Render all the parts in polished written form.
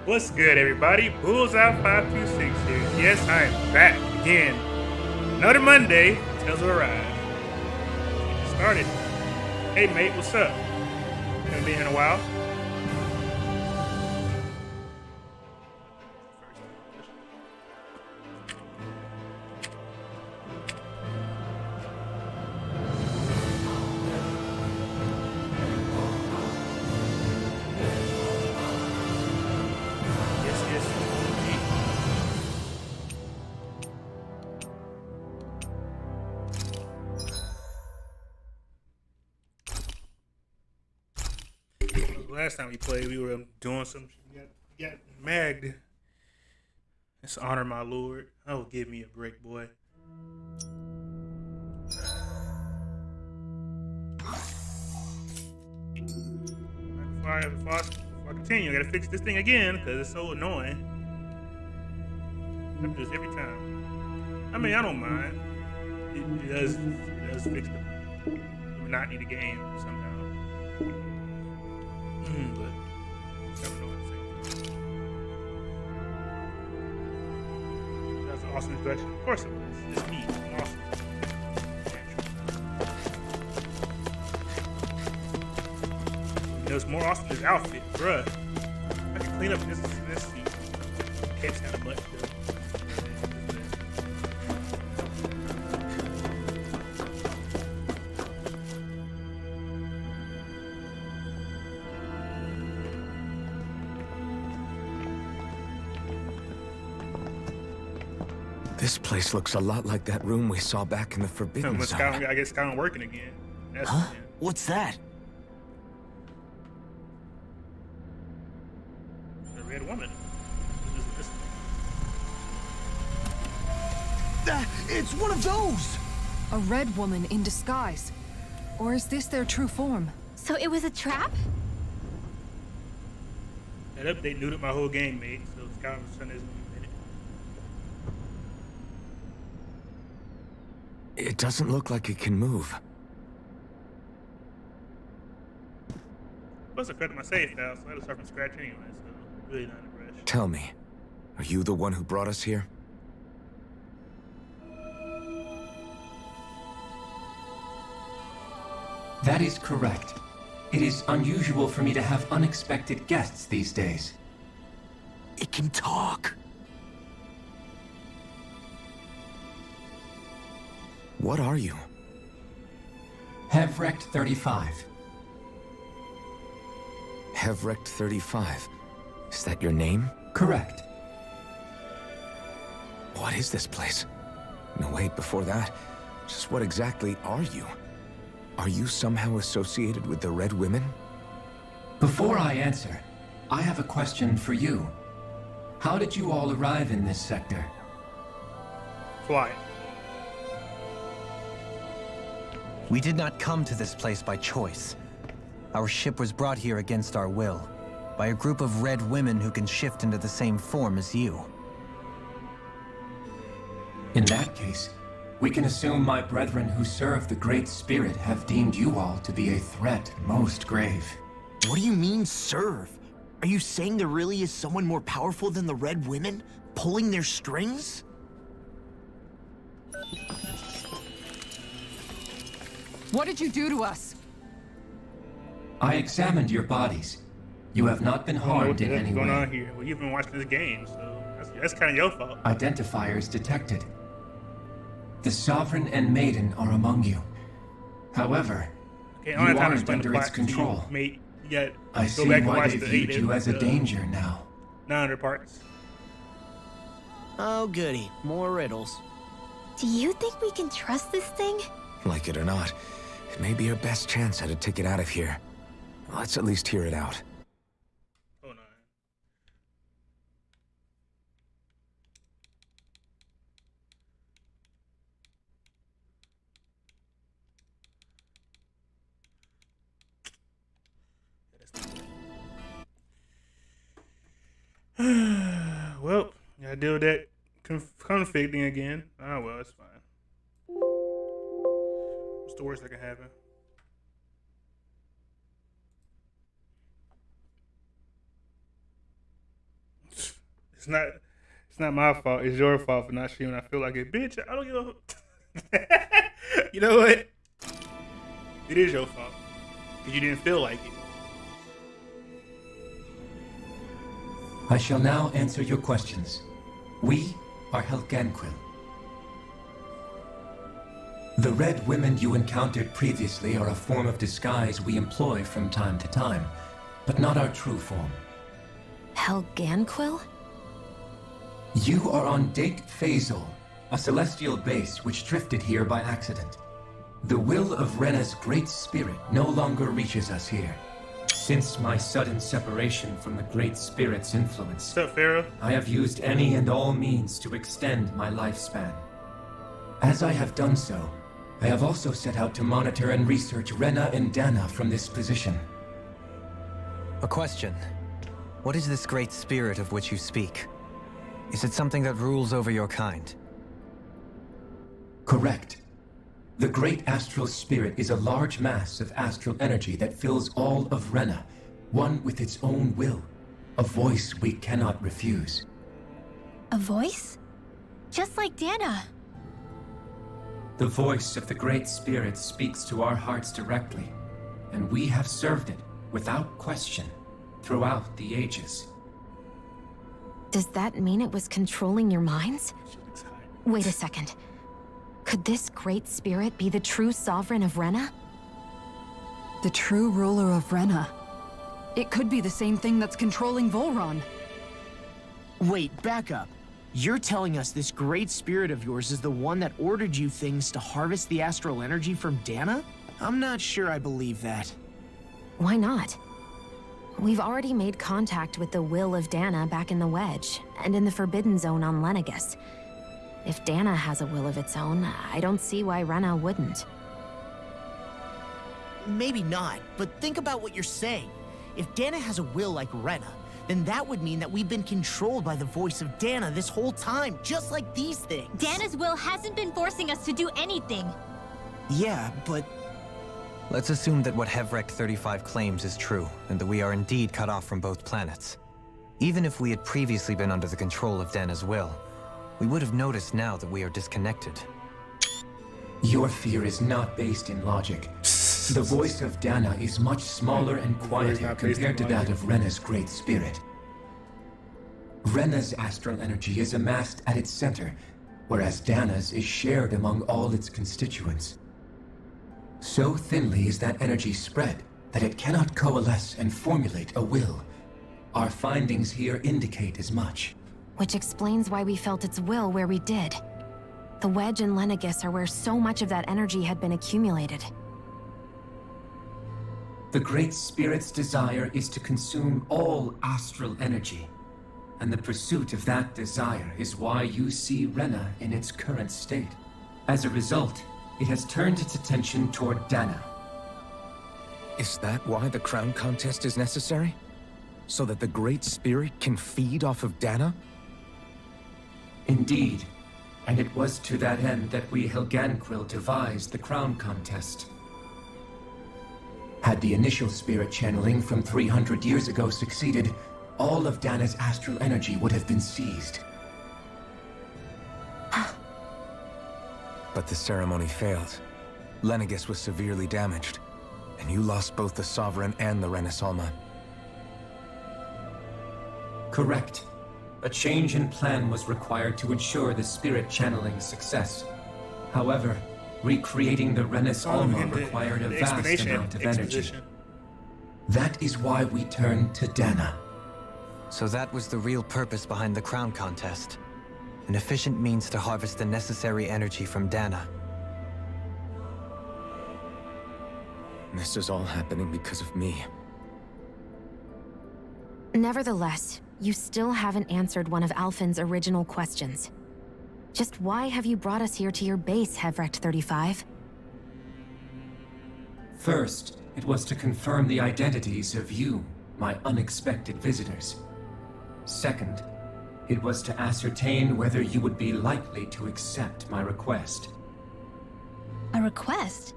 What's good, everybody? Bullseye 526 here. Yes, I am back again. Another Monday. Tales of Arise. Get started. Hey, mate, what's up? Haven't been here in a while. Last time we played, we were doing some. Got magged. Let's honor my lord. Oh, give me a break, boy. Before I continue, I gotta fix this thing again because it's so annoying. I do this every time. I mean, I don't mind. It does fix the monotony of the game somehow. But never know what to say. That's an awesome introduction. Of course it was. It's me. I'm awesome. You know, it's more awesome than his outfit, bruh. I can clean up this seat. Can't sound much though. This place looks a lot like that room we saw back in the Forbidden Zone. I guess it's kind of working again. That's huh? What's that? The red woman. It's one of those! A red woman in disguise. Or is this their true form? So it was a trap? That update neutered my whole game, mate. So Skyrim's Sun isn't. It doesn't look like it can move. Plus, I credit my save now, so I had to start from scratch anyway, so really not in a rush. Tell me, are you the one who brought us here? That is correct. It is unusual for me to have unexpected guests these days. It can talk. What are you? Hevrect 35. Hevrect 35. Is that your name? Correct. What is this place? No, wait, before that, just what exactly are you? Are you somehow associated with the Red Women? Before I answer, I have a question for you. How did you all arrive in this sector? Fly. We did not come to this place by choice. Our ship was brought here against our will, by a group of red women who can shift into the same form as you. In that case, we can assume my brethren who serve the Great Spirit have deemed you all to be a threat most grave. What do you mean, serve? Are you saying there really is someone more powerful than the Red Women, pulling their strings? What did you do to us? I examined your bodies. You have not been harmed in any way. What's going on here? Well, you've been watching this game, so that's kind of your fault. Identifiers detected. The Sovereign and Maiden are among you. However, you aren't under its control. Mate, you I see why they viewed you as a danger now. 900 parts. Oh, goody. More riddles. Do you think we can trust this thing? Like it or not, it may be our best chance at a ticket out of here. Let's at least hear it out. Oh, no. well, gotta deal with that conflicting again. Oh, well, it's fine. What's the worst that can happen? It's not my fault. It's your fault for not streaming. I feel like it. Bitch, I don't give a... You know what? It is your fault. Because you didn't feel like it. I shall now answer your questions. We are Helganquil. The Red Women you encountered previously are a form of disguise we employ from time to time, but not our true form. Helganquil? You are on Date Phasol, a celestial base which drifted here by accident. The will of Rena's great spirit no longer reaches us here. Since my sudden separation from the Great Spirit's influence, What's up, Pharaoh? I have used any and all means to extend my lifespan. As I have done so, I have also set out to monitor and research Rena and Dana from this position. A question. What is this great spirit of which you speak? Is it something that rules over your kind? Correct. The Great Astral Spirit is a large mass of astral energy that fills all of Rena, one with its own will, a voice we cannot refuse. A voice? Just like Dana. The voice of the Great Spirit speaks to our hearts directly, and we have served it, without question, throughout the ages. Does that mean it was controlling your minds? Wait a second. Could this great spirit be the true sovereign of Rena? The true ruler of Rena. It could be the same thing that's controlling Volron. Wait, back up. You're telling us this great spirit of yours is the one that ordered you things to harvest the astral energy from Dana? I'm not sure I believe that. Why not? We've already made contact with the will of Dana back in the Wedge, and in the Forbidden Zone on Lenegus. If Dana has a will of its own, I don't see why Rena wouldn't. Maybe not, but think about what you're saying. If Dana has a will like Rena, then that would mean that we've been controlled by the voice of Dana this whole time, just like these things. Dana's will hasn't been forcing us to do anything. Yeah, but... Let's assume that what Hevrek 35 claims is true, and that we are indeed cut off from both planets. Even if we had previously been under the control of Dana's will, we would have noticed now that we are disconnected. Your fear is not based in logic. The voice of Dana is much smaller and quieter compared to that of Rena's great spirit. Rena's astral energy is amassed at its center, whereas Dana's is shared among all its constituents. So thinly is that energy spread that it cannot coalesce and formulate a will. Our findings here indicate as much. Which explains why we felt its will where we did. The Wedge and Lenegus are where so much of that energy had been accumulated. The Great Spirit's desire is to consume all astral energy, and the pursuit of that desire is why you see Rena in its current state. As a result, it has turned its attention toward Dana. Is that why the crown contest is necessary? So that the Great Spirit can feed off of Dana? Indeed, and it was to that end that we Helganquil devised the crown contest. Had the initial spirit channeling from 300 years ago succeeded, all of Dana's astral energy would have been seized. But the ceremony failed. Lenegus was severely damaged, and you lost both the Sovereign and the Renasalma. Correct. A change in plan was required to ensure the spirit channeling's success. However, recreating the Renasalma required a vast amount of energy. That is why we turned to Dana. So that was the real purpose behind the crown contest. An efficient means to harvest the necessary energy from Dana. This is all happening because of me. Nevertheless, you still haven't answered one of Alphen's original questions. Just why have you brought us here to your base, Hevrek 35? First, it was to confirm the identities of you, my unexpected visitors. Second, It was to ascertain whether you would be likely to accept my request. A request?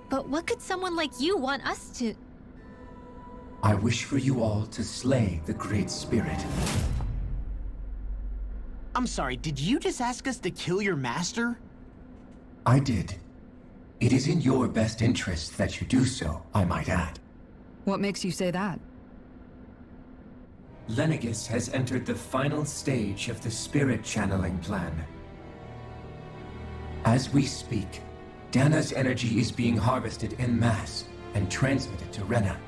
But what could someone like you want us to... I wish for you all to slay the Great Spirit. I'm sorry, did you just ask us to kill your master? I did. It is in your best interest that you do so, I might add. What makes you say that? Lenegis has entered the final stage of the spirit channeling plan. As we speak, Dana's energy is being harvested en masse and transmitted to Rena.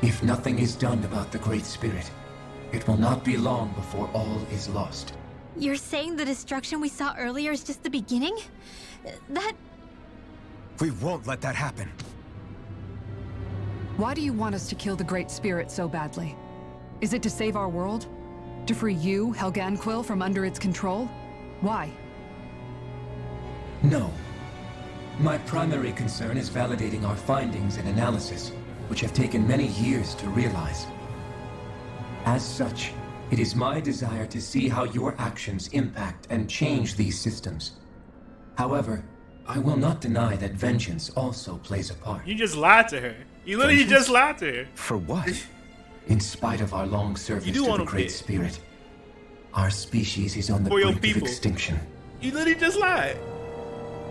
If nothing is done about the Great Spirit, it will not be long before all is lost. You're saying the destruction we saw earlier is just the beginning? That... We won't let that happen. Why do you want us to kill the Great Spirit so badly? Is it to save our world? To free you, Helganquil, from under its control? Why? No. My primary concern is validating our findings and analysis, which have taken many years to realize. As such, it is my desire to see how your actions impact and change these systems. However, I will not deny that vengeance also plays a part. You just lied to her. You literally Vengeance? just lied to her. For what? In spite of our long service You do to the want to Great pit. Spirit, our species is on the For your brink of people. extinction. You literally just lied.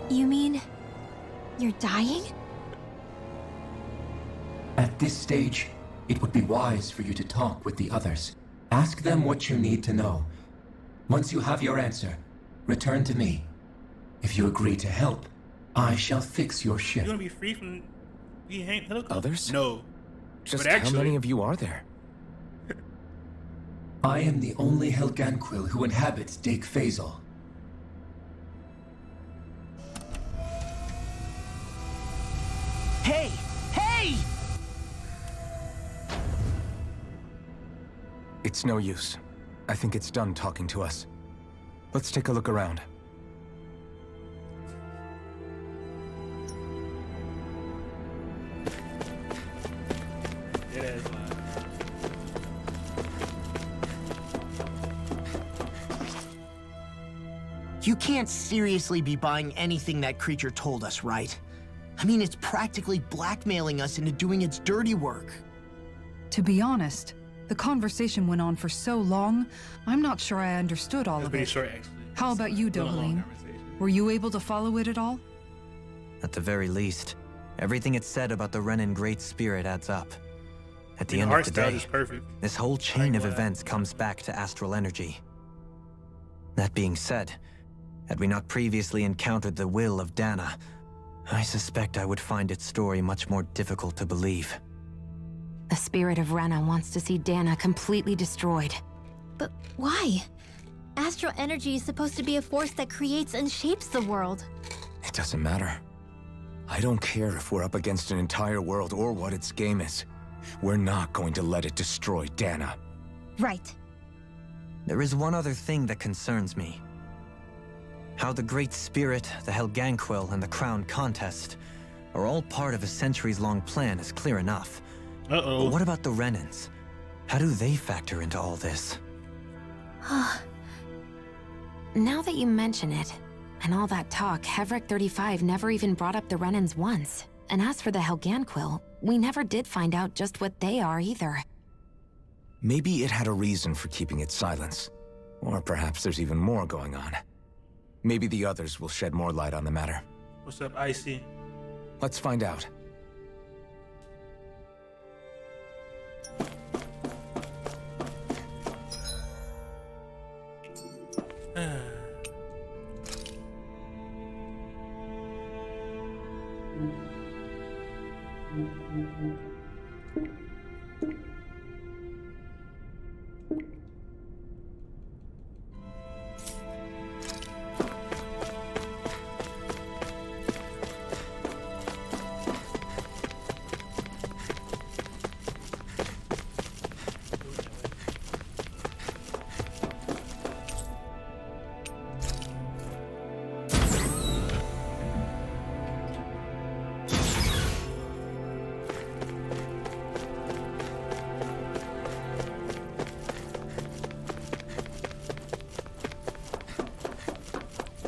You mean... you're dying? At this stage, it would be wise for you to talk with the others. Ask them what you need to know. Once you have your answer, return to me. If you agree to help, I shall fix your You ship. want to be free from... You ain't helicopter? Others? No. Just But actually- how many of you are there? I am the only Helganquil who inhabits Dake Phasal. Hey! Hey! It's no use. I think it's done talking to us. Let's take a look around. Dead ass lie. You can't seriously be buying anything that creature told us, right? I mean, it's practically blackmailing us into doing its dirty work. To be honest, the conversation went on for so long, I'm not sure I understood all That's of pretty it. short, actually. How about you, It's been a long Dohalim? conversation. Were you able to follow it at all? At the very least, everything it said about the Renan Great Spirit adds up. At the The end art of the style day, is perfect. this whole chain of Like, events comes back to astral energy. That being said, had we not previously encountered the will of Dana, I suspect I would find its story much more difficult to believe. The spirit of Rena wants to see Dana completely destroyed. But why? Astral energy is supposed to be a force that creates and shapes the world. It doesn't matter. I don't care if we're up against an entire world or what its game is. We're not going to let it destroy Dana. Right. There is one other thing that concerns me. How the Great Spirit, the Helganquil, and the Crown Contest are all part of a centuries-long plan is clear enough. But Uh-oh. what about the Renans? How do they factor into all this? Now that you mention it, and all that talk, Hevrek 35 never even brought up the Renans once. And as for the Helganquil, we never did find out just what they are either. Maybe it had a reason for keeping its silence. Or perhaps there's even more going on. Maybe the others will shed more light on the matter. What's up, Icy? Let's find out.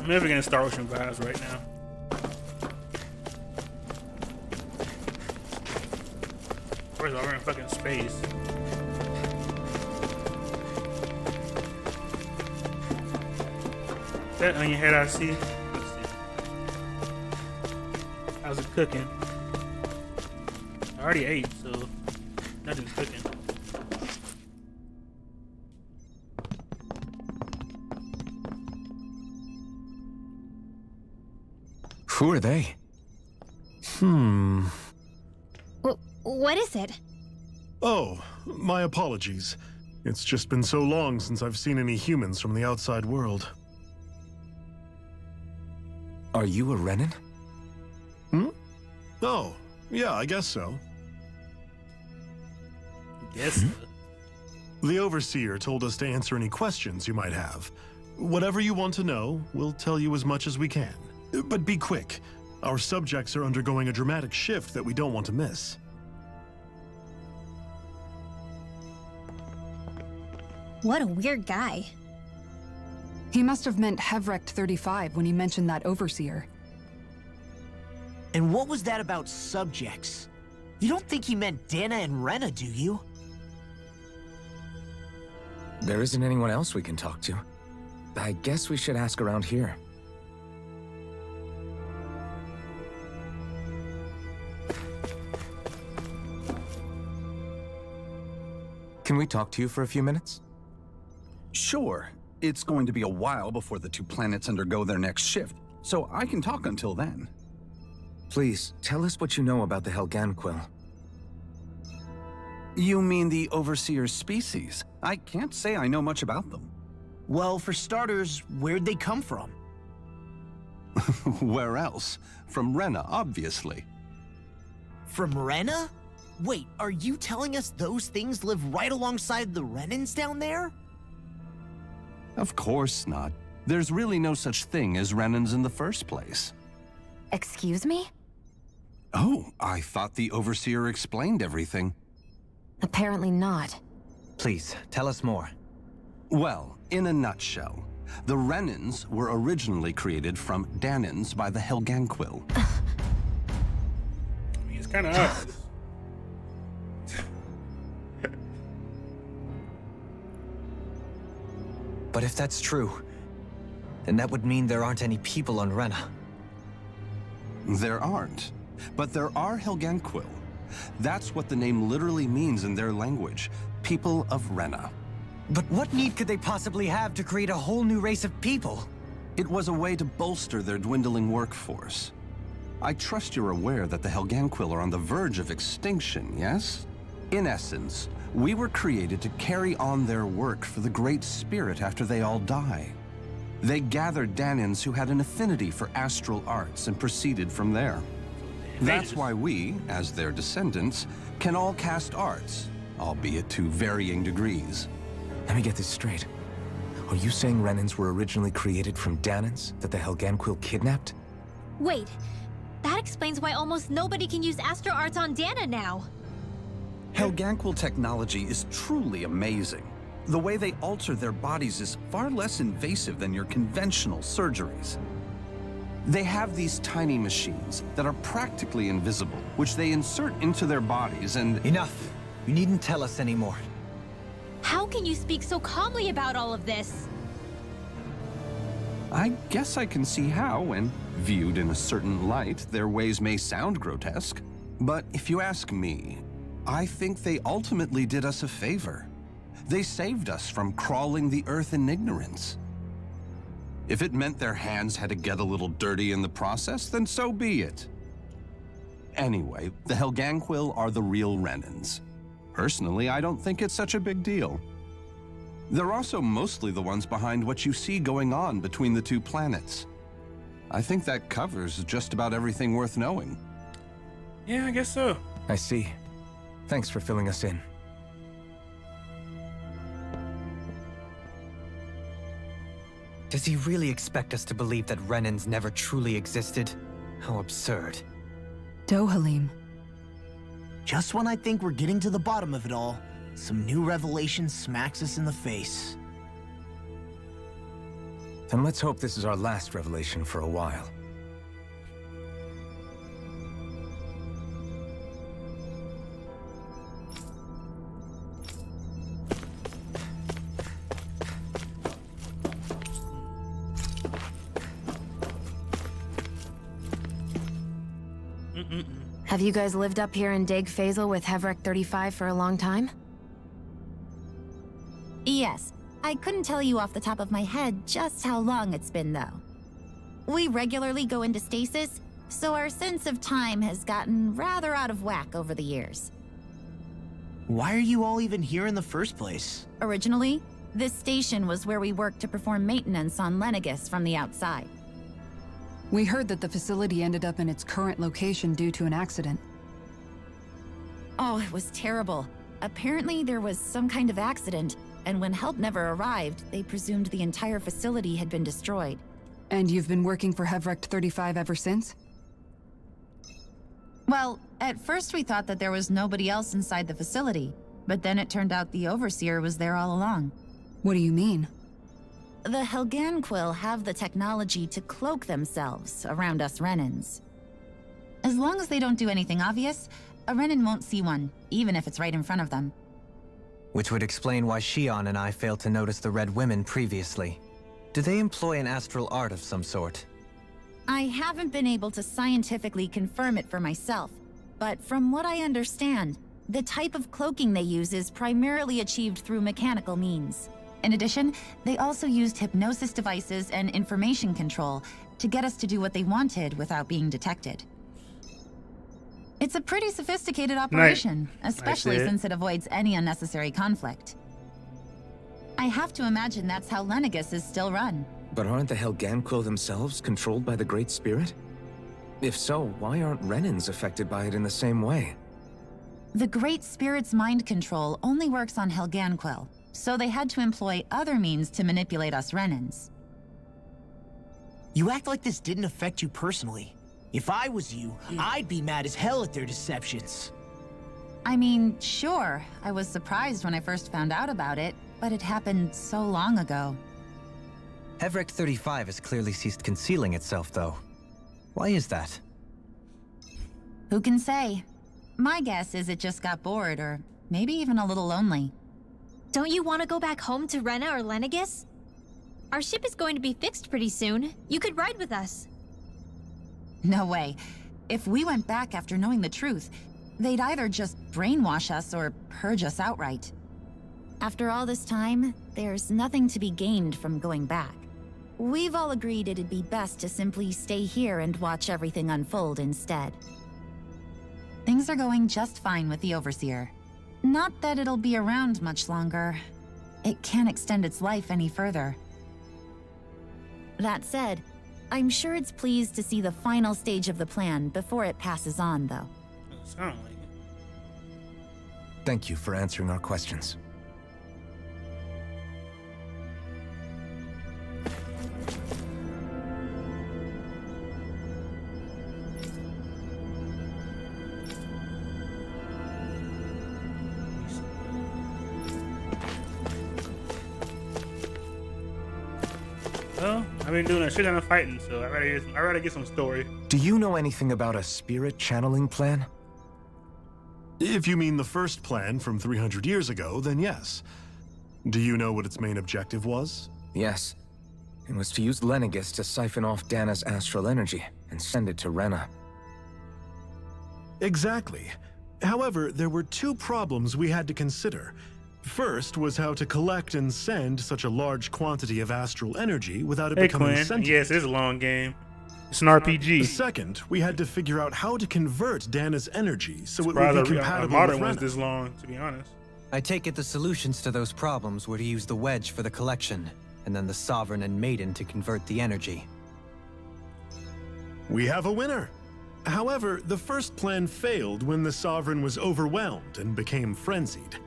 I'm never getting Star Ocean vibes right now. First of all, we're in fucking space. That onion head I see. Let's see. How's it cooking? I already ate, so nothing's cooking. Who are they? What is it? Oh, my apologies. It's just been so long since I've seen any humans from the outside world. Are you a Renan? Oh, yeah, I guess so. Yes. The Overseer told us to answer any questions you might have. Whatever you want to know, we'll tell you as much as we can. But be quick. Our subjects are undergoing a dramatic shift that we don't want to miss. What a weird guy. He must have meant Hevrecht 35 when he mentioned that Overseer. And what was that about subjects? You don't think he meant Dana and Rena, do you? There isn't anyone else we can talk to. I guess we should ask around here. Can we talk to you for a few minutes? Sure. It's going to be a while before the two planets undergo their next shift, so I can talk until then. Please, tell us what you know about the Helganquil. You mean the Overseer species? I can't say I know much about them. Well, for starters, where'd they come from? Where else? From Rena, obviously. From Rena? Wait, are you telling us those things live right alongside the Renans down there? Of course not. There's really no such thing as Renans in the first place. Excuse me? Oh, I thought the Overseer explained everything. Apparently not. Please, tell us more. Well, in a nutshell, the Renans were originally created from Danans by the Helganquil. I mean, it's kind of obvious. But if that's true, then that would mean there aren't any people on Rena. There aren't, but there are Helganquil. That's what the name literally means in their language, people of Rena. But what need could they possibly have to create a whole new race of people? It was a way to bolster their dwindling workforce. I trust you're aware that the Helganquil are on the verge of extinction, yes? In essence, we were created to carry on their work for the Great Spirit after they all die. They gathered Danans who had an affinity for astral arts and proceeded from there. That's why we, as their descendants, can all cast arts, albeit to varying degrees. Let me get this straight. Are you saying Renans were originally created from Danans that the Helganquil kidnapped? Wait, that explains why almost nobody can use Astro Arts on Dana now. Helganquil technology is truly amazing. The way they alter their bodies is far less invasive than your conventional surgeries. They have these tiny machines that are practically invisible, which they insert into their bodies and— Enough! You needn't tell us anymore. How can you speak so calmly about all of this? I guess I can see how, when viewed in a certain light, their ways may sound grotesque. But if you ask me, I think they ultimately did us a favor. They saved us from crawling the earth in ignorance. If it meant their hands had to get a little dirty in the process, then so be it. Anyway, the Helganquil are the real Renans. Personally, I don't think it's such a big deal. They're also mostly the ones behind what you see going on between the two planets. I think that covers just about everything worth knowing. Yeah, I guess so. I see. Thanks for filling us in. Does he really expect us to believe that Renans never truly existed? How absurd. Dohalim. Just when I think we're getting to the bottom of it all, some new revelation smacks us in the face. And let's hope this is our last revelation for a while. Have you guys lived up here in Daeg Faisal with Hevrek 35 for a long time? Yes. I couldn't tell you off the top of my head just how long it's been, though. We regularly go into stasis, so our sense of time has gotten rather out of whack over the years. Why are you all even here in the first place? Originally, this station was where we worked to perform maintenance on Lenegis from the outside. We heard that the facility ended up in its current location due to an accident. Oh, it was terrible. Apparently there was some kind of accident, and when help never arrived, they presumed the entire facility had been destroyed. And you've been working for Hevrek 35 ever since? Well, at first we thought that there was nobody else inside the facility, but then it turned out the Overseer was there all along. What do you mean? The Helganquil have the technology to cloak themselves around us Renans. As long as they don't do anything obvious, a Renan won't see one, even if it's right in front of them. Which would explain why Shion and I failed to notice the Red Women previously. Do they employ an astral art of some sort? I haven't been able to scientifically confirm it for myself, but from what I understand, the type of cloaking they use is primarily achieved through mechanical means. In addition, they also used hypnosis devices and information control to get us to do what they wanted without being detected. It's a pretty sophisticated operation, especially since it avoids any unnecessary conflict. I have to imagine that's how Lenegis is still run. But aren't the Helganquil themselves controlled by the Great Spirit? If so, why aren't Renans affected by it in the same way? The Great Spirit's mind control only works on Helganquil, so they had to employ other means to manipulate us Renans. You act like this didn't affect you personally. If I was you, I'd be mad as hell at their deceptions. I mean, sure, I was surprised when I first found out about it, but it happened so long ago. Hevrek 35 has clearly ceased concealing itself, though. Why is that? Who can say? My guess is it just got bored, or maybe even a little lonely. Don't you want to go back home to Rena or Lenegis? Our ship is going to be fixed pretty soon. You could ride with us. No way. If we went back after knowing the truth, they'd either just brainwash us or purge us outright. After all this time, there's nothing to be gained from going back. We've all agreed it'd be best to simply stay here and watch everything unfold instead. Things are going just fine with the Overseer. Not that it'll be around much longer. It can't extend its life any further. That said, I'm sure it's pleased to see the final stage of the plan before it passes on, though. Sound like it. Thank you for answering our questions. Well, I've been doing a shit ton of fighting, so I'd rather get some story. Do you know anything about a spirit channeling plan? If you mean the first plan from 300 years ago, then yes. Do you know what its main objective was? Yes. It was to use Lenegis to siphon off Dana's astral energy and send it to Rena. Exactly. However, there were two problems we had to consider. First was how to collect and send such a large quantity of astral energy without it Hey becoming Quinn, sentient. yes, it's a long game. It's an RPG. Second, we had to figure out how to convert Dana's energy so it would Surprised be a compatible modern with one's Rena. this long, to be honest. I take it the solutions to those problems were to use the wedge for the collection, and then the Sovereign and Maiden to convert the energy. We have a winner. However, the first plan failed when the Sovereign was overwhelmed and became frenzied.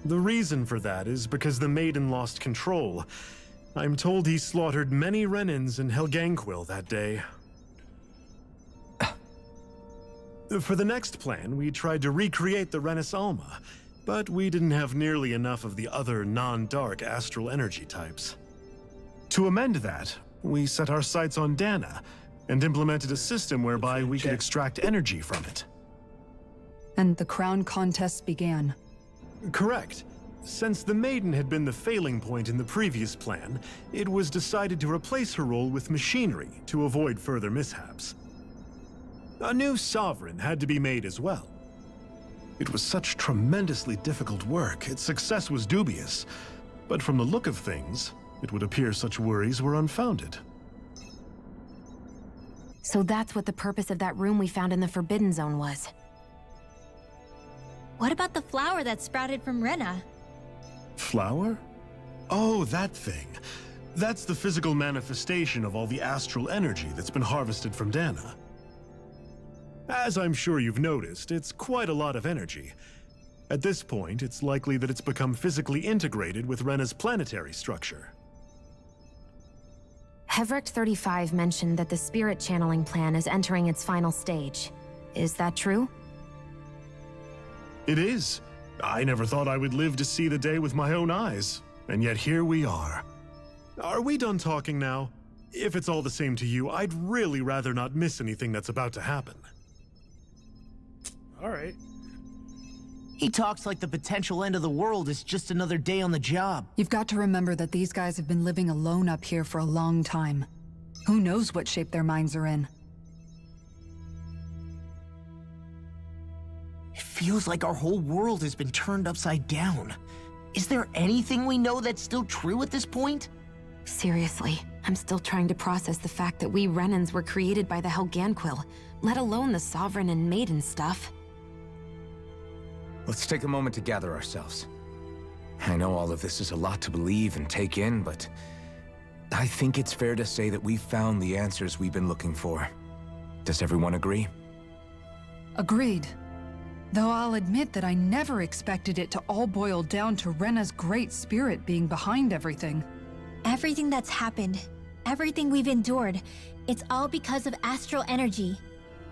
The reason for that is because the Maiden lost control. I'm told he slaughtered many Renans in Helganquil that day. For the next plan, we tried to recreate the Renis Alma, but we didn't have nearly enough of the other non-dark astral energy types. To amend that, we set our sights on Dana and implemented a system whereby we could extract energy from it. And the crown contests began. Correct. Since the Maiden had been the failing point in the previous plan, it was decided to replace her role with machinery to avoid further mishaps. A new sovereign had to be made as well. It was such tremendously difficult work, its success was dubious. But from the look of things, it would appear such worries were unfounded. So that's what the purpose of that room we found in the Forbidden Zone was. What about the flower that sprouted from Rena? Flower? Oh, that thing. That's the physical manifestation of all the astral energy that's been harvested from Dana. As I'm sure you've noticed, it's quite a lot of energy. At this point, it's likely that it's become physically integrated with Rena's planetary structure. Hevrecht 35 mentioned that the spirit channeling plan is entering its final stage. Is that true? It is. I never thought I would live to see the day with my own eyes, and yet here we are. Are we done talking now? If it's all the same to you, I'd really rather not miss anything that's about to happen. All right. He talks like the potential end of the world is just another day on the job. You've got to remember that these guys have been living alone up here for a long time. Who knows what shape their minds are in? It feels like our whole world has been turned upside down. Is there anything we know that's still true at this point? Seriously, I'm still trying to process the fact that we Renans were created by the Helganquil, let alone the Sovereign and Maiden stuff. Let's take a moment to gather ourselves. I know all of this is a lot to believe and take in, but I think it's fair to say that we've found the answers we've been looking for. Does everyone agree? Agreed. Though I'll admit that I never expected it to all boil down to Rena's great spirit being behind everything. Everything that's happened, everything we've endured, it's all because of astral energy.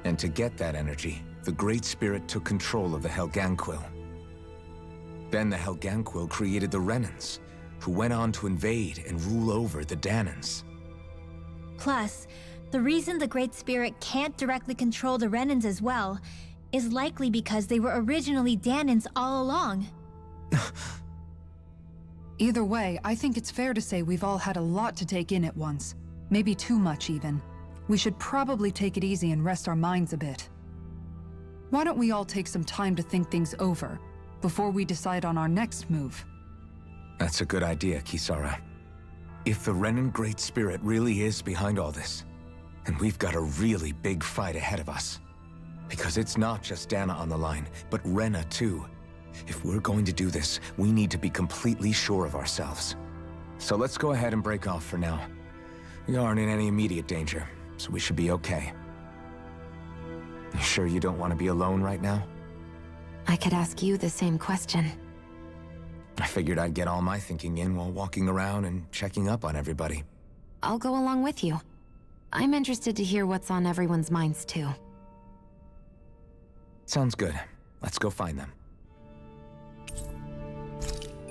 And to get that energy, the Great Spirit took control of the Helganquil. Then the Helganquil created the Renans, who went on to invade and rule over the Danans. Plus, the reason the Great Spirit can't directly control the Renans as well is likely because they were originally Danans all along. Either way, I think it's fair to say we've all had a lot to take in at once. Maybe too much, even. We should probably take it easy and rest our minds a bit. Why don't we all take some time to think things over, before we decide on our next move? That's a good idea, Kisara. If the Renan Great Spirit really is behind all this, then we've got a really big fight ahead of us. Because it's not just Dana on the line, but Rena too. If we're going to do this, we need to be completely sure of ourselves. So let's go ahead and break off for now. We aren't in any immediate danger, so we should be okay. You sure you don't want to be alone right now? I could ask you the same question. I figured I'd get all my thinking in while walking around and checking up on everybody. I'll go along with you. I'm interested to hear what's on everyone's minds too. Sounds good. Let's go find them.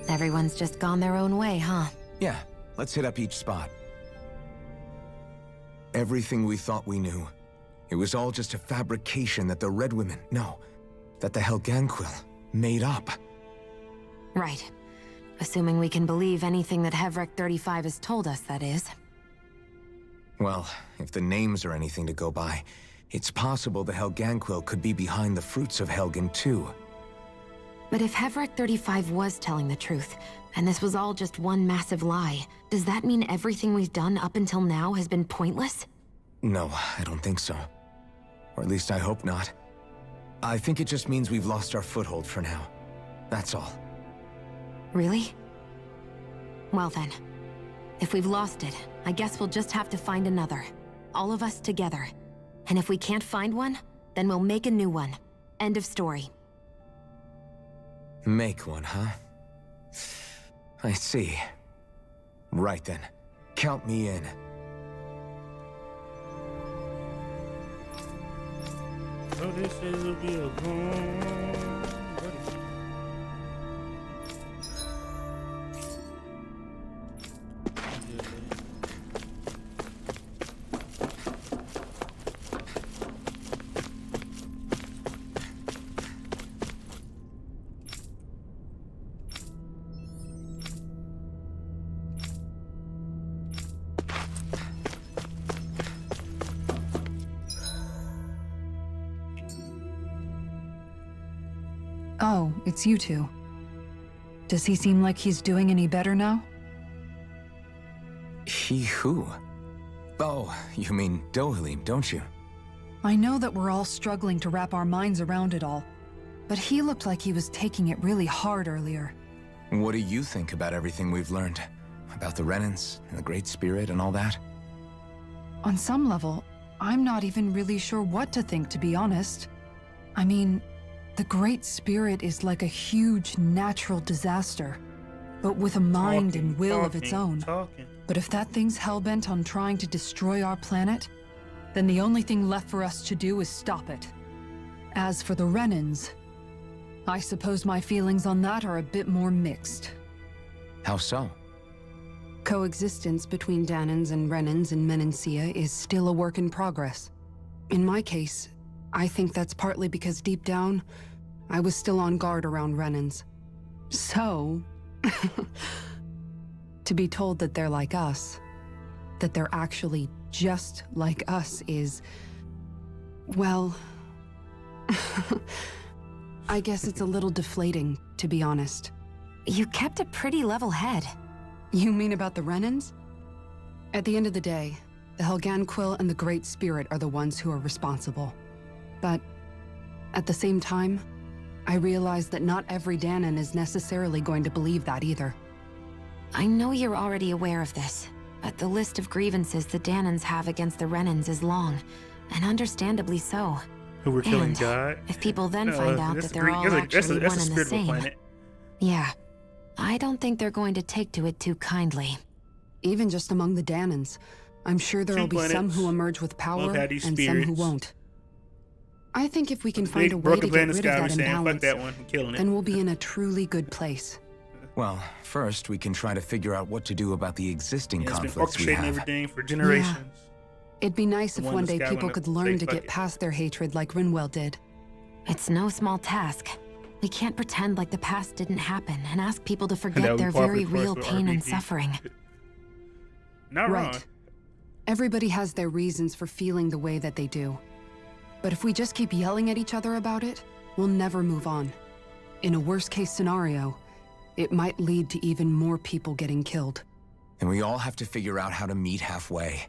Everyone's just gone their own way, huh? Yeah, let's hit up each spot. Everything we thought we knew, it was all just a fabrication that the Red Women, no, that the Helganquil made up. Right. Assuming we can believe anything that Hevrecht 35 has told us, that is. Well, if the names are anything to go by, it's possible the Helganquil could be behind the fruits of Helgen too. But if Hevrecht 35 was telling the truth, and this was all just one massive lie, does that mean everything we've done up until now has been pointless? No, I don't think so. Or at least I hope not. I think it just means we've lost our foothold for now. That's all. Really? Well then, if we've lost it, I guess we'll just have to find another. All of us together. And if we can't find one, then we'll make a new one. End of story. Make one, huh? I see. Right then. Count me in. So this will be a boom. Oh, it's you two. Does he seem like he's doing any better now? He who? Oh, you mean Dohalim, don't you? I know that we're all struggling to wrap our minds around it all, but he looked like he was taking it really hard earlier. What do you think about everything we've learned? About the Renans, and the Great Spirit, and all that? On some level, I'm not even really sure what to think, to be honest. I mean, the Great Spirit is like a huge natural disaster, but with a mind and will of its own. But if that thing's hellbent on trying to destroy our planet, then the only thing left for us to do is stop it. As for the Renans, I suppose my feelings on that are a bit more mixed. How so? Coexistence between Danans and Renans in Menancia is still a work in progress. In my case, I think that's partly because deep down, I was still on guard around Renans. So, to be told that they're like us, that they're actually just like us is, well, I guess it's a little deflating, to be honest. You kept a pretty level head. You mean about the Renans? At the end of the day, the Helghan Quill and the Great Spirit are the ones who are responsible. But at the same time, I realize that not every Danan is necessarily going to believe that either. I know you're already aware of this, but the list of grievances the Danans have against the Renans is long, and understandably so. Who were killing And God? if people then find out that they're all that's actually a one and the spiritual same, planet. yeah, I don't think they're going to take to it too kindly. Even just among the Danans, I'm sure there'll be some who emerge with power and some who won't. I think if we can find a way to get rid of that imbalance, then we'll be in a truly good place. Well, first we can try to figure out what to do about the existing It's been conflicts we orchestrating have. everything for generations. It'd be nice if One one in the day sky, people one could in the learn to space get bucket. past their hatred like Rinwell did. It's no small task. We can't pretend like the past didn't happen and ask people to forget would their par for very the course real with pain and RPG. suffering. Not wrong. Right. Everybody has their reasons for feeling the way that they do. But if we just keep yelling at each other about it, we'll never move on. In a worst-case scenario, it might lead to even more people getting killed. And we all have to figure out how to meet halfway.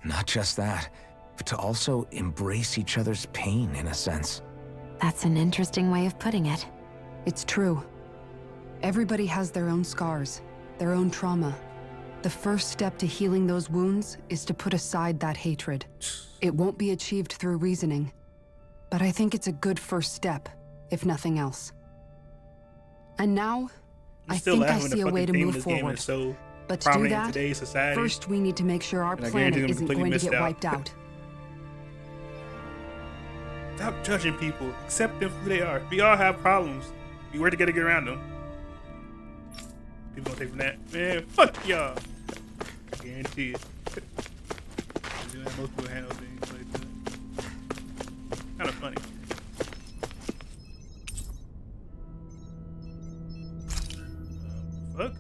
Not just that, but to also embrace each other's pain in a sense. That's an interesting way of putting it. It's true. Everybody has their own scars, their own trauma. The first step to healing those wounds is to put aside that hatred. It won't be achieved through reasoning, but I think it's a good first step, if nothing else. And now, I think I see a way to move forward. But to do that, first we need to make sure our And I planet guarantee them isn't completely going to missed get out. wiped out. Stop judging people. Accept them for who they are. We all have problems. We work together to get around them. People gonna take from that. Man, fuck y'all. I guarantee it. Most people handle things like that. Kind of funny. Fuck.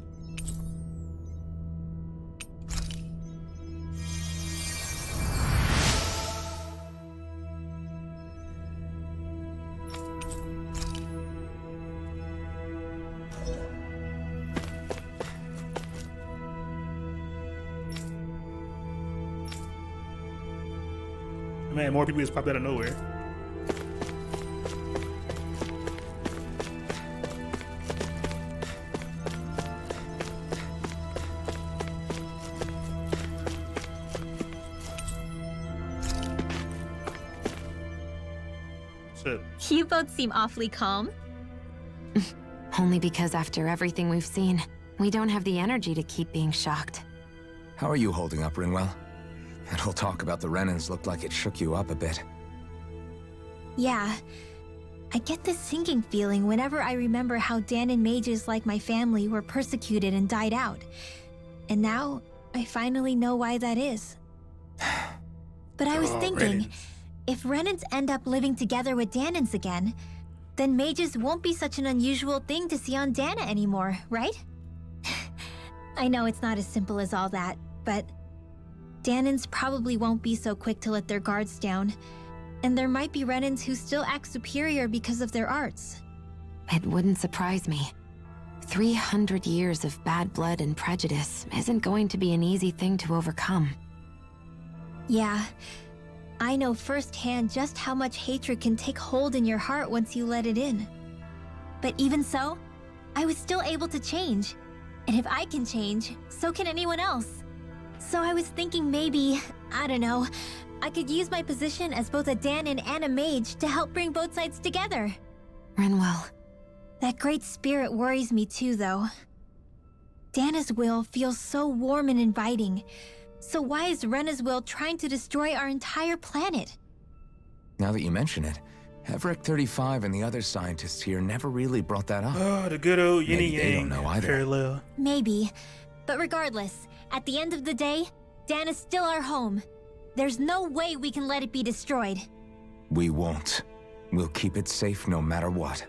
Man, more people just popped out of nowhere. What's up? You both seem awfully calm. Only because after everything we've seen, we don't have the energy to keep being shocked. How are you holding up, Rinwell? That whole talk about the Renans looked like it shook you up a bit. Yeah. I get this sinking feeling whenever I remember how Danan mages like my family were persecuted and died out. And now, I finally know why that is. But I was thinking, Renans. if Renans end up living together with Danans again, then mages won't be such an unusual thing to see on Dana anymore, right? I know it's not as simple as all that, but Danans probably won't be so quick to let their guards down, and there might be Renans who still act superior because of their arts. It wouldn't surprise me. 300 years of bad blood and prejudice isn't going to be an easy thing to overcome. Yeah. I know firsthand just how much hatred can take hold in your heart once you let it in. But even so, I was still able to change. And if I can change, so can anyone else. So I was thinking maybe, I don't know, I could use my position as both a Danan and a mage to help bring both sides together. Rinwell. That great spirit worries me too, though. Dana's will feels so warm and inviting. So why is Rena's will trying to destroy our entire planet? Now that you mention it, Heverick 35 and the other scientists here never really brought that up. Oh, the good old yin and Maybe they yang don't know either. parallel. Maybe. But regardless, at the end of the day, Dana's still our home. There's no way we can let it be destroyed. We won't. We'll keep it safe no matter what.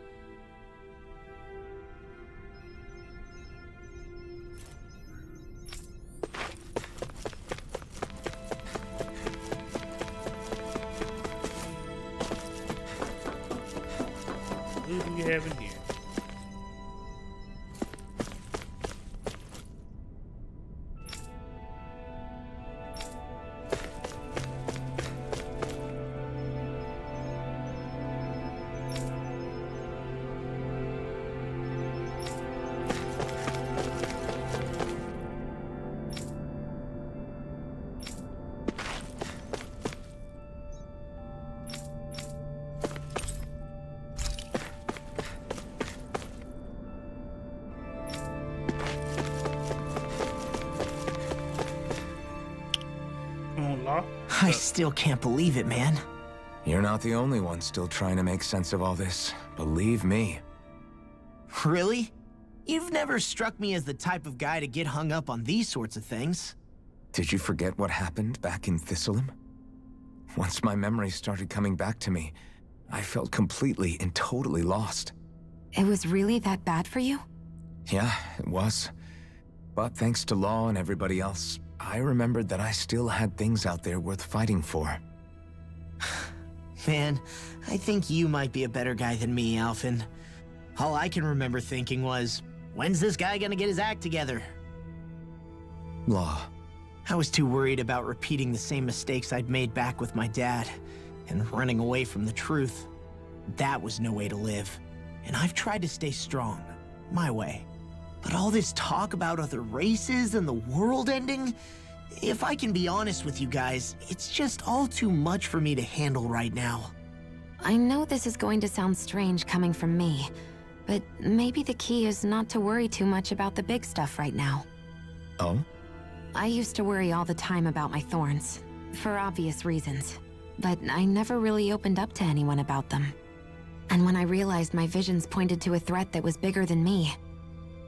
Who do we have in here? I still can't believe it, man. You're not the only one still trying to make sense of all this. Believe me. Really? You've never struck me as the type of guy to get hung up on these sorts of things. Did you forget what happened back in Thistleum? Once my memory started coming back to me, I felt completely and totally lost. It was really that bad for you? Yeah, it was. But thanks to Law and everybody else, I remembered that I still had things out there worth fighting for. Man, I think you might be a better guy than me, Alphen. All I can remember thinking was, when's this guy gonna get his act together? Law. I was too worried about repeating the same mistakes I'd made back with my dad, and running away from the truth. That was no way to live. And I've tried to stay strong, my way. But all this talk about other races and the world ending, if I can be honest with you guys, it's just all too much for me to handle right now. I know this is going to sound strange coming from me, but maybe the key is not to worry too much about the big stuff right now. Oh? I used to worry all the time about my thorns, for obvious reasons, but I never really opened up to anyone about them. And when I realized my visions pointed to a threat that was bigger than me,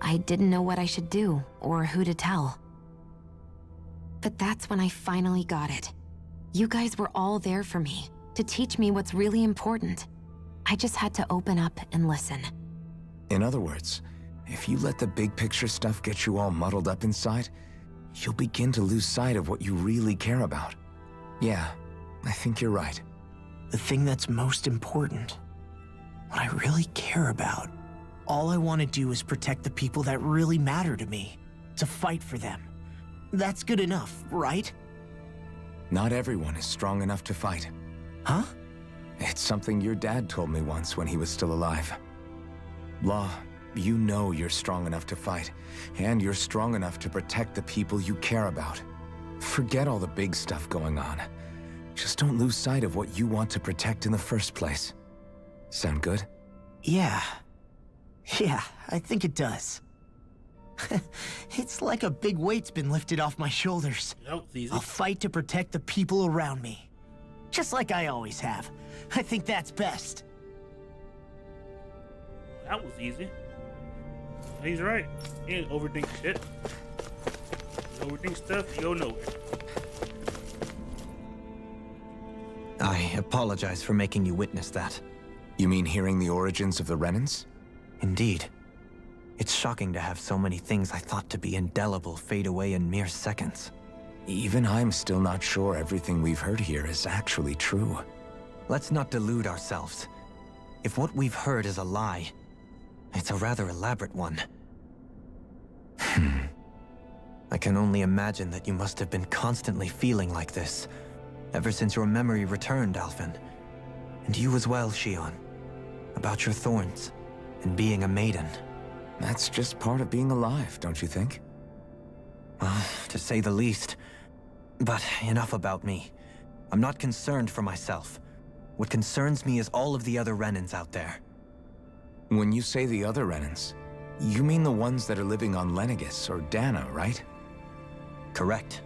I didn't know what I should do or who to tell. But that's when I finally got it. You guys were all there for me, to teach me what's really important. I just had to open up and listen. In other words, if you let the big picture stuff get you all muddled up inside, you'll begin to lose sight of what you really care about. Yeah, I think you're right. The thing that's most important, what I really care about, all I want to do is protect the people that really matter to me, to fight for them. That's good enough, right? Not everyone is strong enough to fight. Huh? It's something your dad told me once when he was still alive. Law, you know you're strong enough to fight, and you're strong enough to protect the people you care about. Forget all the big stuff going on. Just don't lose sight of what you want to protect in the first place. Sound good? Yeah. Yeah, I think it does. It's like a big weight's been lifted off my shoulders. That was easy. I'll fight to protect the people around me. Just like I always have. I think that's best. That was easy. He's right. You ain't overthink shit. You overthink stuff, you go nowhere. I apologize for making you witness that. You mean hearing the origins of the Renans? Indeed. It's shocking to have so many things I thought to be indelible fade away in mere seconds. Even I'm still not sure everything we've heard here is actually true. Let's not delude ourselves. If what we've heard is a lie, It's a rather elaborate one. I can only imagine that you must have been constantly feeling like this, ever since your memory returned, Alphen. And you as well, Shionne. About your thorns, and being a maiden. That's just part of being alive, don't you think? Well, to say the least. But enough about me. I'm not concerned for myself. What concerns me is all of the other Renans out there. When you say the other Renans, you mean the ones that are living on Lenegis or Dana, right? Correct.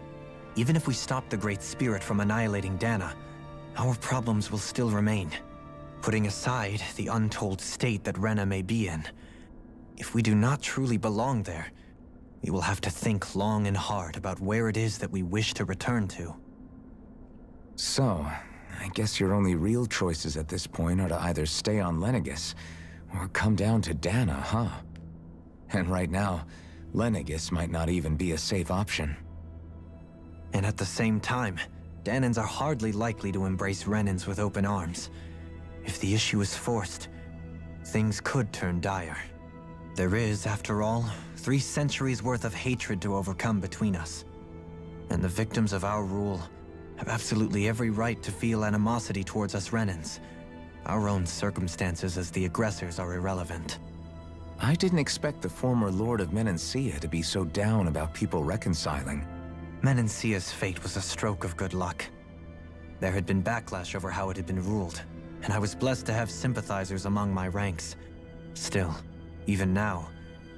Even if we stop the Great Spirit from annihilating Dana, our problems will still remain. Putting aside the untold state that Rena may be in, if we do not truly belong there, we will have to think long and hard about where it is that we wish to return to. So, I guess your only real choices at this point are to either stay on Lenegis, or come down to Dana, huh? And right now, Lenegis might not even be a safe option. And at the same time, Danans are hardly likely to embrace Renans with open arms. If the issue is forced, things could turn dire. There is, after all, 3 centuries worth of hatred to overcome between us. And the victims of our rule have absolutely every right to feel animosity towards us Renans. Our own circumstances as the aggressors are irrelevant. I didn't expect the former Lord of Menancia to be so down about people reconciling. Menancia's fate was a stroke of good luck. There had been backlash over how it had been ruled, and I was blessed to have sympathizers among my ranks. Still, even now,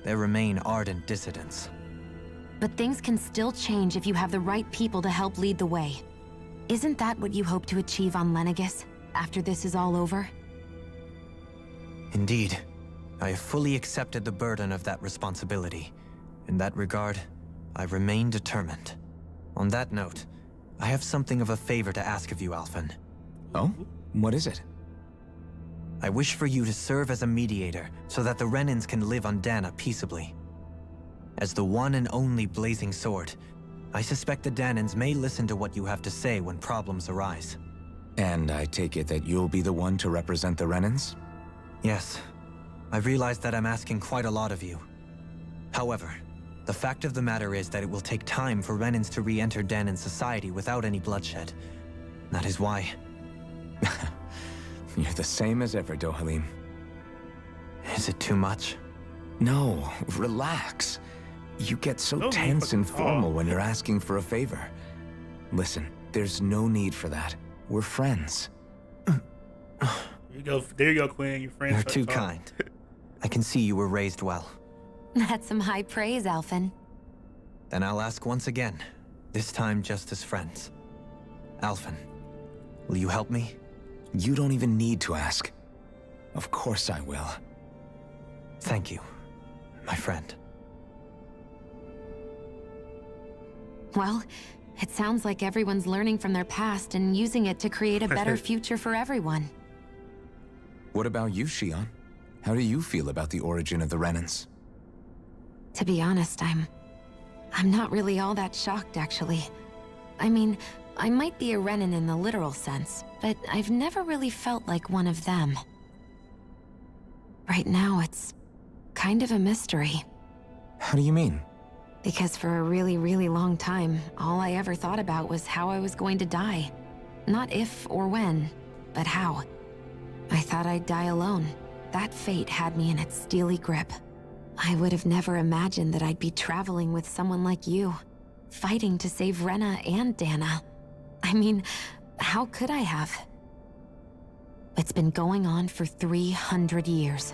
there remain ardent dissidents. But things can still change if you have the right people to help lead the way. Isn't that what you hope to achieve on Lenegis, after this is all over? Indeed. I have fully accepted the burden of that responsibility. In that regard, I remain determined. On that note, I have something of a favor to ask of you, Alphen. Oh? What is it? I wish for you to serve as a mediator so that the Renans can live on Dana peaceably. As the one and only Blazing Sword, I suspect the Danans may listen to what you have to say when problems arise. And I take it that you'll be the one to represent the Renans? Yes. I realize that I'm asking quite a lot of you. However, the fact of the matter is that it will take time for Renans to re-enter Danan society without any bloodshed. That is why... You're the same as ever, Dohalim. Is it too much? No, relax. You get so No need tense for and talk. formal when you're asking for a favor. Listen, there's no need for that. We're friends. There you go, Quinn. Your friends You're start too talking. kind. I can see you were raised well. That's some high praise, Alphen. Then I'll ask once again, this time just as friends. Alphen, will you help me? You don't even need to ask. Of course I will. Thank you, my friend. Well, it sounds like everyone's learning from their past and using it to create a better future for everyone. What about you, Shionne? How do you feel about the origin of the Renans? To be honest, I'm not really all that shocked, actually. I mean, I might be a Renan in the literal sense, but I've never really felt like one of them. Right now, it's kind of a mystery. How do you mean? Because for a really, really long time, all I ever thought about was how I was going to die. Not if or when, but how. I thought I'd die alone. That fate had me in its steely grip. I would have never imagined that I'd be traveling with someone like you, fighting to save Rena and Dana. I mean, how could I have? It's been going on for 300 years.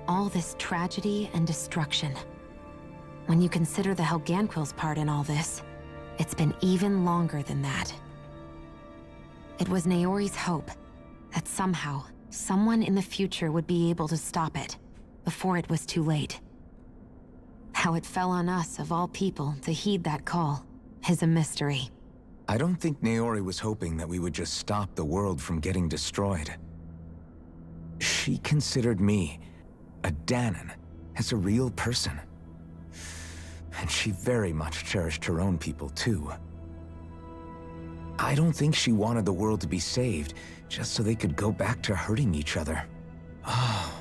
All this tragedy and destruction. When you consider the Helganquil's part in all this, it's been even longer than that. It was Naori's hope that somehow, someone in the future would be able to stop it, before it was too late. How it fell on us, of all people, to heed that call, is a mystery. I don't think Naori was hoping that we would just stop the world from getting destroyed. She considered me, a Danan, as a real person. And she very much cherished her own people, too. I don't think she wanted the world to be saved, just so they could go back to hurting each other. Oh,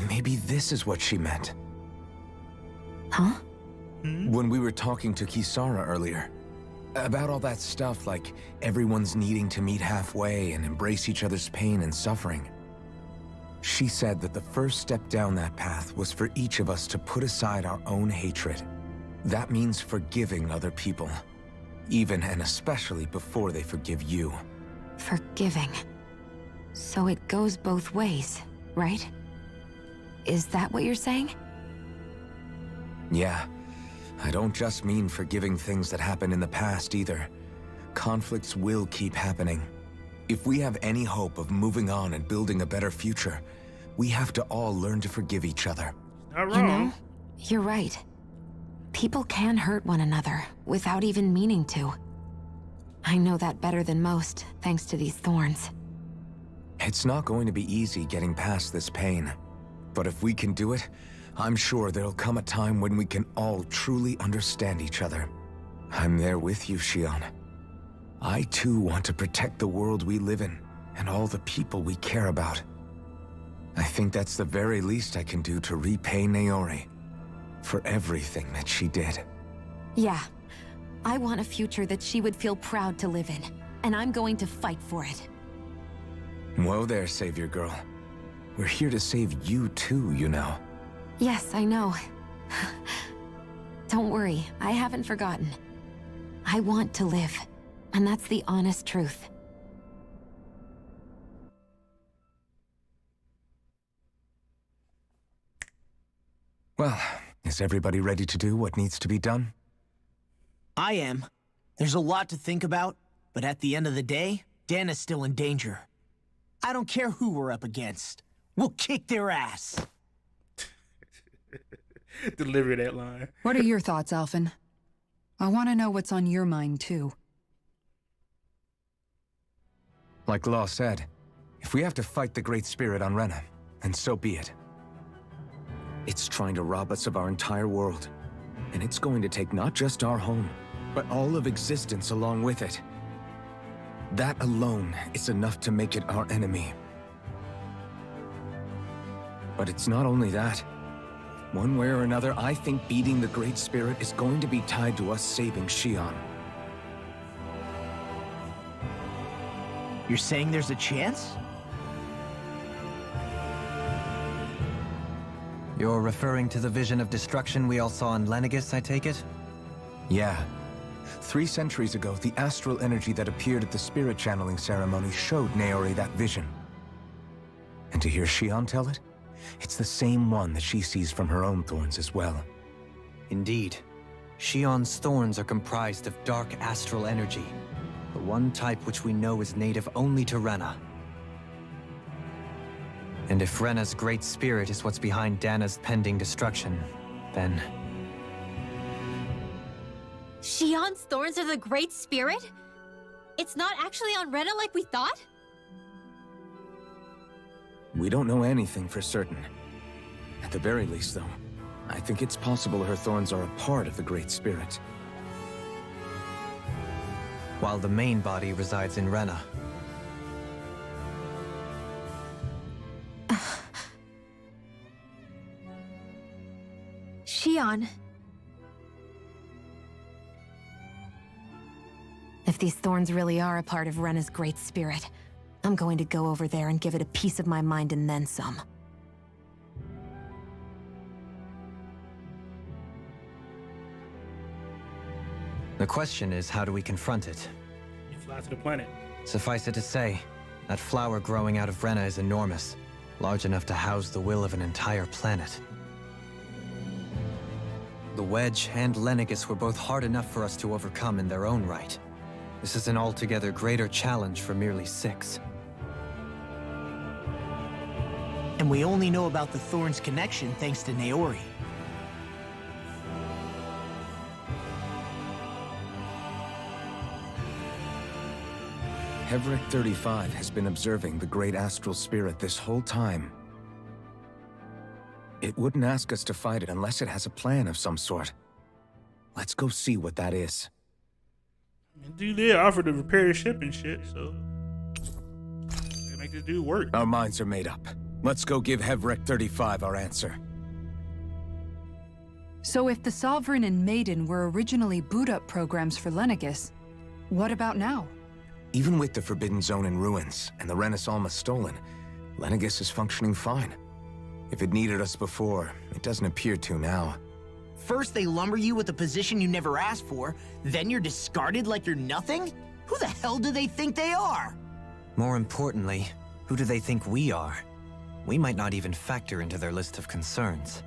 Maybe this is what she meant. Huh? When we were talking to Kisara earlier, about all that stuff like everyone's needing to meet halfway and embrace each other's pain and suffering. She said that the first step down that path was for each of us to put aside our own hatred. That means forgiving other people, even and especially before they forgive you. Forgiving. So it goes both ways, right? Is that what you're saying? Yeah. I don't just mean forgiving things that happened in the past either. Conflicts will keep happening. If we have any hope of moving on and building a better future, we have to all learn to forgive each other. Not wrong. You know, you're right. People can hurt one another without even meaning to. I know that better than most, thanks to these thorns. It's not going to be easy getting past this pain. But if we can do it, I'm sure there'll come a time when we can all truly understand each other. I'm there with you, Shion. I too want to protect the world we live in, and all the people we care about. I think that's the very least I can do to repay Naori for everything that she did. Yeah. I want a future that she would feel proud to live in, and I'm going to fight for it. Whoa there, Savior Girl. We're here to save you too, you know. Yes, I know. Don't worry, I haven't forgotten. I want to live, and that's the honest truth. Well, is everybody ready to do what needs to be done? I am. There's a lot to think about, but at the end of the day, Dana's still in danger. I don't care who we're up against. We'll kick their ass. Deliver that line. What are your thoughts, Alphen? I want to know what's on your mind, too. Like Law said, if we have to fight the Great Spirit on Rena, then so be it. It's trying to rob us of our entire world. And it's going to take not just our home, but all of existence along with it. That alone is enough to make it our enemy. But it's not only that. One way or another, I think beating the Great Spirit is going to be tied to us saving Shion. You're saying there's a chance? You're referring to the vision of destruction we all saw in Lenegis, I take it? Yeah. 3 centuries ago, the astral energy that appeared at the spirit channeling ceremony showed Naori that vision. And to hear Shion tell it, it's the same one that she sees from her own thorns as well. Indeed. Shion's thorns are comprised of dark astral energy, the one type which we know is native only to Rena. And if Rena's great spirit is what's behind Dana's pending destruction, then... Shion's thorns are the Great Spirit? It's not actually on Rena like we thought? We don't know anything for certain. At the very least, though, I think it's possible her thorns are a part of the Great Spirit. While the main body resides in Rena. Shion. If these thorns really are a part of Rena's great spirit, I'm going to go over there and give it a piece of my mind and then some. The question is, how do we confront it? You fly to the planet. Suffice it to say, that flower growing out of Rena is enormous, large enough to house the will of an entire planet. The Wedge and Lenegis were both hard enough for us to overcome in their own right. This is an altogether greater challenge for merely 6. And we only know about the Thorns connection thanks to Naori. Hevric 35 has been observing the Great Astral Spirit this whole time. It wouldn't ask us to fight it unless it has a plan of some sort. Let's go see what that is. I mean, dude did offer to repair the ship and shit, so they make this dude work. Our minds are made up. Let's go give Hevrek 35 our answer. So if the Sovereign and Maiden were originally boot-up programs for Lenegis, what about now? Even with the Forbidden Zone in ruins and the Renis Alma stolen, Lenegis is functioning fine. If it needed us before, it doesn't appear to now. First they lumber you with a position you never asked for, then you're discarded like you're nothing? Who the hell do they think they are? More importantly, who do they think we are? We might not even factor into their list of concerns.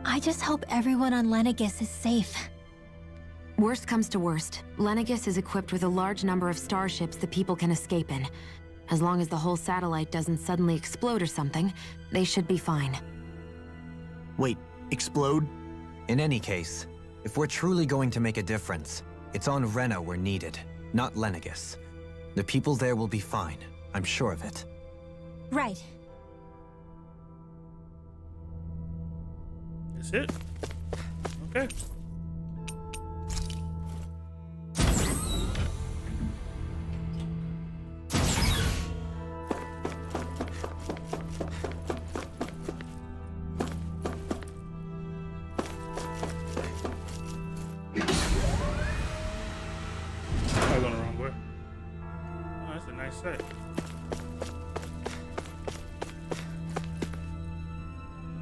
I just hope everyone on Lenegis is safe. Worst comes to worst, Lenegis is equipped with a large number of starships the people can escape in. As long as the whole satellite doesn't suddenly explode or something, they should be fine. Wait, explode? In any case, if we're truly going to make a difference, it's on Rena we're needed, not Lenegis. The people there will be fine, I'm sure of it. Right. That's it. Okay. I'm going the wrong way. Oh, that's a nice set.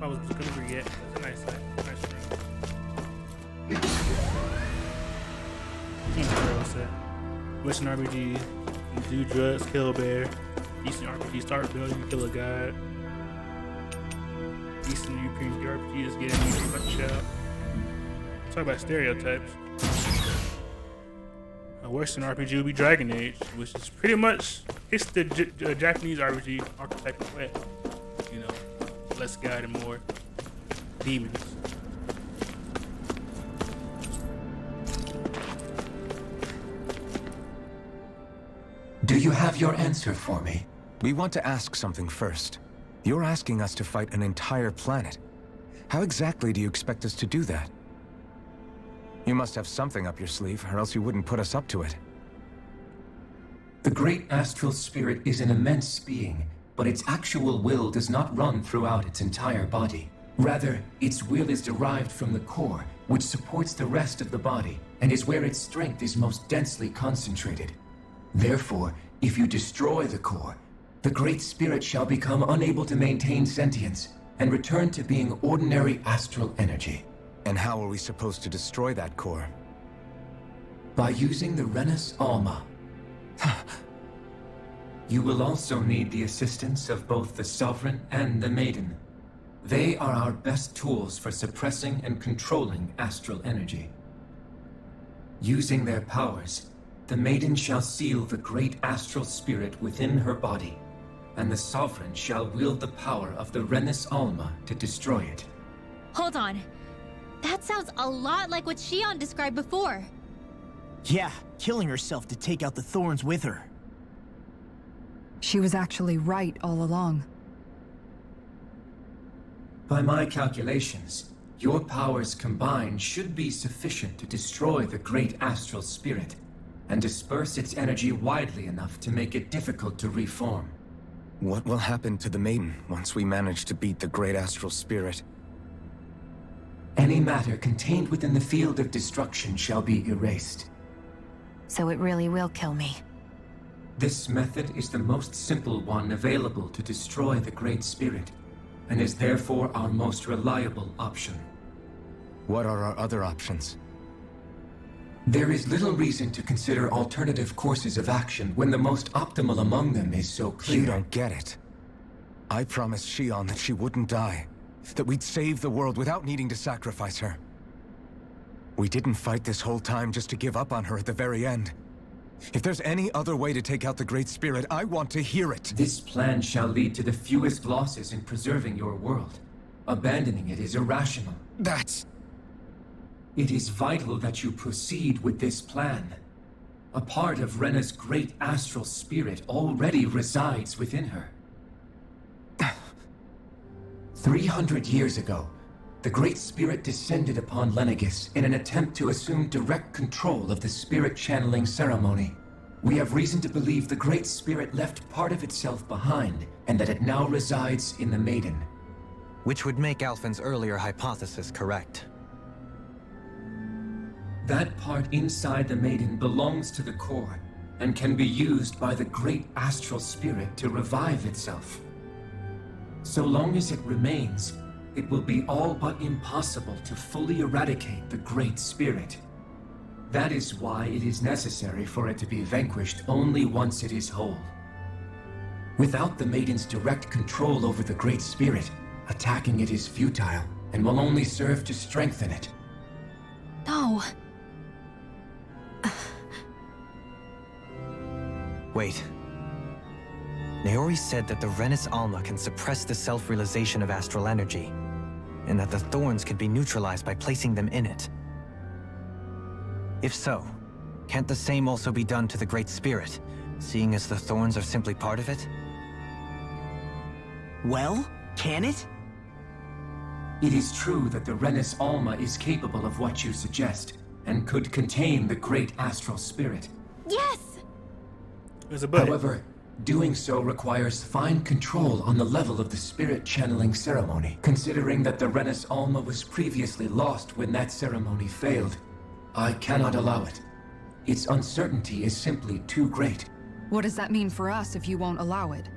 I was gonna forget. That's a nice set. Nice ring. Hero set. Western RPG. Do drugs, kill a bear. Eastern RPG, start rebellion, kill a god. Eastern European RPG is getting me much out. Talk about stereotypes. A Western RPG would be Dragon Age, which is pretty much it's the Japanese RPG archetype of way. You know, less god and more demons. Do you have your answer for me? We want to ask something first. You're asking us to fight an entire planet. How exactly do you expect us to do that? You must have something up your sleeve, or else you wouldn't put us up to it. The great astral spirit is an immense being, but its actual will does not run throughout its entire body. Rather, its will is derived from the core, which supports the rest of the body, and is where its strength is most densely concentrated. Therefore, if you destroy the core, the Great Spirit shall become unable to maintain sentience, and return to being ordinary astral energy. And how are we supposed to destroy that core? By using the Renis Alma. You will also need the assistance of both the Sovereign and the Maiden. They are our best tools for suppressing and controlling astral energy. Using their powers, the Maiden shall seal the great astral spirit within her body, and the Sovereign shall wield the power of the Renis Alma to destroy it. Hold on. That sounds a lot like what Shion described before. Yeah, killing herself to take out the thorns with her. She was actually right all along. By my calculations, your powers combined should be sufficient to destroy the great astral spirit, and disperse its energy widely enough to make it difficult to reform. What will happen to the Maiden once we manage to beat the great astral spirit? Any matter contained within the field of destruction shall be erased. So it really will kill me. This method is the most simple one available to destroy the Great Spirit, and is therefore our most reliable option. What are our other options? There is little reason to consider alternative courses of action when the most optimal among them is so clear. You don't get it. I promised Shion that she wouldn't die. That we'd save the world without needing to sacrifice her. We didn't fight this whole time just to give up on her at the very end. If there's any other way to take out the Great Spirit, I want to hear it. This plan shall lead to the fewest losses in preserving your world. Abandoning it is irrational. That's... It is vital that you proceed with this plan. A part of Rena's great astral spirit already resides within her. 300 years ago, the Great Spirit descended upon Lenegis in an attempt to assume direct control of the spirit channeling ceremony. We have reason to believe the Great Spirit left part of itself behind and that it now resides in the Maiden. Which would make Alphen's earlier hypothesis correct. That part inside the Maiden belongs to the core, and can be used by the great astral spirit to revive itself. So long as it remains, it will be all but impossible to fully eradicate the great spirit. That is why it is necessary for it to be vanquished only once it is whole. Without the Maiden's direct control over the great spirit, attacking it is futile and will only serve to strengthen it. No. Wait. Naori said that the Renis Alma can suppress the self-realization of astral energy, and that the thorns can be neutralized by placing them in it. If so, can't the same also be done to the Great Spirit, seeing as the thorns are simply part of it? Well, can it? It is true that the Renis Alma is capable of what you suggest, and could contain the great astral spirit. Yes! There's a but. However, doing so requires fine control on the level of the spirit channeling ceremony, considering that the Renis Alma was previously lost when that ceremony failed. I cannot allow it. Its uncertainty is simply too great. What does that mean for us if you won't allow it?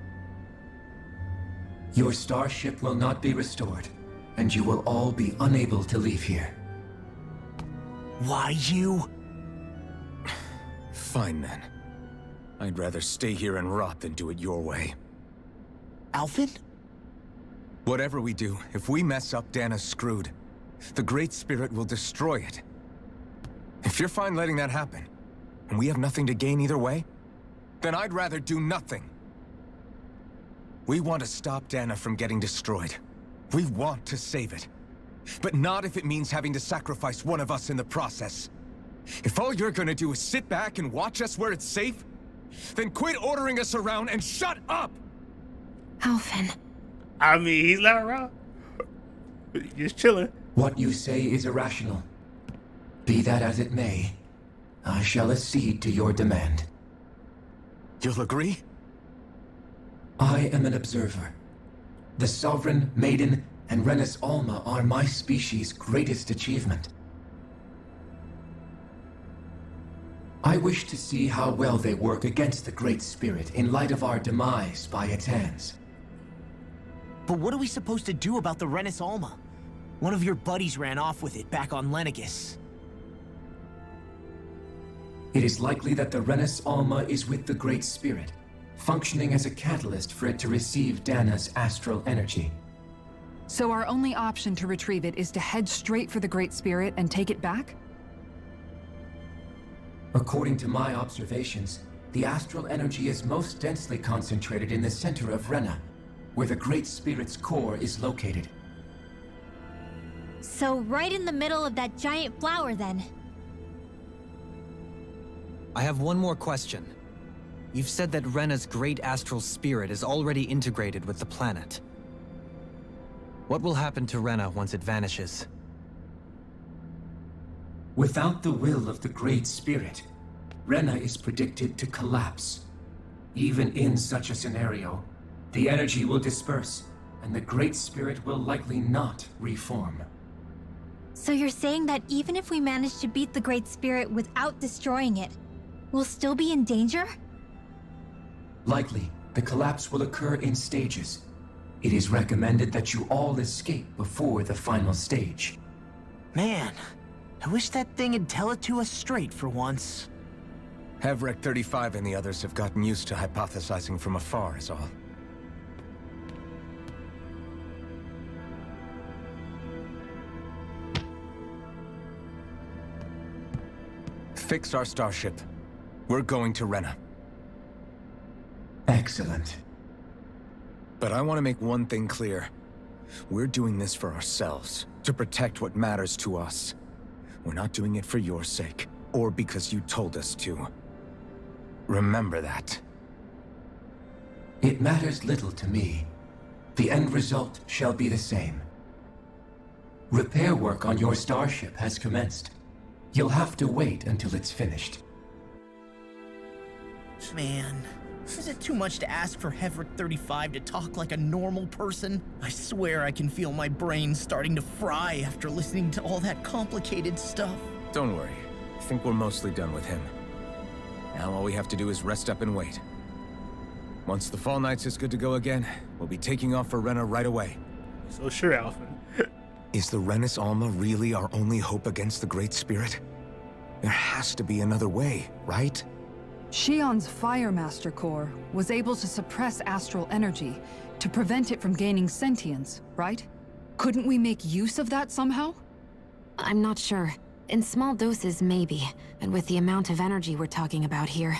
Your starship will not be restored, and you will all be unable to leave here. Why you? Fine then. I'd rather stay here and rot than do it your way. Alphen? Whatever we do, if we mess up, Dana's screwed. The Great Spirit will destroy it. If you're fine letting that happen, and we have nothing to gain either way, then I'd rather do nothing. We want to stop Dana from getting destroyed. We want to save it. But not if it means having to sacrifice one of us in the process. If all you're gonna do is sit back and watch us where it's safe, then quit ordering us around and shut up! Alphen. I mean, he's not wrong. Just chilling. What you say is irrational. Be that as it may, I shall accede to your demand. You'll agree? I am an observer. The Sovereign, Maiden, and Renis Alma are my species' greatest achievement. I wish to see how well they work against the Great Spirit in light of our demise by its hands. But what are we supposed to do about the Renis Alma? One of your buddies ran off with it back on Lenegis. It is likely that the Renis Alma is with the Great Spirit, functioning as a catalyst for it to receive Dana's astral energy. So our only option to retrieve it is to head straight for the Great Spirit and take it back? According to my observations, the astral energy is most densely concentrated in the center of Rena, where the Great Spirit's core is located. So right in the middle of that giant flower, then. I have one more question. You've said that Rena's great astral spirit is already integrated with the planet. What will happen to Rena once it vanishes? Without the will of the Great Spirit, Rena is predicted to collapse. Even in such a scenario, the energy will disperse, and the Great Spirit will likely not reform. So you're saying that even if we manage to beat the Great Spirit without destroying it, we'll still be in danger? Likely, the collapse will occur in stages. It is recommended that you all escape before the final stage. Man, I wish that thing would tell it to us straight for once. Hevrek 35 and the others have gotten used to hypothesizing from afar is all. Fix our starship. We're going to Rena. Excellent. But I want to make one thing clear. We're doing this for ourselves, to protect what matters to us. We're not doing it for your sake, or because you told us to. Remember that. It matters little to me. The end result shall be the same. Repair work on your starship has commenced. You'll have to wait until it's finished. Man, Is it too much to ask for Hevrick 35 to talk like a normal person? I swear I can feel my brain starting to fry after listening to all that complicated stuff. Don't worry. I think we're mostly done with him. Now all we have to do is rest up and wait. Once the Fall Knights is good to go again, we'll be taking off for Renna right away. So sure, Alphen. Is the Rennis Alma really our only hope against the Great Spirit? There has to be another way, right? Shion's Fire Master Core was able to suppress astral energy to prevent it from gaining sentience, right? Couldn't we make use of that somehow? I'm not sure. In small doses, maybe. And with the amount of energy we're talking about here.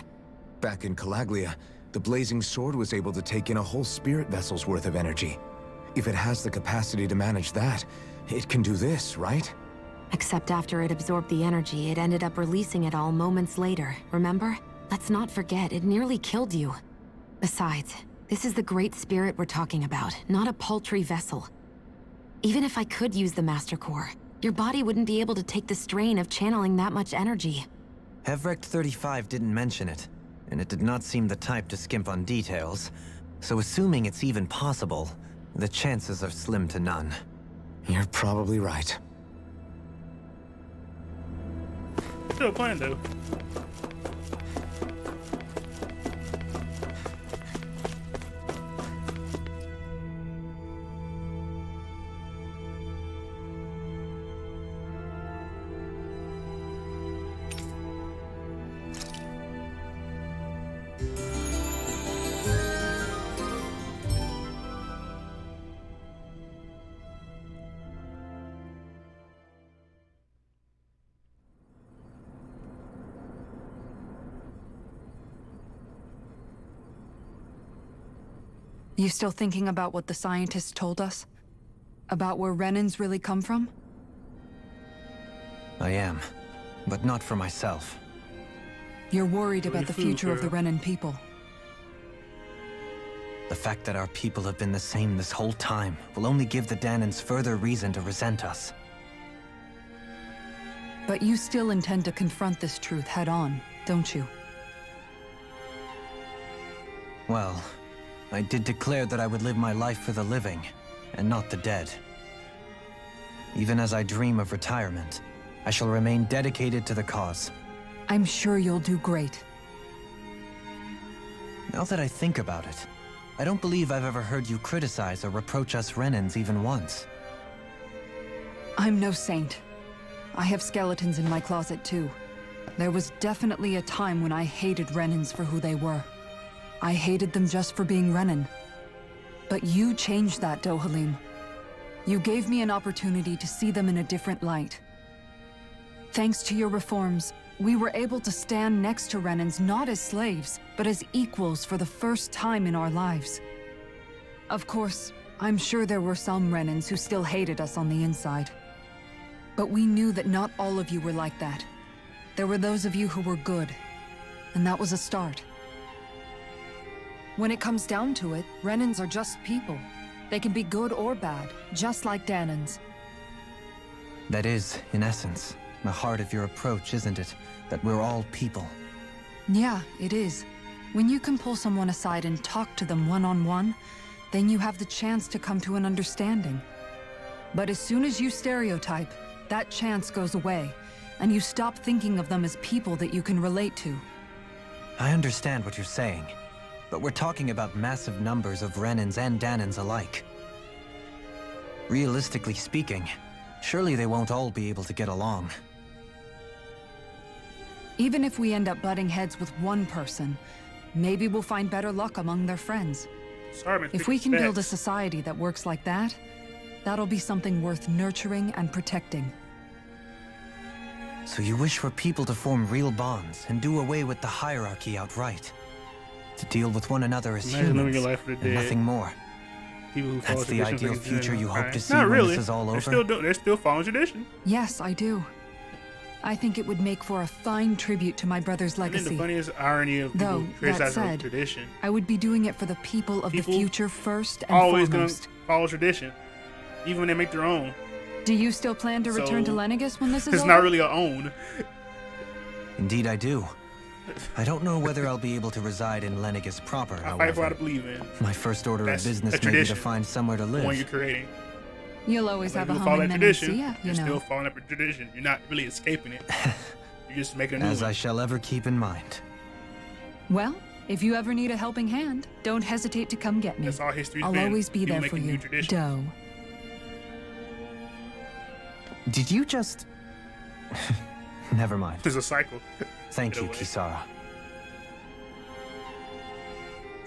Back in Calaglia, the Blazing Sword was able to take in a whole spirit vessel's worth of energy. If it has the capacity to manage that, it can do this, right? Except after it absorbed the energy, it ended up releasing it all moments later, remember? Let's not forget, it nearly killed you. Besides, this is the Great Spirit we're talking about, not a paltry vessel. Even if I could use the Master Core, your body wouldn't be able to take the strain of channeling that much energy. Hevrick 35 didn't mention it, and it did not seem the type to skimp on details, so assuming it's even possible, the chances are slim to none. You're probably right. Still playing though. You still thinking about what the scientists told us? About where Renans really come from? I am, but not for myself. You're worried about the food, future of the girl. Renan people. The fact that our people have been the same this whole time will only give the Danans further reason to resent us. But you still intend to confront this truth head-on, don't you? Well, I did declare that I would live my life for the living, and not the dead. Even as I dream of retirement, I shall remain dedicated to the cause. I'm sure you'll do great. Now that I think about it, I don't believe I've ever heard you criticize or reproach us Renans even once. I'm no saint. I have skeletons in my closet too. There was definitely a time when I hated Renans for who they were. I hated them just for being Renan. But you changed that, Dohalim. You gave me an opportunity to see them in a different light. Thanks to your reforms, we were able to stand next to Renans not as slaves, but as equals for the first time in our lives. Of course, I'm sure there were some Renans who still hated us on the inside. But we knew that not all of you were like that. There were those of you who were good, and that was a start. When it comes down to it, Renans are just people. They can be good or bad, just like Danans. That is, in essence, the heart of your approach, isn't it? That we're all people. Yeah, it is. When you can pull someone aside and talk to them one-on-one, then you have the chance to come to an understanding. But as soon as you stereotype, that chance goes away, and you stop thinking of them as people that you can relate to. I understand what you're saying, but we're talking about massive numbers of Renans and Danans alike. Realistically speaking, surely they won't all be able to get along. Even if we end up butting heads with one person, maybe we'll find better luck among their friends. Sorry, If we can build a society that works like that, that'll be something worth nurturing and protecting. So you wish for people to form real bonds and do away with the hierarchy outright? To deal with one another as Imagine living humans, your life for the and dead. nothing more. People who follow That's the traditions ideal like future you hope to see Not when really. this is all over? They're still following tradition. Yes, I do. I think it would make for a fine tribute to my brother's And then legacy. the funniest irony of people Though, that criticizing said, tradition. I would be doing it for the people of People the future first and Always foremost. gonna follow tradition, even when they make their own. Do you still plan to return to So, Lenegus when this is It's over? not really our own. Indeed I do. I don't know whether I'll be able to reside in Lenegis proper, I fight for what I however. believe in. My first order That's of business a may be to tradition. find somewhere to The one you're live. creating. You'll always When have a people follow home that in tradition, Nemesia, you you're still know. following up a tradition. You're not really escaping it. You're just making a new As one. I shall ever keep in mind. Well, if you ever need a helping hand, don't hesitate to come get me. That's all history's I'll been. always be People there for making new you, traditions. Doe. Did you just... Never mind. There's a cycle. Thank Get you, away. Kisara.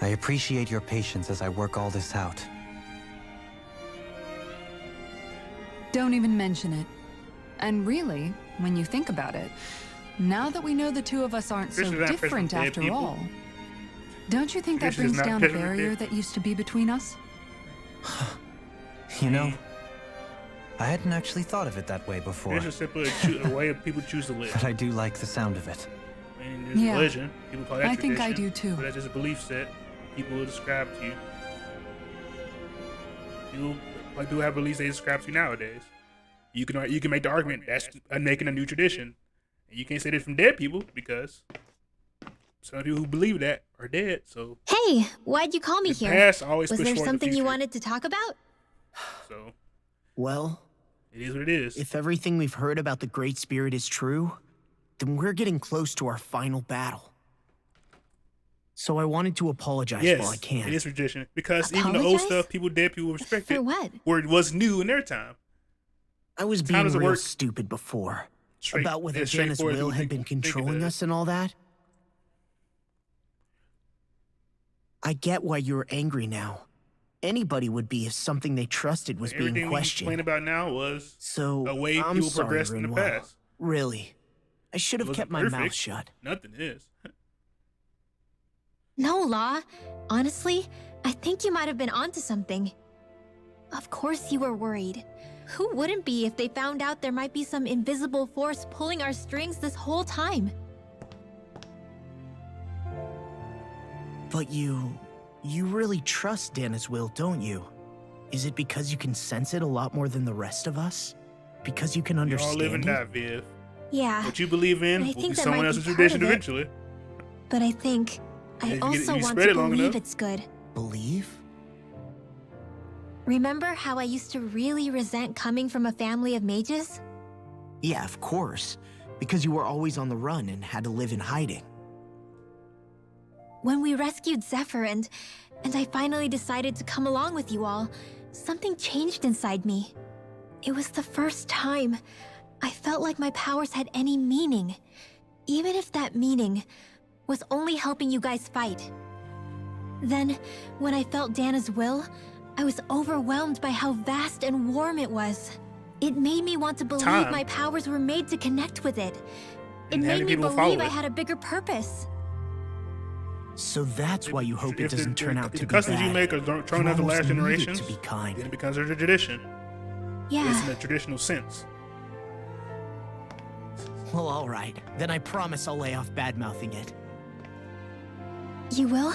I appreciate your patience as I work all this out. Don't even mention it. And really, when you think about it, now that we know the two of us aren't so Traditions aren't different present with after dead people. all, don't you think that Traditions brings not down a present with barrier dead- that used to be between us? You know, I hadn't actually thought of it that way before, It's just simply a way of people choose to live. but I do like the sound of it. I mean, there's Yeah. religion. People call that I tradition. think I do too. But that's just a belief set people will describe to you. Like people have beliefs they describe to you nowadays. You can make the argument that's making a new tradition. And you can't say that from dead people because some people who believe that are dead. So Hey, why'd you call me the here? past always Was push there forward the something you future. wanted to talk about? So Well, it is what it is. if everything we've heard about the Great Spirit is true, then we're getting close to our final battle. So I wanted to apologize while I Yes, can. it is tradition because even the old Apologize? stuff people dead people respect For it. what? Where it was new in their time. I was How being does it real work? stupid before. Straight- About whether as Janice straightforward as will we had think- been think it controlling does. us and all that. I get why you're angry now. Anybody would be if something they trusted was Everything being we questioned. complain about now was So, a way I'm people sorry, progressed in the Rinwell. past. Really. I should have Wasn't kept my mouth perfect. shut. Nothing is. No, Law. Honestly, I think you might have been onto something. Of course you were worried. Who wouldn't be if they found out there might be some invisible force pulling our strings this whole time? But you really trust Dana's will, don't you? Is it because you can sense it a lot more than the rest of us? Because you can We all understand live and it? die, Viv. Yeah, What you believe in I will think be that someone might else's be part tradition of it. eventually. but I think If I you get- also if you want spread to it long believe enough. it's good. Believe? Remember how I used to really resent coming from a family of mages? Yeah, of course. Because you were always on the run and had to live in hiding. When we rescued Zephyr and I finally decided to come along with you all, something changed inside me. It was the first time I felt like my powers had any meaning, even if that meaning was only helping you guys fight. Then, when I felt Dana's will, I was overwhelmed by how vast and warm it was. It made me want to believe Time. my powers were made to connect with it. It And made having me people follow believe I it. had a bigger purpose. So that's why you hope it If doesn't turn out if to the be customs you bad. make are thrown You out the almost last need it generations, to be kind. then it becomes a tradition. Yeah. It's in a traditional sense. Well, all right. Then I promise I'll lay off bad-mouthing it. You will?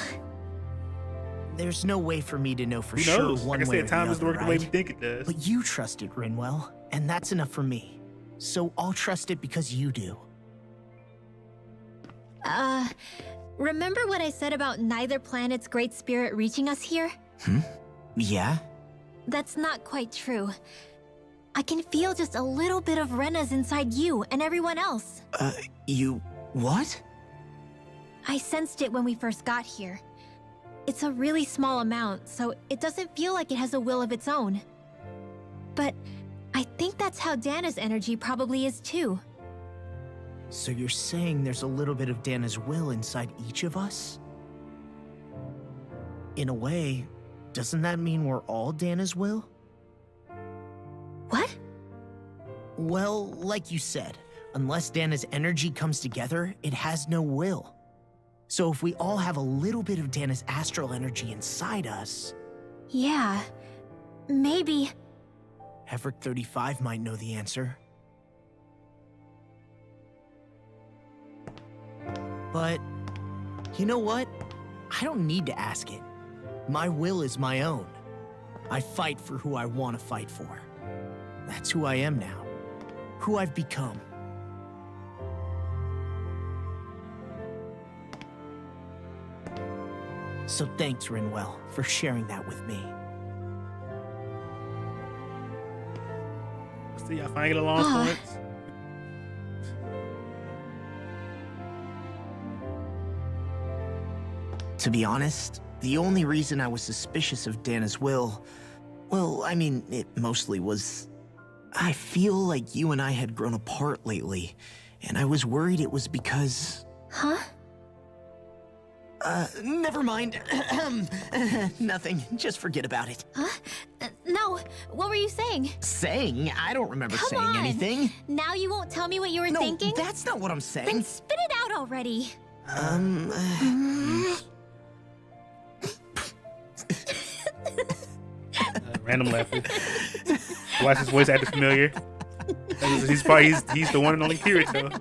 There's no way for me to know for Who sure knows? one Like I way said, or time the doesn't other, work the way we right? think it does. But you trust it, Rinwell, and that's enough for me. So I'll trust it because you do. Remember what I said about neither planet's great spirit reaching us here? Yeah? That's not quite true. I can feel just a little bit of Rena's inside you and everyone else. You... what? I sensed it when we first got here. It's a really small amount, so it doesn't feel like it has a will of its own. But I think that's how Dana's energy probably is too. So you're saying there's a little bit of Dana's will inside each of us? In a way, doesn't that mean we're all Dana's will? What? Well, like you said, unless Dana's energy comes together, it has no will. So if we all have a little bit of Dana's astral energy inside us, Yeah. Maybe. Hevrick 35 might know the answer. But, you know what? I don't need to ask it. My will is my own. I fight for who I want to fight for. That's who I am now. Who I've become. So thanks, Rinwell, for sharing that with me. See, y'all finally get along for once. To be honest, the only reason I was suspicious of Dana's will, well, I mean, it mostly was... I feel like you and I had grown apart lately, and I was worried it was because... Huh? Never mind. Nothing. Just forget about it. Huh? No, what were you saying? Saying? I don't remember Come saying on. anything. Now you won't tell me what you were thinking? No, that's not what I'm saying. Then spit it out already. Random laughter. Why is his voice acting familiar? He's the one and only Kirito.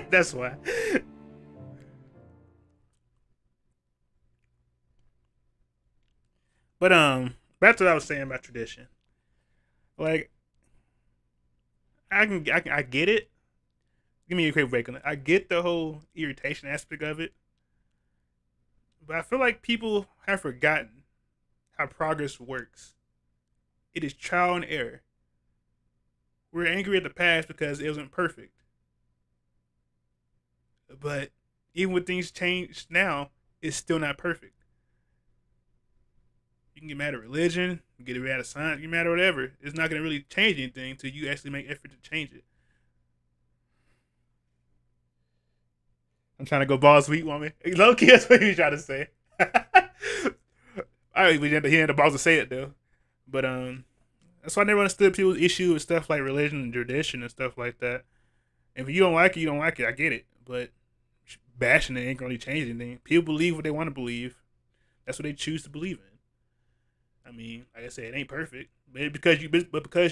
That's why. But back to what I was saying about tradition. Like, I get it. Give me a quick break on it. I get the whole irritation aspect of it, but I feel like people have forgotten how progress works. It is trial and error. We're angry at the past because it wasn't perfect. But even when things change now, it's still not perfect. You can get mad at religion, you get mad at science, you get mad at whatever. It's not going to really change anything until you actually make effort to change it. I'm trying to go balls sweet, woman. Low key, that's what you trying to say. He had the balls to say it though. But that's why I never understood people's issue with stuff like religion and tradition and stuff like that. And if you don't like it, you don't like it. I get it. But bashing it ain't gonna really change anything. People believe what they want to believe. That's what they choose to believe in. I mean, like I said, it ain't perfect. But because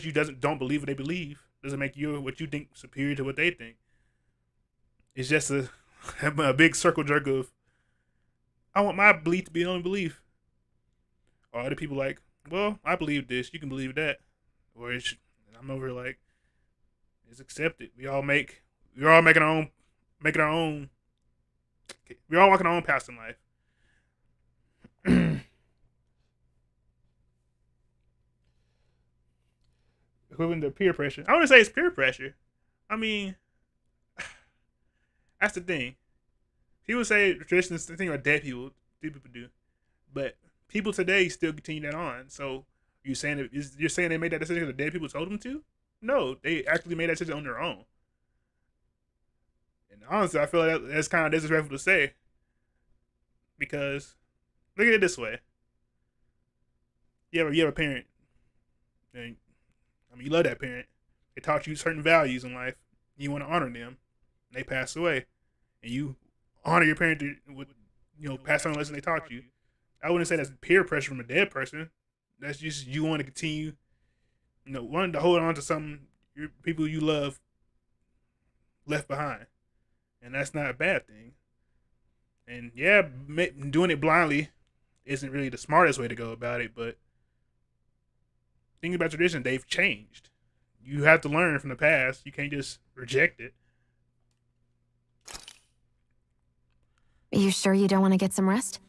you don't believe what they believe doesn't make you what you think superior to what they think. It's just a big circle jerk of I want my belief to be the only belief. Or other people like, well, I believe this, you can believe that. Or I'm over like, it's accepted. We're all making our own. We're all walking our own paths in life. Equivalent to peer pressure. I wouldn't say it's peer pressure. I mean, that's the thing. People say tradition is the thing what dead people do, but people today still continue that on. So you're saying they made that decision because the dead people told them to? No, they actually made that decision on their own. And honestly, I feel like that's kind of disrespectful to say, because look at it this way: you have a parent, and I mean you love that parent. They taught you certain values in life. You want to honor them. And they pass away, and you honor your parent with pass on the lesson they taught you. I wouldn't say that's peer pressure from a dead person. That's just you want to continue, wanting to hold on to something people you love left behind. And that's not a bad thing. And yeah, doing it blindly isn't really the smartest way to go about it, but thinking about tradition, they've changed. You have to learn from the past. You can't just reject it. Are you sure you don't want to get some rest?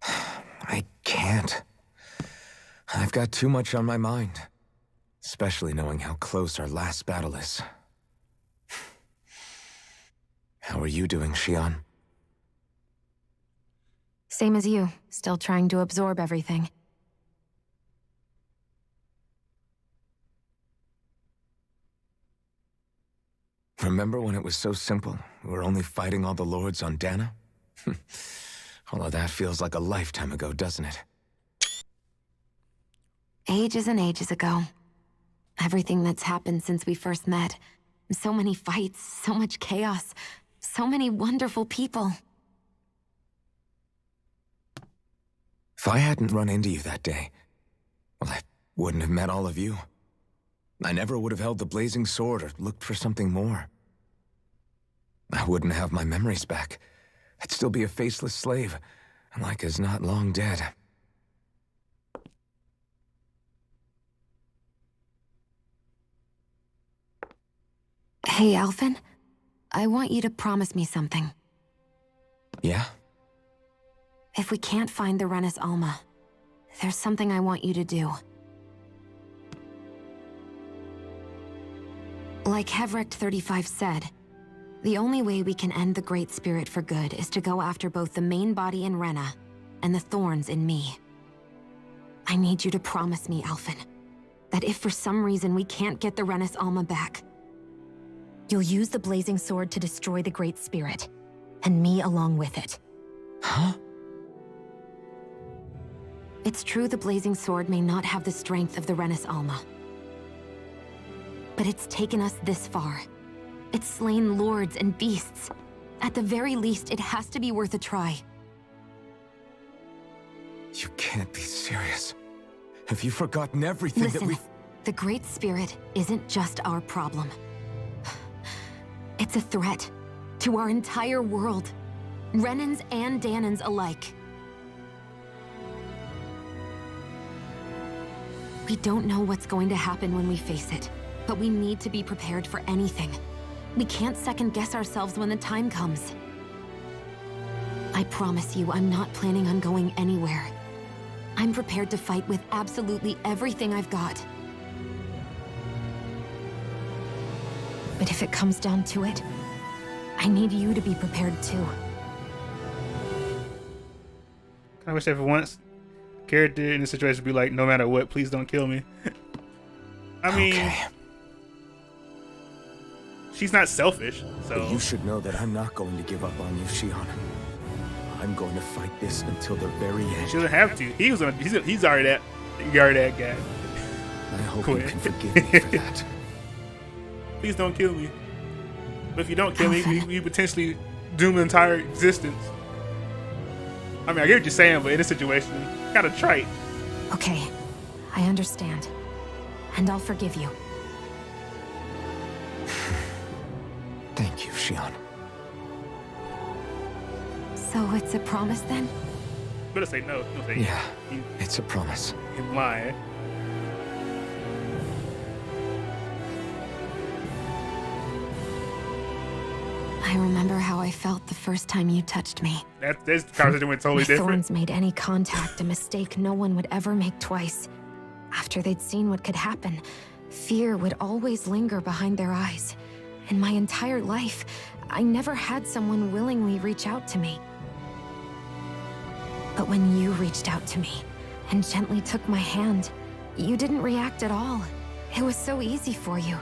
I can't. I've got too much on my mind. Especially knowing how close our last battle is. How are you doing, Xion? Same as you. Still trying to absorb everything. Remember when it was so simple? We were only fighting all the lords on Dana? All of that feels like a lifetime ago, doesn't it? Ages and ages ago. Everything that's happened since we first met. So many fights, so much chaos, so many wonderful people. If I hadn't run into you that day, well, I wouldn't have met all of you. I never would have held the blazing sword or looked for something more. I wouldn't have my memories back. I'd still be a faceless slave, like as not long dead. Hey, Alphen. I want you to promise me something. Yeah? If we can't find the Renis Alma, there's something I want you to do. Like Hevrek 35 said, the only way we can end the Great Spirit for good is to go after both the main body in Rena and the thorns in me. I need you to promise me, Alphen, that if for some reason we can't get the Renis Alma back, you'll use the Blazing Sword to destroy the Great Spirit, and me along with it. Huh? It's true the Blazing Sword may not have the strength of the Renis Alma. But it's taken us this far. It's slain lords and beasts. At the very least, it has to be worth a try. You can't be serious. Have you forgotten everything that Listen, we've... the Great Spirit isn't just our problem. It's a threat to our entire world. Renans and Dahnans alike. We don't know what's going to happen when we face it, but we need to be prepared for anything. We can't second-guess ourselves when the time comes. I promise you, I'm not planning on going anywhere. I'm prepared to fight with absolutely everything I've got. But if it comes down to it, I need you to be prepared too. I wish every once character in this situation would be like, no matter what, please don't kill me. I mean, Okay. She's not selfish, so But you should know that I'm not going to give up on you, Shion. I'm going to fight this until the very end. she doesn't have to. He's already that guy. I hope Quit. you can forgive me for that. Please don't kill me. But if you don't kill me, you potentially doom the entire existence. I mean, I get what you're saying, but in this situation, kind of trite. Okay, I understand. And I'll forgive you. Thank you, Shion. So it's a promise then? Better say no. Don't say Yeah, you. it's a promise. You're lying. I remember how I felt the first time you touched me. This conversation went totally If different. Thorns made any contact a mistake no one would ever make twice. After they'd seen what could happen, fear would always linger behind their eyes. In my entire life, I never had someone willingly reach out to me. But when you reached out to me and gently took my hand, you didn't react at all. It was so easy for you.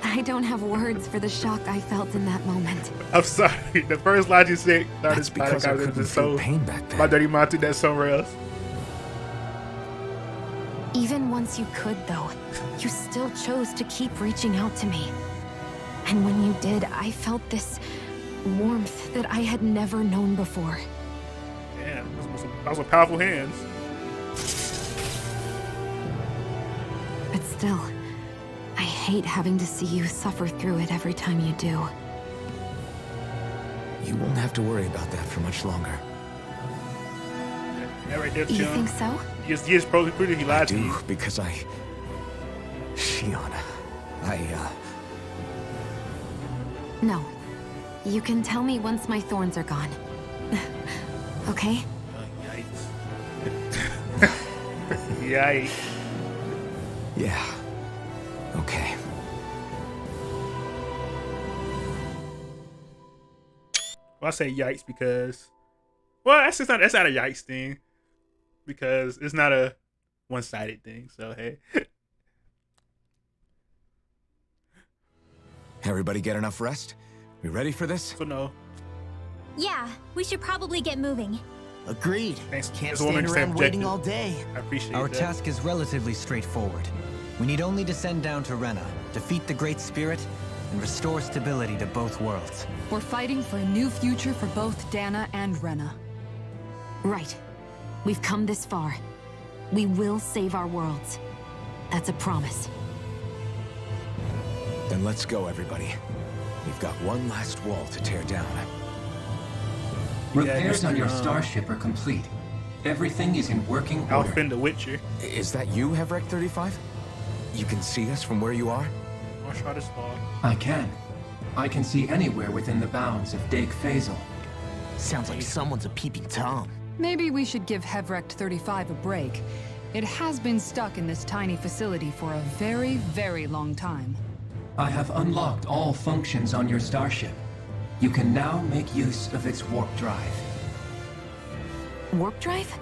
I don't have words for the shock I felt in that moment. I'm sorry. The first line you said That's because I couldn't feel pain back then. My dirty mind took that somewhere else. Even once you could, though, you still chose to keep reaching out to me. And when you did, I felt this warmth that I had never known before. Damn, those were powerful hands. But still, I hate having to see you suffer through it every time you do. You won't have to worry about that for much longer. That right there, You Shion. think so? Yes, probably pretty. He I lied to do, you. because Shion, No. You can tell me once my thorns are gone. Okay? Yikes. Yikes. Yeah. Okay. Well, I say yikes because, well, that's not a yikes thing because it's not a one-sided thing. So hey, Everybody get enough rest? We ready for this? so no. Yeah, we should probably get moving. Agreed. Thanks. Can't This woman stand is around waiting objective. all day. I appreciate Our that. task is relatively straightforward. We need only descend down to Rena, defeat the Great Spirit, and restore stability to both worlds. We're fighting for a new future for both Dana and Rena. Right. We've come this far. We will save our worlds. That's a promise. Then let's go, everybody. We've got one last wall to tear down. Repairs on your Mr. starship are complete. Everything is in working order. Alphen the Witcher. Is that you, Hevrek 35? You can see us from where you are? I'll try this fall. I can. I can see anywhere within the bounds of Dake Faisal. Sounds like someone's a peeping Tom. Maybe we should give Hevrect 35 a break. It has been stuck in this tiny facility for a very, very long time. I have unlocked all functions on your starship. You can now make use of its warp drive. Warp drive?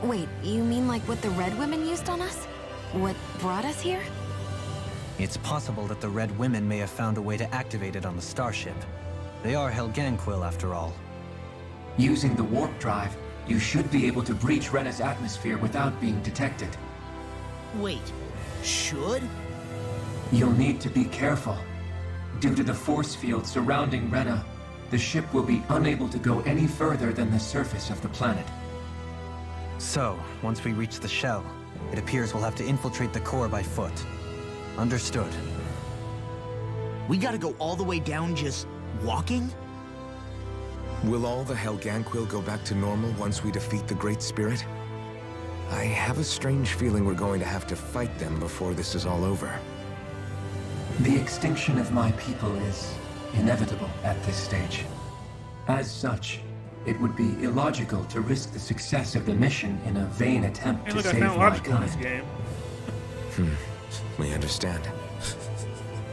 Wait, you mean like what the Red Women used on us? What brought us here? It's possible that the Red Women may have found a way to activate it on the starship. They are Helganquil, after all. Using the warp drive, you should be able to breach Rena's atmosphere without being detected. Wait, should? You'll need to be careful. Due to the force field surrounding Rena, the ship will be unable to go any further than the surface of the planet. So, once we reach the shell, it appears we'll have to infiltrate the core by foot. Understood. We gotta go all the way down just walking? Will all the Helganquil go back to normal once we defeat the Great Spirit? I have a strange feeling we're going to have to fight them before this is all over. The extinction of my people is inevitable at this stage. As such, it would be illogical to risk the success of the mission in a vain attempt Hey, to look, I save found logical in this mankind. game. We understand.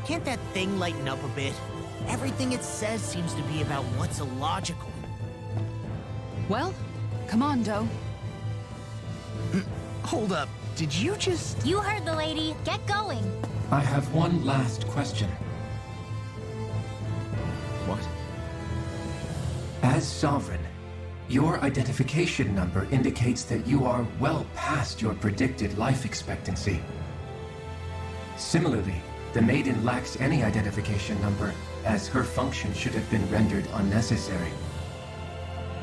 Can't that thing lighten up a bit? Everything it says seems to be about what's illogical. Well, come on, Doe. Hold up, did you just... You heard the lady. Get going. I have one last question. What? As Sovereign, your identification number indicates that you are well past your predicted life expectancy. Similarly, the Maiden lacks any identification number, as her function should have been rendered unnecessary.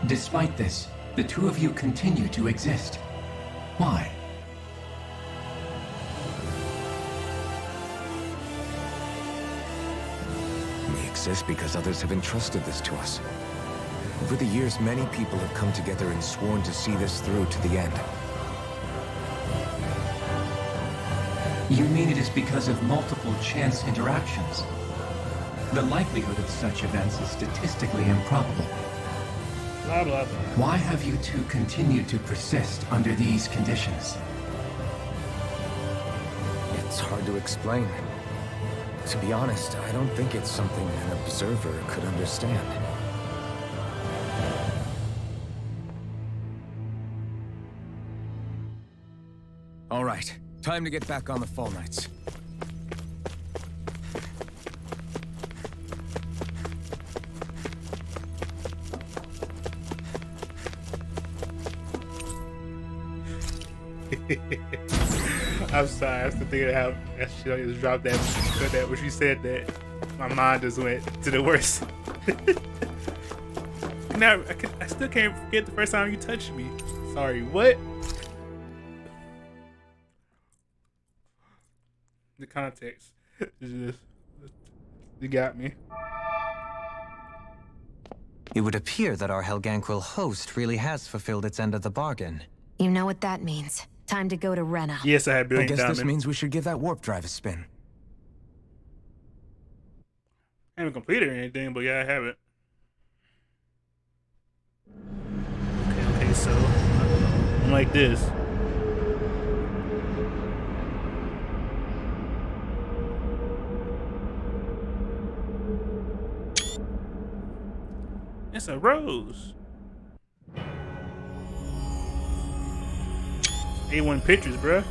Despite this, the two of you continue to exist. Why? We exist because others have entrusted this to us. Over the years, many people have come together and sworn to see this through to the end. You mean it is because of multiple chance interactions? The likelihood of such events is statistically improbable. Blah, blah, blah. Why have you two continued to persist under these conditions? It's hard to explain. To be honest, I don't think it's something an observer could understand. All right, time to get back on the Fall Knights. I'm sorry. I still thinking how that shit just dropped that when she said that. My mind just went to the worst. Now I still can't forget the first time you touched me. Sorry, what? The context is just, you got me. It would appear that our Helganquil host really has fulfilled its end of the bargain. You know what that means. Time to go to Rena. Yes, I have I billion guess diamonds. this means we should give that warp drive a spin. I haven't completed anything, but yeah, I have it. Okay, so like this. It's a rose. A1 pictures, bruh.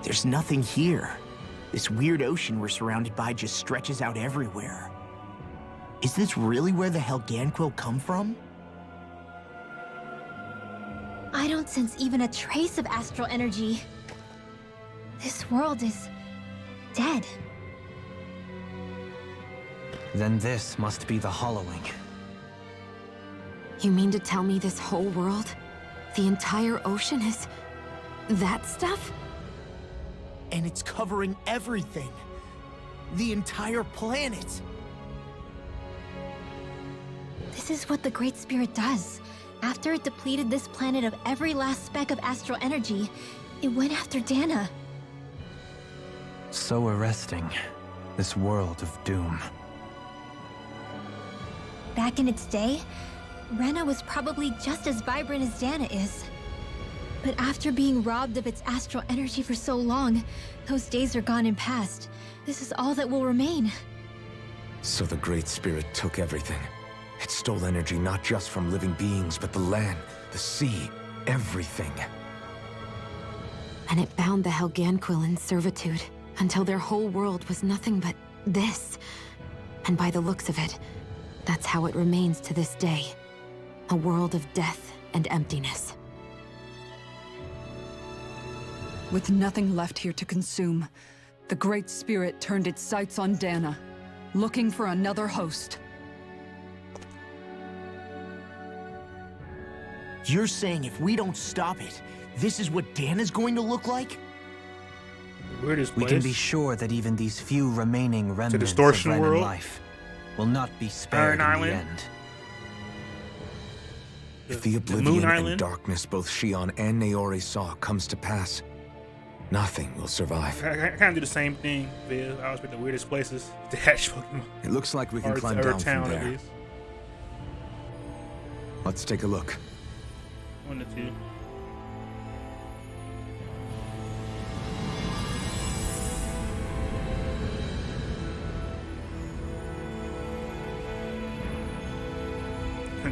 There's nothing here. This weird ocean we're surrounded by just stretches out everywhere. Is this really where the Helganquil come from? I don't sense even a trace of astral energy. This world is dead. Then this must be the Hollowing. You mean to tell me this whole world, the entire ocean is that stuff? And it's covering everything. The entire planet. This is what the Great Spirit does. After it depleted this planet of every last speck of astral energy, it went after Dana. So arresting. This world of doom. Back in its day, Rena was probably just as vibrant as Dana is. But after being robbed of its astral energy for so long, those days are gone and past. This is all that will remain. So the Great Spirit took everything. It stole energy not just from living beings, but the land, the sea, everything. And it bound the Helganquil in servitude until their whole world was nothing but this. And by the looks of it, that's how it remains to this day. A world of death and emptiness. With nothing left here to consume, the Great Spirit turned its sights on Dana, looking for another host. You're saying if we don't stop it, this is what Dana's going to look like? Weirdest We place. can be sure that even these few remaining remnants of distortion Renan world? life will not be spared Iron in the Island? end. If the Moon oblivion and Island? darkness both Shion and Naori saw comes to pass, nothing will survive. I kind of do the same thing, Viv. I always pick the weirdest places to hatch Pokemon. It looks like we can Or climb or down town, from at there. least. Let's take a look. 1 to 2.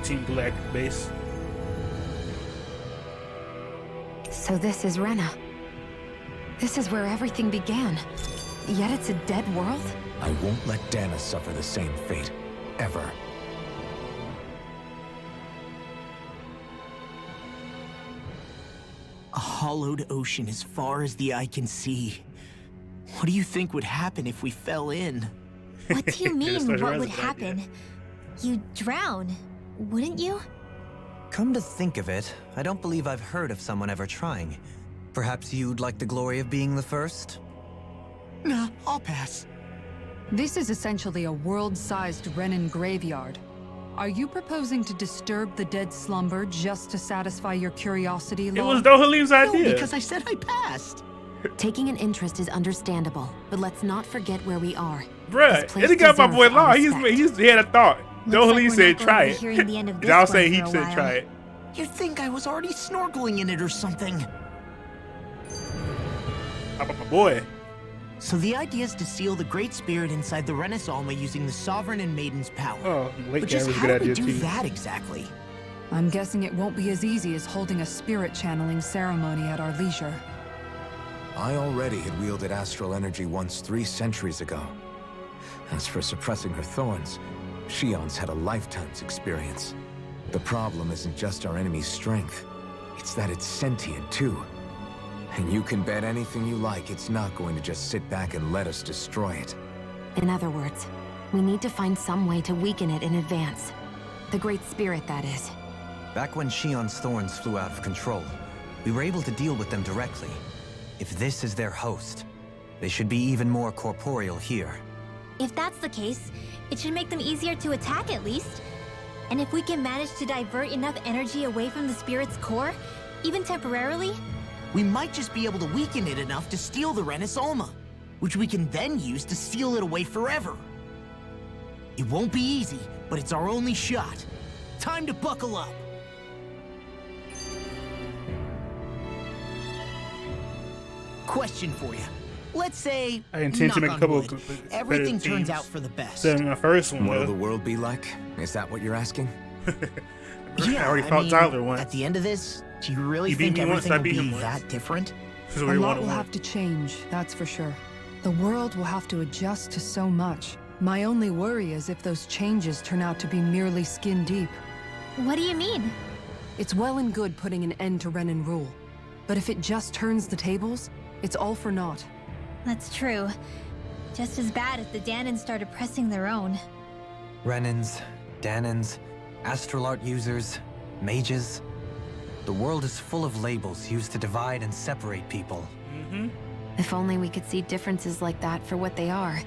Team Galactic Base. So this is Rena. This is where everything began. Yet it's a dead world? I won't let Dana suffer the same fate. Ever. A hollowed ocean as far as the eye can see. What do you think would happen if we fell in? What do you Yeah, mean, special what would resident idea. happen? You'd drown, wouldn't you? Come to think of it, I don't believe I've heard of someone ever trying. Perhaps you'd like the glory of being the first? Nah, I'll pass. This is essentially a world-sized Renan graveyard. Are you proposing to disturb the dead slumber just to satisfy your curiosity, It Law? was Dohalim's No, idea. because I said I passed. Taking an interest is understandable, but let's not forget where we are. Bruh, This place it got my boy deserves our Law. respect. He had a thought. Looks like Dohalim we're said not try going to be hearing the end of it. this Y'all one say he for a said while. try it. You'd think I was already snorkeling in it or something. How about my boy? So the idea is to seal the Great Spirit inside the Renaissance using the Sovereign and Maiden's power. Oh, late But guy just was a how good do we idea do too. that exactly? I'm guessing it won't be as easy as holding a spirit channeling ceremony at our leisure. I already had wielded astral energy once 3 centuries ago. As for suppressing her thorns, Shion's had a lifetime's experience. The problem isn't just our enemy's strength. It's that it's sentient too. And you can bet anything you like it's not going to just sit back and let us destroy it. In other words, we need to find some way to weaken it in advance. The Great Spirit, that is. Back when Shion's thorns flew out of control, we were able to deal with them directly. If this is their host, they should be even more corporeal here. If that's the case, it should make them easier to attack at least. And if we can manage to divert enough energy away from the spirit's core, even temporarily, We might just be able to weaken it enough to steal the Renaissance, which we can then use to seal it away forever. It won't be easy, but it's our only shot. Time to buckle up. Question for you. Let's say, I intend to knock make a on couple wood, of competitive everything turns teams. out for the best. So in my first one, What'll the though, world be like? Is that what you're asking? I already fought mean, Tyler once. At the end of this, do you really He beat think me once, everything I will beat be him once. that different? This is A where we lot want will to have to change, that's for sure. The world will have to adjust to so much. My only worry is if those changes turn out to be merely skin deep. what do you mean? It's well and good putting an end to Renan rule. But if it just turns the tables, it's all for naught. That's true. Just as bad if the Danans started pressing their own. Renans, Danans, astral art users, mages. The world is full of labels used to divide and separate people. If only we could see differences like that for what they are.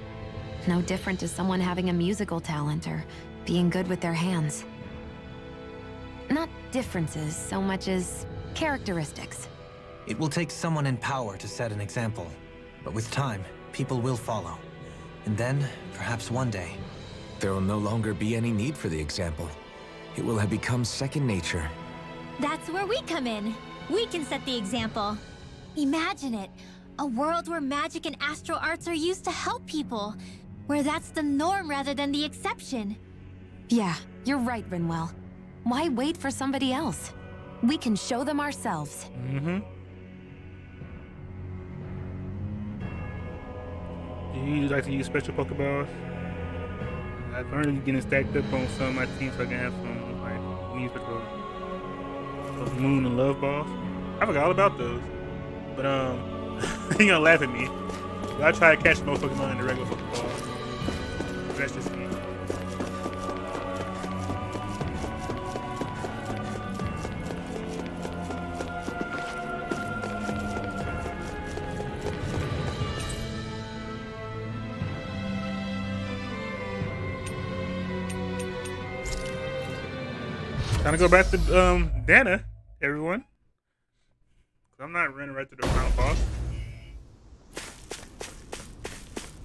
No different to someone having a musical talent or being good with their hands. Not differences so much as characteristics. It will take someone in power to set an example. But with time, people will follow. And then, perhaps one day... There will no longer be any need for the example. It will have become second nature. That's where we come in. We can set the example. Imagine it. A world where magic and astral arts are used to help people. Where that's the norm rather than the exception. Yeah, you're right, Rinwell. Why wait for somebody else? We can show them ourselves. Do you like to use special Pokeballs? I'm currently getting stacked up on some of my teams so I can have some like mini special those Moon and Love balls. I forgot all about those. But you gonna laugh at me. But I try to catch most Pokemon in the regular Pokeball. That's just me. Time to go back to Dana, everyone. I'm not running right to the final boss.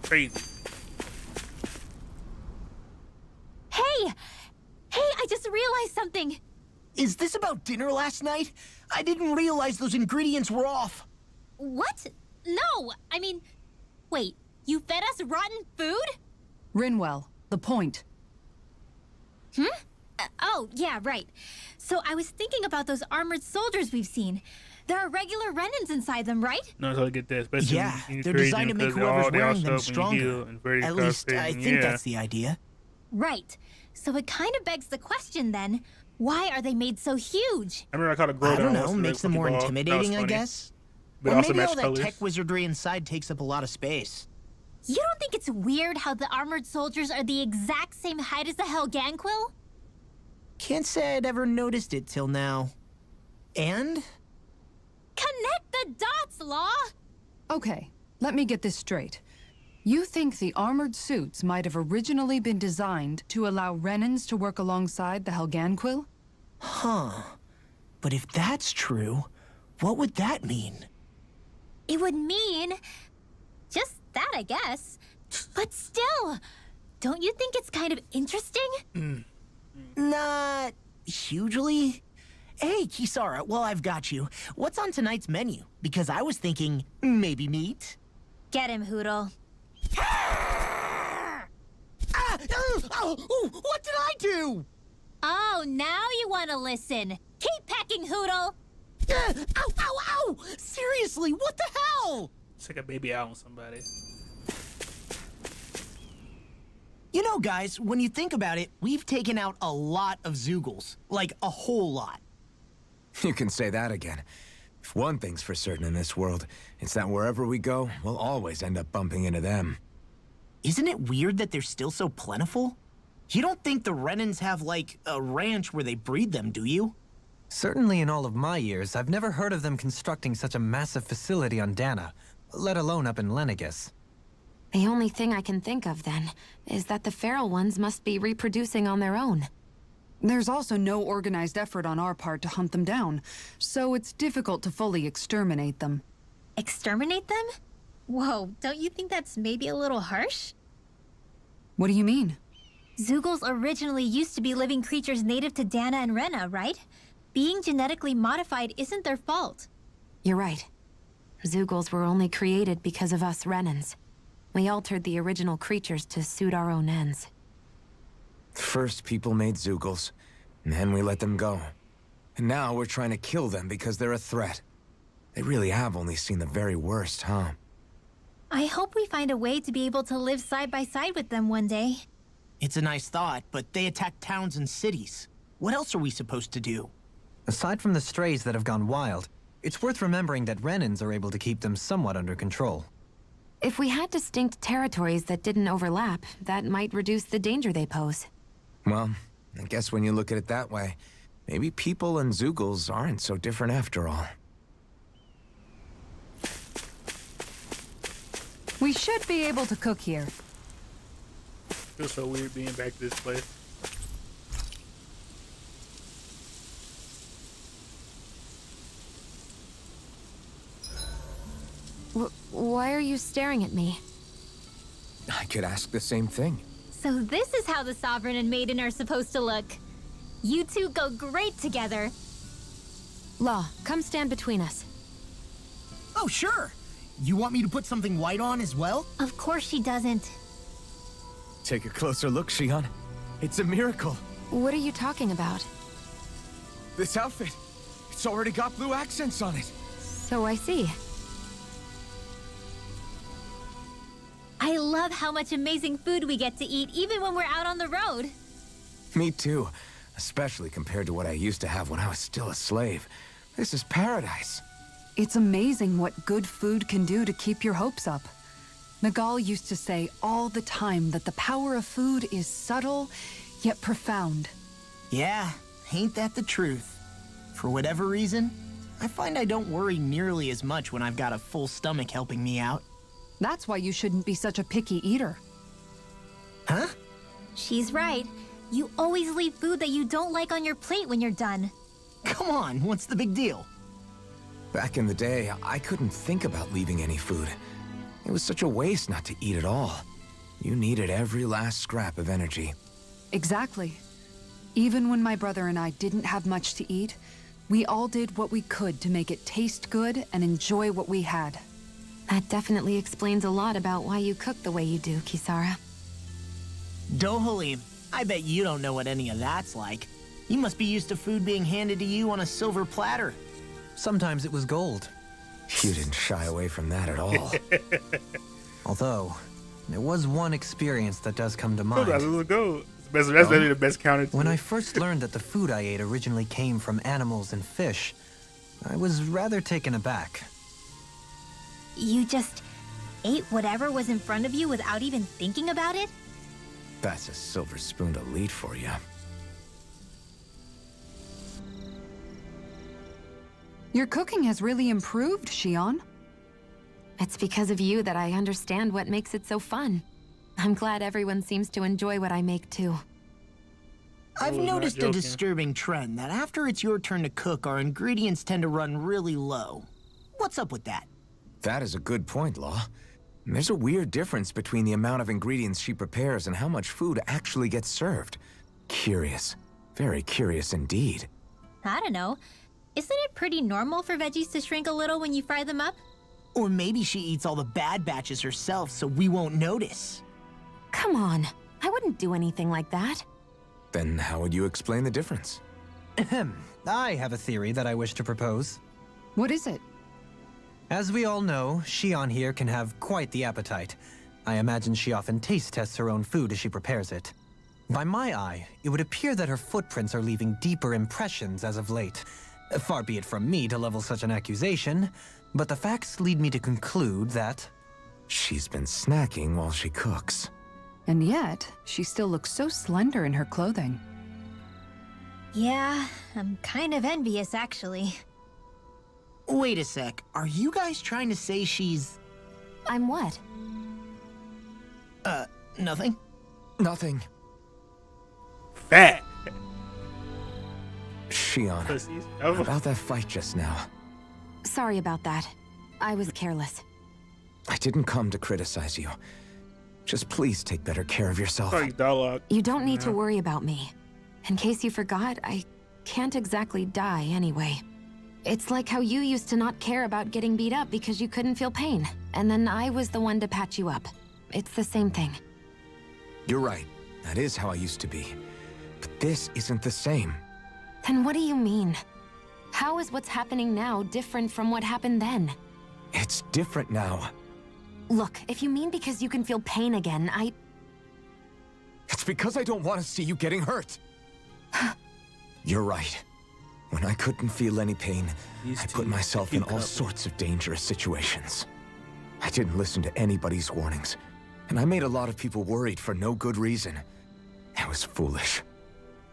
Crazy. Hey! Hey, I just realized something! Is this about dinner last night? I didn't realize those ingredients were off. What? No! I mean... Wait, you fed us rotten food? Rinwell, the point. Oh, yeah, right. So I was thinking about those armored soldiers we've seen. There are regular Renans inside them, right? No, I totally get that. Especially Yeah, they're designed to make whoever's wearing them stronger. At least, I think that's the idea. Right. So it kind of begs the question then, why are they made so huge? I remember I caught a Groudon. I don't know, makes them more intimidating, I guess? But Or also maybe match all that colors. tech wizardry inside takes up a lot of space. You don't think it's weird how the armored soldiers are the exact same height as the Helganquil? Can't say I'd ever noticed it till now. And? Connect the dots, Law! Okay, let me get this straight. You think the armored suits might have originally been designed to allow Renans to work alongside the Helganquil? Huh. But if that's true, what would that mean? It would mean... just that, I guess. But still, don't you think it's kind of interesting? Not hugely. Hey, Kisara, well, I've got you. What's on tonight's menu? Because I was thinking, maybe meat. Get him, Hootle. What did I do? Oh, now you want to listen. Keep pecking, Hootle! Ow! Seriously, what the hell? Take a baby out on somebody. You know, guys, when you think about it, we've taken out a lot of Zoogles. Like, a whole lot. You can say that again. If one thing's for certain in this world, it's that wherever we go, we'll always end up bumping into them. Isn't it weird that they're still so plentiful? You don't think the Renans have, like, a ranch where they breed them, do you? Certainly in all of my years, I've never heard of them constructing such a massive facility on Dana, let alone up in Lenegis. The only thing I can think of, then, is that the feral ones must be reproducing on their own. There's also no organized effort on our part to hunt them down, so it's difficult to fully exterminate them. Exterminate them? Whoa, don't you think that's maybe a little harsh? What do you mean? Zoogles originally used to be living creatures native to Dana and Rena, right? Being genetically modified isn't their fault. You're right. Zoogles were only created because of us Renans. We altered the original creatures to suit our own ends. First, people made Zoogles, and then we let them go. And now we're trying to kill them because they're a threat. They really have only seen the very worst, huh? I hope we find a way to be able to live side by side with them one day. It's a nice thought, but they attack towns and cities. What else are we supposed to do? Aside from the strays that have gone wild, it's worth remembering that Renans are able to keep them somewhat under control. If we had distinct territories that didn't overlap, that might reduce the danger they pose. Well, I guess when you look at it that way, maybe people and Zeugles aren't so different after all. We should be able to cook here. Feels so weird being back to this place. Why are you staring at me? I could ask the same thing. So this is how the Sovereign and Maiden are supposed to look. You two go great together. Law, come stand between us. Oh, sure. You want me to put something white on as well? Of course she doesn't. Take a closer look, Shion. It's a miracle. What are you talking about? This outfit, it's already got blue accents on it. So I see. I love how much amazing food we get to eat even when we're out on the road. Me too. Especially compared to what I used to have when I was still a slave. This is paradise. It's amazing what good food can do to keep your hopes up. Nagal used to say all the time that the power of food is subtle, yet profound. Yeah, ain't that the truth? For whatever reason, I find I don't worry nearly as much when I've got a full stomach helping me out. That's why you shouldn't be such a picky eater. Huh? She's right. You always leave food that you don't like on your plate when you're done. Come on, what's the big deal? Back in the day, I couldn't think about leaving any food. It was such a waste not to eat at all. You needed every last scrap of energy. Exactly. Even when my brother and I didn't have much to eat, we all did what we could to make it taste good and enjoy what we had. That definitely explains a lot about why you cook the way you do, Kisara. Dohalim, I bet you don't know what any of that's like. You must be used to food being handed to you on a silver platter. Sometimes it was gold. You didn't shy away from that at all. Although, there was one experience that does come to mind. That's literally the best counter. When I first learned that the food I ate originally came from animals and fish, I was rather taken aback. You just ate whatever was in front of you without even thinking about it? That's a silver spoon elite for you. Your cooking has really improved, Shion. It's because of you that I understand what makes it so fun. I'm glad everyone seems to enjoy what I make too. I've noticed a disturbing trend that after it's your turn to cook, our ingredients tend to run really low. What's up with that? That is a good point, Law. There's a weird difference between the amount of ingredients she prepares and how much food actually gets served. Curious. Very curious indeed. I don't know. Isn't it pretty normal for veggies to shrink a little when you fry them up? Or maybe she eats all the bad batches herself so we won't notice. Come on, I wouldn't do anything like that. Then how would you explain the difference? Ahem. I have a theory that I wish to propose. What is it? As we all know, Shion here can have quite the appetite. I imagine she often taste tests her own food as she prepares it. By my eye, it would appear that her footprints are leaving deeper impressions as of late. Far be it from me to level such an accusation, but the facts lead me to conclude that... She's been snacking while she cooks. And yet, she still looks so slender in her clothing. Yeah, I'm kind of envious, actually. Wait a sec, are you guys trying to say she's... I'm what? Nothing? Nothing. Fat. Shion, Pussies. about that fight just now. Sorry about that. I was careless. I didn't come to criticize you. Just please take better care of yourself. Sorry, dialogue. You don't need to worry about me. In case you forgot, I can't exactly die anyway. It's like how you used to not care about getting beat up because you couldn't feel pain, and then I was the one to patch you up. It's the same thing. You're right. That is how I used to be. But this isn't the same. Then what do you mean? How is what's happening now different from what happened then? It's different now. Look, if you mean because you can feel pain again, It's because I don't want to see you getting hurt. You're right. When I couldn't feel any pain, I put myself in all sorts of dangerous situations. I didn't listen to anybody's warnings, and I made a lot of people worried for no good reason. It was foolish.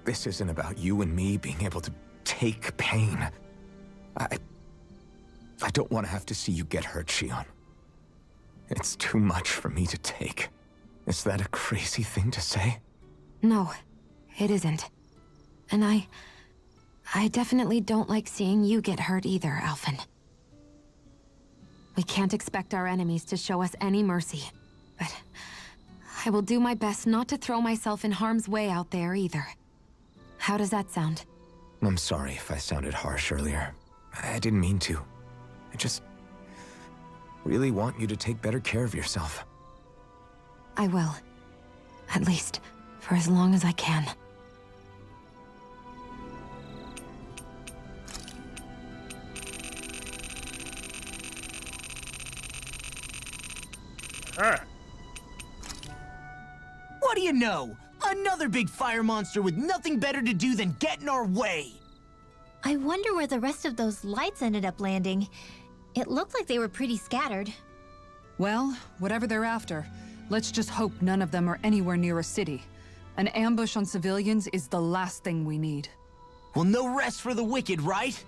This isn't about you and me being able to take pain. I don't want to have to see you get hurt, Shion. It's too much for me to take. Is that a crazy thing to say? No, it isn't. And I definitely don't like seeing you get hurt either, Alphen. We can't expect our enemies to show us any mercy, but I will do my best not to throw myself in harm's way out there either. How does that sound? I'm sorry if I sounded harsh earlier. I didn't mean to. I just really want you to take better care of yourself. I will. At least, for as long as I can. Alright. What do you know? Another big fire monster with nothing better to do than get in our way! I wonder where the rest of those lights ended up landing. It looked like they were pretty scattered. Well, whatever they're after, let's just hope none of them are anywhere near a city. An ambush on civilians is the last thing we need. Well, no rest for the wicked, right?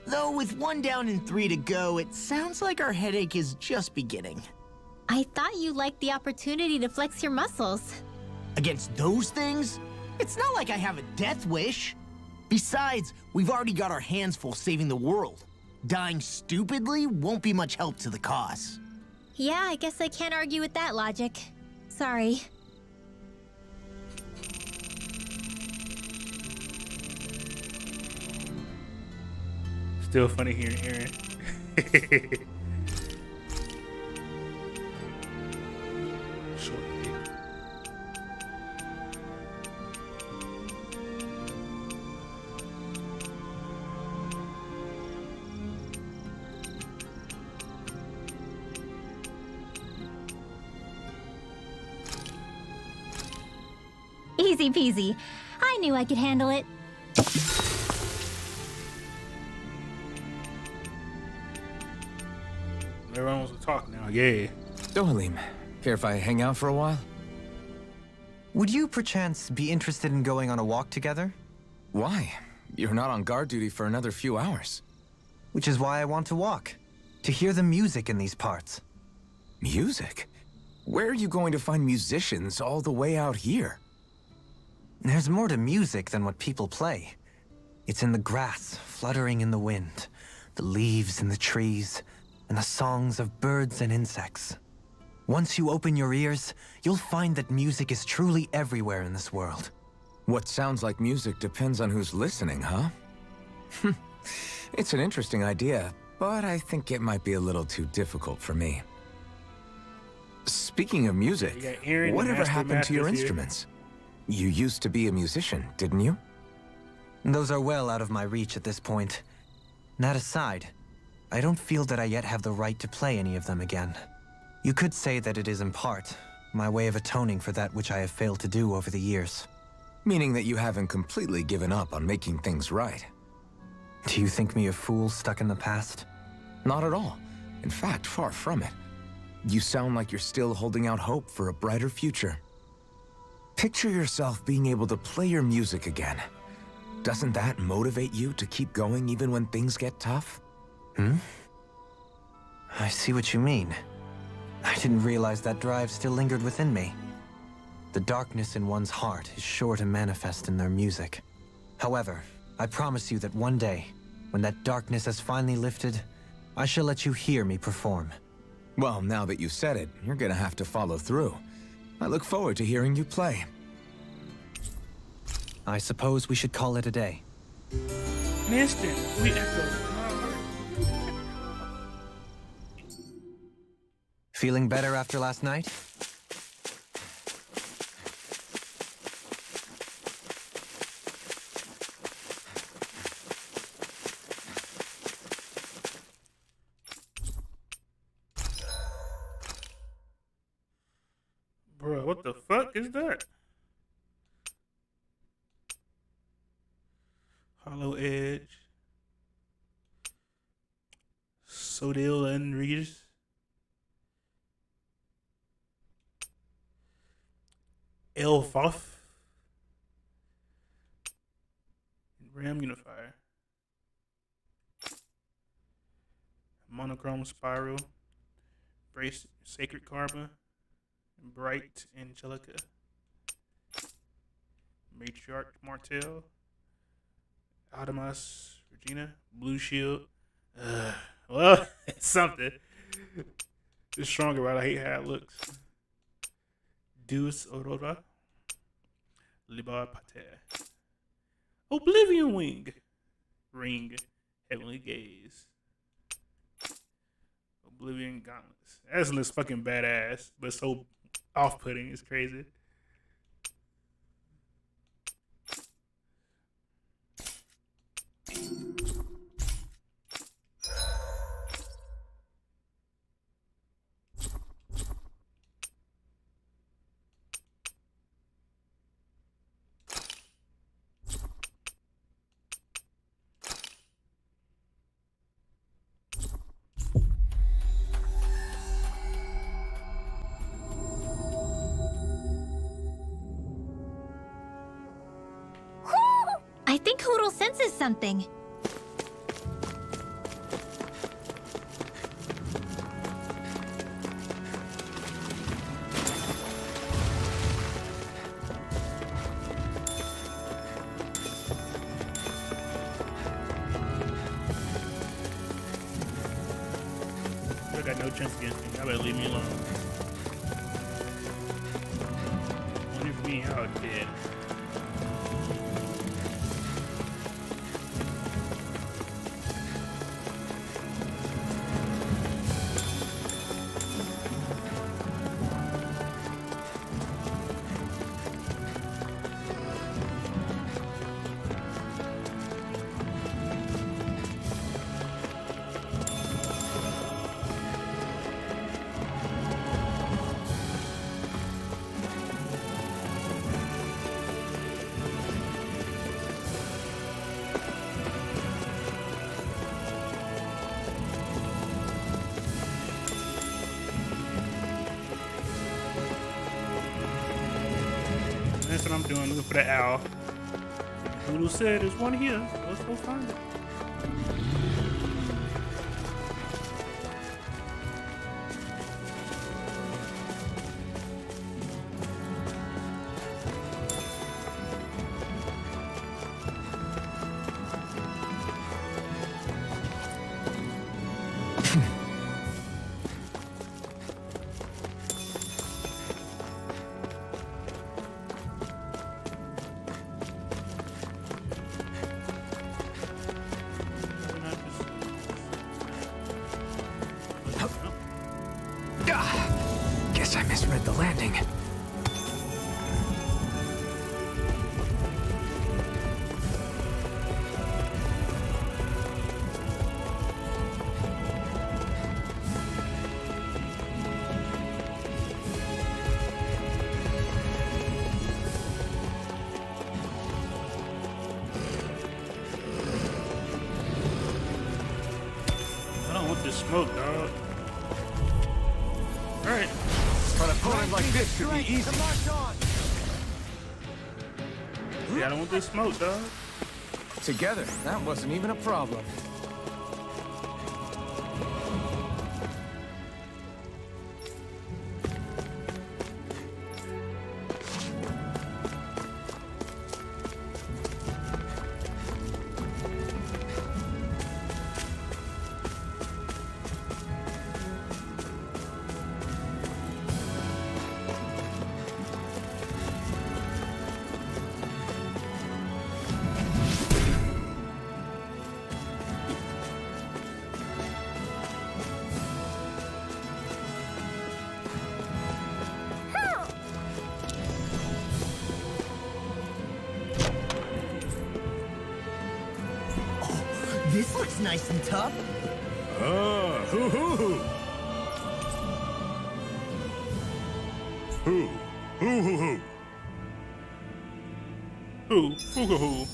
Though with 1 down and 3 to go, it sounds like our headache is just beginning. I thought you liked the opportunity to flex your muscles. Against those things? It's not like I have a death wish. Besides, we've already got our hands full saving the world. Dying stupidly won't be much help to the cause. Yeah, I guess I can't argue with that logic. Sorry. Still funny hearing Aaron. Short dick. Easy peasy. I knew I could handle it. Everyone wants to talk now. Yeah. So, Halim, care if I hang out for a while? Would you perchance be interested in going on a walk together? Why? You're not on guard duty for another few hours. Which is why I want to walk. To hear the music in these parts. Music? Where are you going to find musicians all the way out here? There's more to music than what people play. It's in the grass, fluttering in the wind, the leaves in the trees, and the songs of birds and insects. Once you open your ears, you'll find that music is truly everywhere in this world. What sounds like music depends on who's listening, huh? It's an interesting idea, but I think it might be a little too difficult for me. Speaking of music, You got Aaron, whatever Master happened to your Masters here. instruments? You used to be a musician, didn't you? Those are well out of my reach at this point. That aside, I don't feel that I yet have the right to play any of them again. You could say that it is in part my way of atoning for that which I have failed to do over the years. Meaning that you haven't completely given up on making things right. Do you think me a fool stuck in the past? Not at all. In fact, far from it. You sound like you're still holding out hope for a brighter future. Picture yourself being able to play your music again. Doesn't that motivate you to keep going even when things get tough? I see what you mean. I didn't realize that drive still lingered within me. The darkness in one's heart is sure to manifest in their music. However, I promise you that one day, when that darkness has finally lifted, I shall let you hear me perform. Well, now that you said it, you're gonna have to follow through. I look forward to hearing you play. I suppose we should call it a day. An instant. We echo. Feeling better after last night? Bro, what the fuck is that? Hollow Edge. Sodale and Regis. Elfoff. Ram Unifier. Monochrome Spiral. Brace Sacred Karma. Bright Angelica. Matriarch Martell. Adamas Regina. Blue Shield. Well, it's something. It's stronger, but I hate how it looks. Deus Aurora. Libar Pater. Oblivion Wing. Ring. Heavenly Gaze. Oblivion Gauntlets. That looks fucking badass, but so off-putting. It's crazy. I think Hootle senses something. I got no chance against me. I better leave me alone. Only for me, how dead. That's what I'm doing, looking for the owl. Hulu said there's one here, so let's go find it. Guess I misread the landing. I don't want this smoke, dog. Alright. For an opponent like this should be easy. See, I don't want this smoke, dog. Together, that wasn't even a problem. This looks nice and tough. Ah, hoo hoo hoo. Hoo. Hoo hoo hoo. Hoo, hoo, hoo, hoo.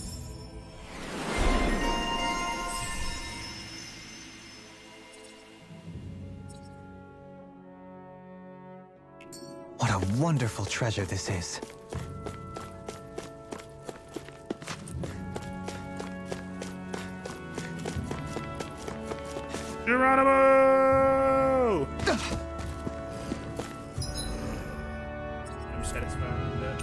What a wonderful treasure this is. Geronimo! I'm satisfied with that.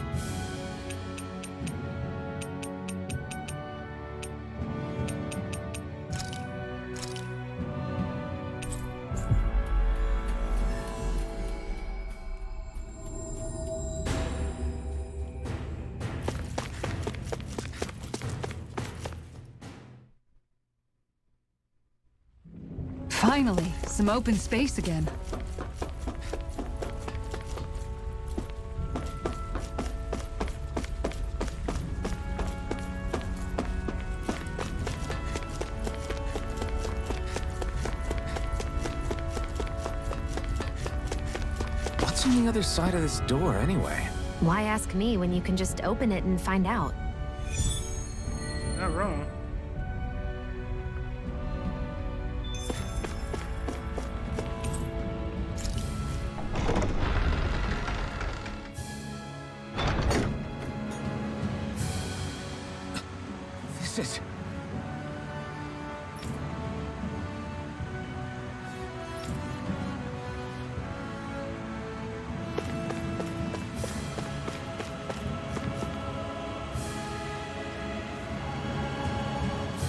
Finally, some open space again. What's on the other side of this door, anyway? Why ask me when you can just open it and find out? Not wrong. This is...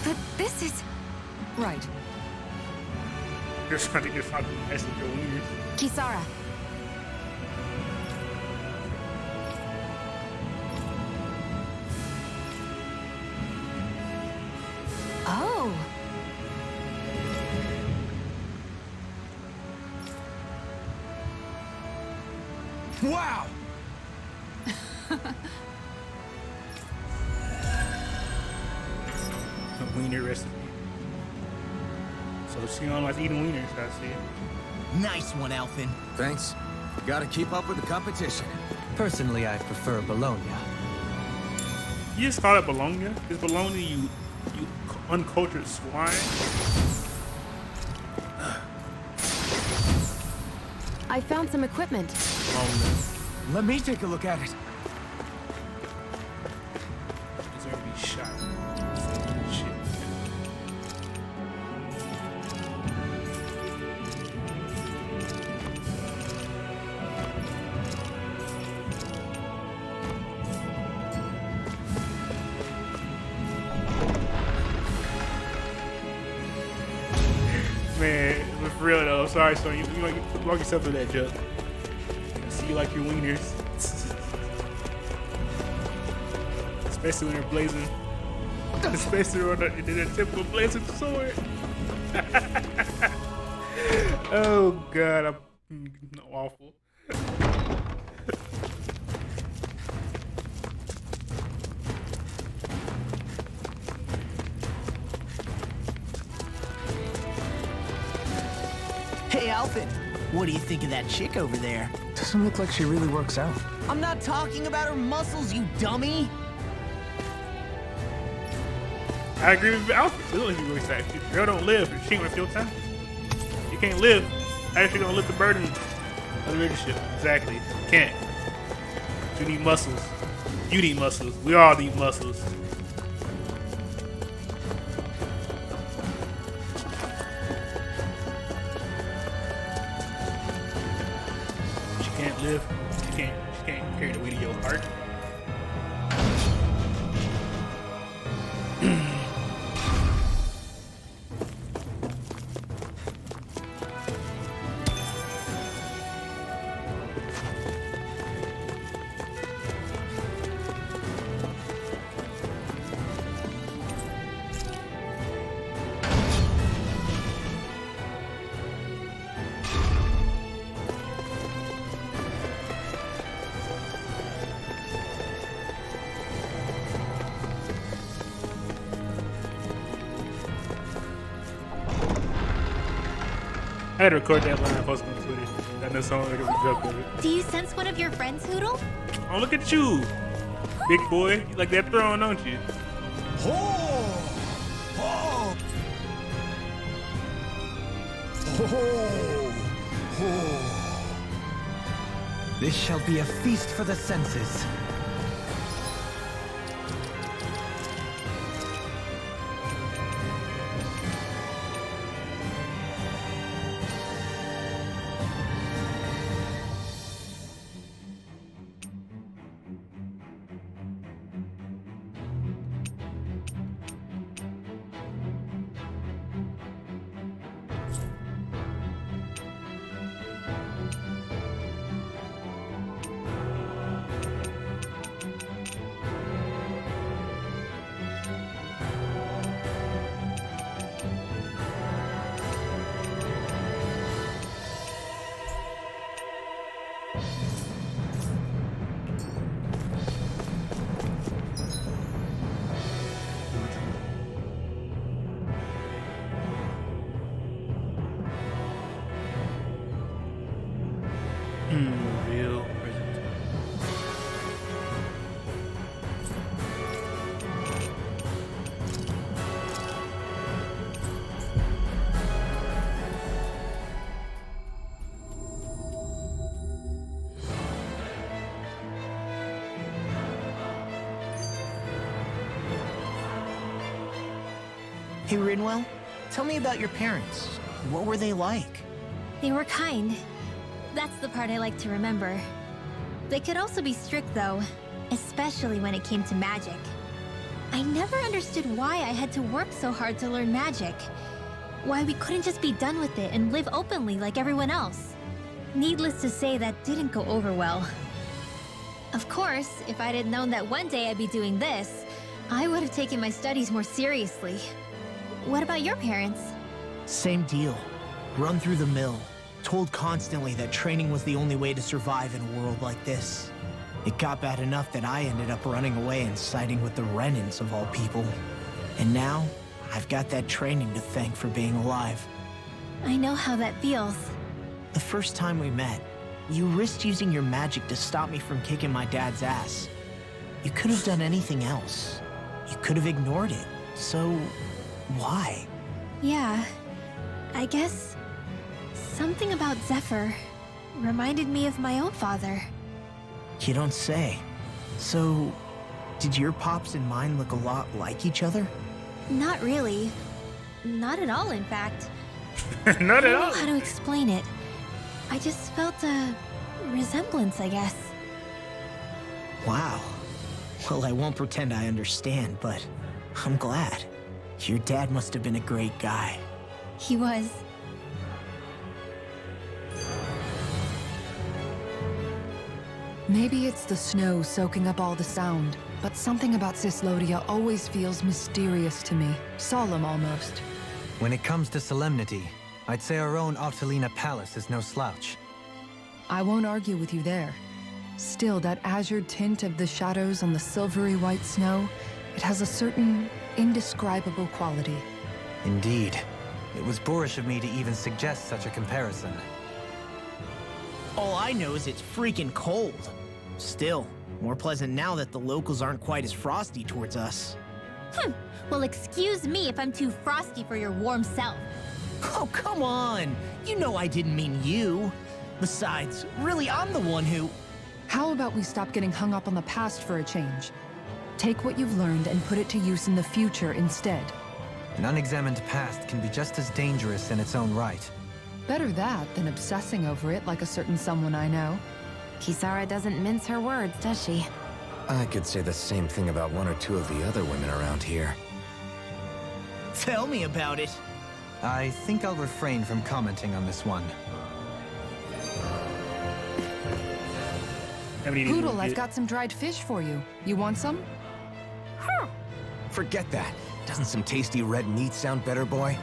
But this is... Right. You're trying to get fucking mess with your wieners. Kisara. Oh. Wow! A wiener recipe. So Sion likes eating wieners, I see. Nice one, Alphen. Thanks. Gotta keep up with the competition. Personally, I prefer Bologna. You just call it bologna? Is bologna you uncultured swine? I found some equipment. Let me take a look at it. Deserve to be shot. Shit. Man, but for real though, sorry, son. You walk yourself through that joke. I see you like your wieners. Especially when they're blazing. Especially when they're a typical blazing sword. Oh god, I'm awful. Hey, Alphen. What do you think of that chick over there? Doesn't look like she really works out. I'm not talking about her muscles, you dummy! I agree with Alfred. This is what he say. If the girl don't live, she ain't gonna feel time. You can't live. How is she gonna lift the burden of the leadership? Exactly. You can't. You need muscles. You need muscles. We all need muscles. She can't live. She can't carry the weight of your heart. I had to record that line and post it on Twitter. That no song like it was a joke of it. Do you sense one of your friends, Hoodle? Oh, look at you, big boy. You like that throne, don't you? This shall be a feast for the senses. Hey, Rinwell, tell me about your parents. What were they like? They were kind. That's the part I like to remember. They could also be strict, though, especially when it came to magic. I never understood why I had to work so hard to learn magic. Why we couldn't just be done with it and live openly like everyone else. Needless to say, that didn't go over well. Of course, if I'd had known that one day I'd be doing this, I would have taken my studies more seriously. What about your parents? Same deal. Run through the mill. Told constantly that training was the only way to survive in a world like this. It got bad enough that I ended up running away and siding with the Renans of all people. And now, I've got that training to thank for being alive. I know how that feels. The first time we met, you risked using your magic to stop me from kicking my dad's ass. You could have done anything else. You could have ignored it. So, why? Yeah, I guess something about Zephyr reminded me of my own father. You don't say. So, did your pops and mine look a lot like each other? Not really. Not at all, in fact. Not I at don't all. know how to explain it. I just felt a resemblance, I guess. Wow. Well, I won't pretend I understand, but I'm glad. Your dad must have been a great guy. He was. Maybe it's the snow soaking up all the sound, but something about Cyslodia always feels mysterious to me. Solemn, almost. When it comes to solemnity, I'd say our own Octalina Palace is no slouch. I won't argue with you there. Still, that azure tint of the shadows on the silvery white snow, it has a certain indescribable quality. Indeed. It was boorish of me to even suggest such a comparison. All I know is it's freaking cold. Still, more pleasant now that the locals aren't quite as frosty towards us. Well, excuse me if I'm too frosty for your warm self. Oh, come on! You know I didn't mean you. Besides, really, I'm the one who... How about we stop getting hung up on the past for a change? Take what you've learned and put it to use in the future instead. An unexamined past can be just as dangerous in its own right. Better that than obsessing over it like a certain someone I know. Kisara doesn't mince her words, does she? I could say the same thing about one or two of the other women around here. Tell me about it. I think I'll refrain from commenting on this one. Poodle, I've got some dried fish for you. You want some? Forget that. Doesn't some tasty red meat sound better, boy?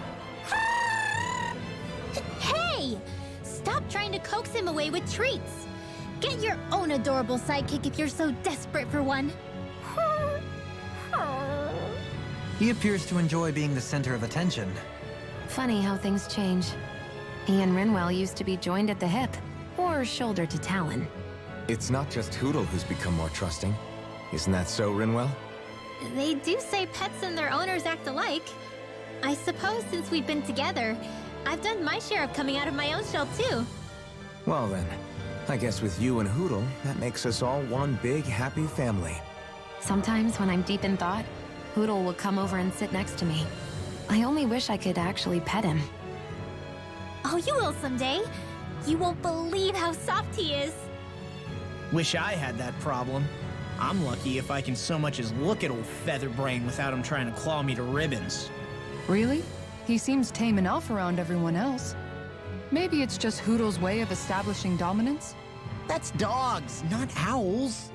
Hey! Stop trying to coax him away with treats. Get your own adorable sidekick if you're so desperate for one. He appears to enjoy being the center of attention. Funny how things change. He and Rinwell used to be joined at the hip, or shoulder to talon. It's not just Hootle who's become more trusting. Isn't that so, Rinwell? They do say pets and their owners act alike. I suppose since we've been together, I've done my share of coming out of my own shell too. Well then, I guess with you and Hootle, that makes us all one big happy family. Sometimes when I'm deep in thought, Hootle will come over and sit next to me. I only wish I could actually pet him. Oh, you will someday. You won't believe how soft he is. Wish I had that problem. I'm lucky if I can so much as look at old Featherbrain without him trying to claw me to ribbons. Really? He seems tame enough around everyone else. Maybe it's just Hootle's way of establishing dominance? That's dogs, not owls.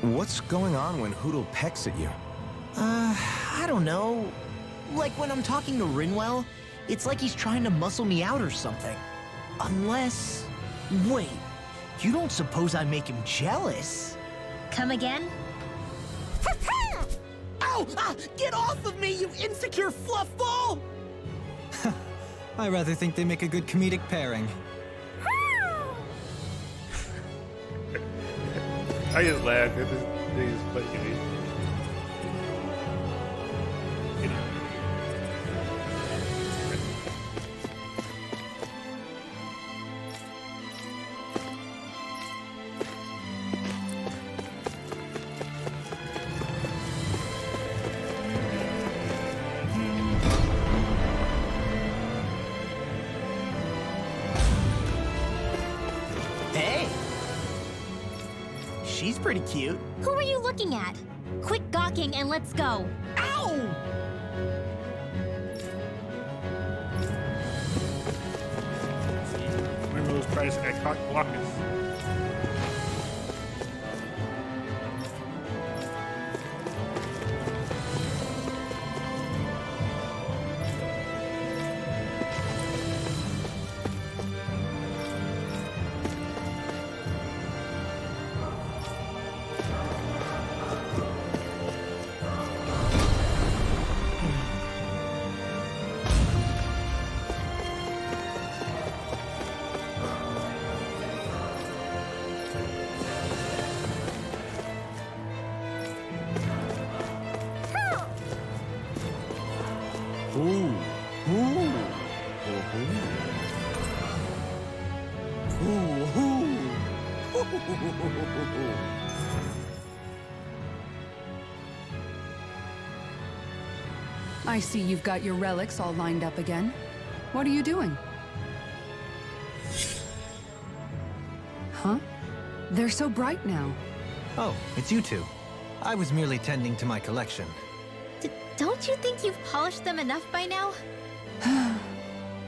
What's going on when Hootle pecks at you? I don't know. Like when I'm talking to Rinwell, it's like he's trying to muscle me out or something. Unless... Wait, you don't suppose I make him jealous? Come again? Ow! Get off of me, you insecure fluffball! I rather think they make a good comedic pairing. I just laugh at this thing is fucking. she's pretty cute. Who are you looking at? Quit gawking and let's go. Ow! Remember those prices that cock blockers. I see you've got your relics all lined up again. What are you doing? Huh? They're so bright now. Oh, it's you two. I was merely tending to my collection. Don't you think you've polished them enough by now?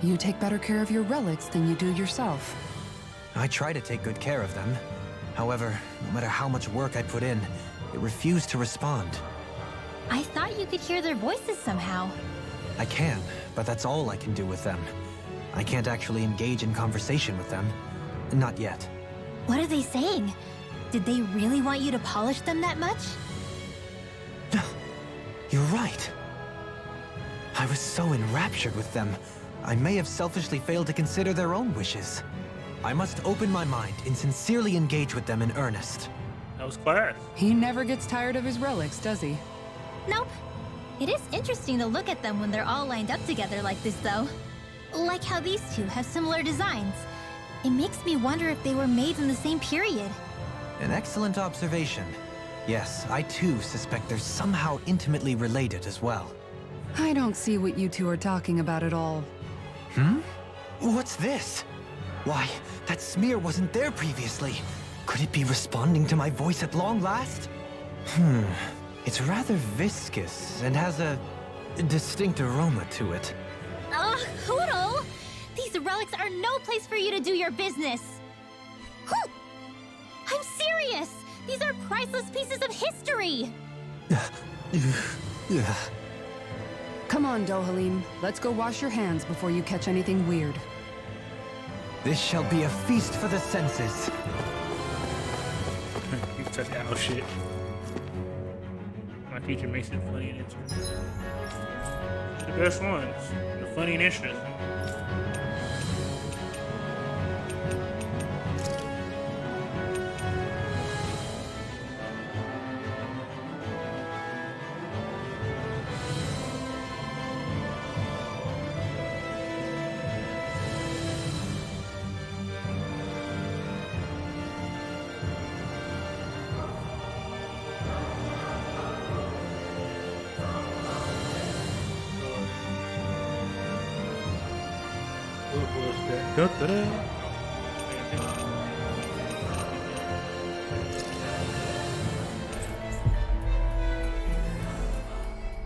You take better care of your relics than you do yourself. I try to take good care of them. However, no matter how much work I put in, it refused to respond. I thought you could hear their voices somehow. I can, but that's all I can do with them. I can't actually engage in conversation with them. Not yet. What are they saying? Did they really want you to polish them that much? You're right. I was so enraptured with them, I may have selfishly failed to consider their own wishes. I must open my mind and sincerely engage with them in earnest. That was class. He never gets tired of his relics, does he? Nope. It is interesting to look at them when they're all lined up together like this, though. Like how these two have similar designs. It makes me wonder if they were made in the same period. An excellent observation. Yes, I too suspect they're somehow intimately related as well. I don't see what you two are talking about at all. What's this? Why, that smear wasn't there previously. Could it be responding to my voice at long last? It's rather viscous and has a distinct aroma to it. Ugh, Hootle! These relics are no place for you to do your business! Whew! I'm serious! These are priceless pieces of history! Come on, Dohalim. Let's go wash your hands before you catch anything weird. This shall be a feast for the senses. You took that whole shit. My teacher makes it funny and interesting. The best ones. The funny and interesting.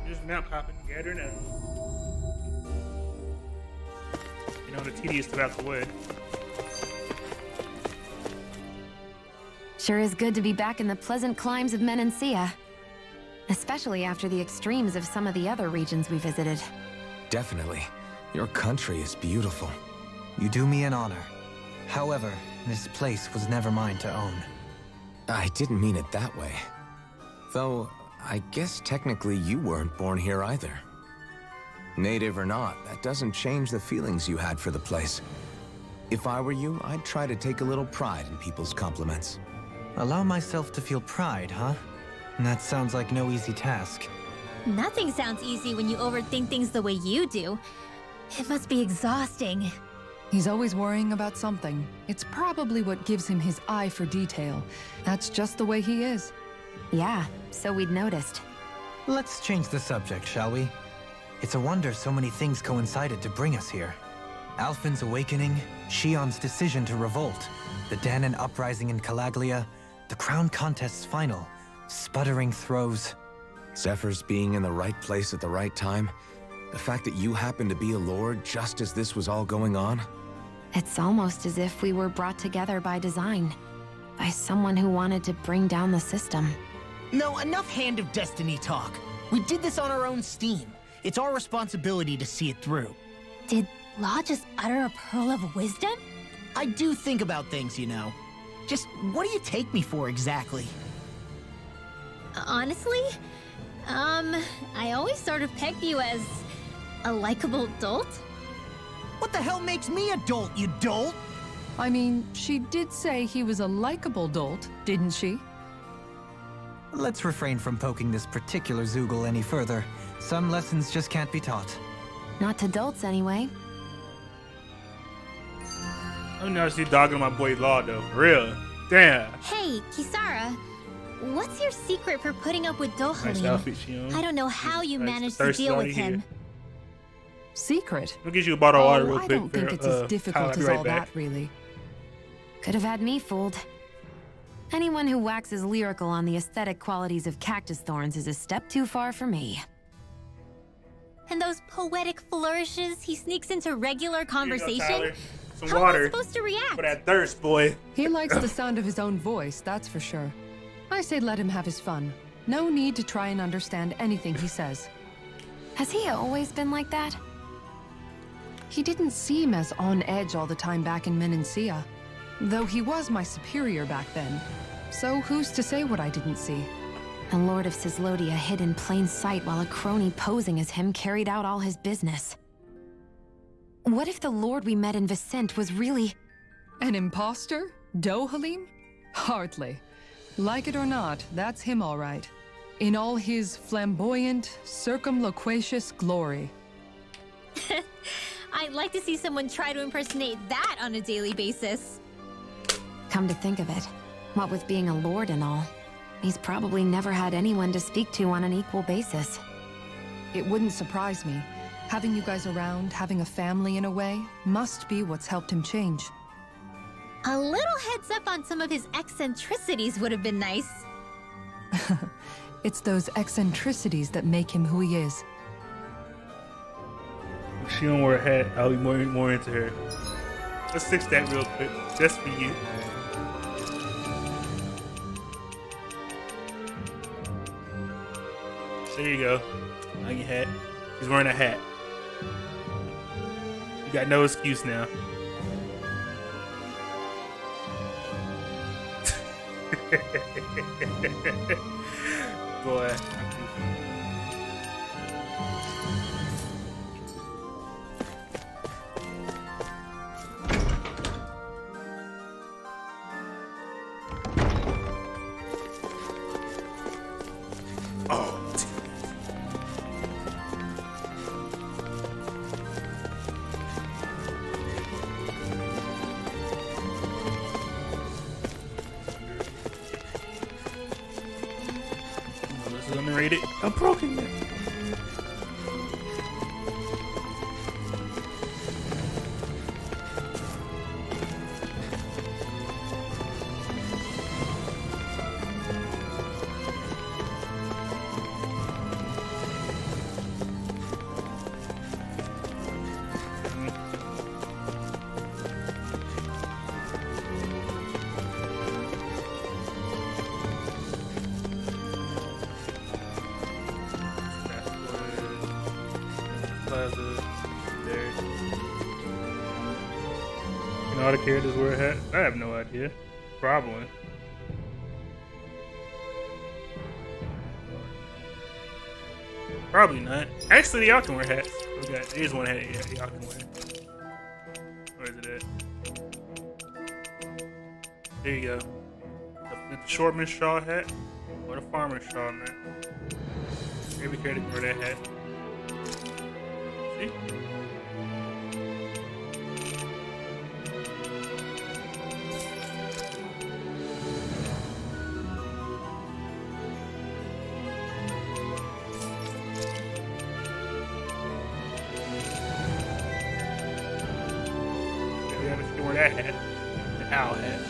Just mount hopping, gather now. You know, the tedious stuff out the way. Sure is good to be back in the pleasant climes of Menancia. Especially after the extremes of some of the other regions we visited. Definitely. Your country is beautiful. You do me an honor. However, this place was never mine to own. I didn't mean it that way. Though, I guess technically you weren't born here either. Native or not, that doesn't change the feelings you had for the place. If I were you, I'd try to take a little pride in people's compliments. Allow myself to feel pride, huh? That sounds like no easy task. Nothing sounds easy when you overthink things the way you do. It must be exhausting. He's always worrying about something. It's probably what gives him his eye for detail. That's just the way he is. Yeah, so we'd noticed. Let's change the subject, shall we? It's a wonder so many things coincided to bring us here. Alphen's awakening, Shion's decision to revolt, the Danan uprising in Calaglia, The crown contest's final. Sputtering throws. Zephyr's being in the right place at the right time. The fact that you happened to be a lord just as this was all going on. It's almost as if we were brought together by design. By someone who wanted to bring down the system. No, enough Hand of Destiny talk. We did this on our own steam. It's our responsibility to see it through. Did Law just utter a pearl of wisdom? I do think about things, you know. Just what do you take me for exactly? Honestly, I always sort of pegged you as a likable dolt. What the hell makes me a dolt, you dolt? I mean, she did say he was a likable dolt, didn't she? Let's refrain from poking this particular Zoogle any further. Some lessons just can't be taught. Not to dolts, anyway. I'm not see dogging my boy Law though. For real. Damn. Hey, Kisara, what's your secret for putting up with Nice Dohalim? outfit she on. I don't know how you Nice. managed The to thirst is deal with already here. him. Secret? We'll get you a bottle of water real I quick. don't think it's as Kyle, difficult I'll be as right all back. that, really. Could have had me fooled. Anyone who waxes lyrical on the aesthetic qualities of cactus thorns is a step too far for me. And those poetic flourishes he sneaks into regular Here you go, conversation? Tyler. Some How am I water supposed to react? for that thirst, boy. He likes the sound of his own voice, that's for sure. I say let him have his fun. No need to try and understand anything he says. Has he always been like that? He didn't seem as on edge all the time back in Menancia. Though he was my superior back then. So who's to say what I didn't see? A lord of Cislodia hid in plain sight while a crony posing as him carried out all his business. What if the lord we met in Vicent was really... An imposter? Dohalim? Hardly. Like it or not, that's him all right. In all his flamboyant, circumloquacious glory. I'd like to see someone try to impersonate that on a daily basis. Come to think of it, what with being a lord and all, he's probably never had anyone to speak to on an equal basis. It wouldn't surprise me. Having you guys around, having a family in a way, must be what's helped him change. A little heads up on some of his eccentricities would have been nice. It's those eccentricities that make him who he is. She don't wear a hat. I'll be more into her. Let's fix that real quick, just for you. There you go. On your hat. She's wearing a hat. You got no excuse now. Boy. Underrated. I'm broken it. You know how the characters wear a hat? I have no idea. Probably. Probably not. Actually, y'all can wear hats. Okay, there's one hat. Yeah, y'all can wear. Where is it at? There you go. The Shortman Shaw hat or the Farmer Shaw, man. Every character can wear that hat. See? Wear that hat. An owl hat.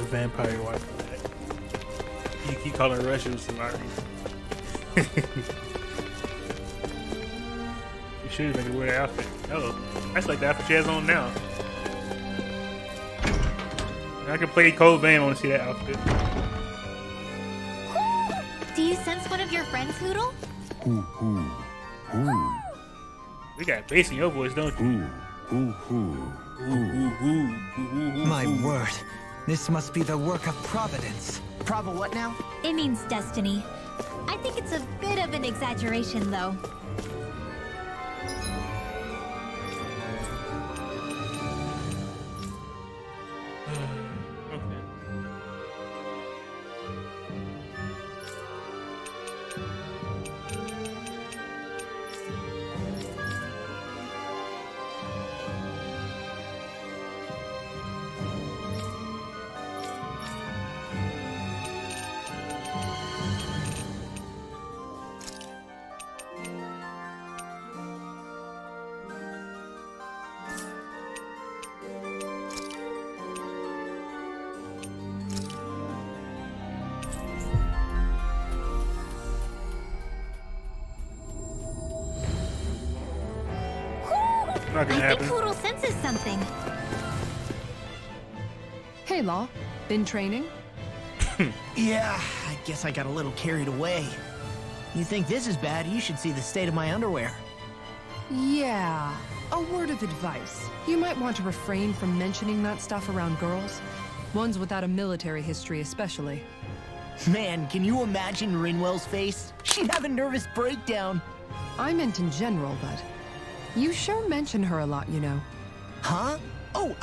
vampire wife. You keep calling Russia with some irony. You should make her wear that outfit. Oh, that's like the outfit she has on now. I can play Cold Vein. I want to see that outfit. Do you sense one of your friends, Hoodle? We got bass in your voice, don't you? My word. This must be the work of Providence. Prova what now? It means destiny. I think it's a bit of an exaggeration, though. Not gonna I think happen. Hoodle senses something. Hey, Law. Been training? Yeah, I guess I got a little carried away. You think this is bad, you should see the state of my underwear. Yeah. A word of advice. You might want to refrain from mentioning that stuff around girls. Ones without a military history especially. Man, can you imagine Rinwell's face? She'd have a nervous breakdown. I meant in general, but you sure mention her a lot, you know. Huh? Oh,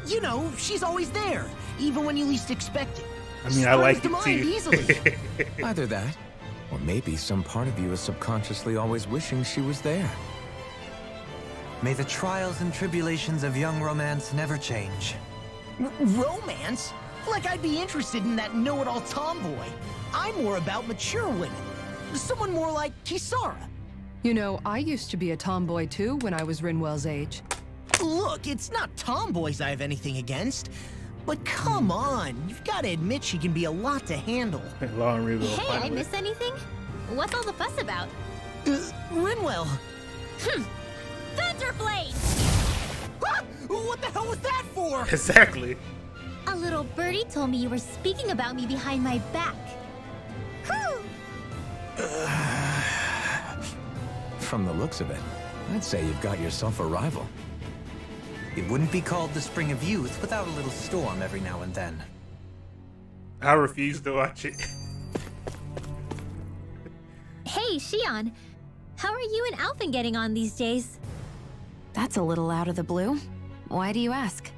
you know, she's always there, even when you least expect it. I mean, I like Springs to it mind too. easily. Either that, or maybe some part of you is subconsciously always wishing she was there. May the trials and tribulations of young romance never change. Romance? Like I'd be interested in that know-it-all tomboy. I'm more about mature women. Someone more like Kisara. You know, I used to be a tomboy too when I was Rinwell's age. Look, it's not tomboys I have anything against. But come on, you've got to admit she can be a lot to handle. Law and Regal. Hey, I missed anything? What's all the fuss about? Rinwell. Thunderblade! Ah, what the hell was that for? Exactly. A little birdie told me you were speaking about me behind my back. From the looks of it, I'd say you've got yourself a rival. It wouldn't be called the Spring of Youth without a little storm every now and then. I refuse to watch it. Hey, Shion. How are you and Alphen getting on these days? That's a little out of the blue. Why do you ask?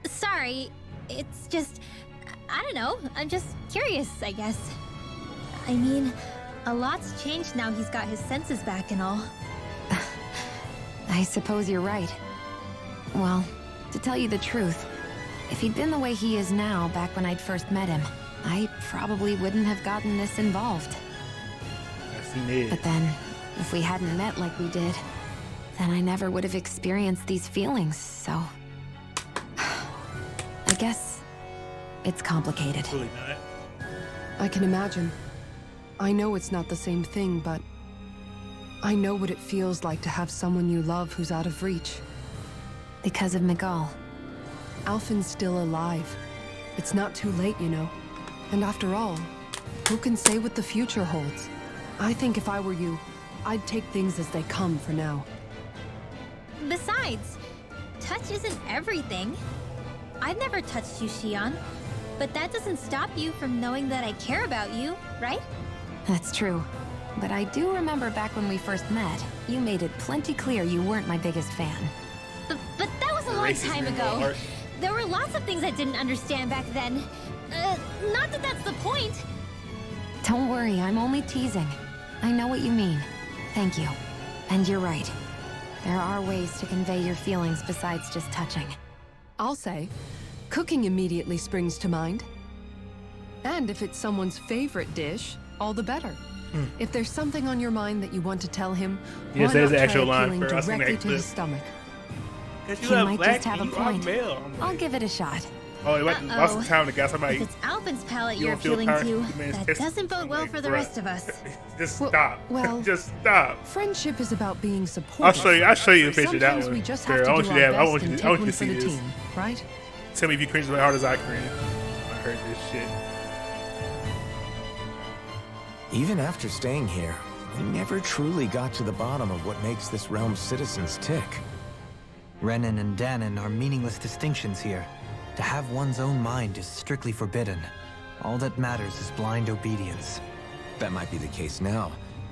Sorry, it's just... I don't know. I'm just curious, I guess. I mean, a lot's changed now he's got his senses back and all. I suppose you're right. Well, to tell you the truth, if he'd been the way he is now back when I'd first met him, I probably wouldn't have gotten this involved. I've seen it. But then, if we hadn't met like we did, then I never would have experienced these feelings, so... I guess it's complicated. Really not. I can imagine. I know it's not the same thing, but I know what it feels like to have someone you love who's out of reach. Because of Miguel. Alphen's still alive. It's not too late, you know. And after all, who can say what the future holds? I think if I were you, I'd take things as they come for now. Besides, touch isn't everything. I've never touched you, Shion. But that doesn't stop you from knowing that I care about you, right? That's true. But I do remember back when we first met, you made it plenty clear you weren't my biggest fan. But that was a long Racism time in my ago. heart. There were lots of things I didn't understand back then. Not that that's the point. Don't worry, I'm only teasing. I know what you mean. Thank you. And you're right. There are ways to convey your feelings besides just touching. I'll say, cooking immediately springs to mind. And if it's someone's favorite dish, all the better. If there's something on your mind that you want to tell him, Yes, why that is not the actual try line appealing for us in directly that to his clip. stomach? Because He you have might black just have a and you are point. male. I'm I'll like, give it a shot. Oh, it lost some time to get somebody. If it's Alvin's palate You you're don't feel appealing power- to, man's that test- doesn't bode I'm well like, for the bruh. rest of us. Just Well- stop. well- Just stop. Friendship is about being I'll supportive. show you. I'll show you a picture of that Sometimes one. we just Here, have I to want do you to our have. I best want you and to. I want take you one to for see the this. team, right? Tell me if you cringe as hard as I cringe. I heard this shit. Even after staying here, we never truly got to the bottom of what makes this realm's citizens tick. Renan and Danon are meaningless distinctions here. To have one's own mind is strictly forbidden. All that matters is blind obedience. That might be the case now,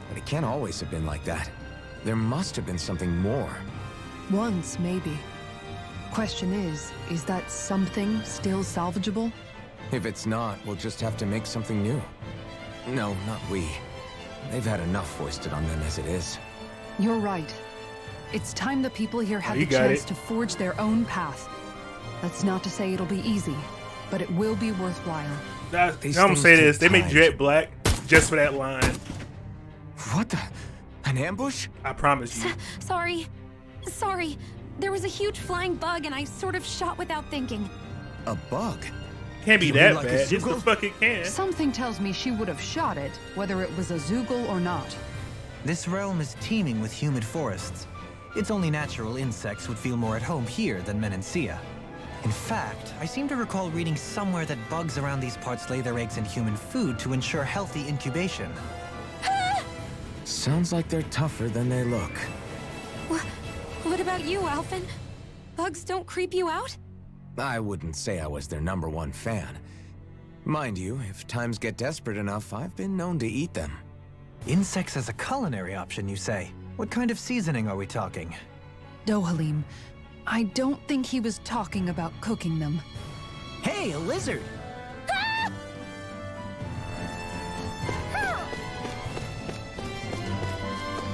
but it can't always have been like that. There must have been something more. Once, maybe. Question is that something still salvageable? If it's not, we'll just have to make something new. No, not we. They've had enough foisted on them as it is. You're right. It's time the people here have you the got chance it. to forge their own path. That's not to say it'll be easy, but it will be worthwhile. I'm These gonna things say take this: they make time. Jet black just for that line. What the? An ambush? I promise you. Sorry. There was a huge flying bug and I sort of shot without thinking. A bug? Can't be You that mean like a bad. Just the Zoogle? fuck it can. Something tells me she would have shot it, whether it was a Zoogle or not. This realm is teeming with humid forests. It's only natural insects would feel more at home here than Menancia. In fact, I seem to recall reading somewhere that bugs around these parts lay their eggs in human food to ensure healthy incubation. Sounds like they're tougher than they look. What about you, Alphen? Bugs don't creep you out? I wouldn't say I was their #1 fan. Mind you, if times get desperate enough, I've been known to eat them. Insects as a culinary option, you say? What kind of seasoning are we talking? Dohalim, I don't think he was talking about cooking them. Hey, a lizard!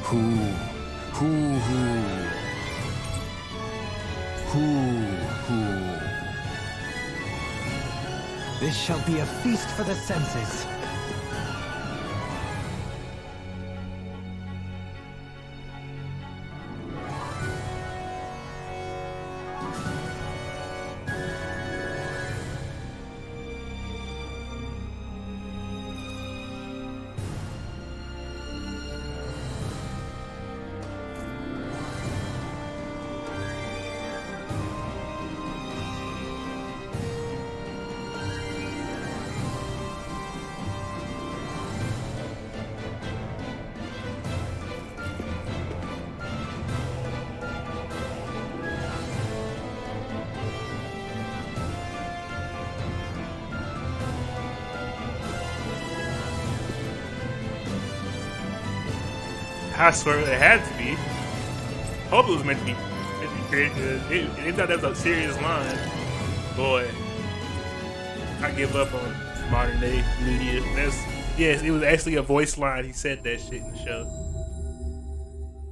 Hoo. This shall be a feast for the senses. I swear it had to be. Hope it was meant to be created. They thought that was a serious line. Boy, I give up on modern day media. Yes, it was actually a voice line. He said that shit in the show.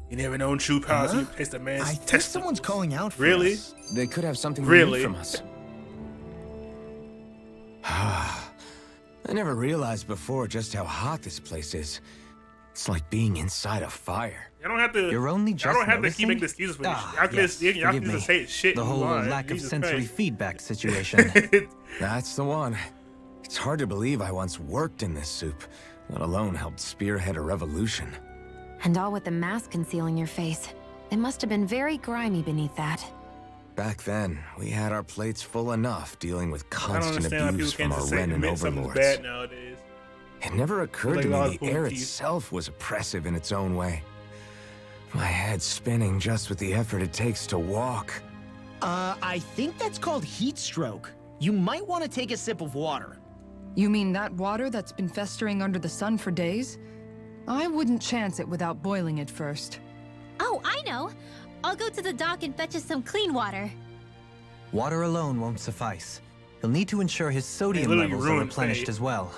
You never known true power until you taste a man's I think testicles. someone's calling out for Really? us. They could have something Really? really from us. I never realized before just how hot this place is. It's like being inside a fire. I don't have to. You're only I just don't have to noticing? keep making excuses for this. Ah, Y'all can yes, just, y'all forgive can just me. say shit. The and whole move on. lack of Jesus sensory Christ. feedback situation. That's the one. It's hard to believe I once worked in this soup, let alone helped spearhead a revolution. And all with the mask concealing your face. It must have been very grimy beneath that. Back then, we had our plates full enough dealing with I don't constant understand how people abuse can't from our just say Renan admit something's overlords. bad nowadays. It never occurred Like to a lot me of the pulling air teeth. itself was oppressive in its own way. My head's spinning just with the effort it takes to walk. I think that's called heat stroke. You might want to take a sip of water. You mean that water that's been festering under the sun for days? I wouldn't chance it without boiling it first. Oh, I know. I'll go to the dock and fetch us some clean water. Water alone won't suffice. He'll need to ensure his sodium literally levels are ruined replenished Faye. as well.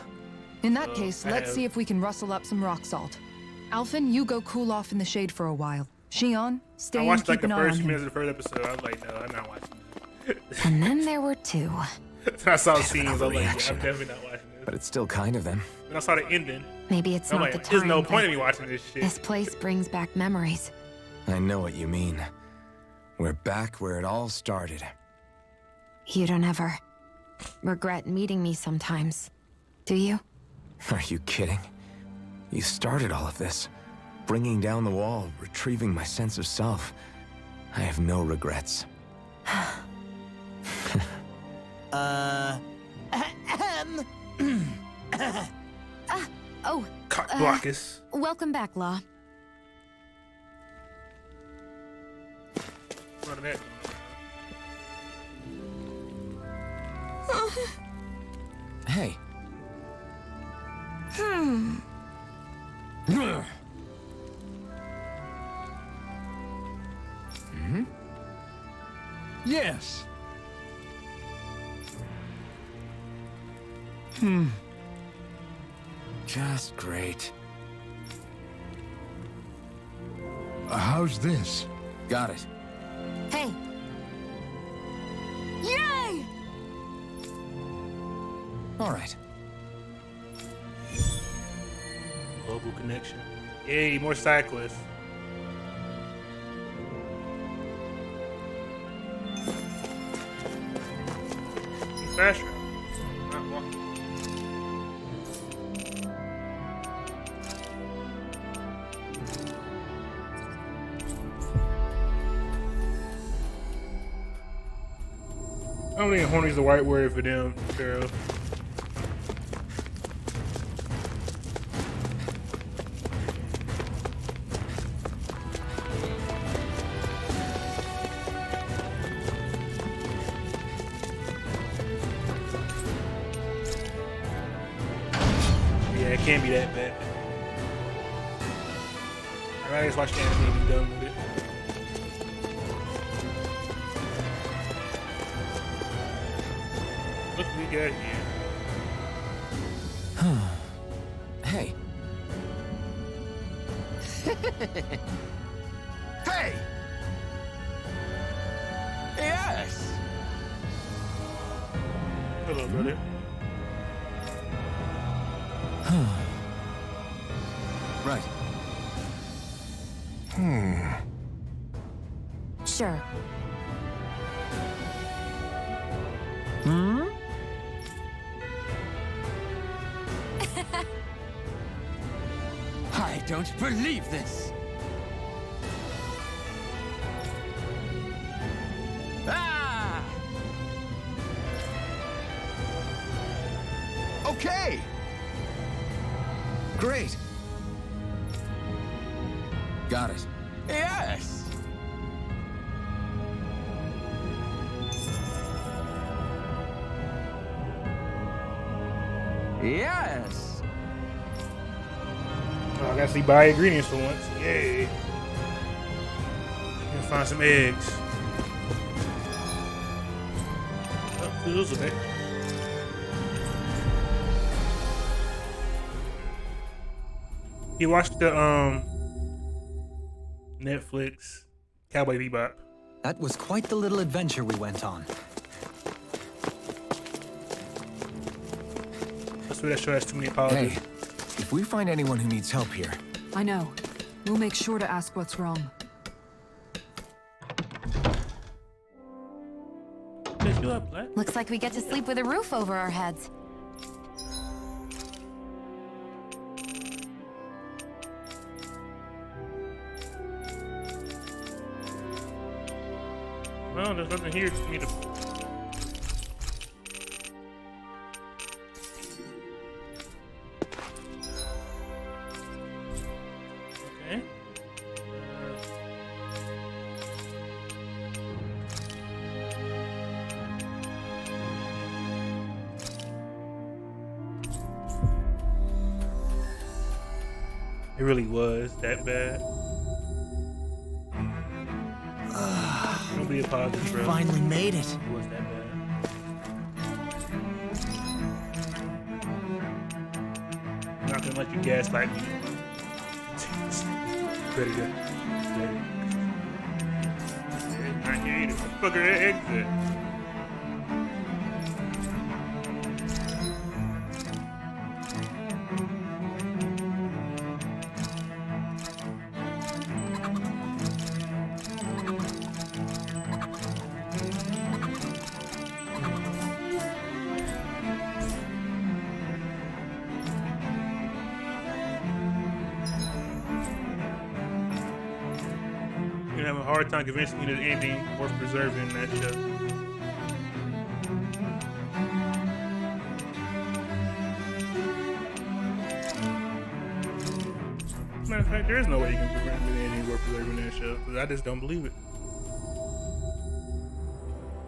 In that case, I let's have- see if we can rustle up some rock salt. Alphen, you go cool off in the shade for a while. Shion, stay I and watched keep like the an eye first on him. minutes of the first episode. I was like, no, I'm not watching And then there were two. this. I saw Bit of an scenes. I was like, yeah, I'm overreaction. definitely not watching this. But it's still kind of them. Then I saw the ending. Maybe it's I'm not like, the there's time. no point but in me watching this shit. This place brings back memories. I know what you mean. We're back where it all started. You don't ever regret meeting me sometimes. Do you? Are you kidding? You started all of this. Bringing down the wall, retrieving my sense of self. I have no regrets. Oh. Cock blockers. Welcome back, Law. Run that. Hey. Yes. Just great. How's this? Got it. Hey. Yay! All right. Global connection. Yay, more side quests. Fast travel. Not walking. I don't think horny's the right word for them, girl. Yeah, it can't be that bad. I'd rather just watch the anime and be done with it. Look what we got here. Hey. Hey! Yes! Hello, brother. Right. Sure. I don't believe this! Ah! Okay! Great. Got it. Yes! Yes! Oh, I gotta see buy ingredients for once. Yay. Gonna find some eggs. Oh, those are back. You watched the Netflix Cowboy Bebop. That was quite the little adventure we went on. That's why that show has too many apologies. Hey, if we find anyone who needs help here, I know. We'll make sure to ask what's wrong. Pick you up, Black. Looks like we get to sleep with a roof over our heads. Well, there's nothing here for me to. Okay. It really was that bad. Don't be a positive, bro. Finally made it. It was that bad. I'm not gonna let you gaslight me. Pretty good. I hate it. Motherfucker, exit. You're having a hard time convincing me that ending worth preserving in that show. Matter of fact, there is no way you can prevent the ending worth preserving in that show. Because I just don't believe it.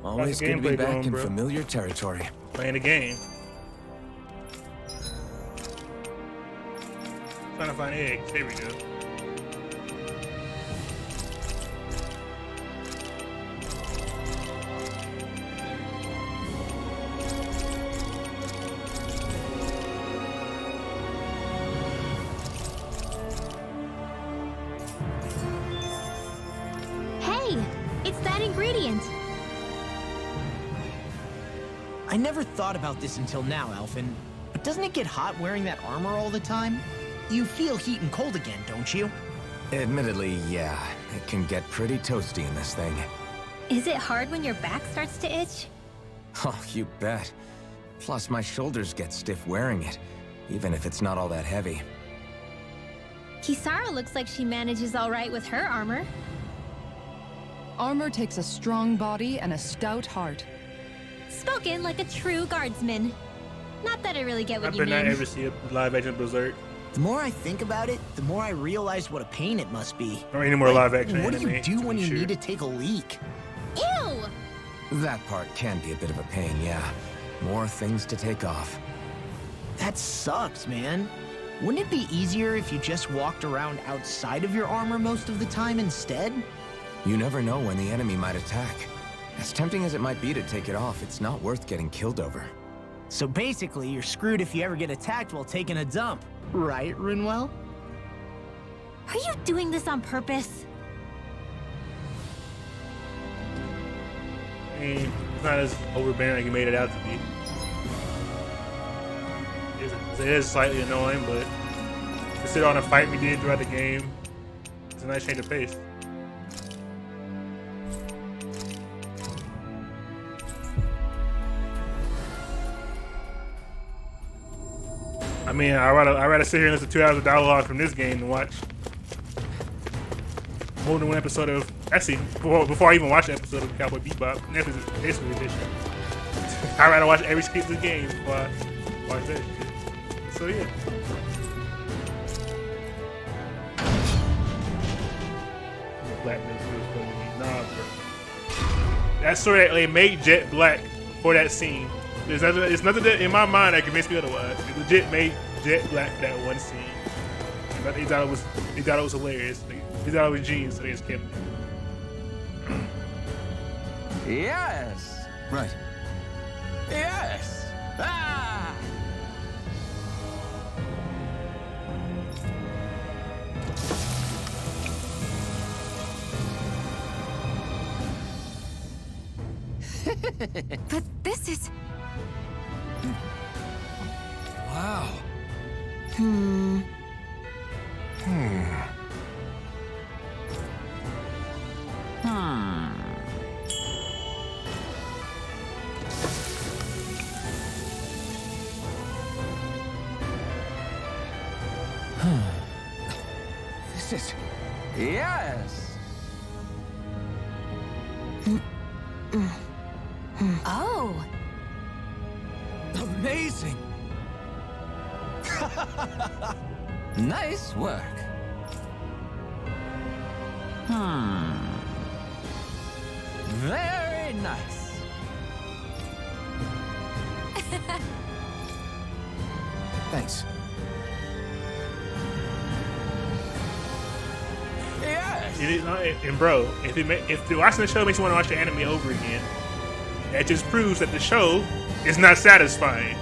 Always good to be back in familiar territory. Playing the game. Trying to find eggs. There we go. Hey, it's that ingredient. I never thought about this until now, Alphen. But doesn't it get hot wearing that armor all the time? You feel heat and cold again, don't you? Admittedly, yeah. It can get pretty toasty in this thing. Is it hard when your back starts to itch? Oh, you bet. Plus, my shoulders get stiff wearing it, even if it's not all that heavy. Kisara looks like she manages all right with her armor. Armor takes a strong body and a stout heart. Spoken like a true guardsman. Not that I really get what I you bet not mean. ever see a live action Berserk. The more I think about it, the more I realize what a pain it must be. Or any more live action What do anime, you do when you sure. need to take a leak? Ew! That part can be a bit of a pain, yeah. More things to take off. That sucks, man. Wouldn't it be easier if you just walked around outside of your armor most of the time instead? You never know when the enemy might attack. As tempting as it might be to take it off, it's not worth getting killed over. So basically, you're screwed if you ever get attacked while taking a dump. Right, Rinwell? Are you doing this on purpose? I mean, it's not as overbearing like you made it out to be. It is slightly annoying, but consider on a fight we did throughout the game, it's a nice change of pace. I mean, I'd rather sit here and listen to 2 hours of dialogue from this game than watch more than one episode of, actually, before I even watch an episode of Cowboy Bebop, Netflix edition. I'd rather watch every skip of the game before I watch that shit. So yeah. Blackness was going to be nah, bro. That story that they made Jet black for that scene. There's nothing that in my mind that convinced me otherwise. It legit made Jet black for that one scene. But they thought it was hilarious. They thought it was genius, so they just kept it. Yes. Right. Yes. Ah! But this is... Wow. Hmm. This is... Yes. Oh. amazing! Nice work. Very nice. Thanks. Yes. It is not, and bro, if the watching the show makes you want to watch the anime over again, that just proves that the show is not satisfying.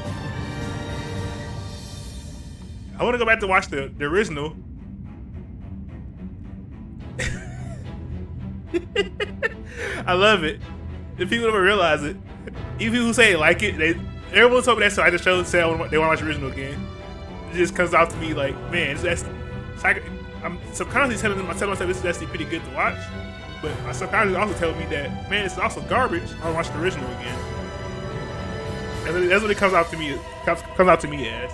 I want to go back to watch the original. I love it. If people don't realize it, even people who say they like it, everyone told me that's why the show said they want to watch the original again. It just comes off to me like, man, I'm subconsciously telling myself this is actually pretty good to watch, but my subconscious also telling me that, man, it's also garbage. I'll watch the original again. That's what it comes out to me. Comes out to me as.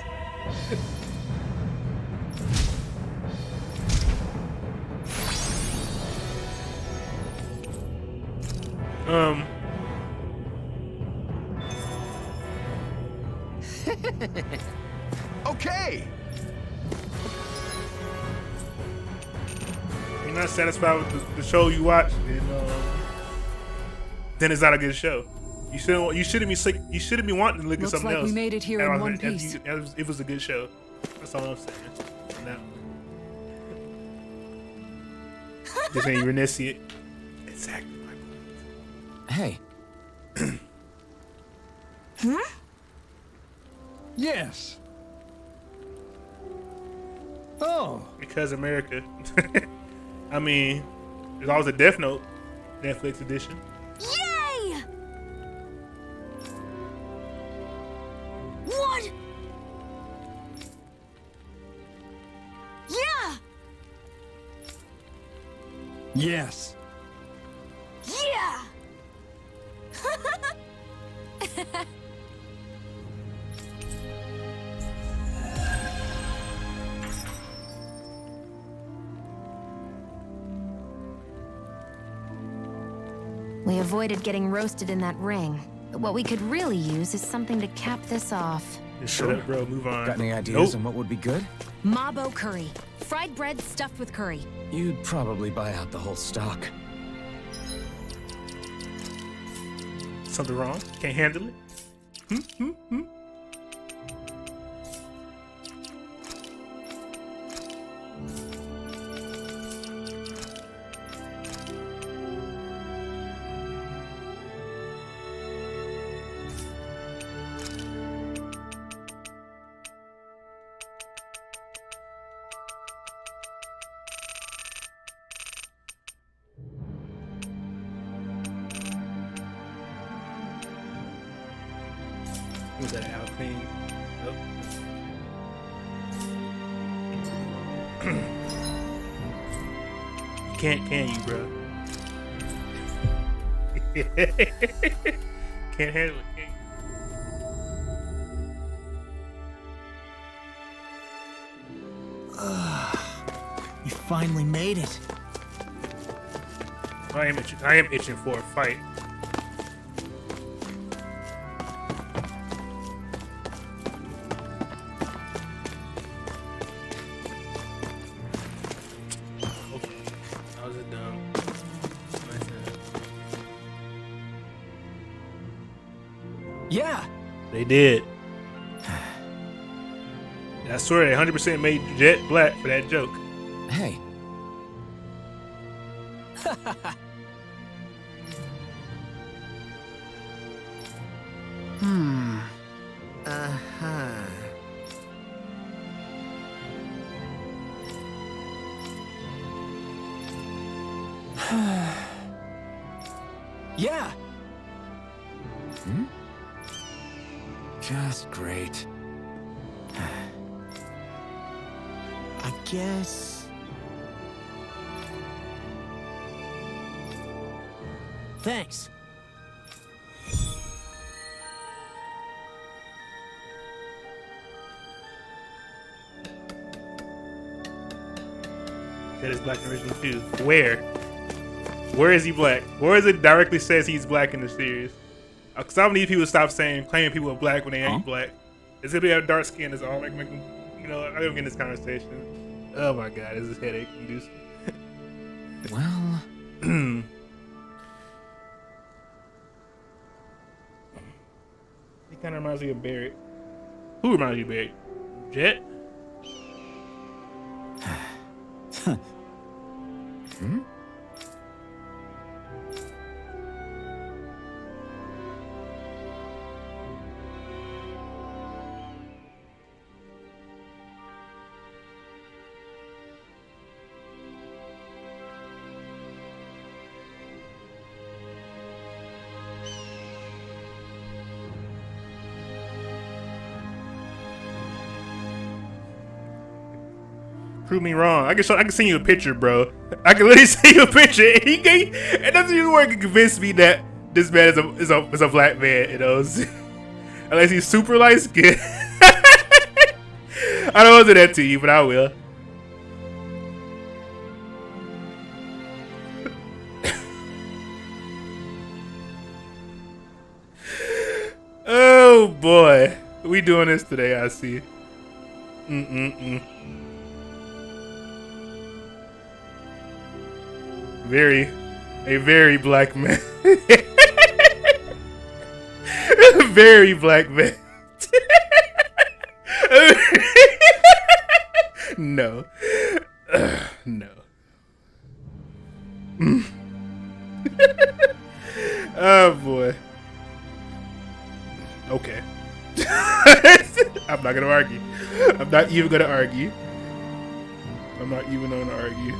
Okay. You're not satisfied with the show you watch, then it's not a good show. You shouldn't be wanting to look at something like else. we made it here in one piece. It was a good show. That's all I'm saying. No. This ain't Reniscient. Exactly. Hey. Huh? Yes. Oh. Because America. I mean, there's always a Death Note Netflix edition. Yay! What? Yeah! Yes. Yeah! We avoided getting roasted in that ring, but what we could really use is something to cap this off. Just shut up, bro. Move on. Got any ideas on what would be good? Mabo curry. Fried bread stuffed with curry. You'd probably buy out the whole stock. Something wrong? Can't handle it? Was that an Alclean? Nope. Can you, bro? Can't handle it, can You finally made it. you? I am itching for a fight. Yeah. They did. I swear they 100% made Jet black for that joke. Hey. Uh-huh. Yeah. Just great. I guess. Thanks. That is black in original too. Where? Where is he black? Where is it directly says he's black in the series? Because I need people to stop claiming people are black when they ain't black. It's gonna be a dark skin is all like making, I don't get in this conversation. Oh my god, this is headache inducing. Well. He kind of reminds me of Barrett. Who reminds you of Barrett? Jet? Prove me wrong. I can send you a picture, bro. I can literally send you a picture. And that's even where he can convince me that this man is a black man, unless he's super light skinned. I don't do that to you, but I will. boy. We doing this today, I see. A very black man. Very black man. No. No. Oh boy. Okay. I'm not gonna argue. I'm not even gonna argue. I'm not even gonna argue.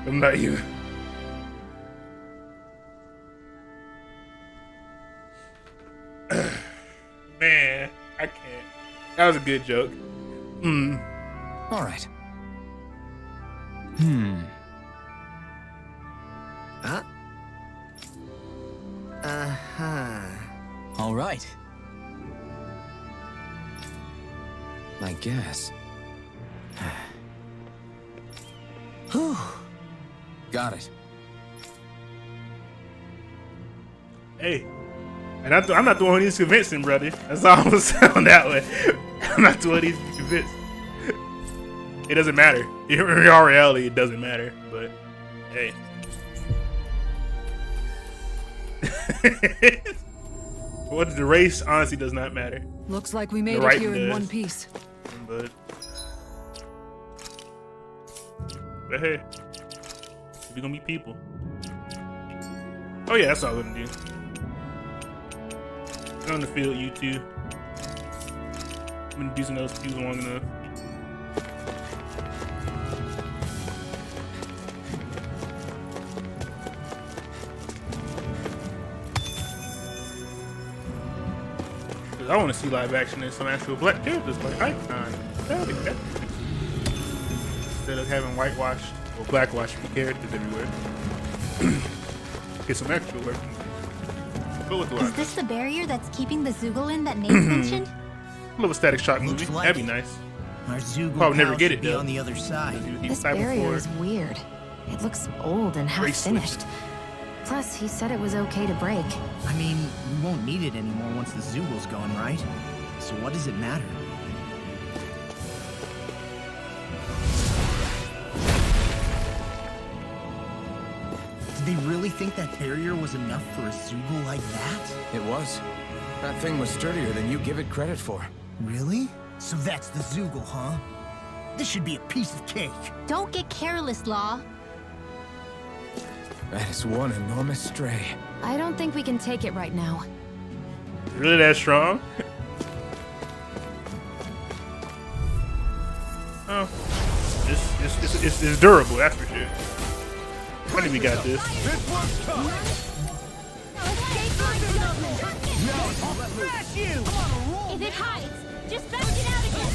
I'm not even. Man, I can't. That was a good joke. All right. All right. I guess. Got it. Hey, and I'm not the one who needs convincing, brother. That's all I'm gonna sound that way. I'm not the one who needs to be convinced. It doesn't matter. In our reality, it doesn't matter. But hey. What's the race honestly does not matter. Looks like we made The it here writing in does. one piece. But hey, we're gonna meet people. Oh yeah, that's all I'm gonna do. Get on the field, you two. I'm gonna do some of those two long enough. I want to see live action in some actual black characters like Icon. That'd be better. Instead of having whitewashed or blackwashed characters everywhere. Get some actual work. Go with the Is live. this the barrier that's keeping the Zugolin that Nate mentioned? A little Static Shock movie. Looks like That'd be it. nice. Our Zoogle Probably never pal get should it be though. on the other side. This barrier is weird. It looks old and half Bracelet. finished. Plus, he said it was okay to break. I mean, we won't need it anymore once the Zoogle's gone, right? So what does it matter? Did they really think that barrier was enough for a Zoogle like that? It was. That thing was sturdier than you give it credit for. Really? So that's the Zoogle, huh? This should be a piece of cake. Don't get careless, Law. That is one enormous stray. I don't think we can take it right now. Really that strong? Oh, it's durable. That's for sure. I think we got this. If it hides, just back it out again.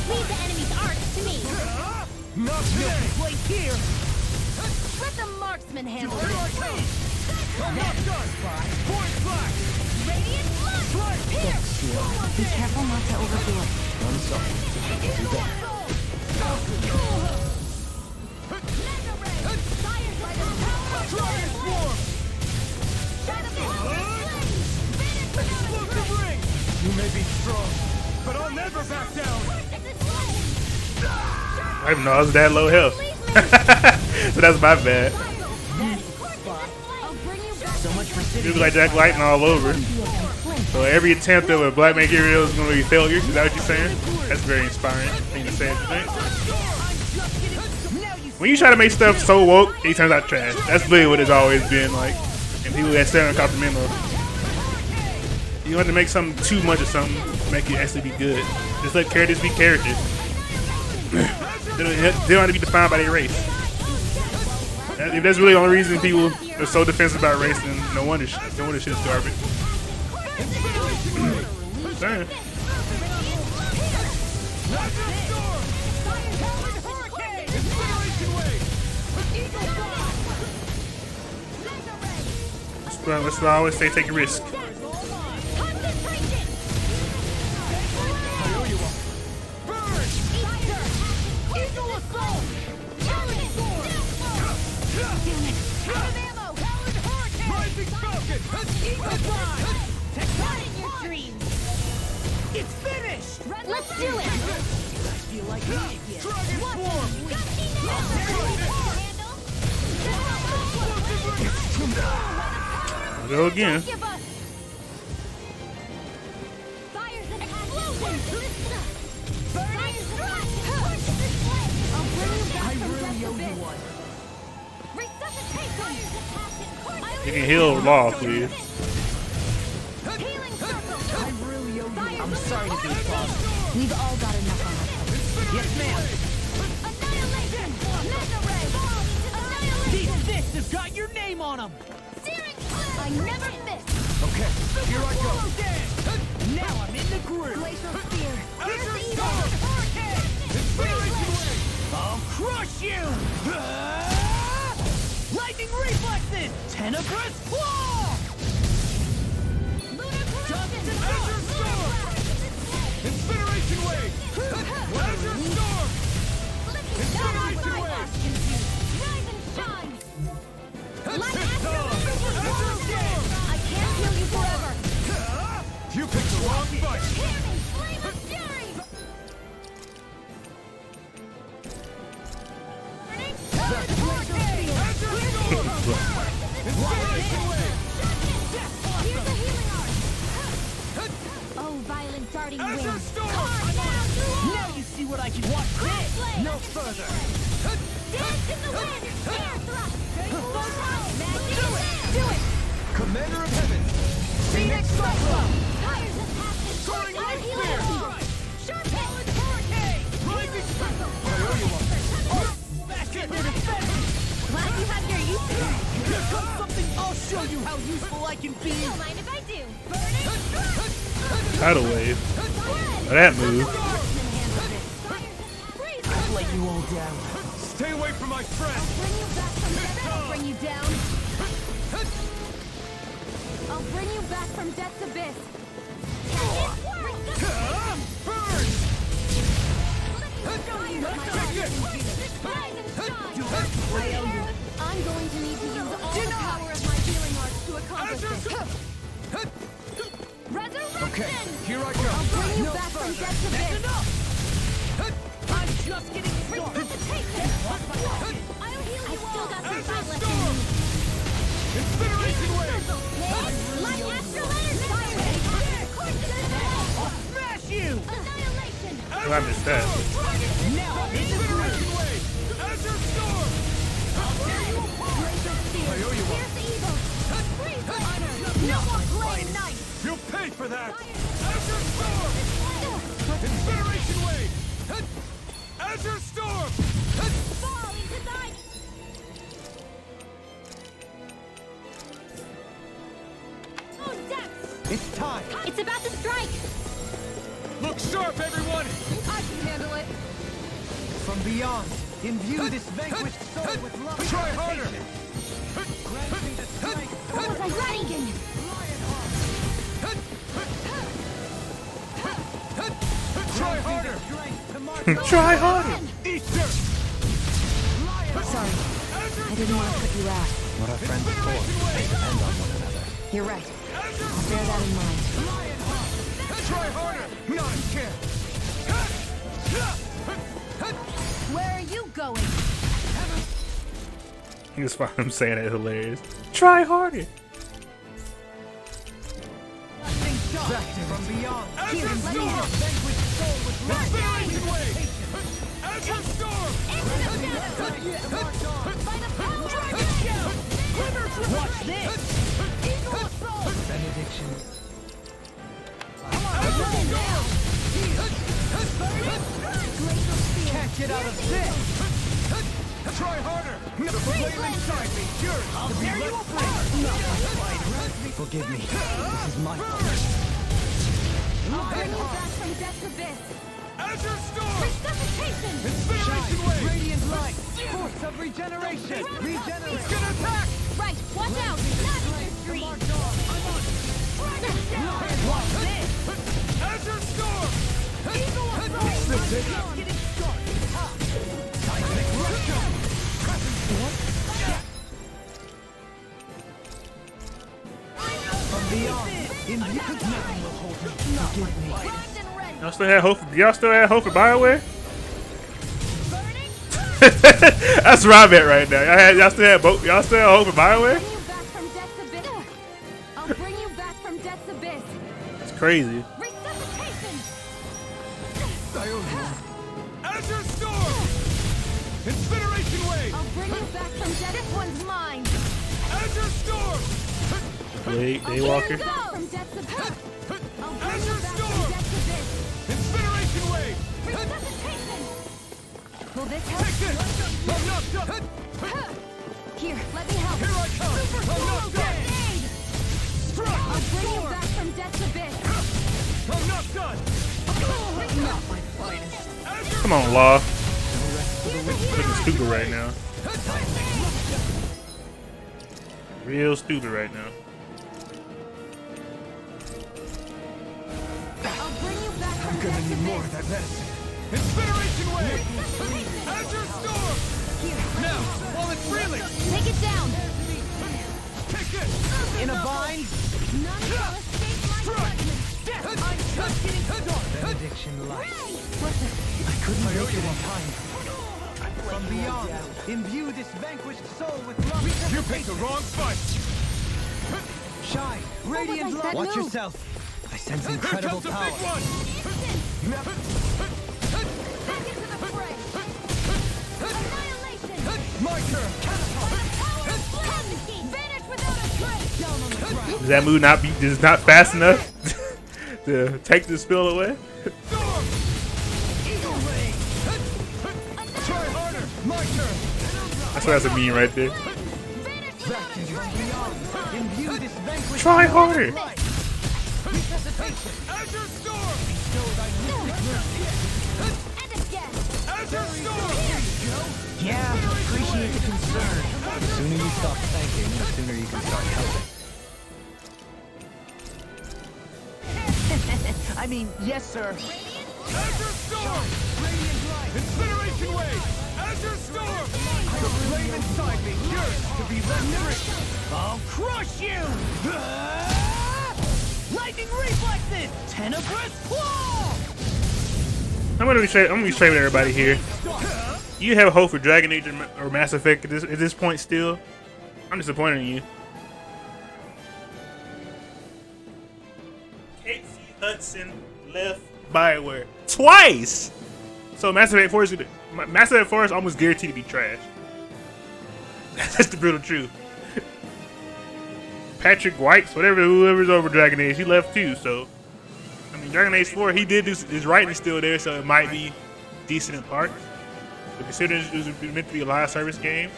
Leave the enemy's arts to me. Let the marksman handle it. Radiant blood. Pierce. Be careful not to overdo it. You may be strong, but I'll never back down. I didn't know I was that low health. So that's my bad. So much for It sitting was like Jack Lightning all over. So every attempt of a Black Man Gabriel is going to be a failure. Is that what you're saying? That's very inspiring thing to say. I think. When you try to make stuff so woke, it turns out trash. That's literally what it's always been like. And people that stand on top of the memo. You don't have to make something too much of something to make it actually be good. Just let characters be characters. They don't have to be defined by their race. If that's really the only reason people are so defensive about race, then no wonder shit is garbage. Damn. That's what I always say, take a risk. Let's do it! Feel like me again. Dragon Swarm! I'll go again. I really owe you one. You can heal Law, please. I really owe you. I'm sorry to be false. We've all got enough on our plate. Yes, ma'am. These fists have got your name on them. I never miss! Okay, here I go. Now I'm in the groove. Glacial Spear! Here's the storm! I'll crush you! Lightning reflexes! Tenebrous claw! Lunar Corruption! Azure Storm! Incineration Wave! Azure Storm! Incineration Wave! Rise and shine! Light Azure Storm! I can't heal you forever! You picked the wrong fight! Hear me! Flame of Fury! Oh, violent darting wind! Azure Storm! Now you see what I can watch this! No further! Dance in the wind! Air thrust! Magic! Do it! Commander of Heaven! Phoenix Cyclone! Tires of passion! Soaring Fire Light healing! Spear! Sharp hit! Hurricane! Rising Cycle! Back into defense! Glad you have your use today! Here comes something I'll show you how useful I can be! Don't mind if I do! Burning thrust! Tidal wave. That move. I'll let you all down. Stay away from my friend! Bring you back from death. I'll bring you down. I'll bring you back from death's abyss. Burn! I'm going to need to use all the power of my healing arts to accomplish this. Resurrection! Okay, here I go! I'll bring you back from death's abyss. I'm just getting started! Resuscitation! I'll heal you. I still got some fight left in me. Incineration Wave! Light astral energy! Fire! I'll smash you! Annihilation! Oh, I missed that. Now I'm in the groove! Incineration Wave! Azure Storm! I owe you one. Evil. Freeze Lightner. No more playing nice. You'll pay for that! Azure Storm! Incineration Wave! Azure Storm! Fall into thine. Oh, depths. It's time! It's about to strike. Look sharp, everyone! I can handle it. From beyond, imbue this vanquished soul with love. Try harder! Grant me the strength. What was I writing? Try harder! Strength to march Try harder. Easter! Sorry, I didn't want to put you out. What are friends for? They depend on one another. You're right. I'll bear that in mind. Try harder! Not a chance! Where are you going? You just find him saying it hilarious. Try harder. from beyond. Azure Imbue Storm! this vanquished soul with love. Incineration Wave! Azure Storm! By the power of Watch this! Eagle Assault! Benediction. Azure Storm! Glacial Spear! Can't get out of this! Try harder! The flame inside me yearns to be let free! Forgive me. This is my fault. I'll bring you back from death's abyss! Azure Storm! Resuscitation! Incineration Shine, Wave! radiant light, force of regeneration. Regenerate. It's gonna attack! Right, watch out! Not in your street! Watch this. Azure Storm! Eagle Assault! Getting started. Seismic rupture. From beyond, in nothing will hold me. Forgive me. Primed and ready! Y'all still have hope for BioWare? That's where I'm at right now. Y'all still have hope for BioWare? I'll bring you back from Death's Abyss. It's crazy. Resuscitation. Azure Storm! Incineration Wave! I'll bring you back from Death. This one's mine. Azure Storm! Daywalker. From Death's Abyss. I'll bring Azure you back Storm! from Death's Abyss. Incineration Wave! Resuscitation. Will this help? Take this! I'm not done! Here, let me help. Here I come! Super I'm cool not done! grenade. Strike! I'll bring you back from Death's Abyss. I'm not done! Not my finest. Come on, Law. Looking stupid right now. Real stupid right now. I'll bring you back from I'm gonna Death's need more Abyss. of that medicine. Incineration Wave! Azure Storm! Now, while it's reeling! Take it down. Take it! In a bind? None shall escape my judgment. I'm just getting started. Benediction light. I couldn't make it in time. From beyond, imbue this vanquished soul with love. You picked the wrong fight! Shine, radiant light. Watch yourself. I sense incredible Here comes power. a big one! Back into the fray. Annihilation. My turn! Vanish without a trace. Down on the ground. Does that move not fast enough to take the spell away? Storm! Eagle Ray! Try harder! My turn! That's what that's a meme right there. Vacuum from beyond, imbue this vanquished Try harder. light. Resuscitation. Azure Storm! And again. Azure Storm! Yeah, appreciate the concern. The sooner you stop thanking, the sooner you can start helping. I mean, yes, sir. Azure Storm! Incineration Wave! Azure Storm! The flame inside me yearns to be let free! I'll crush you! Lightning reflexes! Tenebrous claw! I'm gonna be straight with everybody here. You have hope for Dragon Age or Mass Effect at this point still? I'm disappointed in you. Casey Hudson left BioWare twice. So Mass Effect 4 is almost guaranteed to be trash. That's the brutal truth. Patrick Whites, whoever's over Dragon Age, he left too. So I mean, Dragon Age 4, he did his writing still there, so it might be decent in parts. But considering it was meant to be a live service game,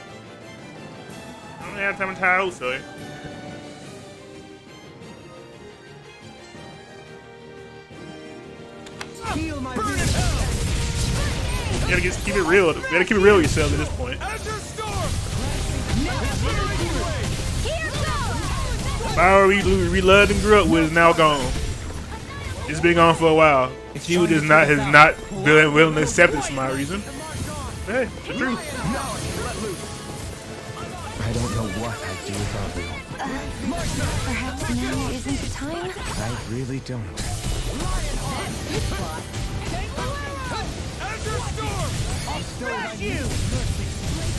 I don't have time to tie out, so. Heal my You gotta keep it real. You gotta keep it real with yourself at this point. The power we loved and grew up with is now gone. It's been gone for a while. He has not been willing to accept it for my reason. Hey, it's the truth. I don't know what I'd do without you. Perhaps now isn't the time? I really don't.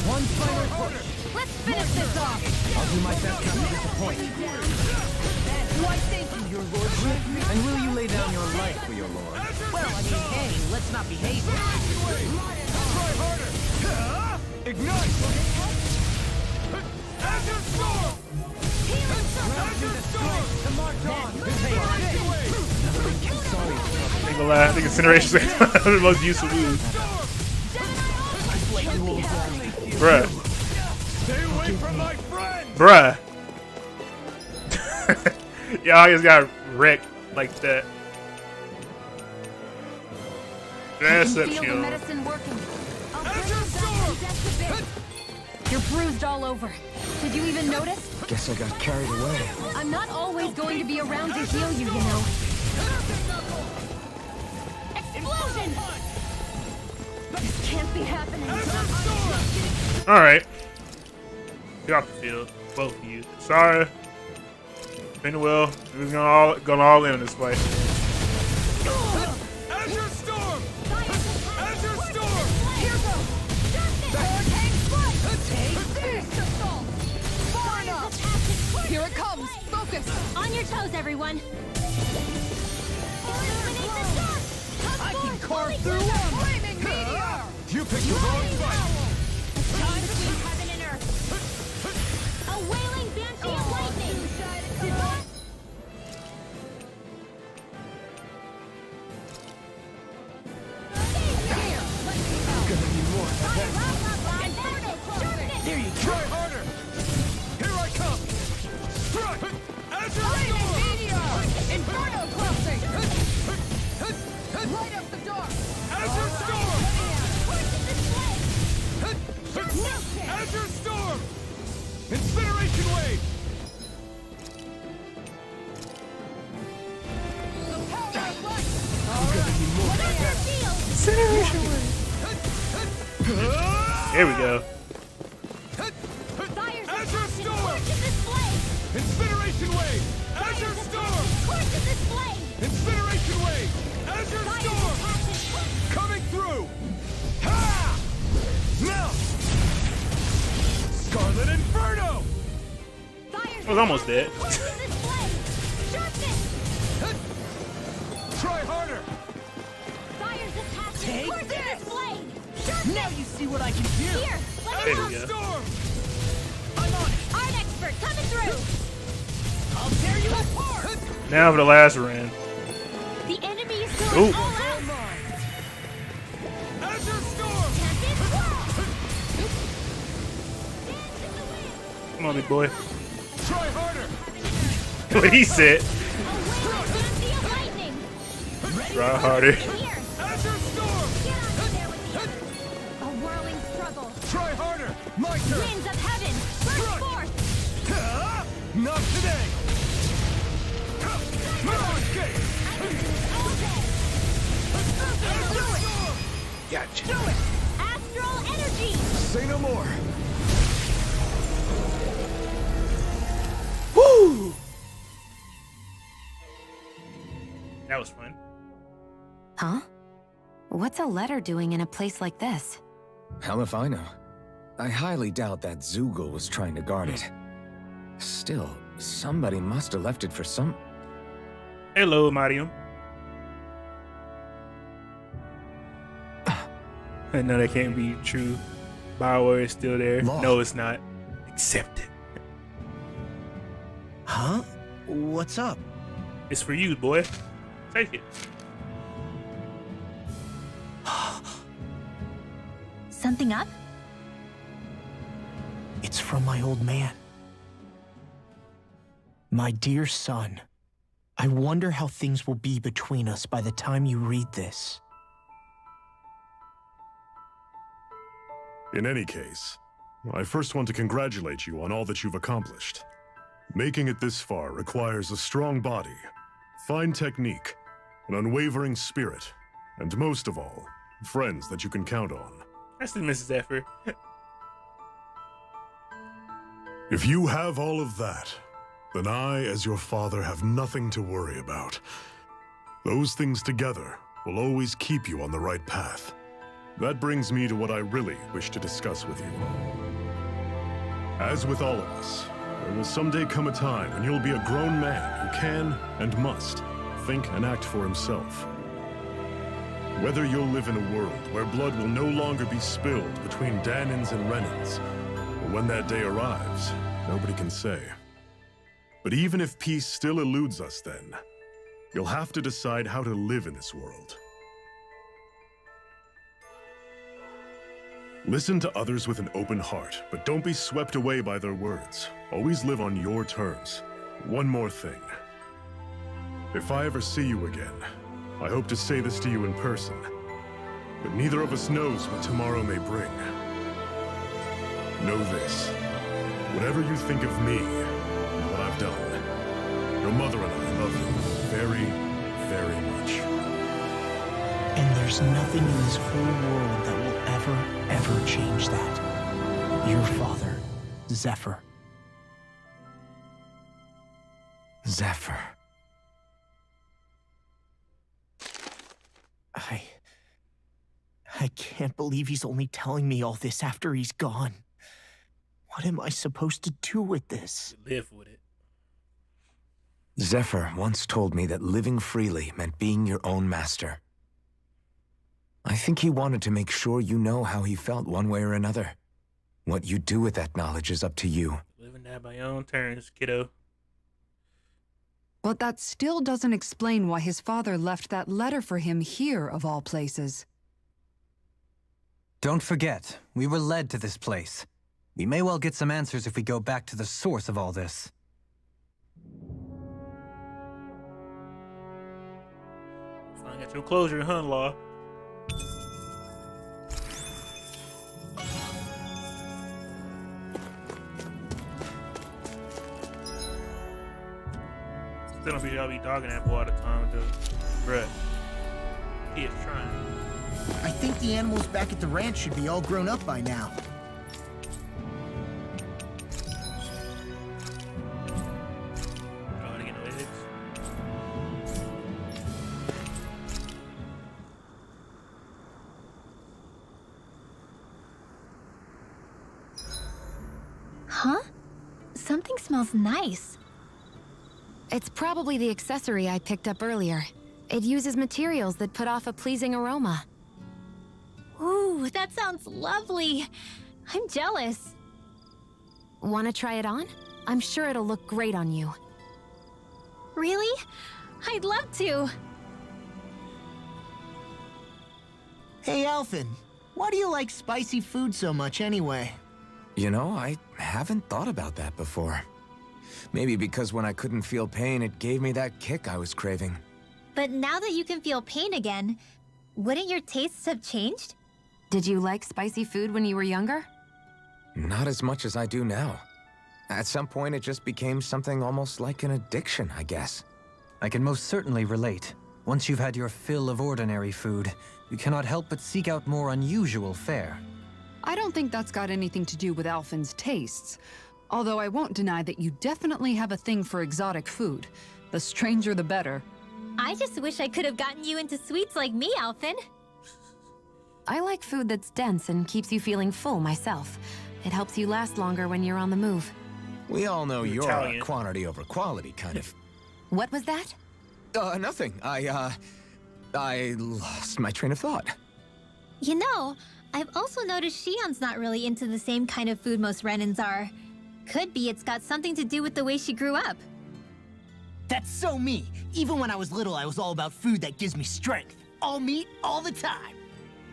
One final push. Let's finish this off. I'll do my best not to disappoint. Why, thank you, your lordship. And will you lay down your life for your lord? Well, I mean, hey, let's not be hasty. Try harder! Ignite! Azure Storm! Azure Storm! To march on. I ain't gonna lie, I think Incineration's the most useful move. Bruh. Stay away from my friend! Bruh. Y'all just got wrecked like that. That's up, Feel the chill. medicine working. I'll bring you back from Death's Abyss. You're bruised all over. Did you even notice? Guess I got carried away. I'm not always going to be around to heal you, you know. Explosion! This can't be happening. Alright. Get off the field. Both of you. Sorry. Been well. We're gonna all in this fight. picked the wrong fight! Time between heaven and earth. A wailing banshee of lightning. Gonna need more. There you Try harder! Here I come! Strike! Azure Storm! Inferno crossing! Light up the dark! Azure Storm! Milkshake! Azure Storm! Incineration Wave! The power of light! Gonna need more. Incineration Wave. Here we go. Fire's Azure Storm! torch in this flame! Incineration Wave! Azure Storm! Torch in this flame! Incineration Wave! Azure Fire's Storm! passion! Coming through! Ha! Now! Scarlet Inferno! Fire's I was almost dead. torch in this flame! Sharpness! Try harder! Fire's a passion! Take Torch in this! this flame! Sharpness! Now you see what I can do. Here, let me There help! we go. Storm! I'm on it. Art expert coming through! I'll tear you apart. Now for the last run. The enemy is Ooh. going all out! Azure Storm! Tempest Whirl! Come on, big boy. Try harder! What he said. A wailing banshee of lightning! Try harder. Here! Azure Storm! Get out there with the others! A whirling struggle! Try harder! My turn! Winds of heaven! Burst forth! Ha! Not today! No escape! I can do it all day! Do it! Gotcha! Do it! Astral energy! Say no more! Woo! That was fun. Huh? What's a letter doing in a place like this? Hell if I know. I highly doubt that Zoogle was trying to guard it. Still, somebody must have left it for some... Hello, Mariam. I know that can't be true. Bioware is still there. Law. No, it's not. Accept it. Huh? What's up? It's for you, boy. Take it. Something up? It's from my old man. My dear son, I wonder how things will be between us by the time you read this. In any case, I first want to congratulate you on all that you've accomplished. Making it this far requires a strong body, fine technique, an unwavering spirit, and most of all, friends that you can count on. That's the Mrs. Zephyr. If you have all of that, then I, as your father, have nothing to worry about. Those things together will always keep you on the right path. That brings me to what I really wish to discuss with you. As with all of us, there will someday come a time when you'll be a grown man who can and must think and act for himself. Whether you'll live in a world where blood will no longer be spilled between Danans and Renans, or when that day arrives, nobody can say. But even if peace still eludes us then, you'll have to decide how to live in this world. Listen to others with an open heart, but don't be swept away by their words. Always live on your terms. One more thing. If I ever see you again, I hope to say this to you in person, but neither of us knows what tomorrow may bring. Know this. Whatever you think of me, and what I've done, your mother and I love you very, very much. And there's nothing in this whole world that will ever change that. Your father, Zephyr. Zephyr. I can't believe he's only telling me all this after he's gone. What am I supposed to do with this? Live with it. Zephyr once told me that living freely meant being your own master. I think he wanted to make sure you know how he felt one way or another. What you do with that knowledge is up to you. Live and die by your own terms, kiddo. But that still doesn't explain why his father left that letter for him here, of all places. Don't forget, we were led to this place. We may well get some answers if we go back to the source of all this. Finally got your closure, huh, Law? Still don't be y'all be dogging that boy all the time, dude. Bruh. He is trying. I think the animals back at the ranch should be all grown up by now. Trying to get no hits. Huh? Something smells nice. It's probably the accessory I picked up earlier. It uses materials that put off a pleasing aroma. Ooh, that sounds lovely. I'm jealous. Want to try it on? I'm sure it'll look great on you. Really? I'd love to. Hey, Alphen. Why do you like spicy food so much anyway? You know, I haven't thought about that before. Maybe because when I couldn't feel pain, it gave me that kick I was craving. But now that you can feel pain again, wouldn't your tastes have changed? Did you like spicy food when you were younger? Not as much as I do now. At some point, it just became something almost like an addiction, I guess. I can most certainly relate. Once you've had your fill of ordinary food, you cannot help but seek out more unusual fare. I don't think that's got anything to do with Alphen's tastes. Although I won't deny that you definitely have a thing for exotic food. The stranger the better. I just wish I could have gotten you into sweets like me, Alphen. I like food that's dense and keeps you feeling full myself. It helps you last longer when you're on the move. We all know you're Italian. a quantity over quality kind of... What was that? Nothing. I lost my train of thought. You know, I've also noticed Shion's not really into the same kind of food most Renans are. Could be it's got something to do with the way she grew up. That's so me. Even when I was little, I was all about food that gives me strength. All meat, all the time.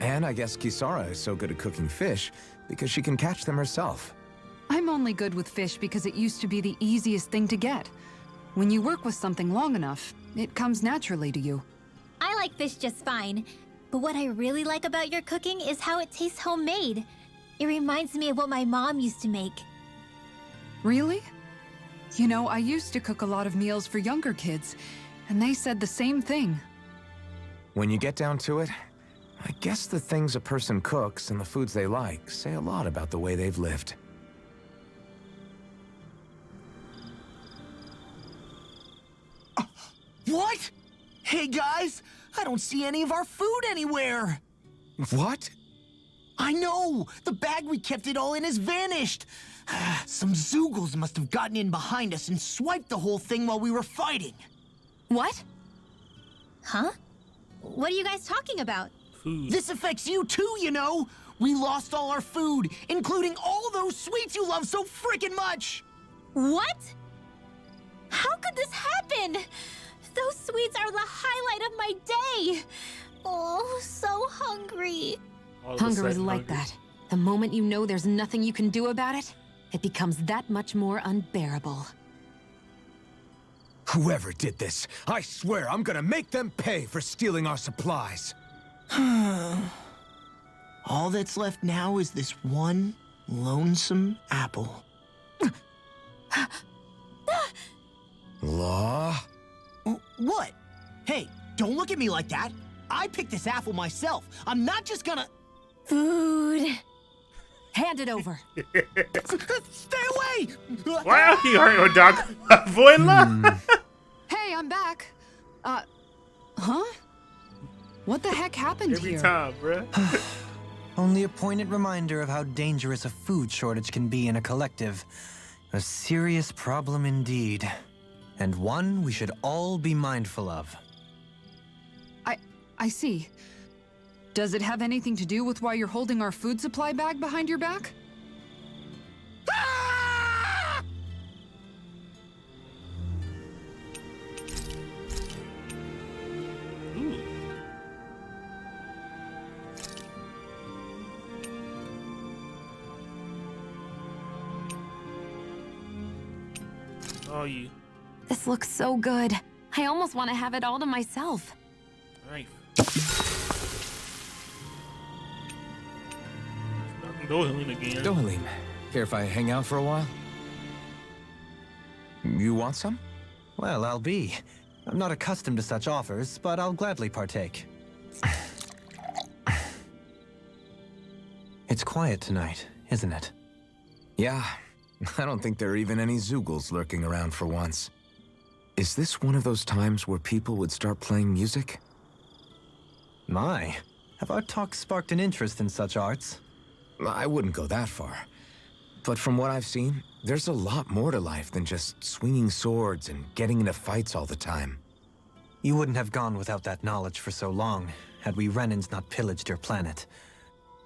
And I guess Kisara is so good at cooking fish because she can catch them herself. I'm only good with fish because it used to be the easiest thing to get. When you work with something long enough, it comes naturally to you. I like fish just fine, but what I really like about your cooking is how it tastes homemade. It reminds me of what my mom used to make. Really? You know, I used to cook a lot of meals for younger kids, and they said the same thing. When you get down to it, I guess the things a person cooks and the foods they like say a lot about the way they've lived. What? Hey guys, I don't see any of our food anywhere. What? I know! The bag we kept it all in has vanished! Some Zoogles must have gotten in behind us and swiped the whole thing while we were fighting. What? Huh? What are you guys talking about? Food. This affects you too, you know! We lost all our food, including all those sweets you love so frickin' much! What? How could this happen? Those sweets are the highlight of my day! Oh, so hungry. Hunger is like that. The moment you know there's nothing you can do about it, it becomes that much more unbearable. Whoever did this, I swear I'm gonna make them pay for stealing our supplies. All that's left now is this one lonesome apple. Law? What? Hey, don't look at me like that. I picked this apple myself. I'm not just gonna... Food. Hand it over. Stay away! Why are you hurting your dog? Voila! Hey, I'm back. Huh? What the heck happened Every here? time, bruh. Only a poignant reminder of how dangerous a food shortage can be in a collective. A serious problem indeed. And one we should all be mindful of. I see. Does it have anything to do with why you're holding our food supply bag behind your back? Oh, you. This looks so good. I almost want to have it all to myself. Right. Dohalim again. Dohalim, care if I hang out for a while? You want some? Well, I'll be. I'm not accustomed to such offers, but I'll gladly partake. It's quiet tonight, isn't it? Yeah. I don't think there are even any Zeugles lurking around for once. Is this one of those times where people would start playing music? My, have our talks sparked an interest in such arts? I wouldn't go that far. But from what I've seen, there's a lot more to life than just swinging swords and getting into fights all the time. You wouldn't have gone without that knowledge for so long, had we Renans not pillaged your planet.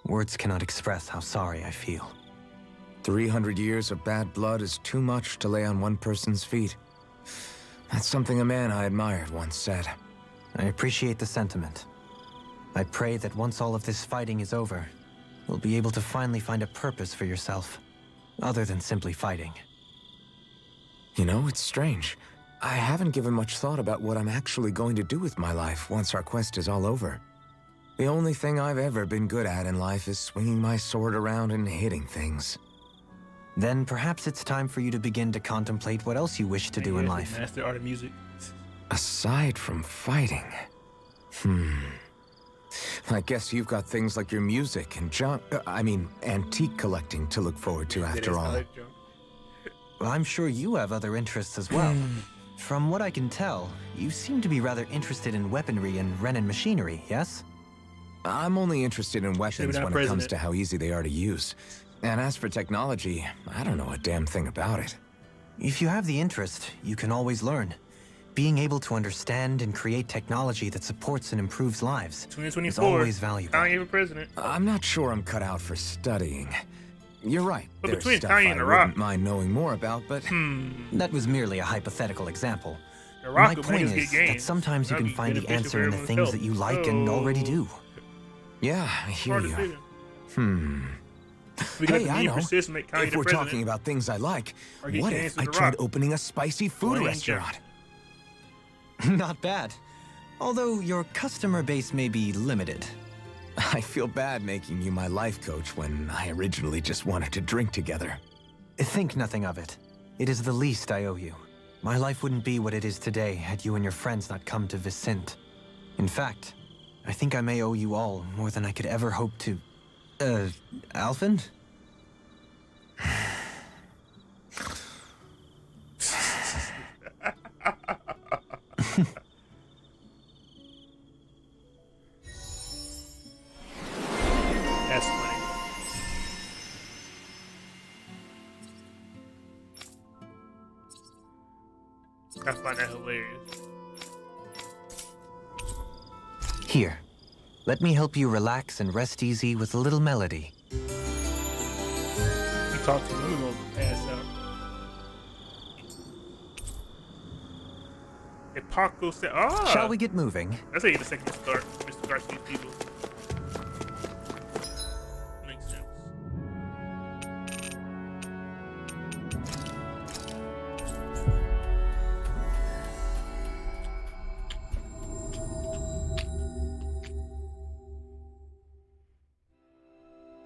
Words cannot express how sorry I feel. 300 years of bad blood is too much to lay on one person's feet. That's something a man I admired once said. I appreciate the sentiment. I pray that once all of this fighting is over, you'll be able to finally find a purpose for yourself, other than simply fighting. You know, it's strange. I haven't given much thought about what I'm actually going to do with my life once our quest is all over. The only thing I've ever been good at in life is swinging my sword around and hitting things. Then perhaps it's time for you to begin to contemplate what else you wish to do in life. Master art of music. Aside from fighting. I guess you've got things like your music and antique collecting to look forward to after all. Well, I'm sure you have other interests as well. From what I can tell, you seem to be rather interested in weaponry and Renan machinery, yes? I'm only interested in weapons when it comes to how easy they are to use. And as for technology, I don't know a damn thing about it. If you have the interest, you can always learn. Being able to understand and create technology that supports and improves lives is always valuable. Kanye for president. I'm not sure I'm cut out for studying. You're right. But There's between stuff Kanye I and The Rock, wouldn't mind knowing more about, but... That was merely a hypothetical example. The Rock My will make point us get is games. that sometimes you That'd can be find the beneficial answer in the for things everyone's that you health. like and already do. Yeah, I hear Hard you. decision. We got Hey, the I need know. for Sis to make Kanye If the we're president, talking about things I like, or get what games if with I The tried Rock. opening a spicy food Dwayne restaurant? Not bad. Although your customer base may be limited. I feel bad making you my life coach when I originally just wanted to drink together. Think nothing of it. It is the least I owe you. My life wouldn't be what it is today had you and your friends not come to Vicint. In fact, I think I may owe you all more than I could ever hope to... Alphen? That's funny. I find that hilarious. Here. Let me help you relax and rest easy with a little melody. You talk to me, we're gonna pass out. If Paco said, Shall we get moving? Let's say the second start, Mr. Garcia people. Makes sense.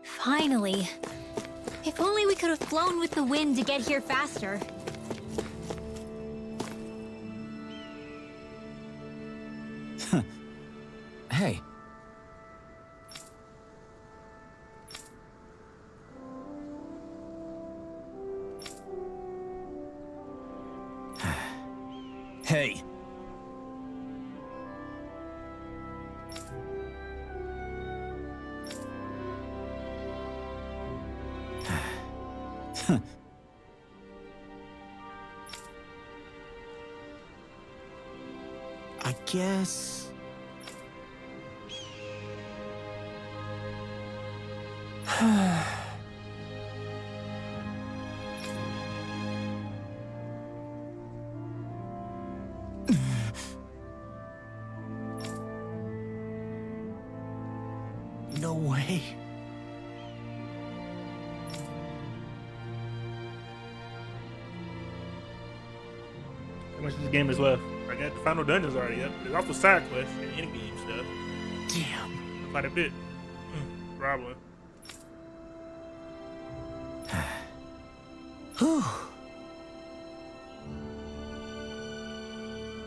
Finally. If only we could have flown with the wind to get here faster. Hey. Hey. I guess... No way. How much of this game is left? I got the final dungeons already up. There's also side quests and in-game stuff. Damn. Quite a bit. Probably. Whew.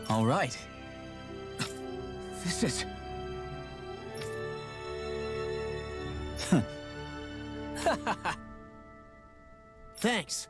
All right. This is... Thanks.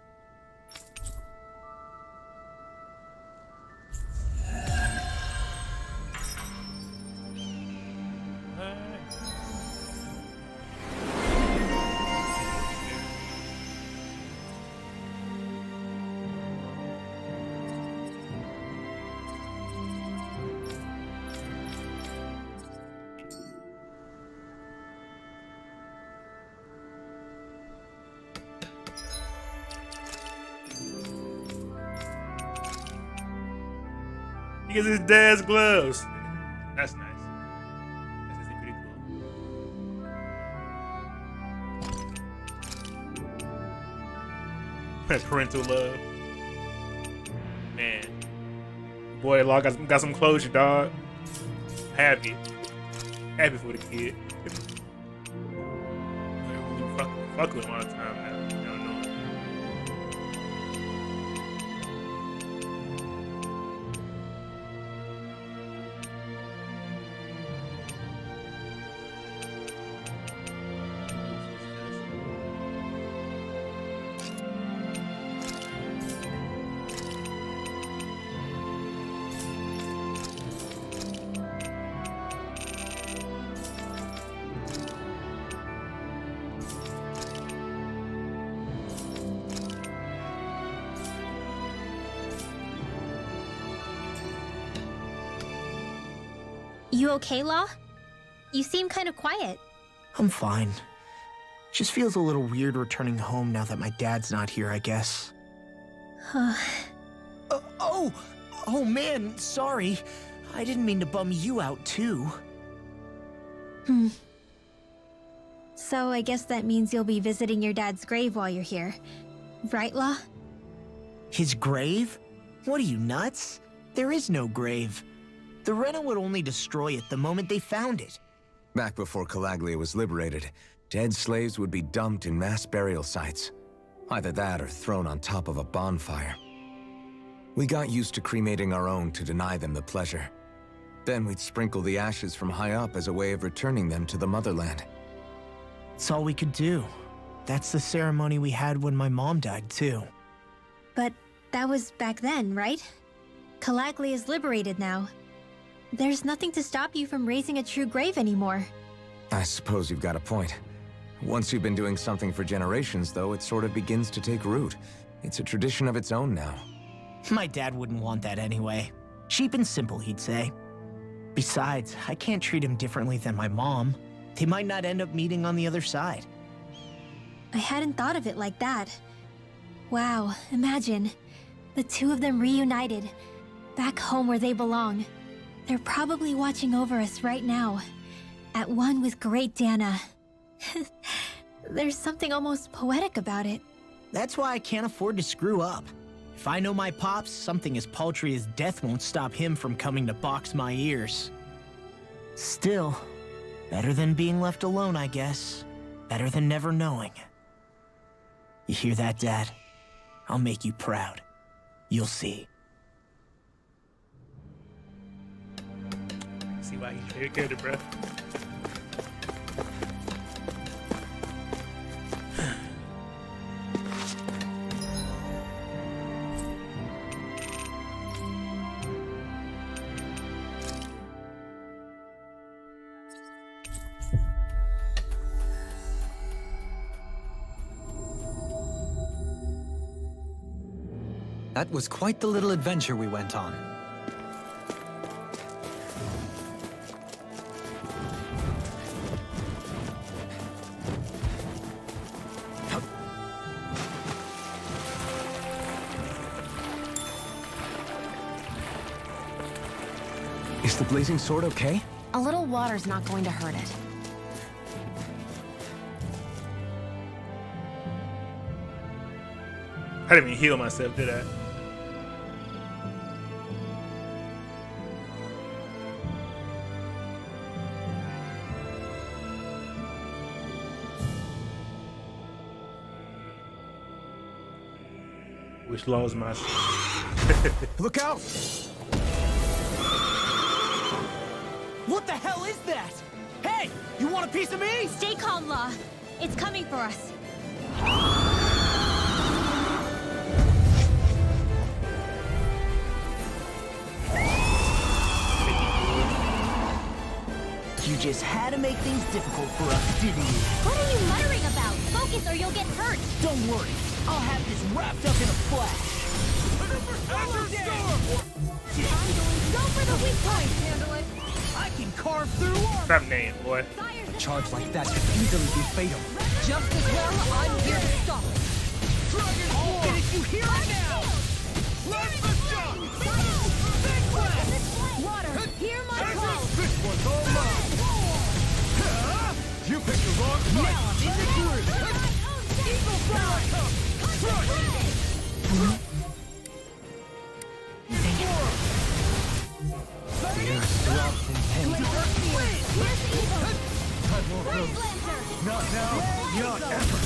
He gets his dad's gloves. That's nice. That's actually pretty cool. That's parental love. Man. Boy, Law got some closure, dog. Happy. Happy for the kid. Fuck with him all the time now. I don't know. You okay, Law? You seem kind of quiet. I'm fine. Just feels a little weird returning home now that my dad's not here, I guess. Oh man, sorry. I didn't mean to bum you out too. So I guess that means you'll be visiting your dad's grave while you're here. Right, Law? His grave? What are you, nuts? There is no grave. The Rena would only destroy it the moment they found it. Back before Calaglia was liberated, dead slaves would be dumped in mass burial sites. Either that or thrown on top of a bonfire. We got used to cremating our own to deny them the pleasure. Then we'd sprinkle the ashes from high up as a way of returning them to the motherland. It's all we could do. That's the ceremony we had when my mom died, too. But that was back then, right? Calaglia is liberated now. There's nothing to stop you from raising a true grave anymore. I suppose you've got a point. Once you've been doing something for generations, though, it sort of begins to take root. It's a tradition of its own now. My dad wouldn't want that anyway. Cheap and simple, he'd say. Besides, I can't treat him differently than my mom. They might not end up meeting on the other side. I hadn't thought of it like that. Wow, imagine. The two of them reunited, back home where they belong. They're probably watching over us right now, at one with great Dana. There's something almost poetic about it. That's why I can't afford to screw up. If I know my pops, something as paltry as death won't stop him from coming to box my ears. Still, better than being left alone, I guess. Better than never knowing. You hear that, Dad? I'll make you proud. You'll see. See why he's very good, bro. That was quite the little adventure we went on. Is the blazing sword okay? A little water's not going to hurt it. I didn't even heal myself, did I? Which lost my. Look out! What the hell is that? Hey! You want a piece of me? Stay calm, Law. It's coming for us. You just had to make things difficult for us, didn't you? What are you muttering about? Focus or you'll get hurt. Don't worry. I'll have this wrapped up in a flash. Go for the weak point. Handle it. I can carve through armor. Stop name, boy. A charge like that could easily be fatal. Just as well, I'm here to stop it. I'll finish you here and now. Water, hear my call. This one's all mine. You picked the wrong fight. Now I'm in the groove. Eagle fly. Not now, not ever.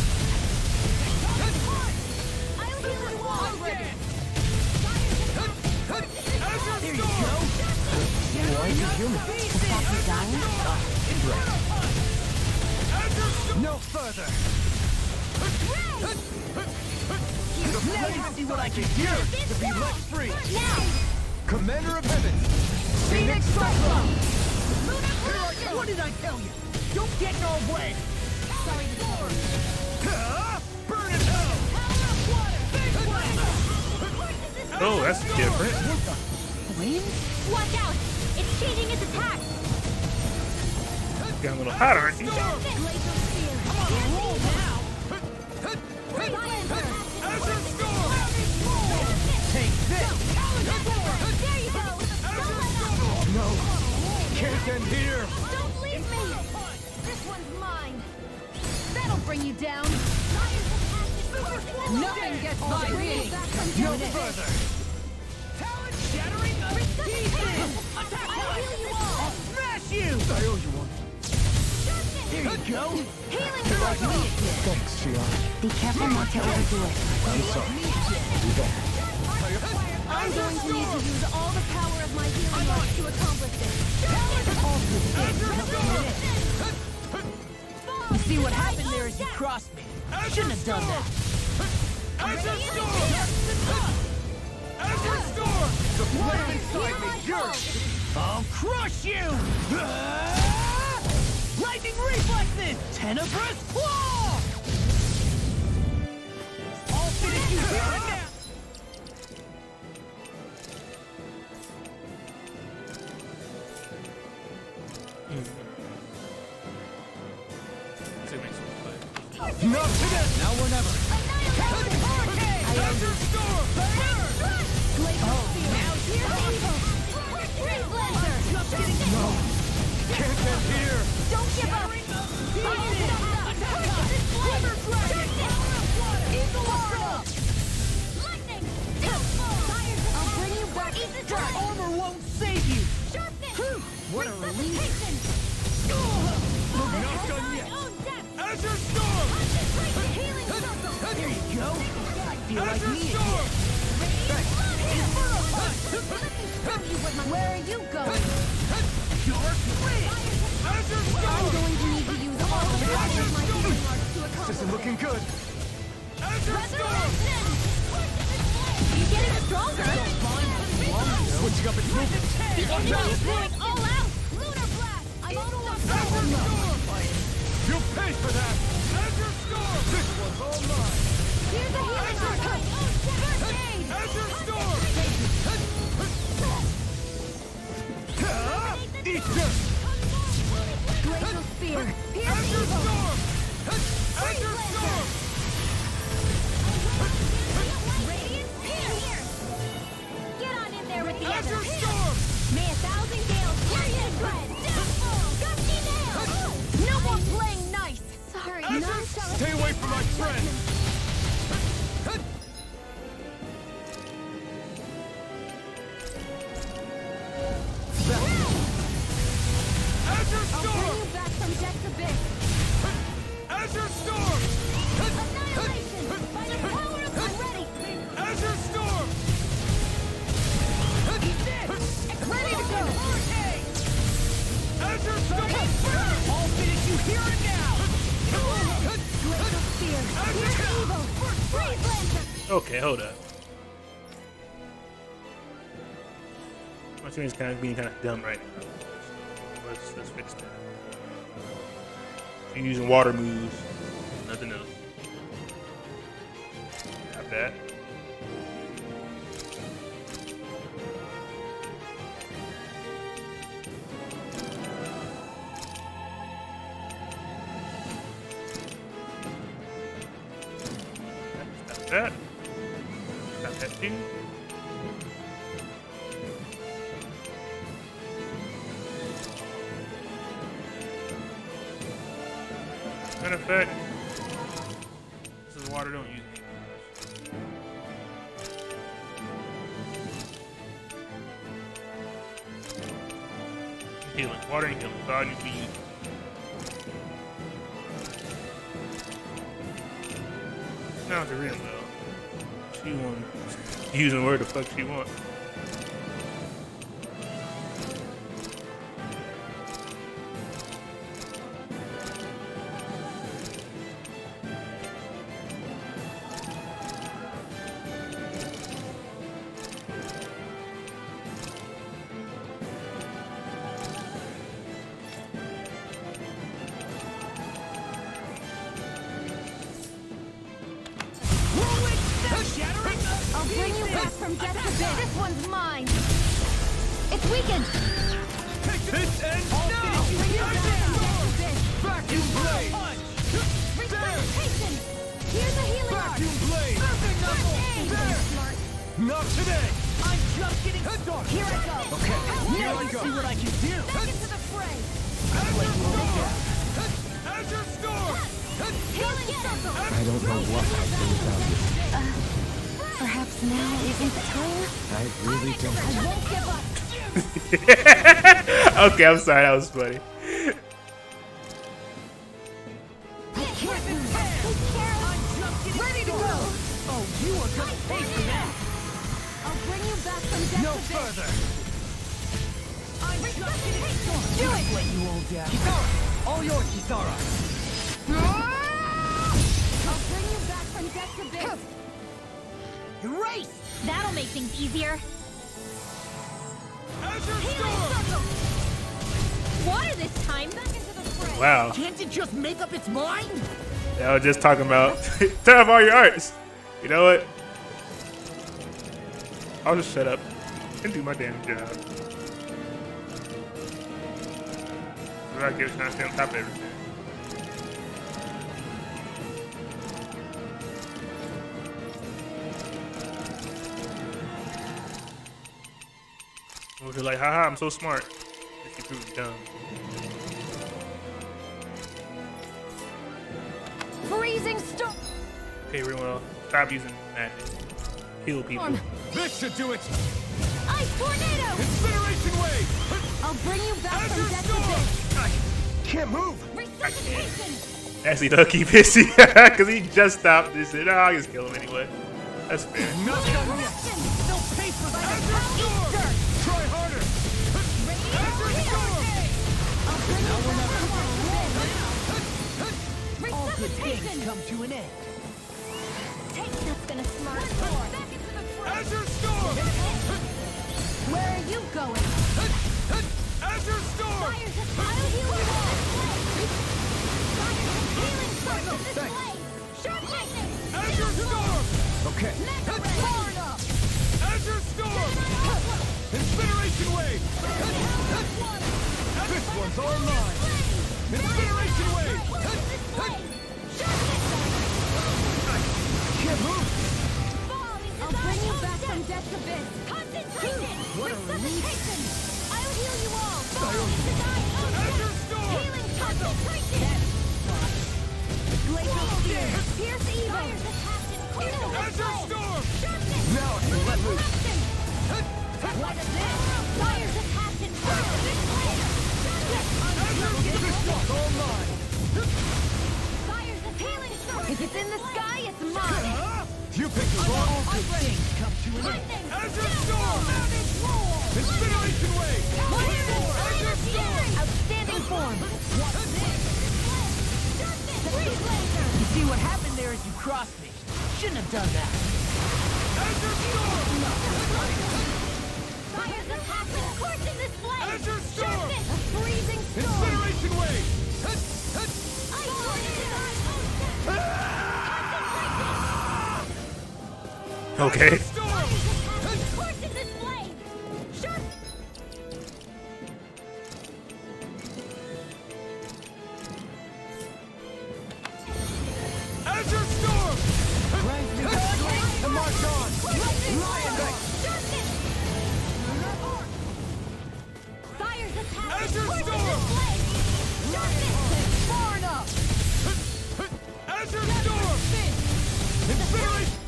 There you go. Why are you human? No further. Now you see what I can do to be let free. Commander of Heaven. Phoenix Cyclone. What did I tell you? Don't get in our way. Burn in hell. Oh, that's different. Watch out! It's changing its attack. Got a little hot, aren't you? Take this. There you go. No. Can't end here. Don't leave me. This one's mine. That'll bring you down. Nothing gets by me. No further. Talent shattering the pieces. Attack line. I'll smash you. I owe you one. There you go. Healing Like me again. Thanks, Shion. Be careful not to overdo it. I'm sorry. Be there. I'm going to need to use all the power of my healing arts to accomplish this. You see what happened there is you crossed me. Shouldn't have done that. The flame inside me yearns. I'll crush you! Lightning reflexes! Tenebrous claw! I'll finish you here and now! Not today. Now or never. Can't end here. Don't give up. I'll bring you back. That armor won't save you! What a relief. Not done yet. Azure Storm. There you go! I feel like Azure me Storm. Where are you going? Dark Wind! Azure I'm Storm. going to need to use all the power of my healing arts to accomplish This isn't looking good. Azure Storm. Resurrection! You're getting stronger! Switching up its movement. The enemy is going all out! Lunar Blast! I'm auto unstoppable! You'll pay for that. Azure Storm. This one's all mine. Here's a healing arc! First aid! Azure Storm. Eat this. Glacial Spear! Pierce Azure evil! Storm. Azure Storm. Radiant Pierce! Get on in there with the Azure others! Storm. May 1,000 gales friend! Azure I'll Storm! bring you back from death's abyss. Azure Storm! Annihilation! By the power of the ready! Azure Storm! Ready to go! Azure Storm! I'll finish you here and now! Glacial Spear! Here's evil! Freeze Lancer! Okay, hold up. My screen is being kind of dumb right now. Let's fix that. You're using water moves, nothing else. Got that. Got that. Got that too. Matter of fact, this is water, don't use it. Healing, water and healing, so I need to be using. Now to read them though. She wants using where the fuck she wants. I'll bring you back from death's abyss. This one's mine. It's weakened. This ends I'll now! finish you back from death's abyss. Vacuum blade! Resuscitation. Here's a healing arc. Vacuum blade! Smart. Not today! I'm just getting started. Here I go. Okay, here I go. See what I can do. Back into the fray. Azure Storm! Healing circle. I don't know what I'd do without you. Perhaps now isn't the time? I really don't. I won't give up. Okay, I'm sorry, that was funny. Ready to go. Oh, you are gonna pay for that! I'll bring you back from death's No abyss. further! I'm just getting started. Do it. Let you all down. Kisara! All yours, Kisara! I'll bring you back from death's abyss. Erase! That'll make things easier. Azure Healing Storm! circle. Water this time. Back into the fray. Wow. Can't it just make up its mind? I was just talking about turn off all your arts. You know what? I'll just shut up and do my damn job. So I get trying to stay on top of everything. You're like, haha, I'm so smart. If you prove dumb. Freezing storm. Okay, everyone, stop using magic. Heal people. This should do it! Ice tornado. Incineration wave! I'll bring you back Azure from death's Storm! abyss. I can't move! Resuscitation. Actually, though, keep pissy because he just stopped. He said, "Oh, I'll just kill him anyway." That's fair. Not done yet! They'll pay for that! Azure Storm! Try harder! Azure Storm! I'll bring you back from death's abyss. All good things Resuscitation. come to an end. Take that's gonna smart sword. Back into the fray. Azure Storm! Where are you going? Azure Storm! I'll heal you all. Healing circle this Thanks. way. Sharp lightning. Azure Storm! Okay. Mega ray. Powered up. Azure Storm! Incineration wave! This one's all mine! Incineration wave! Can't move! I'll bring you back from death's abyss. Concentration. What a relief. Resuscitation. I'll heal you all. Fall into die. Azure Storm! Healing concentration. Glacial Spear! Pierce evil! Azure Storm! Now I can let loose! What is this? Fire's a passion! All mine! Fire's a healing sword! If it's in the sky, it's mine! You picked the wrong things come to an end! Lightning! Azure Storm! Incineration Wave! Azure Storm! Outstanding form! You see what happened there is you crossed me. Shouldn't have done that. Azure Storm! Fire's a passion! Scorching this flame! Azure Storm! A freezing storm! Incineration Wave! Okay. Scorching this flame! Sharp! Azure Storm! To march on! Fire's a passion! Azure Scorching Storm! this flame! Far enough! Azure Storm! Incineration!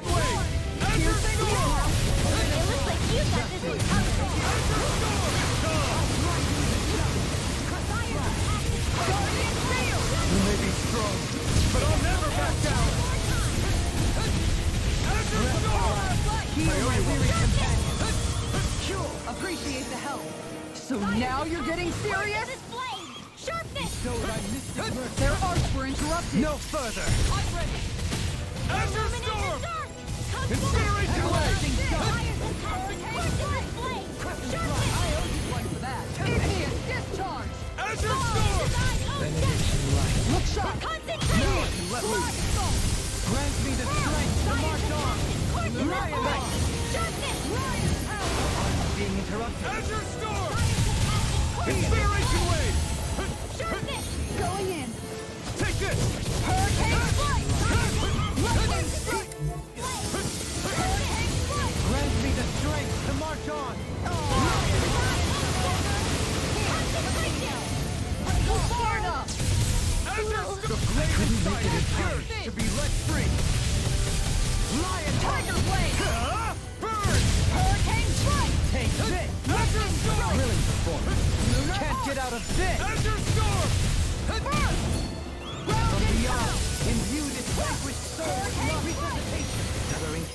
Wave! Azure Storm! It looks like you got this one covered! You may be strong, but I'll never back down! Azure Storm! Appreciate the help. So now you're getting serious? Sharpness! Their arcs were interrupted. No further. Azure Storm! Incineration Wave! Igneous discharge! Azure Storm! Look sharp! Let loose. Grant me the strength to march on. Lion Light. Being interrupted. Azure Storm! Incineration Wave! Going in! Take this! Hurricane flight! Lightning strike! Grant me the strength to march on. Far enough! Azure Storm! The blazing sight is yours to be let free. Lion Tiger blade! Burn! Hurricane strike! Take this! Azure Storm! Thrilling performance. Can't get out of this! Azure Storm! From beyond, imbue this vanquished soul with love. Resuscitation. Gathering.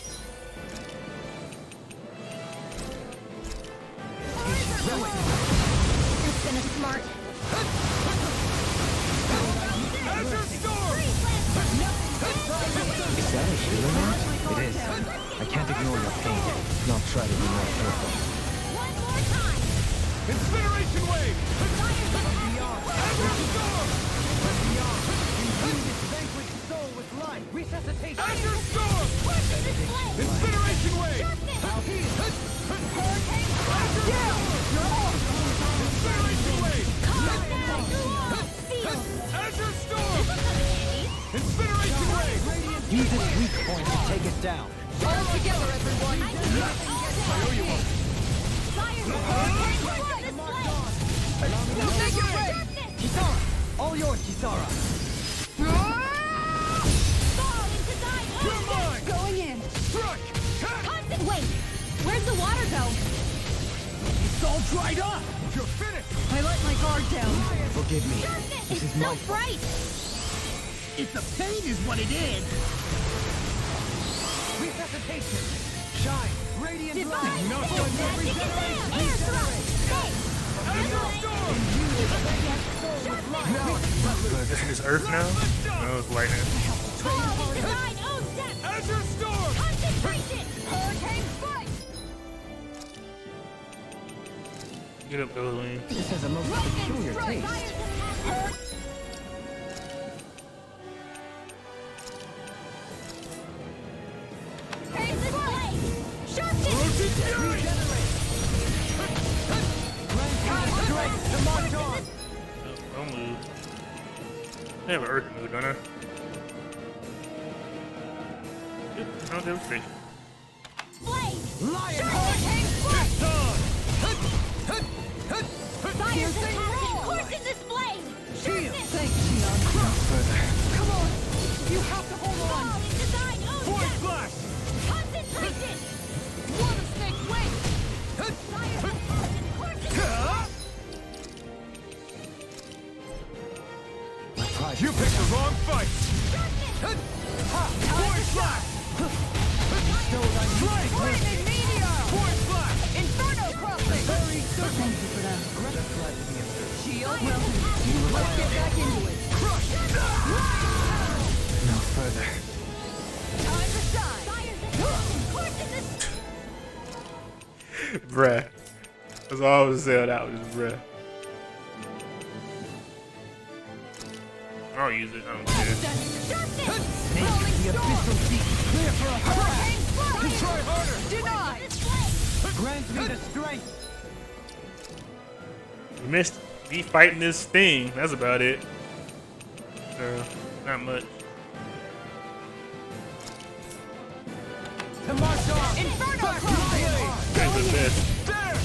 It's been a smart. Azure Storm! Is that a healing art? It is. I can't ignore your pain. Not try to be more careful. One more time! Incineration Wave! Azure Storm! Imbue this vanquished soul with life. Resuscitation. Azure Storm! Incineration Wave! Incineration Wave! Azure Storm! Incineration Wave! Use its weak point to take it down. All together, everyone! We'll take it away! Kisara! All yours, Kisara! Going in! Wait! Where's the water go? It's all dried up! You're finished! I let my guard down. Forgive me. It's so bright! It's a pain is what it is! Resuscitation! Shine! Radiant light! Divine! Air thrust! Azure Storm! This is Earth now? No, it's lightning. Azure Storm! Concentration! Hurricane strike! Get up, Evelyn. This has a most peculiar taste. Don't move. They have an Earth move, don't I? No demonstration. Lion Fire's a passion coursing this flame! You picked the wrong fight! Void Slash! Flaming meteor! Void Slash! Inferno crossing! Very good! Thank you for that. Shield melted. Let's get back into it. Crush! No further. Time to shine! Bruh. That's all I was saying. That was bruh. I'll use it. I don't care. The abyssal deep. Clear for a Hurricane Fire! Try harder! Denied! Grant me the strength. You missed me fighting this thing. That's about it. Not much. To march on! Inferno crossing! That's the best. There!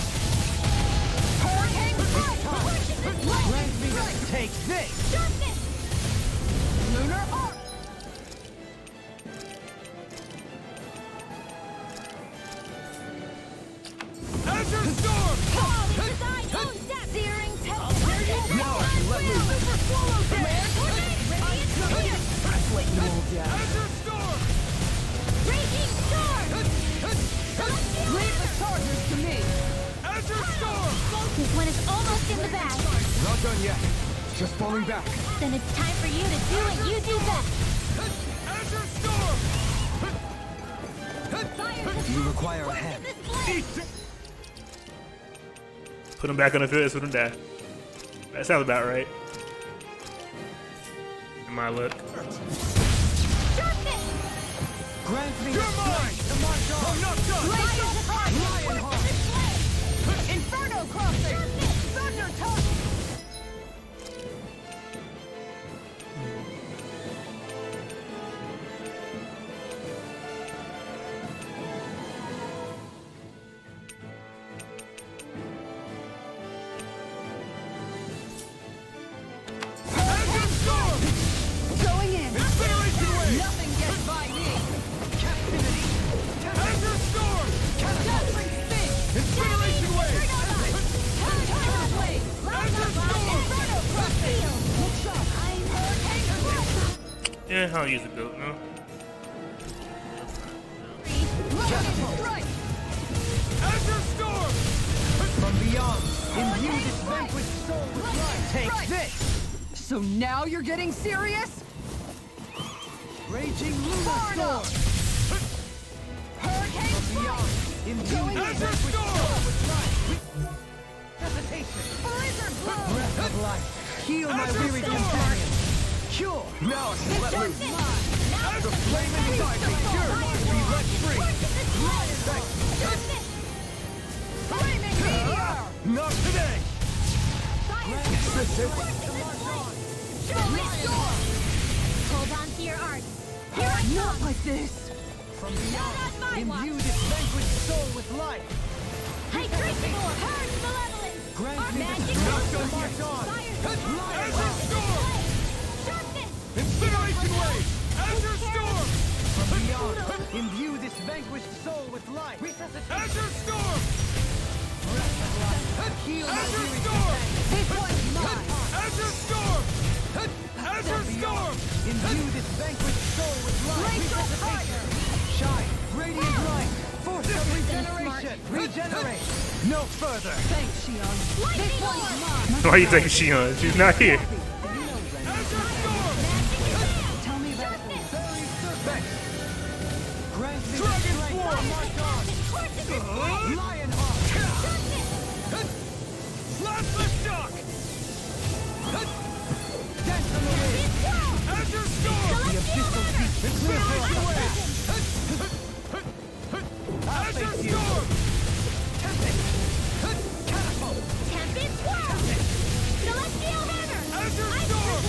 Hurricane Fire! Lightning strike! Take this! Lunar arc! Azure Storm! Searing tempest! Now I can let loose! Super swallow dance! Translate them all down. Azure Storm! Raging storm! Leave the chargers to me! Azure Storm! This one is almost in the bag. Not done yet. Just falling back. Then it's time for you to do what you do best. Azure Storm! You require a hand. Put him back on the field so don't die. That sounds about right. In my look. Grant me You're mine! I'm not done! Lionheart! Inferno crossing! Thunder touch! Azure Storm! Going in! Incineration Wave! Nothing gets by me! Captivity! Azure Storm! Dazzling spin! Incineration Wave! Turtle blade! Inferno crossing! Hurricane Yeah, I'll use the goat, no? Lightning strike! Azure Storm! from beyond. Imbue this vanquished soul with life. Take this! So now you're getting serious? Raging lunar Storm! storm. Hurricane Beyond. Imbue this Azure vanquished Storm! soul with life. Hesitation. Blizzard blow! Breath of life. Heal my Azure weary Storm! companion. Cure. Now I can let loose. The flame inside me yearns to be let free. Flaming meteor! Not today. Hold on to your art. Here I Not come. like this! From beyond. my watch. Imbue this vanquished soul with life. Hydration or herd malevolence. Grant Our me the magic strength to motion. march on. Azure Storm! Sharpness. Incineration Wave! Azure Storm! From beyond. Imbue this vanquished soul with life. Resuscitation. Azure Storm! Heal my Azure weary Storm! This one's mine! Azure Storm! Azure Storm! Imbue this vanquished soul with life. Glacial Resuscitation. Shine. Radiant light. Force of regeneration. Regenerate. No further. Thanks, Shion. This one's mine! Why are you taking Shion? She's not here. Azure Storm! Tell me about it. Very serpent. Grant me the Dragon strength to Swarm! march on. Lionheart. Plasma Shock! Dance on the wind. Azure Storm! The abyssal deep. Incineration Wave! Azure Storm! Catapult. Tempest swirl. Celestial hammer. Azure Storm!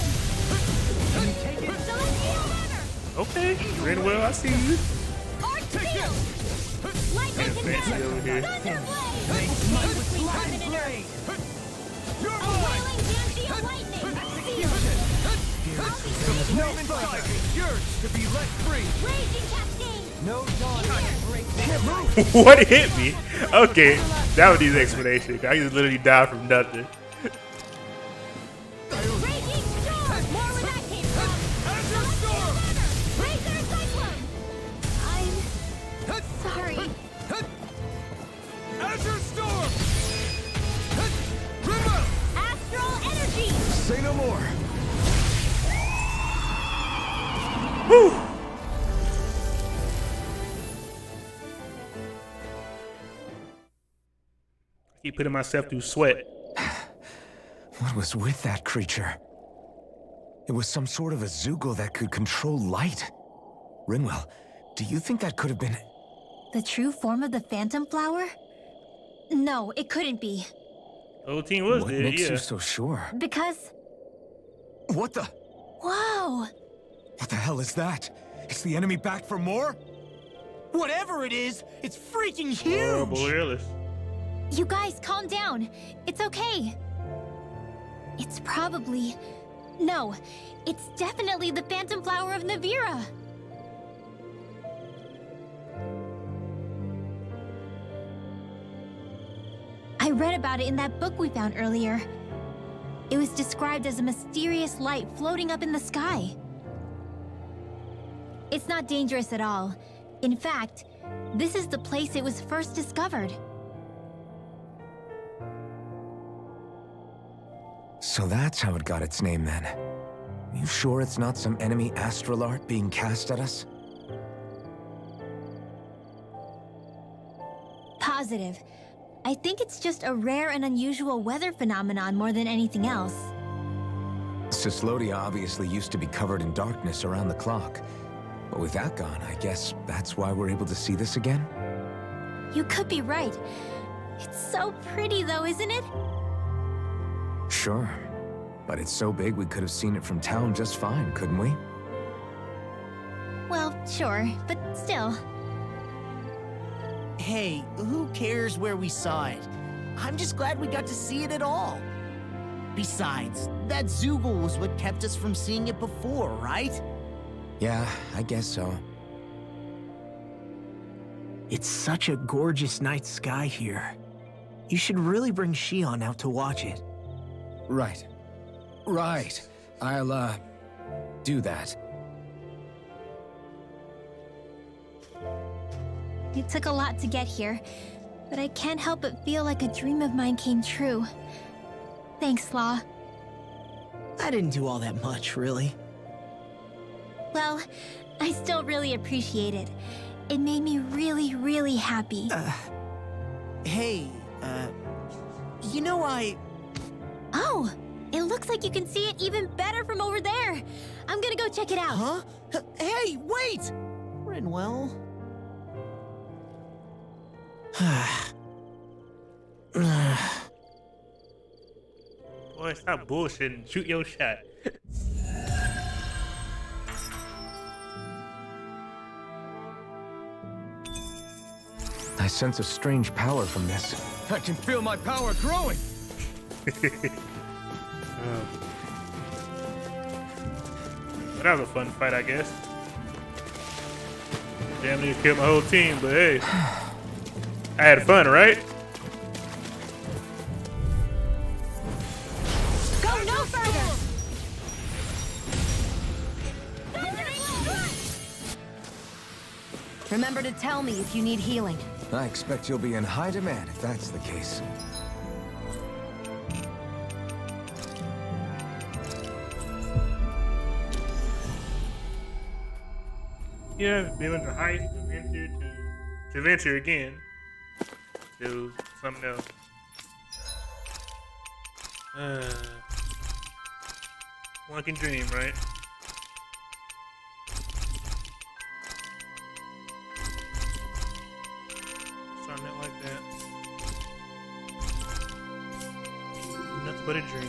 Can you take it? Celestial hammer. Okay, very well, I see you. Arc field. Lightning Fancy conductor. over here. Thunderblade. Blind blade. You're A mine! wailing Dancio lightning. No inside me yearns to be let free. Raging cascade. No dawn can break this. What hit me? Okay, that would need an explanation. I just literally died from nothing. Raging storm. More with that Whew. Keep putting myself through sweat. What was with that creature? It was some sort of a Zeugle that could control light. Rinwell, do you think that could have been... The true form of the Phantom Flower? No, it couldn't be. The whole team was What dead, makes yeah. you so sure? Because... What the... Whoa! What the hell is that? Is the enemy back for more? Whatever it is, it's freaking huge! Oh, Borealis. You guys, calm down. It's okay. It's probably... No, it's definitely the Phantom Flower of Navira. I read about it in that book we found earlier. It was described as a mysterious light floating up in the sky. It's not dangerous at all. In fact, this is the place it was first discovered. So that's how it got its name then. You sure it's not some enemy astral art being cast at us? Positive. I think it's just a rare and unusual weather phenomenon more than anything else. Cyslodia obviously used to be covered in darkness around the clock. But with that gone, I guess that's why we're able to see this again? You could be right. It's so pretty though, isn't it? Sure. But it's so big we could have seen it from town just fine, couldn't we? Well, sure, but still. Hey, who cares where we saw it? I'm just glad we got to see it at all. Besides, that Zeugle was what kept us from seeing it before, right? Yeah, I guess so. It's such a gorgeous night sky here. You should really bring Shion out to watch it. Right. Right. I'll, do that. It took a lot to get here, but I can't help but feel like a dream of mine came true. Thanks, Law. I didn't do all that much, really. Well, I still really appreciate it. It made me really, really happy. Hey, you know Oh, it looks like you can see it even better from over there. I'm gonna go check it out. Huh? Hey, wait! Rinwell. Boy, stop bullshitting. Shoot your shot. I sense a strange power from this. I can feel my power growing! But that was a fun fight, I guess. Damn near killed my whole team, but hey. I had fun, right? Go no further! Remember to tell me if you need healing. I expect you'll be in high demand if that's the case. Yeah, we went to Heist, to Venture again. To something else. One can dream, right? Something like that. Nothing but a dream.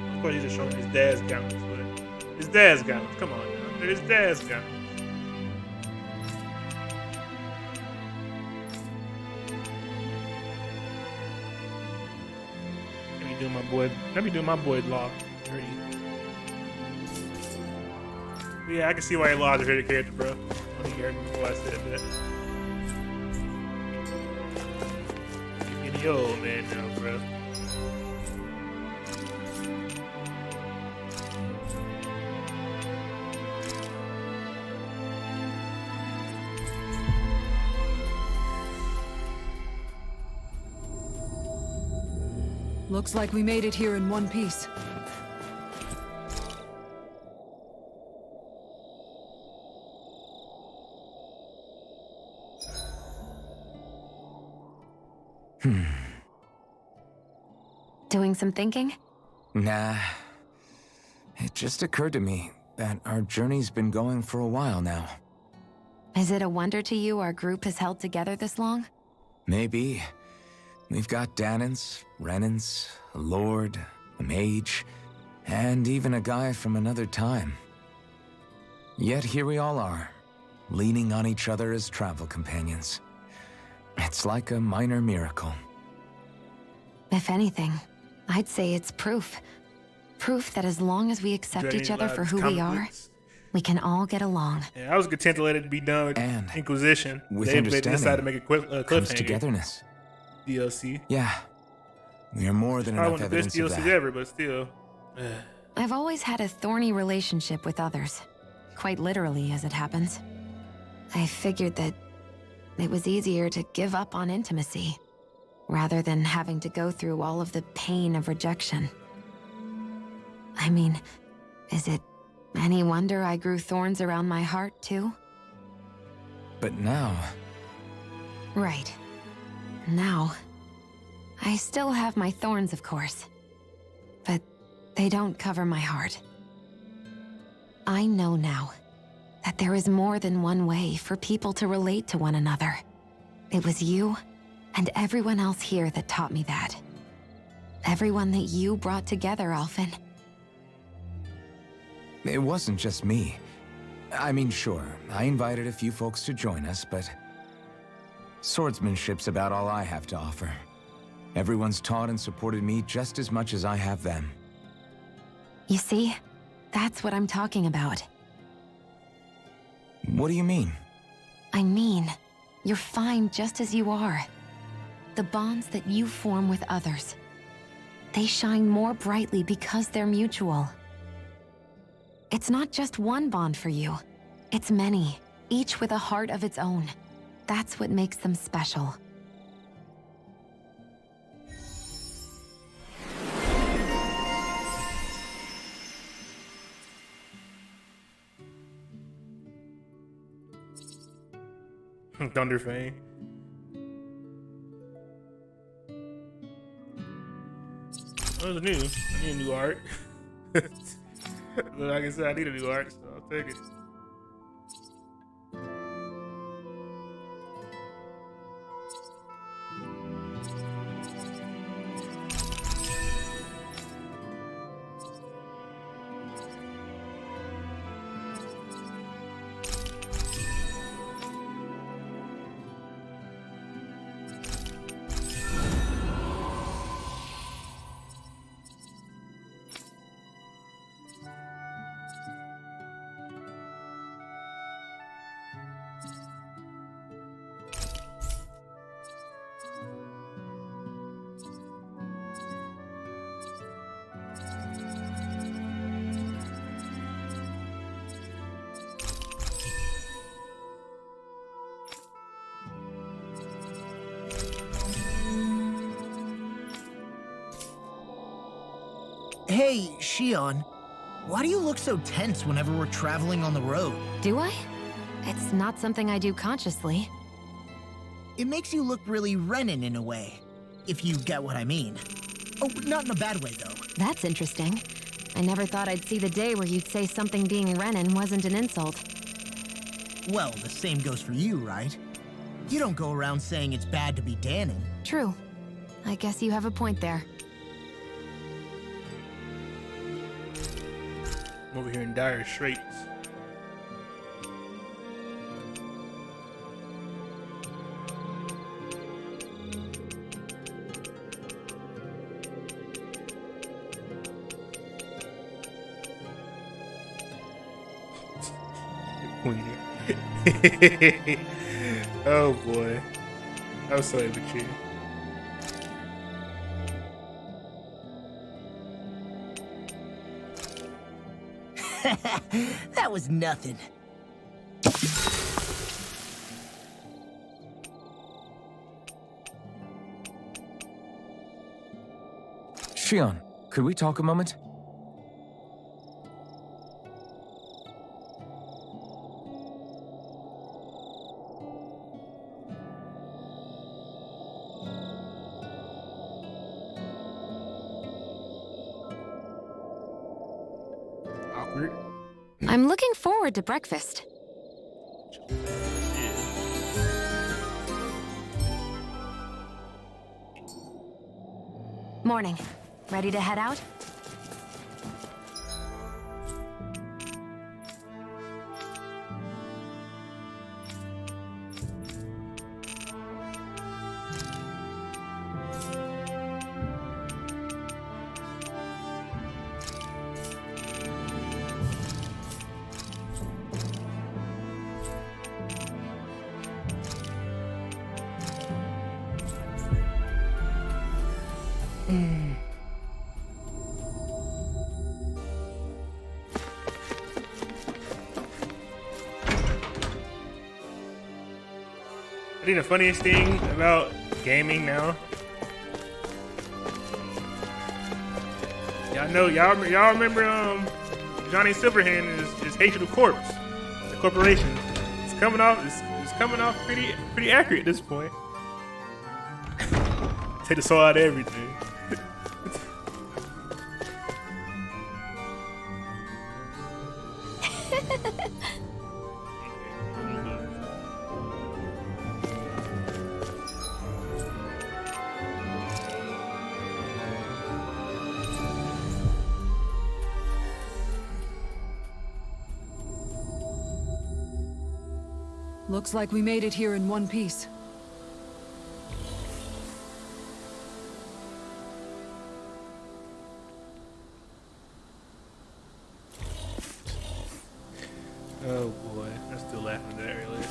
Of course, he's just showing his dad's gauntlets, but his dad's gauntlets. Come on now. They're his dad's gauntlets. Let me do my boy Law. Yeah, I can see why Law's a favorite character, bro. When you heard me before I said that. You're getting old, man, now, bro. Looks like we made it here in one piece. Doing some thinking? Nah. It just occurred to me that our journey's been going for a while now. Is it a wonder to you our group has held together this long? Maybe. We've got Danans, Renans, a lord, a mage, and even a guy from another time. Yet here we all are, leaning on each other as travel companions. It's like a minor miracle. If anything, I'd say it's proof. Proof that as long as we accept each other for who we are, we can all get along. Yeah, I was content to let it be done with Inquisition. With They understanding decided to make a comes cliffhanger. togetherness. DLC. Yeah. We are more than Probably enough one of the best evidence of DLCs that. ever, but still. I've always had a thorny relationship with others. Quite literally, as it happens. I figured that it was easier to give up on intimacy, rather than having to go through all of the pain of rejection. I mean, is it any wonder I grew thorns around my heart, too? But now, Right. Now, I still have my thorns, of course. But they don't cover my heart. I know now that there is more than one way for people to relate to one another. It was you and everyone else here that taught me that. Everyone that you brought together, Alphen. it wasn't just me. I mean, sure, I invited a few folks to join us, but swordsmanship's about all I have to offer. Everyone's taught and supported me just as much as I have them. You see, that's what I'm talking about. What do you mean? I mean, you're fine just as you are. The bonds that you form with others, they shine more brightly because they're mutual. It's not just one bond for you. It's many, each with a heart of its own. That's what makes them special. Thunderfang. Oh, it's new. I need new art. Like I said, I need a new art, so I'll take it. Hey, Shion. Why do you look so tense whenever we're traveling on the road? Do I? It's not something I do consciously. It makes you look really Renin in a way, if you get what I mean. Oh, not in a bad way, though. That's interesting. I never thought I'd see the day where you'd say something being Renin wasn't an insult. Well, the same goes for you, right? You don't go around saying it's bad to be Danon. True. I guess you have a point there. I'm over here in dire straits. Oh boy. I was so immature. That was nothing. Shionne, could we talk a moment? Awkward. I'm looking forward to breakfast. Morning. Ready to head out? I think the funniest thing about gaming now, y'all remember Johnny Silverhand is hatred of corpse, the corporation. It's coming off pretty accurate at this point. Take the soul out of everything. Looks like we made it here in one piece. Oh boy, I'm still laughing at that earlier.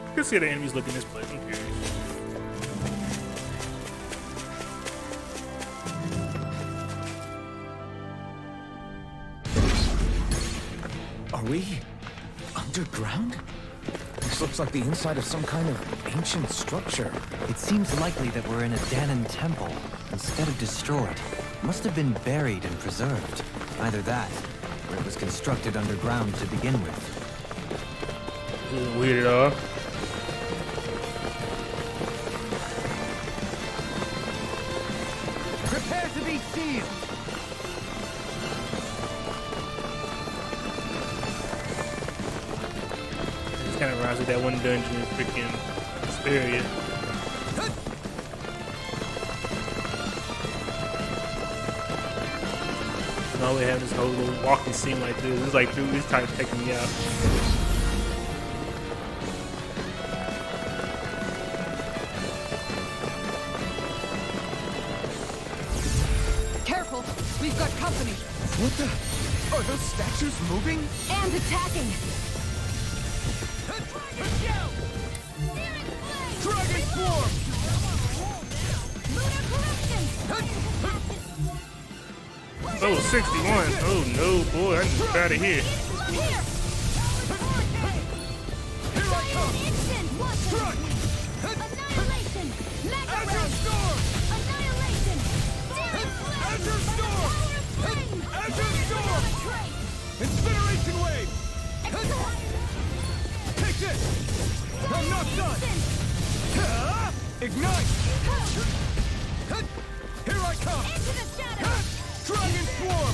I can see the enemies looking this place. I'm curious. Are we underground? This looks like the inside of some kind of ancient structure. It seems likely that we're in a Dahnan temple instead of destroyed. It must have been buried and preserved. Either that, or it was constructed underground to begin with. Isn't weird at all. Prepare to be sealed! This kind of reminds me of that one dungeon in freaking Vesperia. And all we have this whole little walking scene like this. It's like, dude, this time taking me out. Careful! We've got company! What the? Are those statues moving? And attacking! Dragon Swarm! Lunar corruption! Oh, 61. Oh no, boy, I need to get out of here. Here! Here I come! Instant! Strike! Annihilation! Mega Azure Ray! Storm! Annihilation! Daring Flame! Azure Storm! Fire Flame! Azure Storm! Incineration Wave! Take this! I'm not done! Ignite! Here I come! Into the shadows! Dragon Swarm!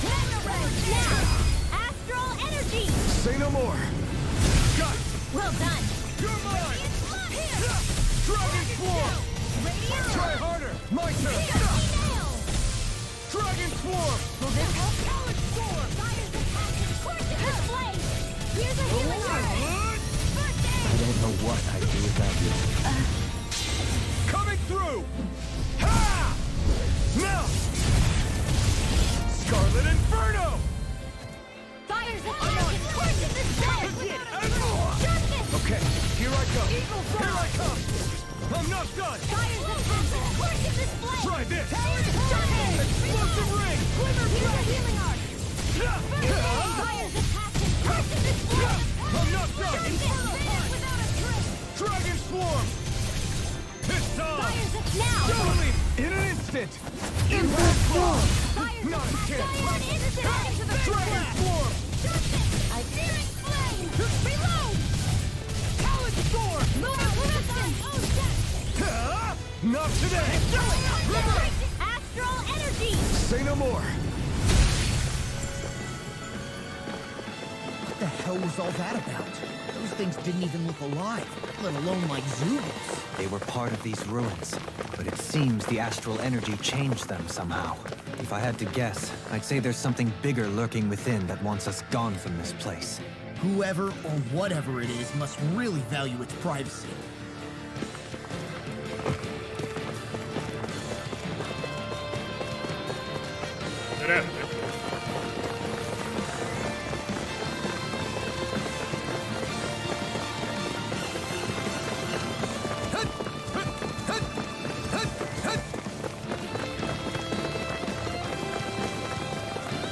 Mega Ray! Now! Astral Energy! Say no more! Got it! Well done! You're mine! Here! Dragon Swarm! Radiant! Try harder! My turn! Nail! Dragon Swarm! Will this help? Talon Storm! Fire's attacking! Scorching display! Here's a healing art! I don't know what I'd do without you. Coming through! Ha! Now! Scarlet Inferno! Fire's attacking! Scorching display! Sharpness! Okay, here I go. Eagle Fly! Here I come! I'm not done! Fire's attacking! Scorching display! Try this! Sharpness! Explosive ring! Glimmer! Here's a healing art! Fire's attacking! Scorching display! I'm not done! Sharpness! Without a trace! Dragon Swarm! It's on! Fire's now! Totally! In an instant! Impact Swarm! Fire's Not attacking! again! One instant into the Dragon Swarm! I Searing Flame! Reload! Talon Storm! Lunar Resistance! Ah! Not today! Astral Energy! Say no more! What the hell was all that about? Those things didn't even look alive, let alone like Zugos. They were part of these ruins, but it seems the astral energy changed them somehow. If I had to guess, I'd say there's something bigger lurking within that wants us gone from this place. Whoever or whatever it is must really value its privacy. What happened?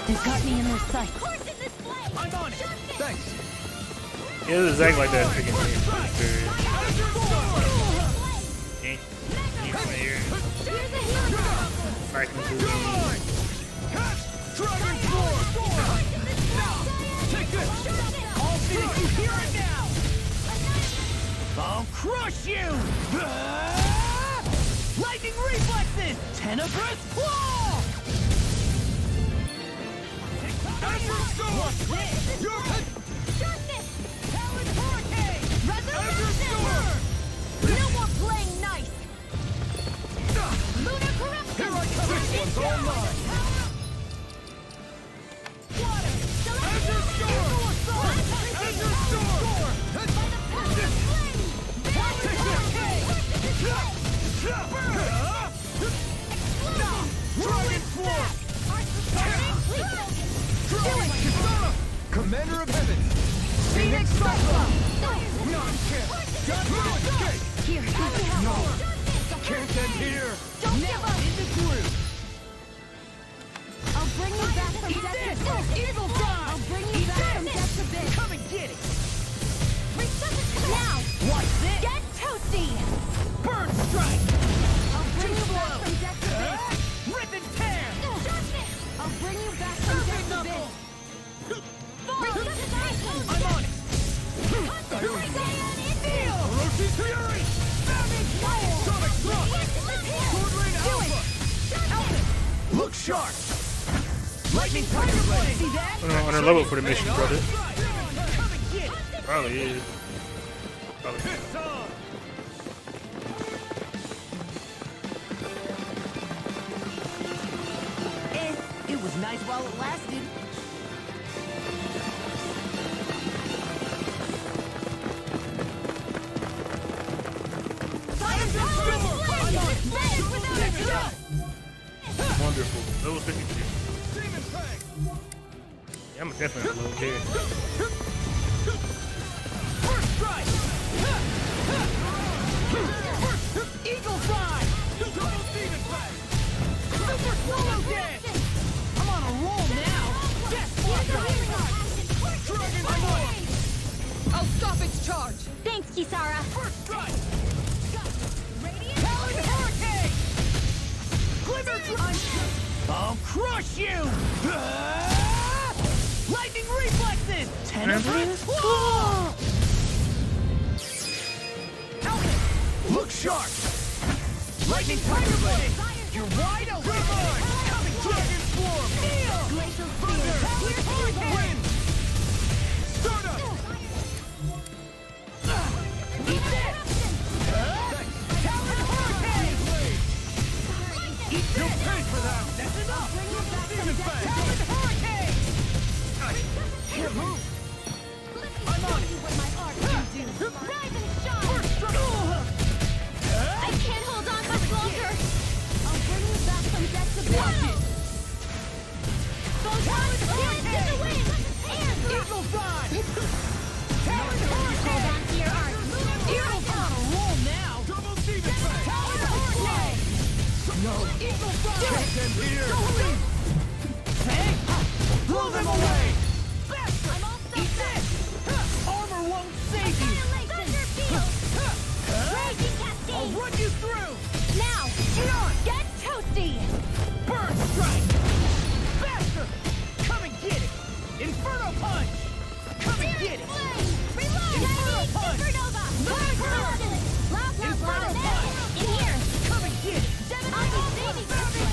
They've got me in their sight. I'm on it! Thanks! Yeah, this is exactly like that freaking game. Yank player. Cycling through the Dragon Swarm! Take this! All Phoenix, you hear it now! I'll crush you! Ah! Lightning reflexes! Tenebrous claw! Azure Storm! Your Sharpness! Talon Hurricane! Resurrection! No more playing nice! Lunar Corruption! Here I come! This one's all mine! Water! Azure Storm! Azure Storm! By the power of flame! Take this! Dragon Swarm! Kisara! Commander of Heaven! Phoenix Cyclone! Nonsense! Got no escape! Here, No! Can't end here! Don't give up! In the groove! I'll bring you back from Eat death this! to bit! Evil Fly! I'll bring you back from death to bit! Come and get it! Now! What's this? Get toasty! Burn Strike! I'll bring you back from death to bit! Rip and tear! I'll bring you back from death to bit! I'm on it! Oroshi's Fury! Sonic Thrust! Sword Rain Alpha! Look sharp! Lightning Tiger Blade! See that? on her level for the mission, brother. Come and get it! Probably is. Probably. Piss on! It was nice while it lasted. Wonderful. Level 52. Demon Fang! Yeah, I'm definitely a little kid. First Strike! Eagle Fly! Double Demon Fang! Super Swallow Dance! I'm on a roll now! Death Flutter! Dragon Swarm! I'll stop its charge! Thanks, Kisara! First Strike! Talon Hurricane! Glimmer Drive! I'll crush you! Ah! Lightning reflexes! Tenebrous claw! Look sharp! Lightning Tiger Blade! You're wide open! Coming Dragon Swarm! Glacial Thunder! Sphere! Wind! Stardust! Eat this! Talon Hurricane! Eat this! You'll pay for that! That's enough! you what my art can do. Rise and shine. I can't hold on much longer. I'll bring you back from death to death. Those talent hands in the wind. And Eagle Fly! Talent hold on to your art. Eagle Fly! Roll now! Double demon fang! Talent Hurricane! No! Eagle Fly! Get them here! Hey! Blow them away! Faster! Eat this! Armor won't save you! I'll run you through! Now! Get toasty! Burn strike! Faster! Come and get it! Inferno punch! Come and get it! Inferno punch! Supernova! Blah, blah, Inferno blah. punch! In here! Come and get it! I'll be saving something!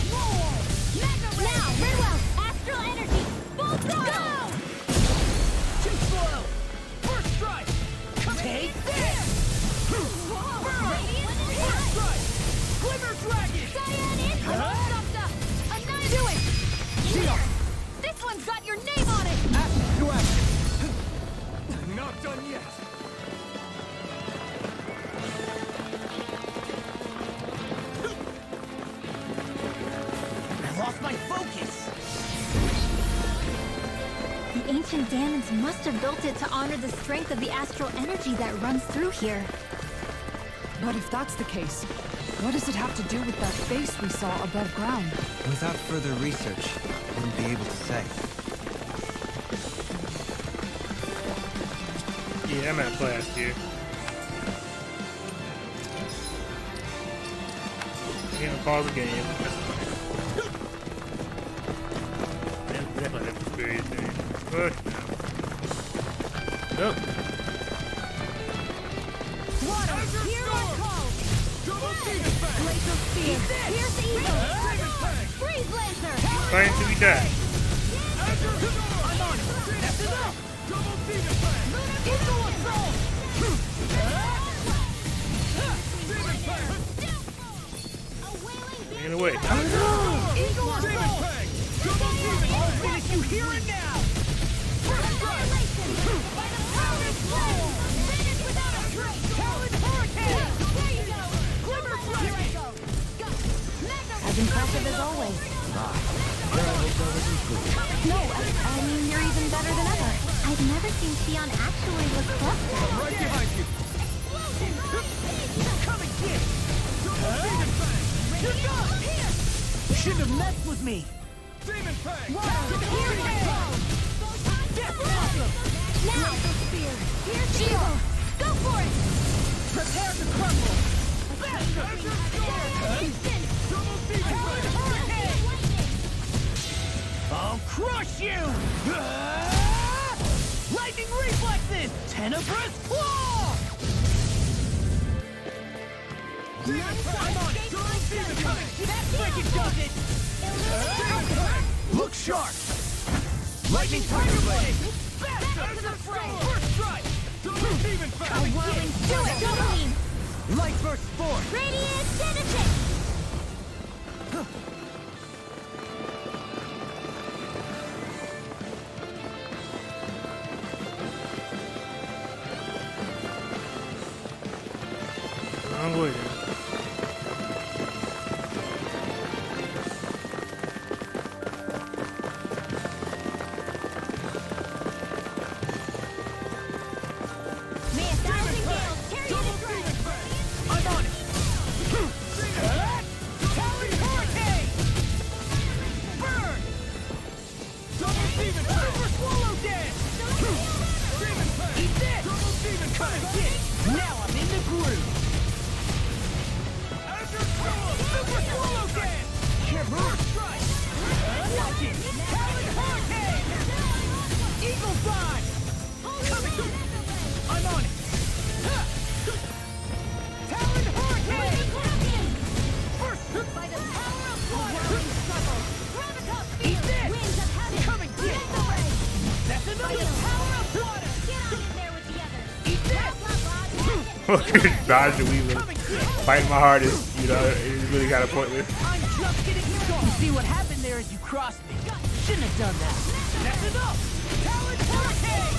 Now! Very well! Astral energy! Full throttle! Go! Too slow! First strike! Come take this! Burn! First strike! Glimmer Dragon! Cyan in! Annihilate! Do it! Shield! This one's got your name on it! Action to action! Not done yet! I lost my focus! The ancient Danans must have built it to honor the strength of the astral energy that runs through here. But if that's the case, what does it have to do with that face we saw above ground? Without further research, I wouldn't be able to say. Yeah, I'm at class here. Can't pause the game. That's fine. Definitely have experience there. But no. Water! Hear my call! Laser spear! Pierce evil! Freeze laser! Trying to be done. I'm on it! That's enough! Double demon fang! Eagle assault! Demon fang! In the way. Eagle assault! Double demon fang! I'll finish you here and now! First strike! By the power of flame! Finish without a trace! Talent Hurricane! There you go! Glimmer Here I Dragon! go! As impressive as always. No, I mean, you're even better than ever. I've never seen Xion actually look flustered. Right behind you! Come and get it! Double demon fang! You're done! Shouldn't have messed with me. Demon fang! Here Demon I fang! go! Death blossom! Now! Spear! Pierce evil! Go for it! Prepare to crumble! Faster! Instant! Double demon fang! Hurricane! I'll crush you! Lightning reflexes! Tenebrous claw! Demon fang! I'm on it! Double demon fang! That freaking does it! Demon fang! Look sharp! Lightning tiger blade! Faster! To the fray! First strike! Double demon fang! Do it! Double beam! Light burst force! Radiant Genesis! Wrong way there. May a thousand gales carry you to triumph! I'm on it! Talon Hurricane! Burn! Double demon fang! Super swallow dance! Demon fang! Eat this! Double demon fang! Get it! Now I'm in the groove! Azure Swallow! Super swallow dance! First strike! Watch it! Talon Hurricane! Eagle dive! Coming! I'm on it! Talon Hurricane! First! By the power of water! Gravitas Eat Spear! this! Winds of heaven! Come and get it! That's By enough! the power of water! Get on in there with the others! Eat this! Dodge the Weaver. Fighting my hardest, you know, it really got a pointless. I'm just getting started. You see what happened there as you crossed me? Shouldn't have done that. That's enough! Talon Hurricane!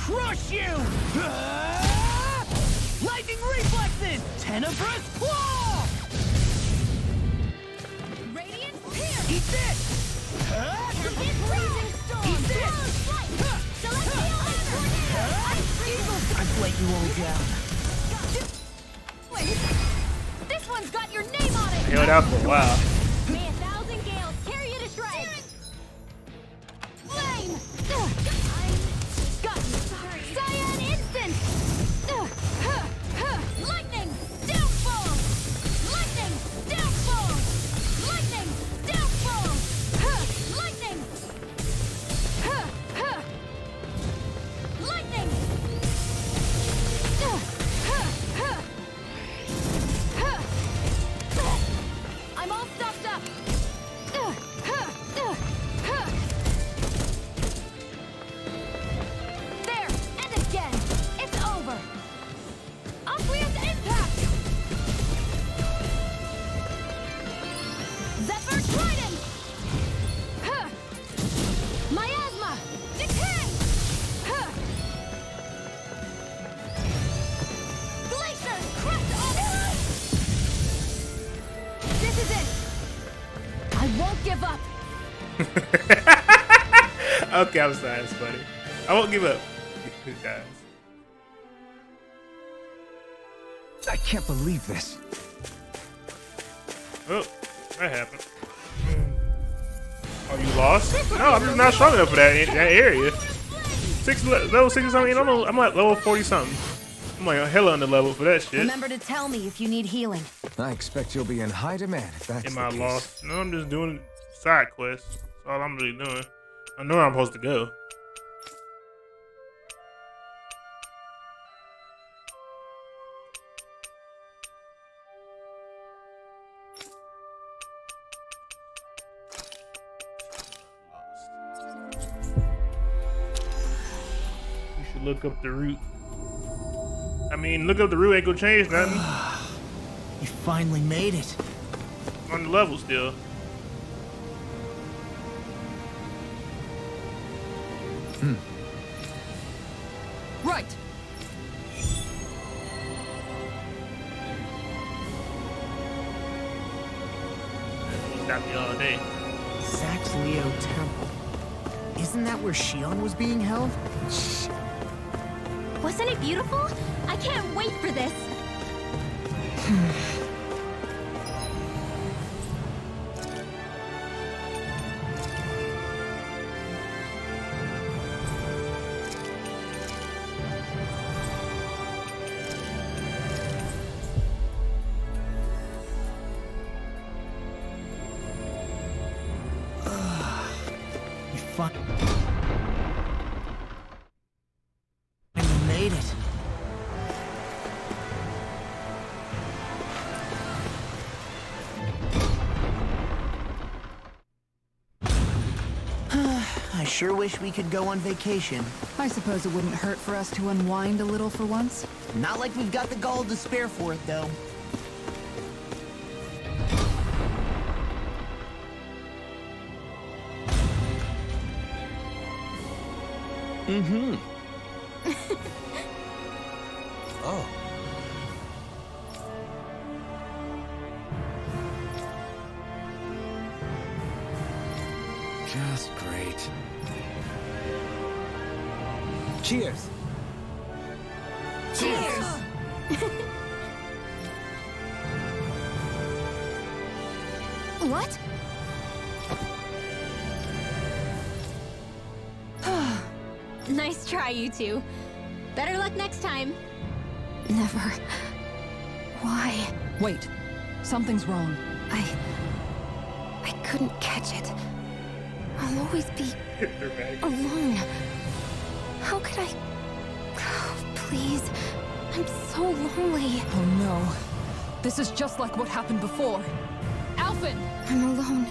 crush you! Lightning reflexes! Tenebrous claw! Radiant pierce! Eat this! Blazing storm! Eat this! Close flight! Celestial hammer! I've let you all down. Wait. This one's got your name on it! Held out for a while. May 1,000 gales carry you to shreds! Flame! Got you! Sorry. Cyan instant! Lightning! Downfall! Lightning! Downfall! Lightning! Downfall! Lightning! Lightning! I'm all stopped up! There! And again! It's over! Aqueous impact! Zephyr Trident! Miasma! Decay! Glacier! Crest on it! This is it! I won't give up! Okay, I'm sorry, it's funny. I won't give up. Guys. I can't believe this. Oh, that happened. Are you lost? No, I'm just not strong enough for that area. Level 6 or something. I'm like level 40 something. I'm like hella under level for that shit. Remember to tell me if you need healing. I expect you'll be in high demand if that's Am I the case. lost? No, I'm just doing side quests. That's all I'm really doing. I know where I'm supposed to go. You should look up the route. I mean, look up the route ain't gonna change nothing. You finally made it. On the level still. Right. Got me all day. Sax Leo Temple. Isn't that where Shion was being held? Wasn't it beautiful? I can't wait for this. You finally made it. I sure wish we could go on vacation. I suppose it wouldn't hurt for us to unwind a little for once. Not like we've got the gall to spare for it, though. Mm-hmm. Oh. Just great. Cheers. Cheers! What? Nice try, you two. Better luck next time. Never. Why? Wait. Something's wrong. I couldn't catch it. I'll always be alone. How could I... Oh, please. I'm so lonely. Oh no. This is just like what happened before. Alphen! I'm alone.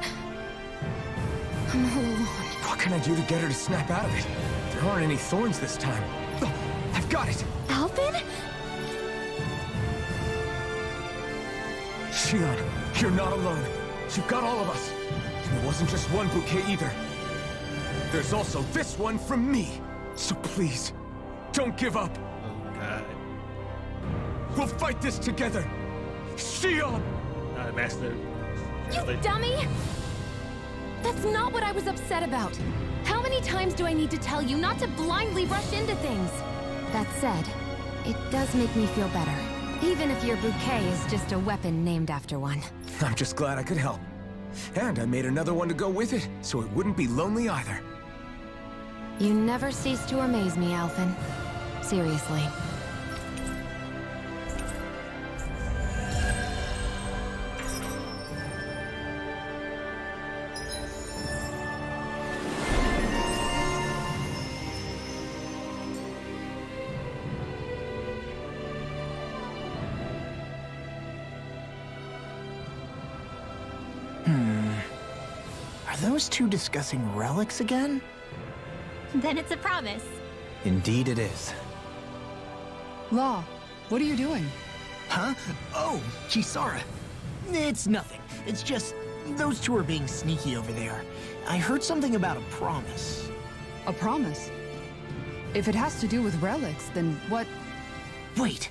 I'm all alone. What can I do to get her to snap out of it? There aren't any thorns this time. Oh, I've got it! Alphen? Shion, you're not alone. You've got all of us. And it wasn't just one bouquet either. There's also this one from me. So please, Don't give up. Oh God. We'll fight this together. Shion! Master. You dummy! That's not what I was upset about. How many times do I need to tell you not to blindly rush into things? That said, it does make me feel better. Even if your bouquet is just a weapon named after one. I'm just glad I could help. And I made another one to go with it, so it wouldn't be lonely either. You never cease to amaze me, Alphen. Seriously. Are those two discussing relics again? Then it's a promise. Indeed it is. Law, what are you doing? Huh? Oh, Kisara. It's nothing. It's just those two are being sneaky over there. I heard something about a promise. A promise? If it has to do with relics, then what? Wait.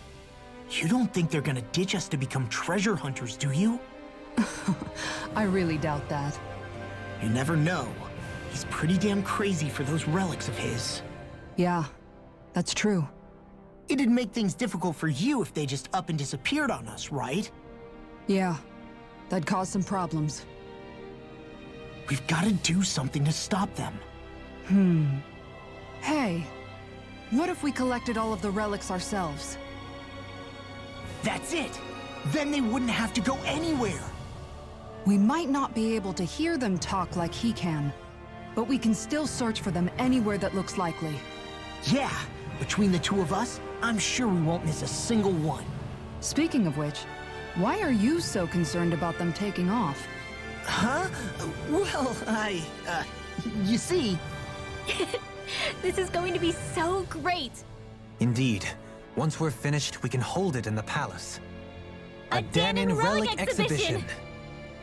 You don't think they're gonna ditch us to become treasure hunters, do you? I really doubt that. You never know. He's pretty damn crazy for those relics of his. Yeah, that's true. It'd make things difficult for you if they just up and disappeared on us, right? Yeah, that'd cause some problems. We've got to do something to stop them. Hey, what if we collected all of the relics ourselves? That's it! Then they wouldn't have to go anywhere! We might not be able to hear them talk like he can, but we can still search for them anywhere that looks likely. Yeah, between the two of us, I'm sure we won't miss a single one. Speaking of which, why are you so concerned about them taking off? Huh? Well, you see... This is going to be so great! Indeed. Once we're finished, we can hold it in the palace. A Dahnan Relic Exhibition!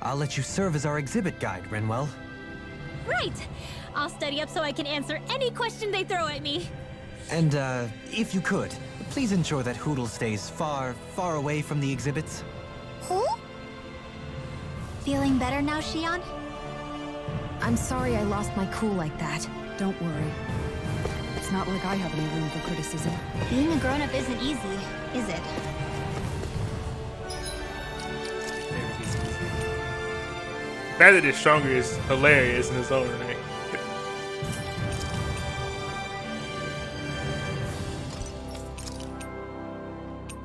I'll let you serve as our exhibit guide, Rinwell. Right! I'll study up so I can answer any question they throw at me. And, if you could, please ensure that Hootle stays far, far away from the exhibits. Who? Feeling better now, Shion? I'm sorry I lost my cool like that. Don't worry. It's not like I have any room for criticism. Being a grown-up isn't easy, is it? The fact that it's stronger is hilarious in its own right.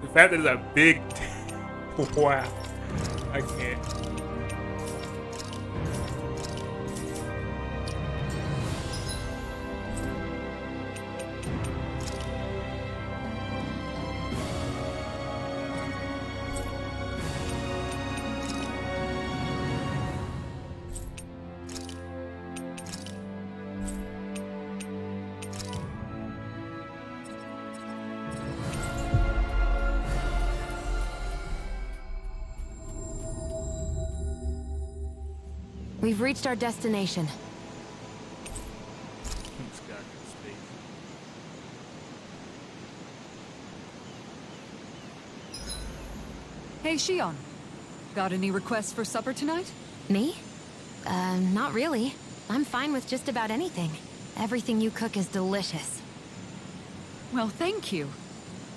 The fact that it's a big... wow. I can't. We've reached our destination. Hey, Shion. Got any requests for supper tonight? Me? Not really. I'm fine with just about anything. Everything you cook is delicious. Well, thank you.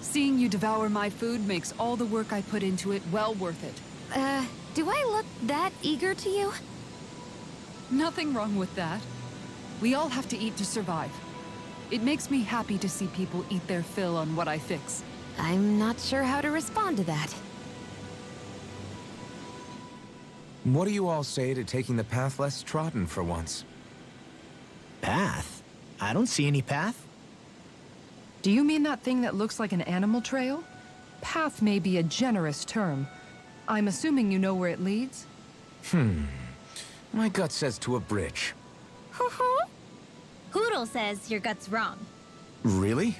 Seeing you devour my food makes all the work I put into it well worth it. Do I look that eager to you? Nothing wrong with that. We all have to eat to survive. It makes me happy to see people eat their fill on what I fix. I'm not sure how to respond to that. What do you all say to taking the path less trodden for once? Path? I don't see any path. Do you mean that thing that looks like an animal trail? Path may be a generous term. I'm assuming you know where it leads? My gut says to a bridge. Hootle says your gut's wrong. Really?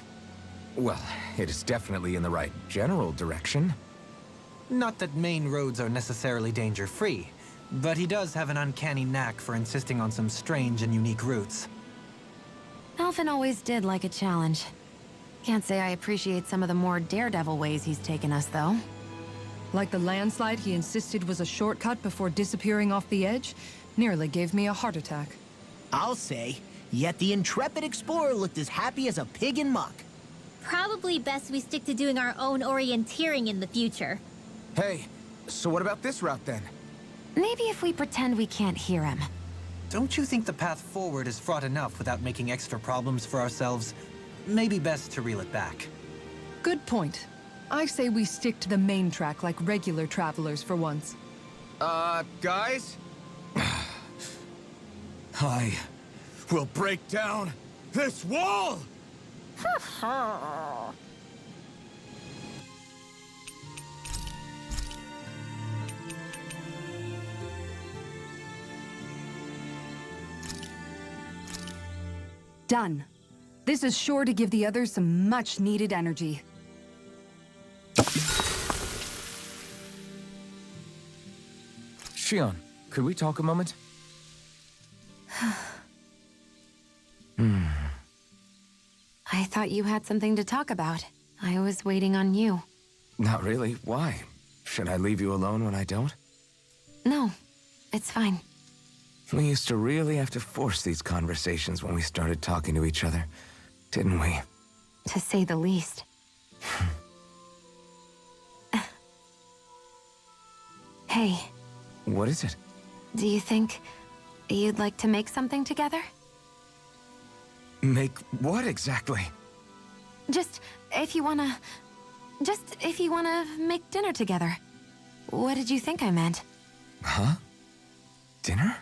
Well, it is definitely in the right general direction. Not that main roads are necessarily danger-free, but he does have an uncanny knack for insisting on some strange and unique routes. Alphen always did like a challenge. Can't say I appreciate some of the more daredevil ways he's taken us, though. Like the landslide he insisted was a shortcut before disappearing off the edge, nearly gave me a heart attack. I'll say, yet the intrepid explorer looked as happy as a pig in muck. Probably best we stick to doing our own orienteering in the future. Hey, so what about this route then? Maybe if we pretend we can't hear him. Don't you think the path forward is fraught enough without making extra problems for ourselves? Maybe best to reel it back. Good point. I say we stick to the main track like regular travelers for once. Guys? I will break down this wall! Done. This is sure to give the others some much-needed energy. Shion, could we talk a moment? I thought you had something to talk about. I was waiting on you. Not really. Why? Should I leave you alone when I don't? No, it's fine. We used to really have to force these conversations when we started talking to each other, didn't we? To say the least. Hey. What is it? Do you think you'd like to make something together? Make what exactly? Just if you wanna make dinner together. What did you think I meant? Huh? Dinner?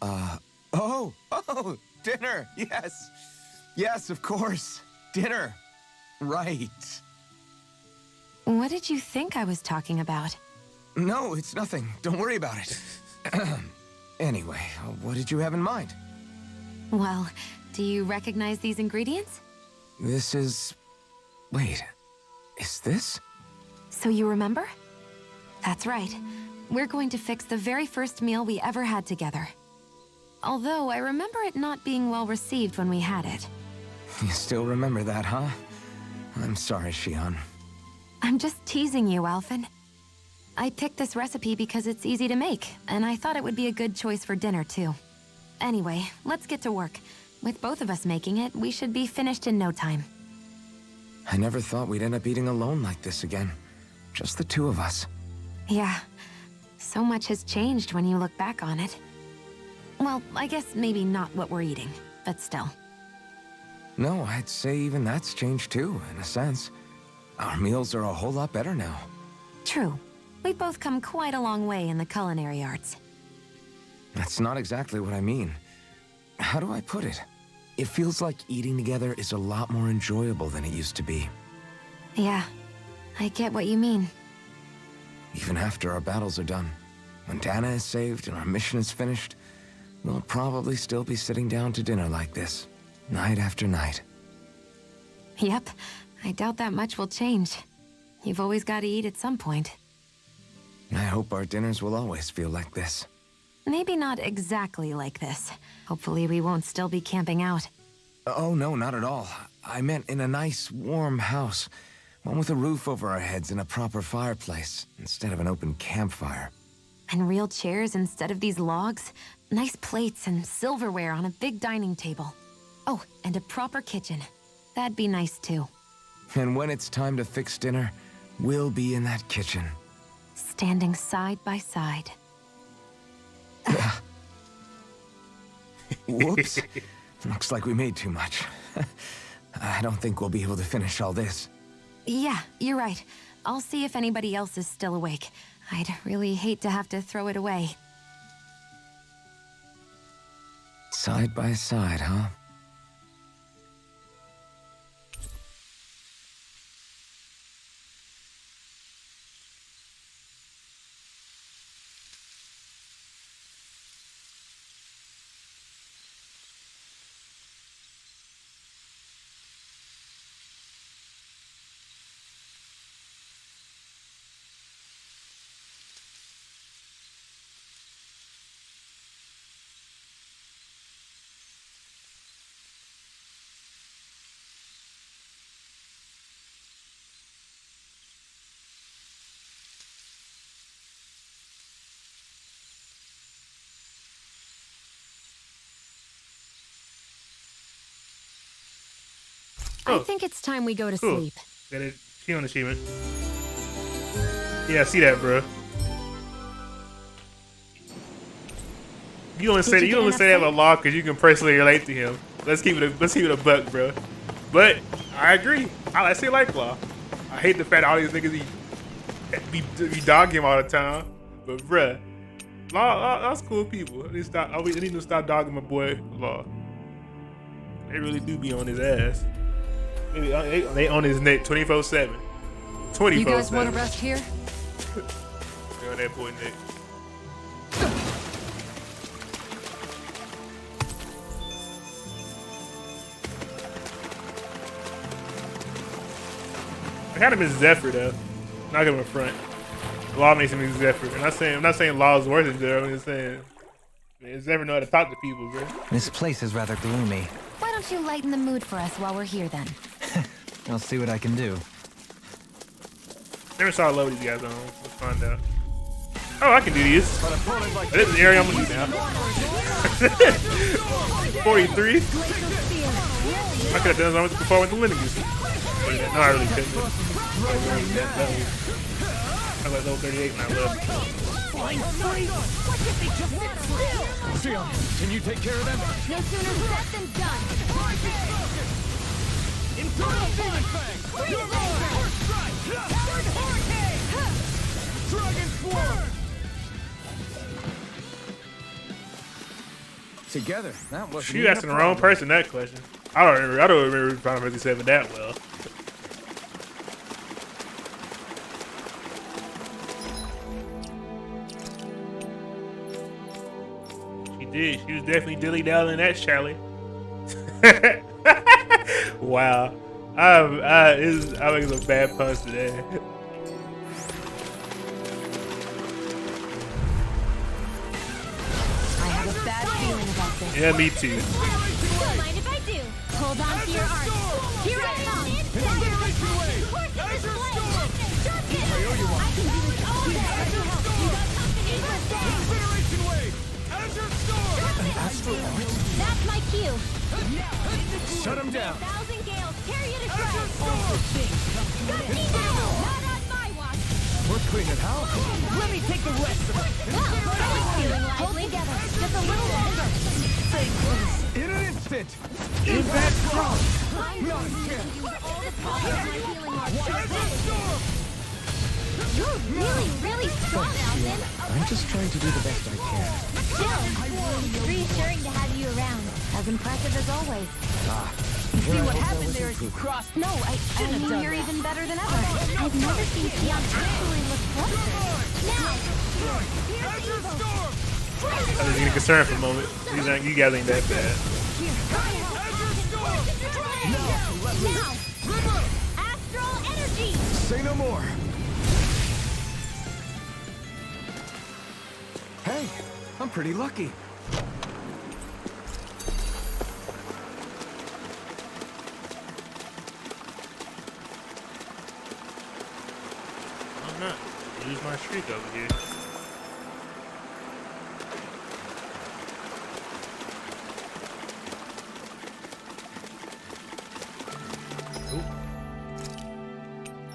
Oh, dinner, yes. Yes, of course. Dinner. Right. What did you think I was talking about? No, it's nothing. Don't worry about it. Anyway, what did you have in mind? Well, do you recognize these ingredients? This is... Wait, is this? So you remember? That's right. We're going to fix the very first meal we ever had together. Although I remember it not being well received when we had it. You still remember that, huh? I'm sorry, Shion. I'm just teasing you, Alphen. I picked this recipe because it's easy to make, and I thought it would be a good choice for dinner, too. Anyway, let's get to work. With both of us making it, we should be finished in no time. I never thought we'd end up eating alone like this again. Just the two of us. Yeah. So much has changed when you look back on it. Well, I guess maybe not what we're eating, but still. No, I'd say even that's changed too, in a sense. Our meals are a whole lot better now. True. We've both come quite a long way in the culinary arts. That's not exactly what I mean. How do I put it? It feels like eating together is a lot more enjoyable than it used to be. Yeah, I get what you mean. Even after our battles are done, when Dana is saved and our mission is finished, we'll probably still be sitting down to dinner like this, night after night. Yep, I doubt that much will change. You've always got to eat at some point. I hope our dinners will always feel like this. Maybe not exactly like this. Hopefully we won't still be camping out. Oh, no, not at all. I meant in a nice, warm house. One with a roof over our heads and a proper fireplace, instead of an open campfire. And real chairs instead of these logs. Nice plates and silverware on a big dining table. Oh, and a proper kitchen. That'd be nice too. And when it's time to fix dinner, we'll be in that kitchen. Standing side by side. Whoops. Looks like we made too much. I don't think we'll be able to finish all this. Yeah, you're right. I'll see if anybody else is still awake. I'd really hate to have to throw it away. Side by side, huh? I think it's time we go to Cool. sleep. Got it. Shield achievement. Yeah, I see that, bro. You only Did say you you get only enough say that a sleep? lot because you can personally relate to him. Let's keep it a buck, bro. But I agree. I see like Law. I hate the fact that all these niggas be dogging him all the time. But bruh, Law, that's cool people. I need to stop dogging my boy Law. They really do be on his ass. They on his neck 24/7. 24/7. You guys want to rest here? They on that boy neck. I had him as Zephyr though. Not gonna front. Law makes him as Zephyr. I'm not saying Law's worse than Zephyr. I'm just saying, man, Zephyr know how to talk to people, bro. This place is rather gloomy. Why don't you lighten the mood for us while we're here then? I'll see what I can do. Never saw a load of these guys on. Let's find out. Oh, I can do these. This is the area I'm gonna do now. 43. I could have done something before I went to Linnegus. No, I really couldn't. I was like level 38 when I left. Flying free! What if they just sit still? Sion, can you take care of them? No sooner said than done. Internal Demon Fang! First strike! Hurricane! Dragon Swarm! Together, that was. You asking the wrong person that question. I don't remember Final Fantasy 7 that well. She was definitely dilly-dallying that, Charlie. Wow. I'm making some bad puns today. I have a bad feeling about this. Yeah, me too. Don't mind if I do. Hold on to your arms. Here I come. That's my cue. Shut him down! 1,000 gales, carry it ashore. Got me now. Not on my watch. We're clean it out. Let me take the rest of it. Hold together, just a little longer. In an instant! Impact strong! I'm going to use all the power of my healing arts. You're really strong, Alvin. I'm just trying to do the best I can. Still, reassuring to have you around. As impressive as always. See what happened there is you crossed. No, I mean you're even better than ever. I've never seen Sion actually look flustered. Now, I was getting concerned for a moment. You guys ain't that bad. now, astral energy. Say no more. Hey, I'm pretty lucky. I'm not. Lose my streak over here.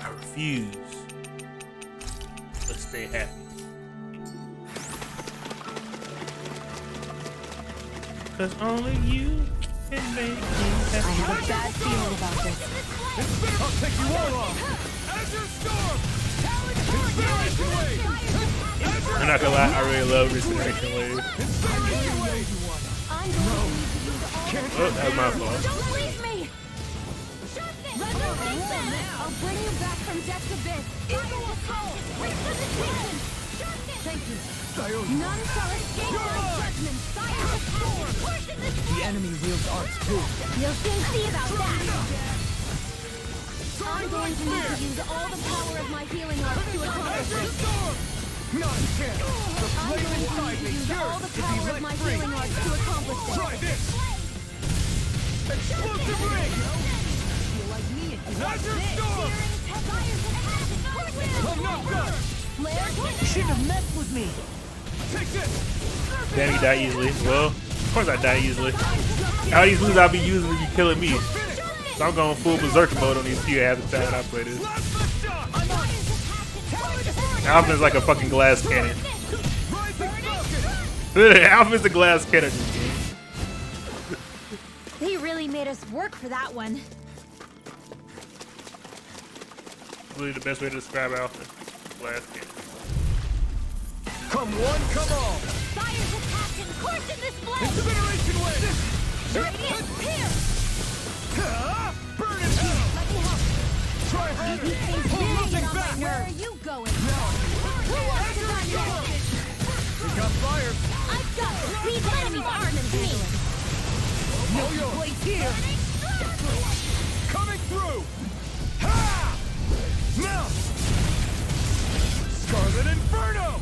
I refuse. Let's stay happy. Cause only you can make me happy. I have a bad feeling about this. I'll take you all on. Azure Storm! Incineration Wave! I'm not gonna lie, I really love Incineration Wave. Incineration Wave! Oh, that was my fault. Don't leave me. I'll bring you back from death's abyss. Thank you. None shall escape my judgment. The enemy wields arts too. You'll soon see about that. I'm going to need to use all the power of my healing arts to accomplish this. Not a chance. The I'm flame going to inside need to me use all yearns the to be power of let my free. healing arts to accomplish this. Try this. Explosive ring. Azure Storm. I'm not done. You shouldn't have messed with me. Take this. Danny die easily. Well, of course I die easily. All these moves I'll be using will be killing me. So I'm going full berserker mode on these few half the time I play this. Alpha is like a fucking glass cannon. Alpha is a glass cannon. They really made us work for that one. Really the best way to describe Alpha. Glass cannon. Come one, come all. Fire's attacked and course in this blade. Incineration wave. Radiant pierce. Burn in hell. Let me help. Try harder. These things Pull really nothing get on my back. nerves. Where are you going? Who wants to run next? We got fire. I've got the speed enemy's arms and me. No blades here. Coming through. Ha! Now. Scarlet Inferno.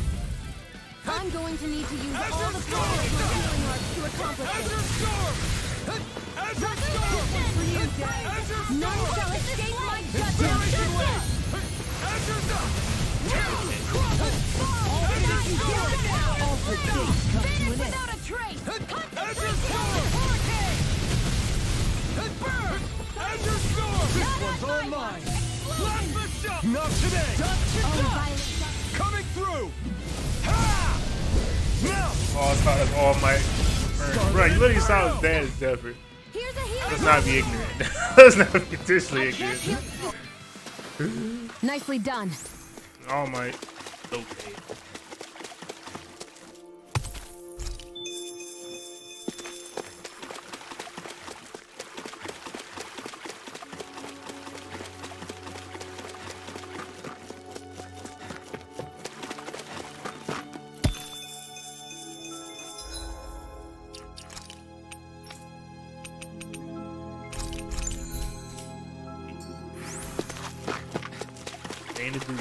I'm going to need to use all the power of my healing arts to accomplish Azure this. Storm. Azure Storm. For you, Dad. None shall escape my judgment. Azure Storm. Finish without a trace. Concentration. Burn. Azure Storm. This one's all mine. Plasma Shock. Not today. Coming through. Ha! Now. Oh, it's not all might. Bro, you literally saw his dad is Zephyr. Here's a healing. Let's not be ignorant. Let's not be potentially ignorant. Nicely done. All might. Okay. Ain't agreed.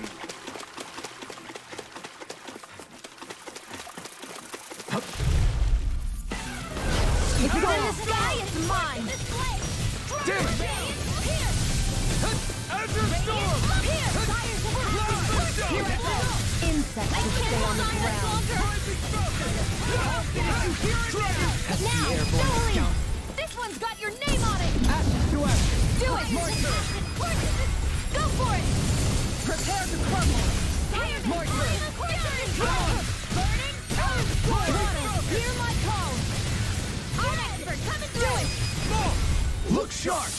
If it's in the sky, it's mine. Damn it. Azure Storm. Insects will stay on the ground. Now, Jolie! This one's got your name on it! Do it! Go for it! Prepare to crumble! Burning! Hear my call! I'm expert! Come and do it! Look sharp.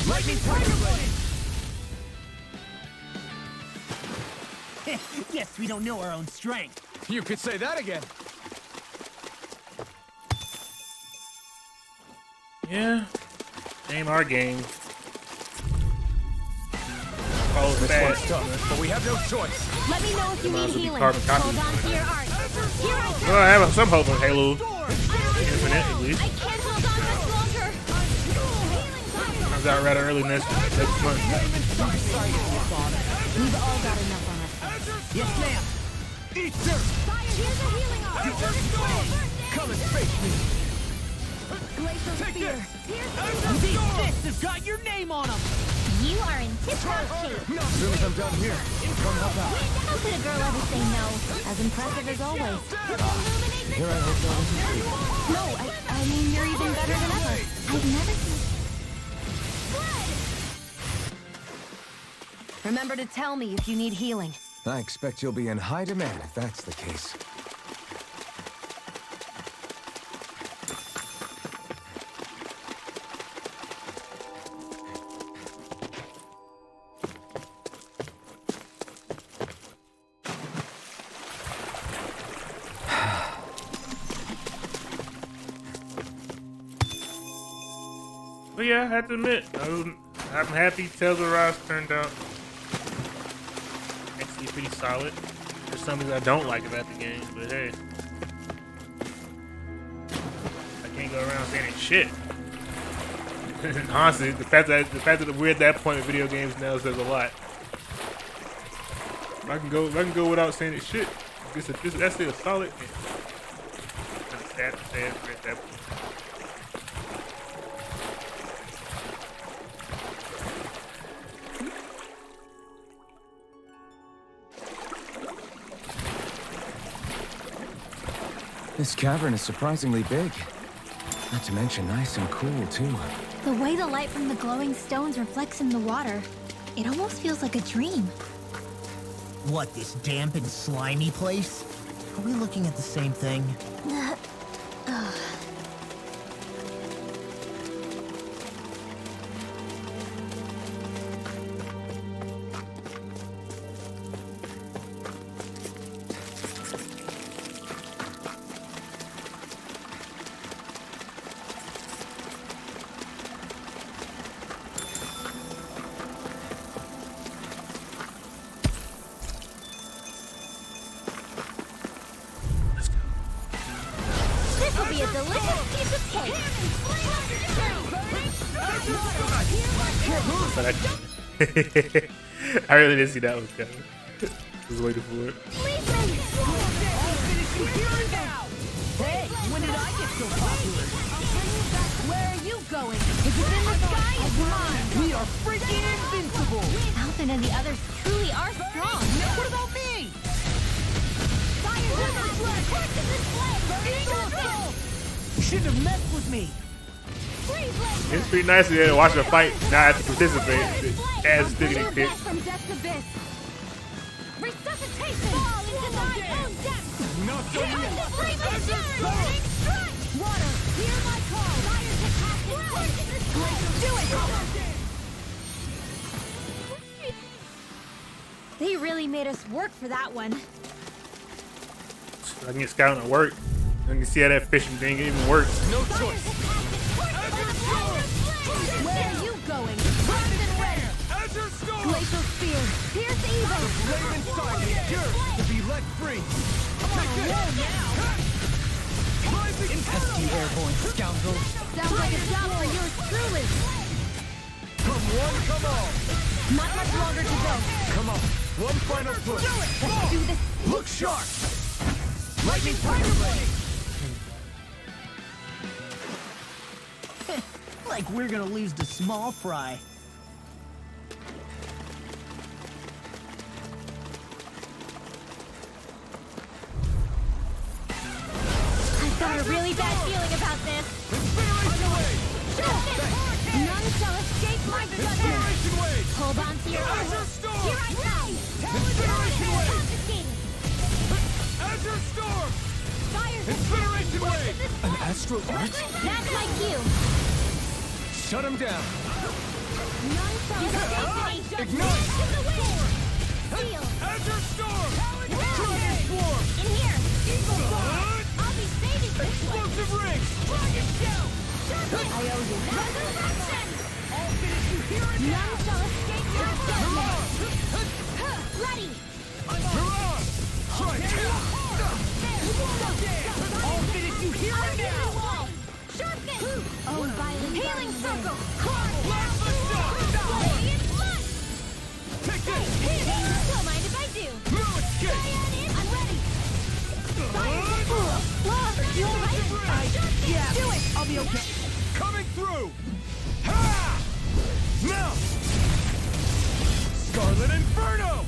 Lightning Tiger Blade. Guess we don't know our own strength. You could say that again. Yeah. Name our game. Follow This fast. one's tough, but we have no choice. Let me know if you need healing. carbon copy. Hold on to your art. Here I come. Well, I have some hope on Halo Infinite, at least. I can't hold on much longer. Comes out rather early next month. We've all got enough on us. Yes, ma'am. Eat dirt. Here's a healing art. Come and face me. Glacial Take spear. this. These fists have got your name on them. You are in tip-top shape. As soon as I'm done here, come help out. How could a girl ever say no? As impressive as always. Here I hope that No, I mean, you're even better than ever. I've never seen... Remember to tell me if you need healing. I expect you'll be in high demand if that's the case. But yeah, I have to admit, I'm happy Tales of Arise turned out actually pretty solid. There's some things I don't like about the game, but hey, I can't go around saying it's shit. Honestly, the fact that we're at that point with video games now says a lot. If I can go without saying it's shit, that's still a solid. Kind of sad to say it, we're at that point. This cavern is surprisingly big. Not to mention nice and cool, too. The way the light from the glowing stones reflects in the water, it almost feels like a dream. What, this damp and slimy place? Are we looking at the same thing? This will be a delicious piece of cake. But I really didn't see that one coming. Was waiting for it. Hey, when did I get so popular? Where are you going? If it's in the sky, it's mine. We are freaking invincible. Alvin and the others truly are strong. What about me? You shouldn't have messed with me. It's pretty nice to watch a fight, not have to participate as Diggity Pit. From death's abyss. Resuscitation. Fall into thy own depth. Not so The flame of strike. Water, hear my call. Fire's attacking. Do it. They really made us work for that one. I can get scouting at work. You can see how that fishing thing even works. No choice. Where are you going? Primed and ready. Azure Storm. Glacial spear. Pierce evil. Flame inside me. Yours to be let free. Take this. Pesky airborne scoundrel. Sounds like a job for yours truly. Come one, come all. Not much longer to go. Come on. One final push. Let's do this. Look sharp. Lightning Tiger Blade. Like we're gonna lose to Small Fry. I've got a really bad feeling about this. None shall escape my thunder. Hold on to your armor. Here I come. Incineration Wave. Confiscated. Azure Storm. Fire's Incineration Wave. An astral arch? That's my cue. Shut him down. None shall escape me. Ignite. To the wind. Seal. Azure Storm. Dragon Swarm. In here. Eagle Ball. I'll be saving this one. Explosive rings. Rocket shell. I owe you. Resurrection. I'll finish you here and None shall escape your judgment. Ready. Mirage. Strike. I'll finish you here and now. Sharpen. Oh, violent healing circle. Lava shot. Take this. Don't mind if I do. No escape. I'm ready. You alright? Yeah. Do it. I'll be okay. Coming through. Ha! Now. Scarlet Inferno.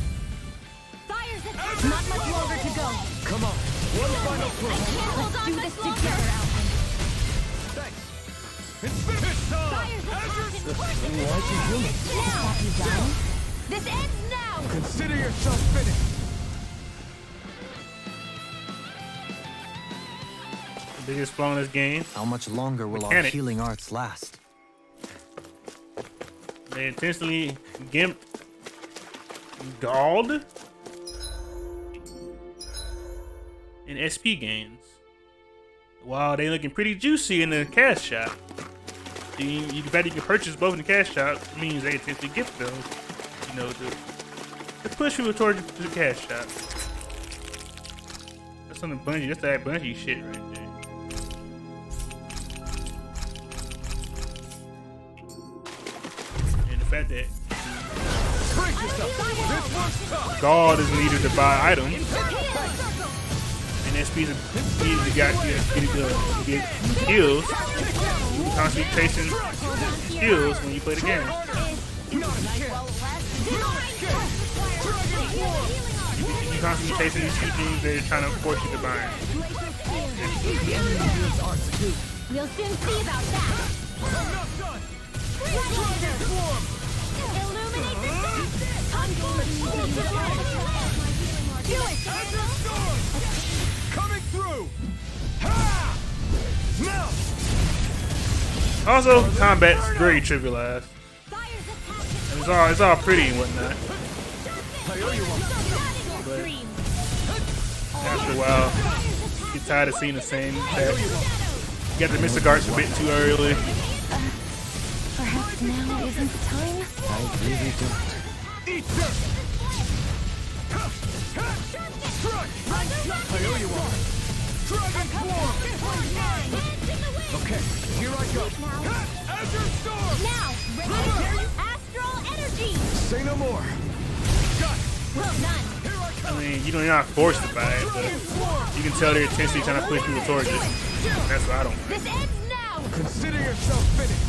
Fire's attack. Not much longer to go. Come on. One final push. Hold on. Do this together, Alvin. Thanks. It's finished time. Fire's Azure attack. Storm. Now. You done? This ends now. Consider yourself finished. Biggest flaw in this game. How much longer will our Mechanic. healing arts last? They intentionally gimped Gald in SP games. Wow, they looking pretty juicy in the cash shop. You bet you can purchase both in the cash shop. Means they intentionally gift those. You know, to push people towards the cash shop. That's on the Bungie. That's that Bungie shit right there. And the fact that Brace yourself. This one's tough. God is needed to buy items. And SP's easily got to get skills. You constantly chasing skills when you play the game. You constantly chasing these two things they're trying to force you to buy. We'll soon see about that. I'm not done. Also, combat's very trivialized. It's all pretty and whatnot. But after a while, you get tired of seeing the same attacks. You got the Mr. Garts a bit too early. Perhaps now isn't the time? I really don't. Eat dirt! I owe you one. Dragon Swarm! Okay, here I go. Azure Storm! Now, ready? Astral energy! Say no more. Got it. Well done. I mean, you're not forced to buy it, but you can tell they're intensely trying to push people towards it. That's what I don't like. This ends now! Consider yourself finished.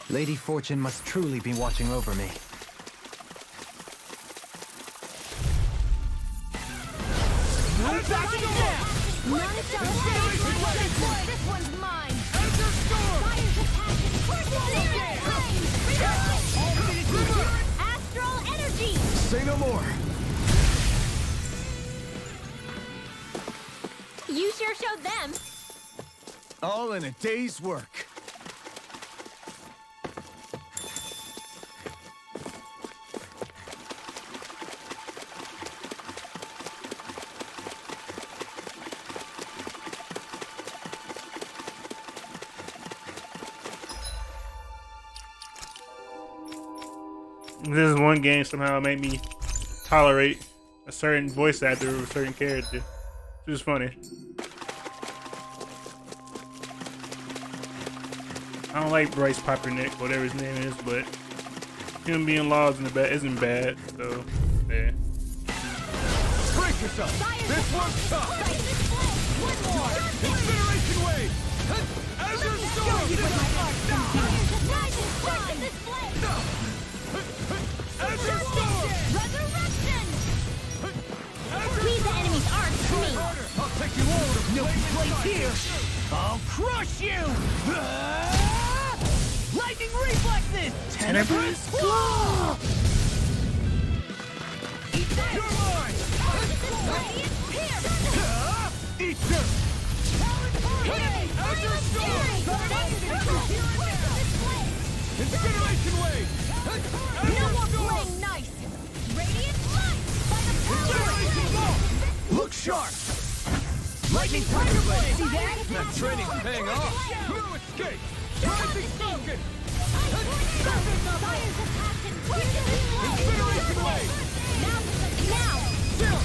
Lady Fortune must truly be watching over me. No backing down! None shall stand! This one's mine! Azure Storm! Fire's passion! Astral energy! Say no more. You sure showed them! All in a day's work. This is one game somehow made me tolerate a certain voice actor or a certain character. Which is funny. I don't like Bryce Papernick, whatever his name is, but him being lost in the bad isn't bad, so yeah. Brace yourself. This one's tough. One more! Incineration Wave. Azure Storm. Azure Storm. Resurrection! Leave the enemy's arms to me! I'll take you all to No place here. I'll crush you! Lightning reflexes! Tenebrous claw! You're mine. Eat dirt. Azure Storm. Incineration Wave. No more playing nice! Radiant light! By the power! Look sharp. Lightning Tiger Blade! See that? That training's paying off. No escape. Rising Falcon. Fires of passion! Incineration Wave. Now! Still.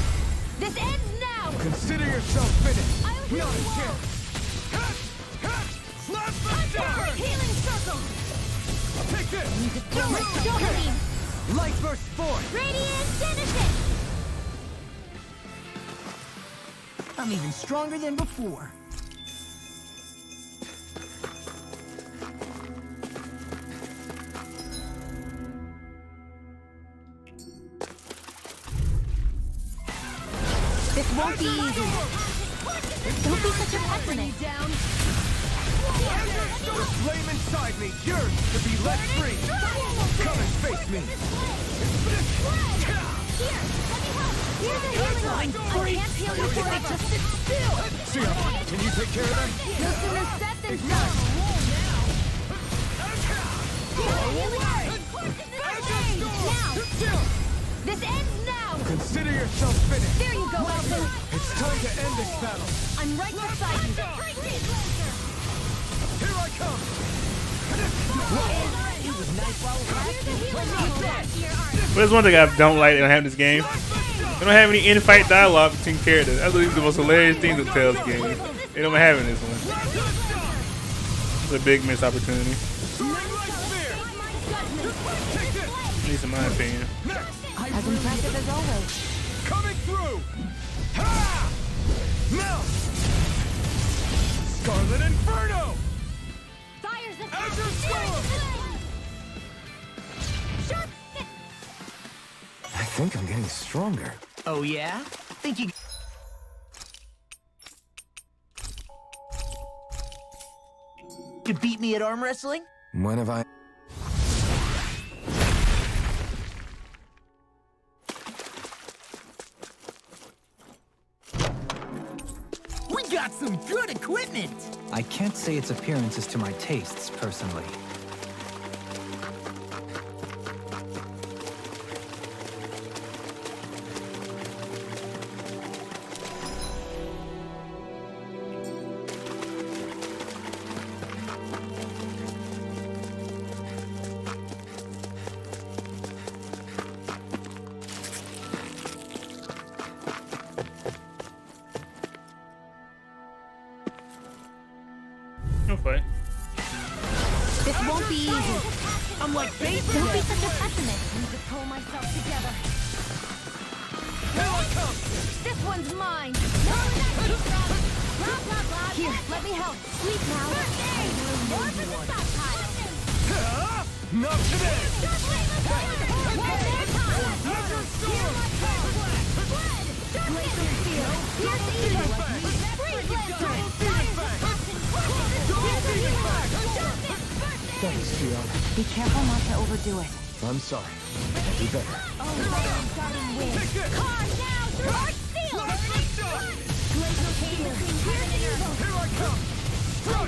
This ends now! Consider yourself finished. I'll Not a heal you chance. Slap the down. Healing circle! Take this. Don't leave! Light burst forth. Radiant Genesis! I'm even stronger than before. This won't be easy. Don't be such a pessimist. The flame inside me yearns to be let free. Come and face me. Here's a healing line. I can't heal you forever. Just sit still. Sia, can you take care of them? No sooner said than done. Now! This ends now! Consider yourself finished. There you go, Elton! It's time to end this battle. I'm right beside you! Here I come. It was nice while it lasted. But there's one thing I don't like in having this game. They don't have any in-fight dialogue between characters. That's the most hilarious thing to tell this game. They don't have it in this one. It's a big missed opportunity. At least in my opinion. As impressive as always. Coming through. Ha! Melt. Scarlet Inferno. Fires of Azure Storm. I think I'm getting stronger. Oh yeah? Think you... to beat me at arm wrestling? When have I... some good equipment! I can't say its appearance is to my tastes, personally. Okay. This won't be easy. I'm like bait Don't be dead. such a pessimist. Need to pull myself together. Here I come! This one's mine. Blah, blah, blah. Here, let me help. Sleep now. First aid. More for the stockpile. Not today! One more time. Laser Hear my call. Glacial steel. Pierce evil. Freeze laser. Thanks, Fiona. Be careful not to overdo it. I'm sorry. I'll do better. Oh, car now through our steel. Glacial steel. Pierce evil. Here I come!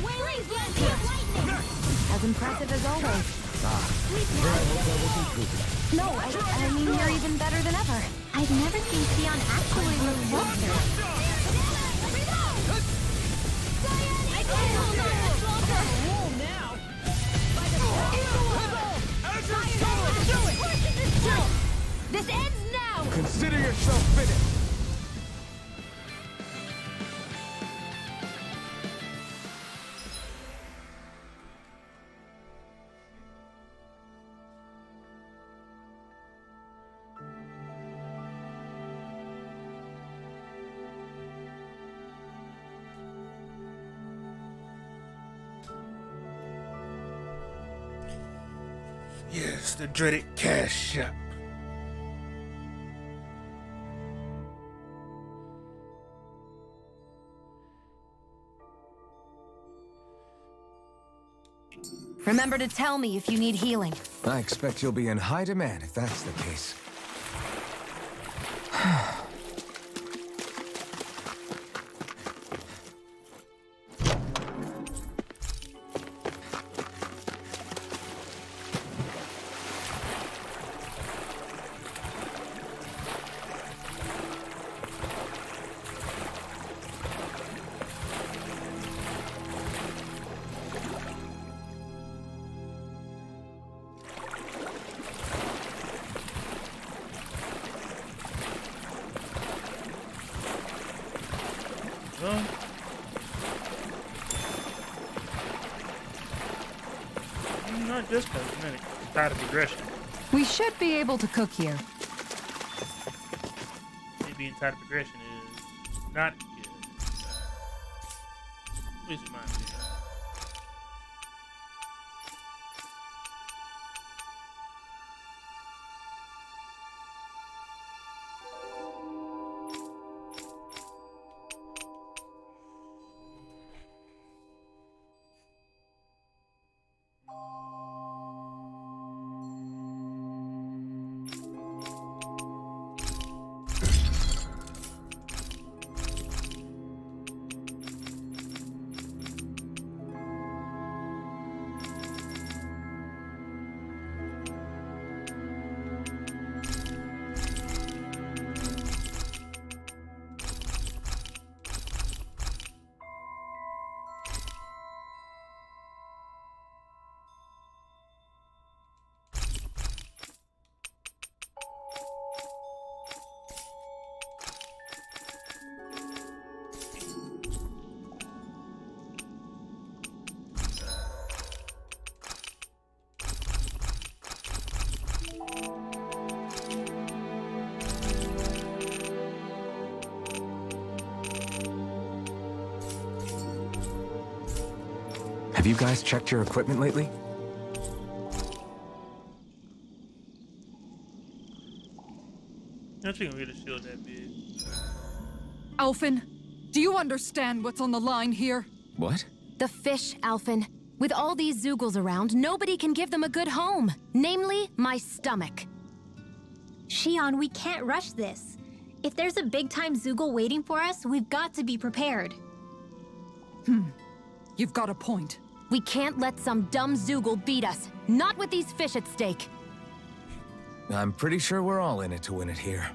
Wailing blaster. Lightning. As impressive as always. Sleep I now. hope that was improving. No, I mean you're even better than ever. I've never seen Theon actually look closer. I can't hold on much longer. This ends now! Consider yourself finished! Yes, the dreaded cash shop. Remember to tell me if you need healing. I expect you'll be in high demand if that's the case. Not just cosmetic. It's tied to progression. We should be able to cook here. It being tied to progression is not good. At least in my opinion. Have you guys checked your equipment lately? Not you gonna get a shield that big. Alphen, do you understand what's on the line here? What? The fish, Alphen. With all these Zeugles around, nobody can give them a good home. Namely, my stomach. Shion, we can't rush this. If there's a big-time Zeugle waiting for us, we've got to be prepared. You've got a point. We can't let some dumb Zoogle beat us. Not with these fish at stake. I'm pretty sure we're all in it to win it here.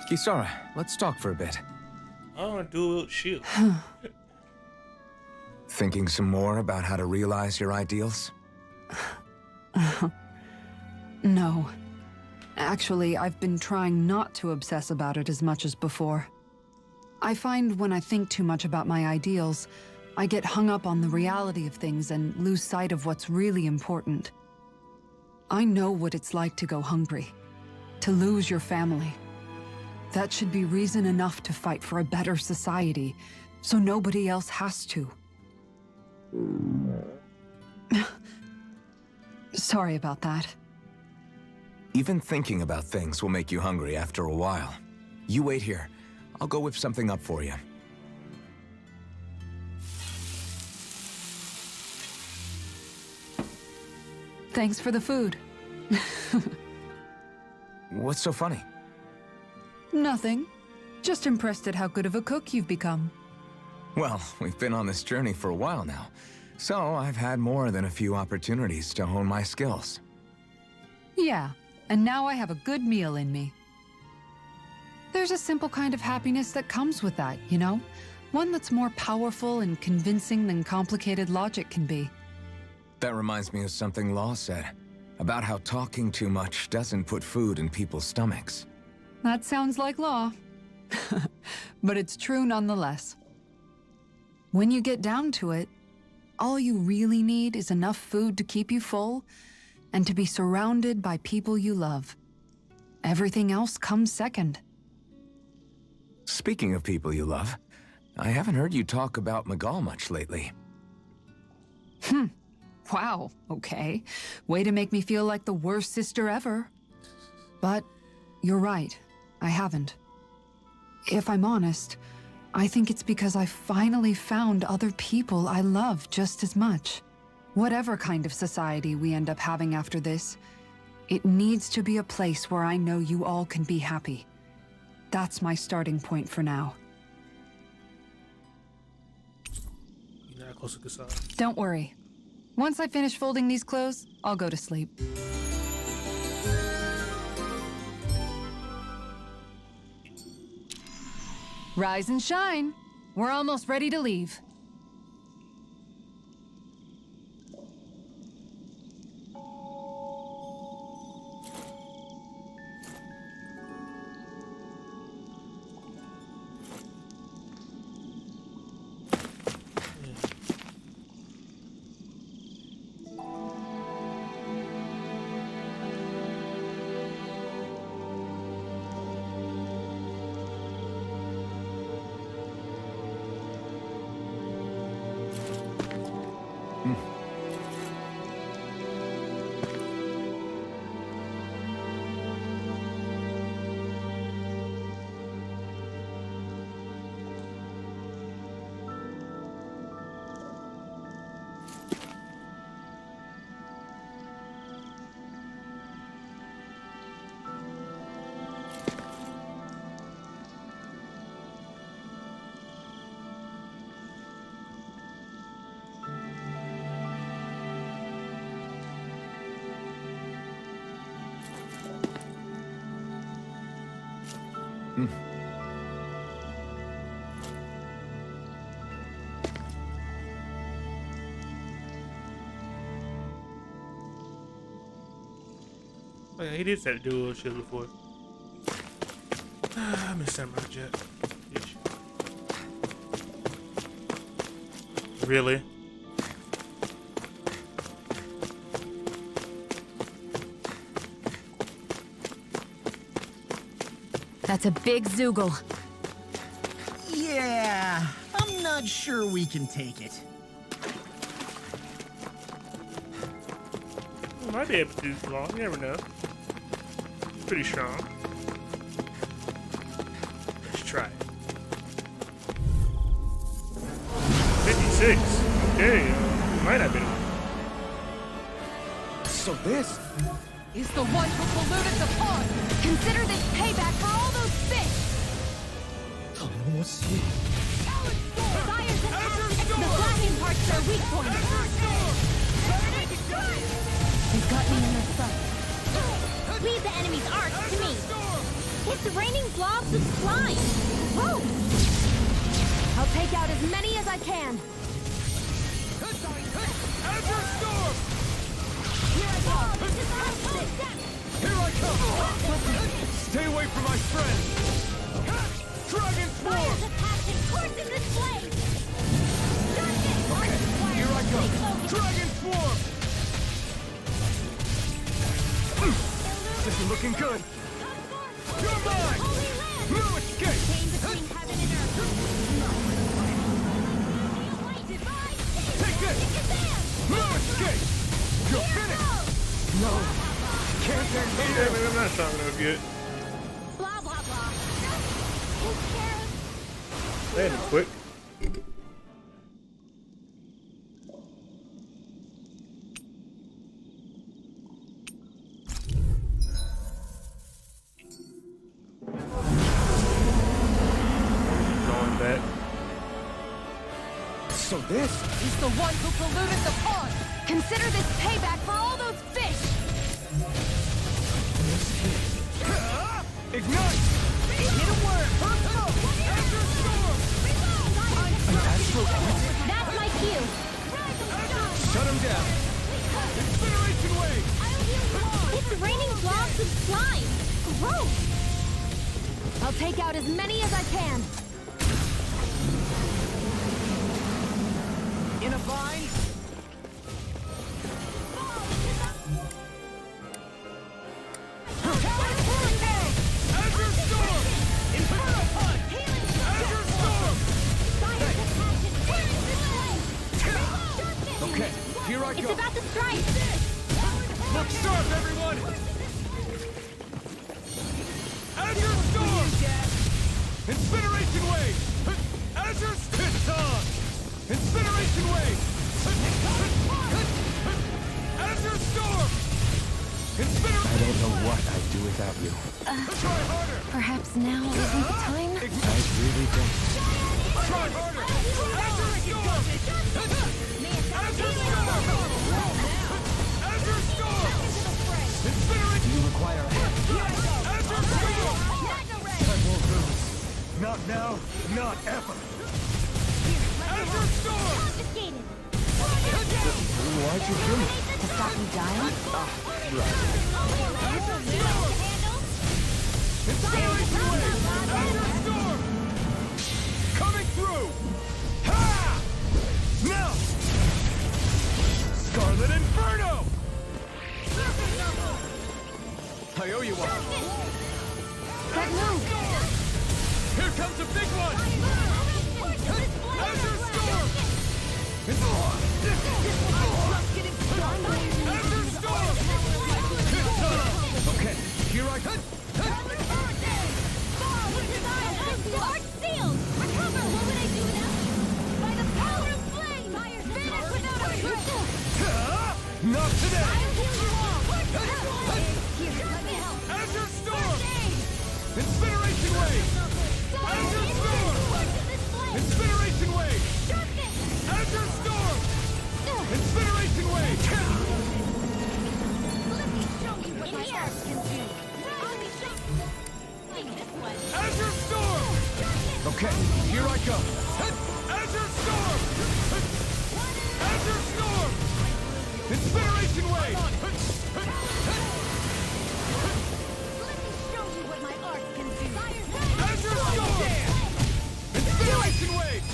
Kisara, let's talk for a bit. I want to dual shield. Thinking some more about how to realize your ideals? No. Actually, I've been trying not to obsess about it as much as before. I find when I think too much about my ideals, I get hung up on the reality of things and lose sight of what's really important. I know what it's like to go hungry, to lose your family. That should be reason enough to fight for a better society, so nobody else has to. Sorry about that. Even thinking about things will make you hungry after a while. You wait here. I'll go whip something up for you. Thanks for the food. What's so funny? Nothing. Just impressed at how good of a cook you've become. Well, we've been on this journey for a while now, so I've had more than a few opportunities to hone my skills. Yeah, and now I have a good meal in me. There's a simple kind of happiness that comes with that, you know? One that's more powerful and convincing than complicated logic can be. That reminds me of something Law said, about how talking too much doesn't put food in people's stomachs. That sounds like Law. But it's true nonetheless. When you get down to it, all you really need is enough food to keep you full and to be surrounded by people you love. Everything else comes second. Speaking of people you love, I haven't heard you talk about Miguel much lately. Wow, okay. Way to make me feel like the worst sister ever. But you're right, I haven't. If I'm honest, I think it's because I finally found other people I love just as much. Whatever kind of society we end up having after this, it needs to be a place where I know you all can be happy. That's my starting point for now. You're not close to Kasara. Don't worry. Once I finish folding these clothes, I'll go to sleep. Rise and shine. We're almost ready to leave. Oh, yeah, he did set a dual shield before. I miss Samurai Jack. Really? That's a big Zoogle. Yeah, I'm not sure we can take it. We might be able to do it long. You never know. Pretty strong. Let's try it. 6. Okay, might have been. So this is the one who polluted the pond. Consider this payback for all those fish. Sire's attack. The flashing parts are weak points. They've got me in their sight. Leave the enemy's arcs to me. It's raining blobs of slime. Whoa! I'll take out as many as I can. Azure Storm! Here I come! Stay away from my friend! Dragon Swarm! Fire's attack and courses its blade. Okay, here I go! Dragon Swarm! This is looking good! You're mine! No escape! Take this! No escape! You're finished! No! Can't end Yeah, here! maybe I'm not strong enough yet. Blah blah blah. Who cares? That ended quick. Going back. So this is the one who polluted the pond. Consider this payback for all those fish. Ignite! Hit a worm. Azure Storm! That's my cue. Shut him down! Incineration Wave! It's raining blobs of slime. Gross! I'll take out as many as I can. In a bind. Azure Storm! Inferno Punch! Azure Storm! Okay, here I It's go! about to strike. Look sharp, everyone! Azure Storm! Incineration Wave! Azure It's on! Incineration Wave! Azure Storm! I don't know what I'd do without you. Try harder! Perhaps now isn't the time? I really don't. Try harder! Azure Storm! Azure Storm! Azure Storm! Incineration! Do you require help? Azure Storm! I won't lose. Not now, not ever. Azure Storm! Why'd you do it? To stop me dying? Incineration Wave! Azure Storm! Coming through! Ha! Now! Scarlet Inferno! I owe you one. That move. Here comes a big one! Azure Storm! Azure Storm! Okay, here I come. Arc sealed! Recover! What would I do without you? By the power of flame! Finish without a trace! Not today! I'll heal you all! Azure Storm! Incineration Wave! Azure Storm! Incineration Wave! Azure Storm! Incineration Wave! Azure Storm! Okay, here I go. Azure Storm! Azure Storm! Incineration Wave! Azure Storm! Incineration Wave!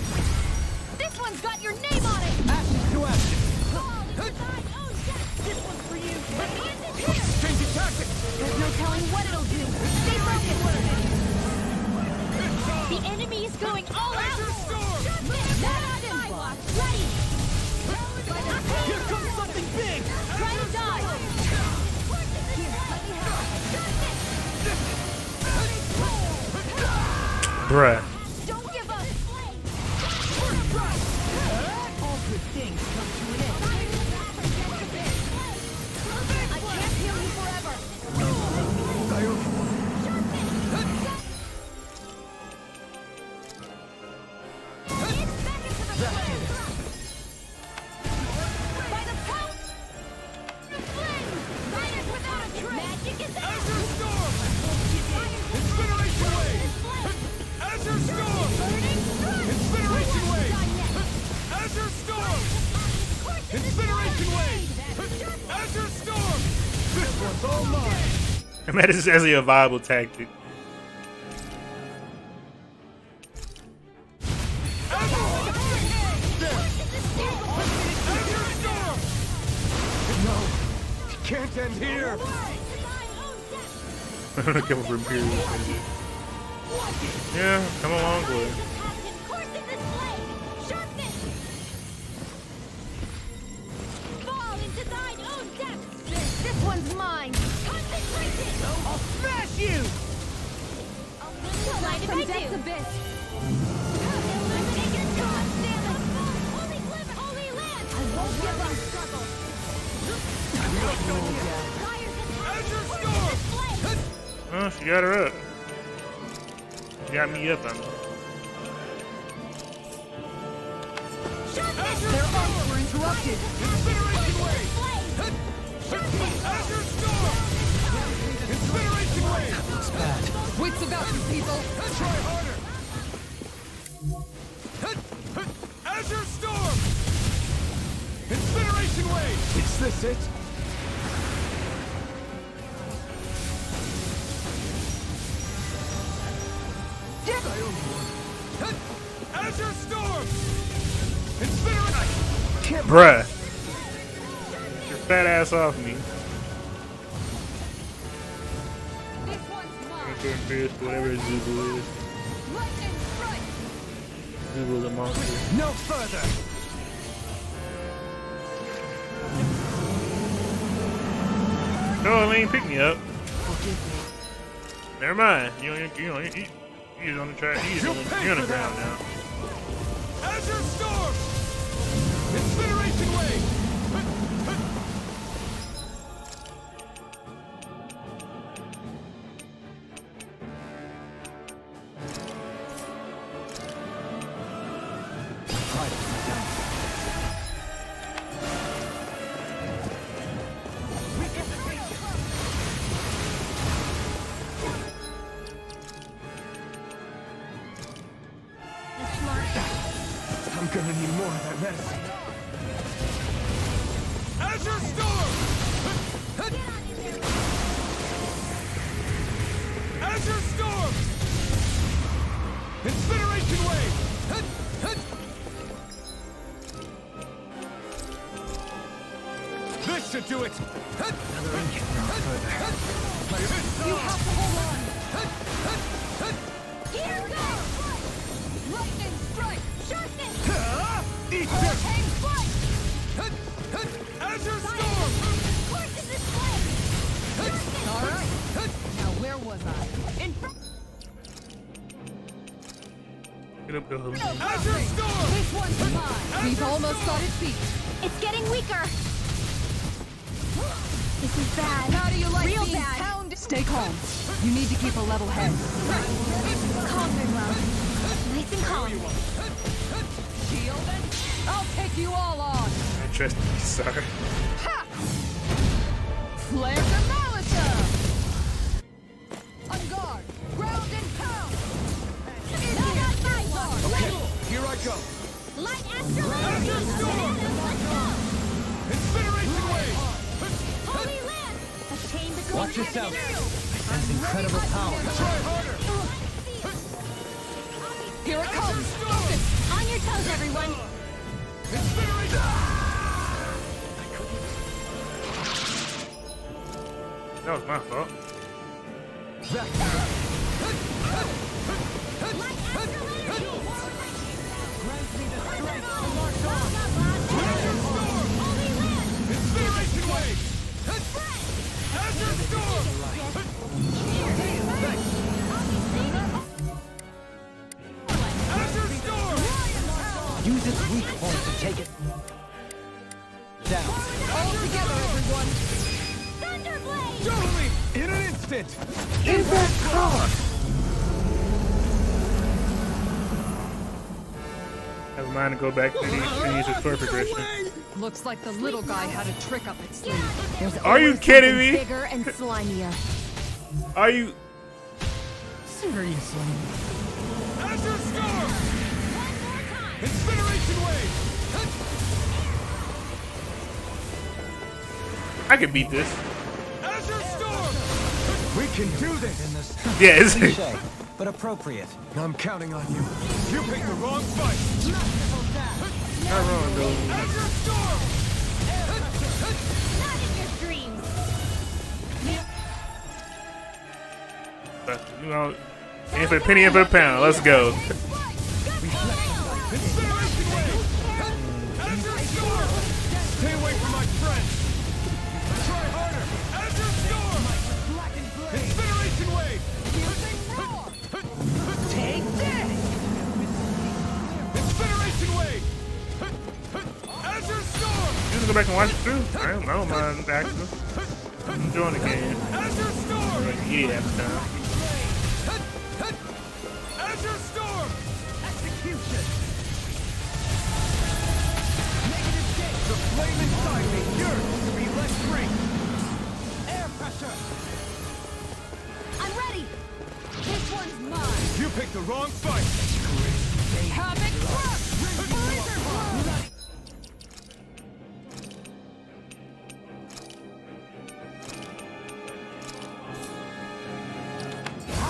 This one's got your name on it. Ashes to ashes! This one's for you. Changing tactics! There's no telling what it'll do. Stay focused. The enemy is going all out! Azure Storm! That's my watch! Ready! Here comes something big! Try to die! Bruh. Don't give up! By the power of flame! Riders without a trace! Magic is out! Azure Storm! Incineration Wave! Azure Storm! Burning strike! Incineration Wave! Done yet. Azure Storm! Incineration Wave! Azure Storm! This one's all mine! I mean, this is actually a viable tactic. Can't end here! I'm gonna come from Imperial. Yeah, come along with it. Fall into thine own depths! This one's mine! Concentrate it! I'll smash you! Slide from depths abyss! Eliminate your god, Santa! Holy glimmer! Holy land! I won't give up struggle! Azure Storm! Oh, she got her up. She got me up on her. Their arms were interrupted! Incineration Wave! Azure Storm! Incineration Wave! It's bad. Wits about you, people! Try harder! Azure Storm! Incineration Wave! Is this it? Azure Storm! Incineration! Bruh. Get your fat ass off me. Whatever Zubu is. Zubu's a monster. No further! No, Elaine, pick me up. Never mind. You're on the track. You're on the ground now. Azure Storm! Incineration Wave! I'm gonna need more of that medicine. Azure Storm! Azure Storm! Incineration Wave! This should do it! You have to hold on! Here goes! Lightning strike! Sharpness! Eat Hurricane flight! Azure Storm! Course in this flame! All right. Now where was I? In front! Get up, go. Azure Storm! This one's mine. We've almost got its feet. It's getting weaker. This is bad. How do you like Real being bad. pounded? Stay calm. You need to keep a level head. Calm, Manuel. Nice and calm. Shield and I'll take you all on. I trust you, sorry. Ha! Flare the Molotov! On guard! Ground and pound! Not my fault! Here I go! Light Azure Storm! Let's go! Incineration Wave! Holy land! A chain between Watch yourself. heaven and earth. That's incredible power. Try harder! Here it comes! On your toes, everyone! That was my fault. Incineration Wave! Azure Storm! Azure Storm! Use its weak point to take it down. All together, everyone! Thunderblade! Totally! In an instant! Impact power! Have a mind to go back to the restore progression. Looks like the little guy had a trick up its sleeve. There's Are you always kidding something me? Bigger and slimier. Are you? Seriously. Azure Storm! Incineration Wave! I can beat this. Azure Storm! We can do this! Yes. Cliché, but appropriate. I'm counting on you. You picked the wrong fight! Not wrong though. Azure Storm! Not in your dreams. But, you know, in for a penny, in for a pound. Let's go. Incineration Wave! Azure Storm! Stay away from my friend! Try harder! Azure Storm! Incineration Wave! Take this! Incineration Wave! Azure Storm! You just go back and watch it through. I don't mind actually. I'm enjoying the game. Azure Storm! Like, yeah, half the time. Azure Storm! Execution! The flame inside me yearns to be let free! Air pressure! I'm ready. This one's mine. You picked the wrong fight! Havoc Thrust! Blizzard Blow!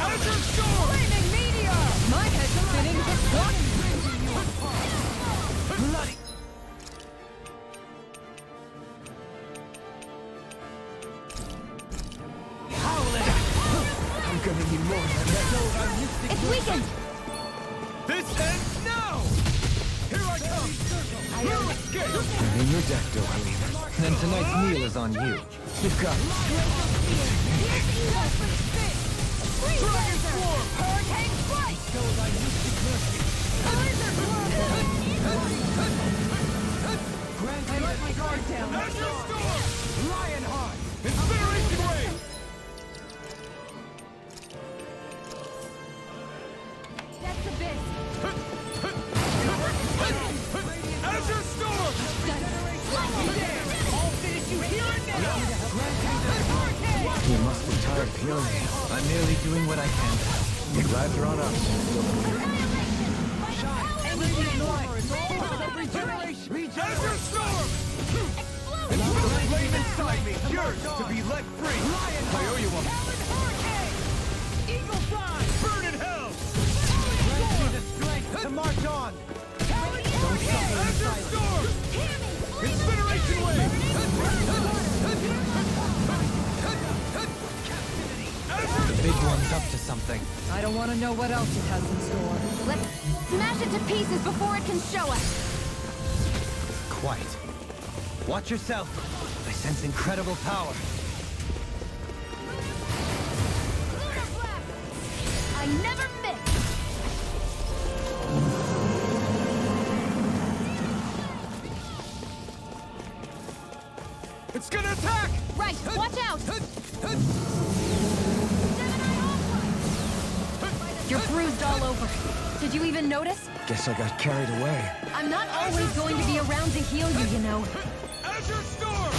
Azure Storm! Flaming Meteor! My head's spinning just one. Bloody! I'm gonna need more than that. It's weakened. This ends now! Here I come! No escape! I'm in your deck, Dohalim. Then tonight's meal is on you. You've got it. Dragon Swarm! Hurricane Strike! Blizzard Blow! I let my guard down. Azure Storm! Lionheart! Incineration Wave! That's a bit. Azure Storm! I'll finish you here and now. You must be tired of healing me. I'm merely doing what I can. Glad you're on us. Azure Storm! The flame inside me yearns to be let free! I owe you one! Eagle Fly! Burn in hell! The strength to march on. Azure Storm! Incineration Wave! The big one's up to something. I don't want to know what else it has in store. Let's smash it to pieces before it can show us. Quite. Watch yourself. I sense incredible power. I never miss. It's gonna attack! Right, watch out! You're bruised all over. Did you even notice? Guess I got carried away. I'm not always going to be around to heal you, you know. Azure Storm!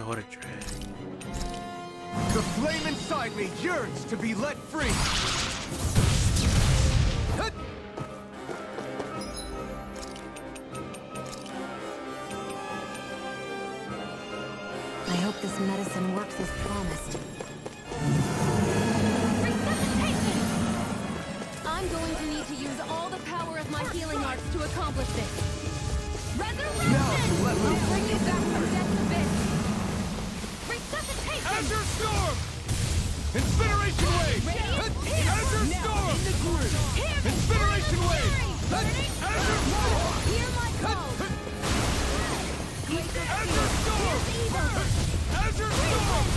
What a drag. The flame inside me yearns to be let free! I hope this medicine works as promised. I'm going to need to use all the power of my healing arts to accomplish this. Resurrection! I'll bring you back from death's abyss. Resuscitation! Azure Storm! Incineration Wave! Azure Storm! Incineration Wave! Azure Storm! Hear my call! Azure Storm! Azure Storm!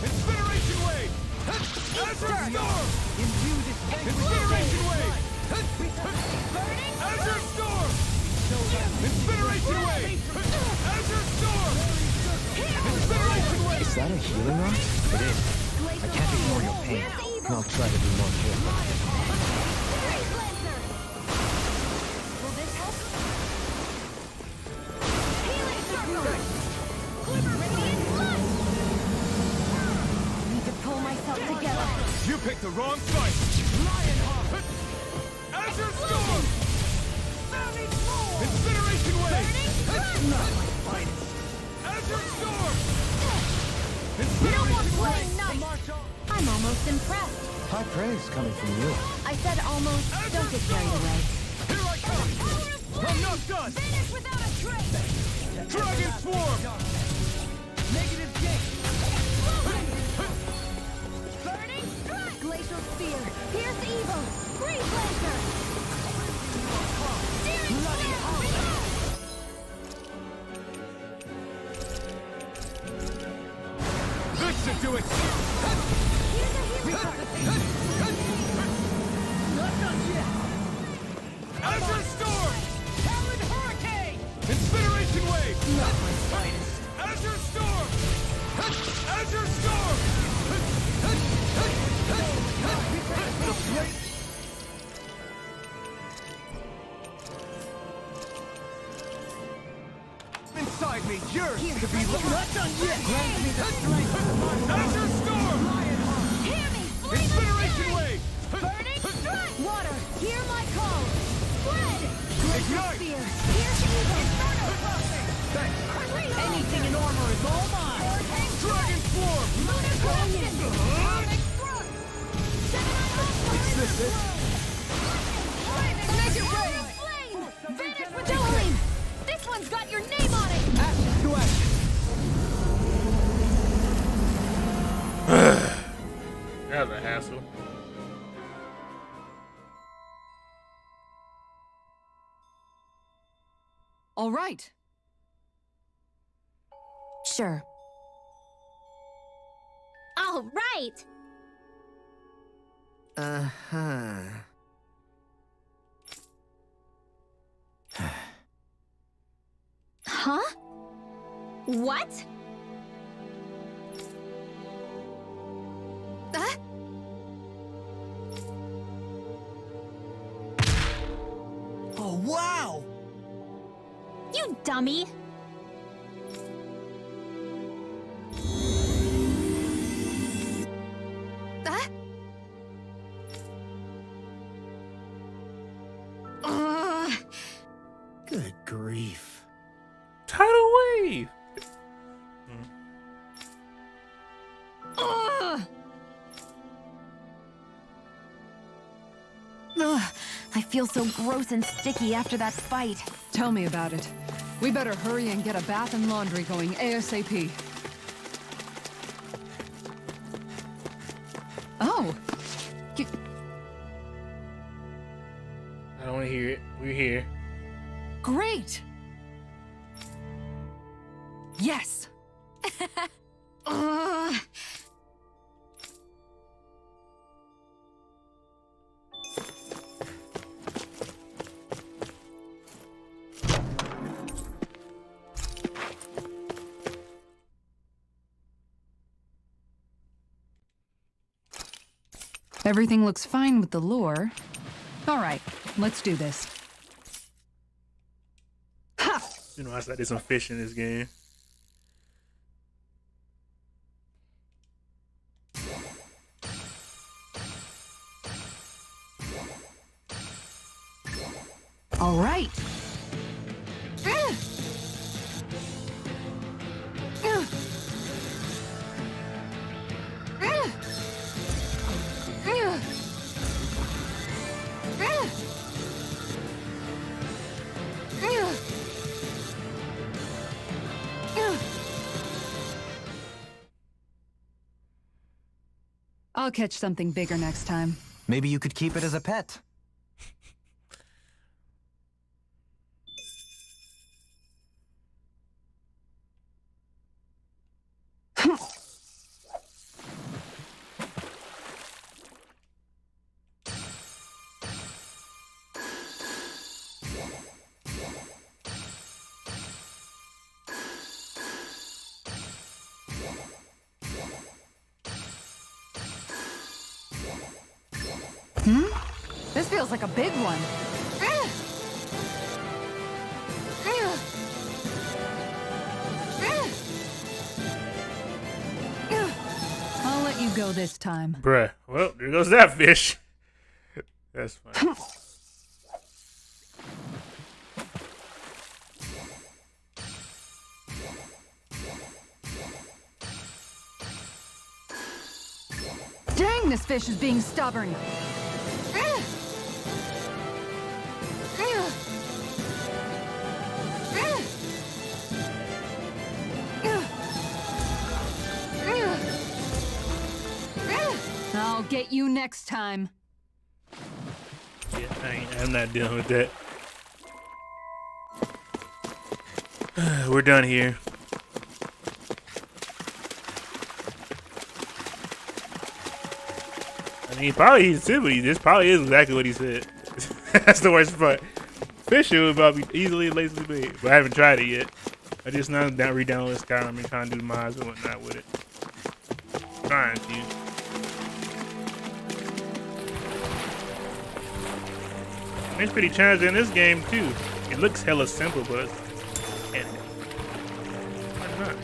Incineration Wave! Azure Azure Storm! Imbue this Incineration Wave! Burning Azure Storm! Incineration Wave! Azure Storm! Incineration Wave! Is that a healing rod? It is. I can't ignore your pain. I'll try to be more careful. Will this help? Healing circle! Quiver radiant blood! Need to pull myself together. You picked the wrong fight! Lionheart! Azure Storm! Incineration Wave! Not my finest! Azure Storm! No more Incineration playing Wave! nice! I'm almost impressed. High praise coming from you. I said almost. Don't get carried away. Here I come! I'm not done! Finish without a trace! Dragon Swarm! Negative gate! Burning strike! Glacial spear! Pierce evil! Breeze lancer! Steering flare! This should do it! Here's a hero! Not done yet! Azure Storm! Talon Hurricane! Incineration Wave! Not my finest! Azure Storm! Azure Storm! Inside me, yours to be not done yet! Grant me the strength! Azure Storm! Hear me! Incineration Wave! Burning strike! Water, hear my call! Spread! Glacial Ignite! spear! Pierce evil! Inferno crossing! Anything in armor is all mine! Dragon Swarm! Lunar corruption! Atomic thrust! Is this it? Major wave! Flame! Vanish with dueling! This one's got your name on it! Action to action! That was a hassle. All right. Sure. All right! Uh-huh. Huh? What? Oh, wow! You dummy! Good grief. Tidal wave. Ugh, I feel so gross and sticky after that fight. Tell me about it. We better hurry and get a bath and laundry going ASAP. Oh. I don't want to hear it. We're here. Great! Yes! Everything looks fine with the lure. All right, let's do this. Ha! You know, I did some fish in this game. All right. I'll catch something bigger next time. Maybe you could keep it as a pet. This feels like a big one. I'll let you go this time. Bruh. Well, there goes that fish. That's fine. Dang, this fish is being stubborn. I'll get you next time. Yeah, I'm not dealing with that. We're done here. I mean, he said what he. This probably is exactly what he said. That's the worst part. Fish would probably easily lazily made, but I haven't tried it yet. I just now re-download Skyrim and trying to do mods and whatnot with it. Trying to. It's pretty challenging in this game too. It looks hella simple, but and why not?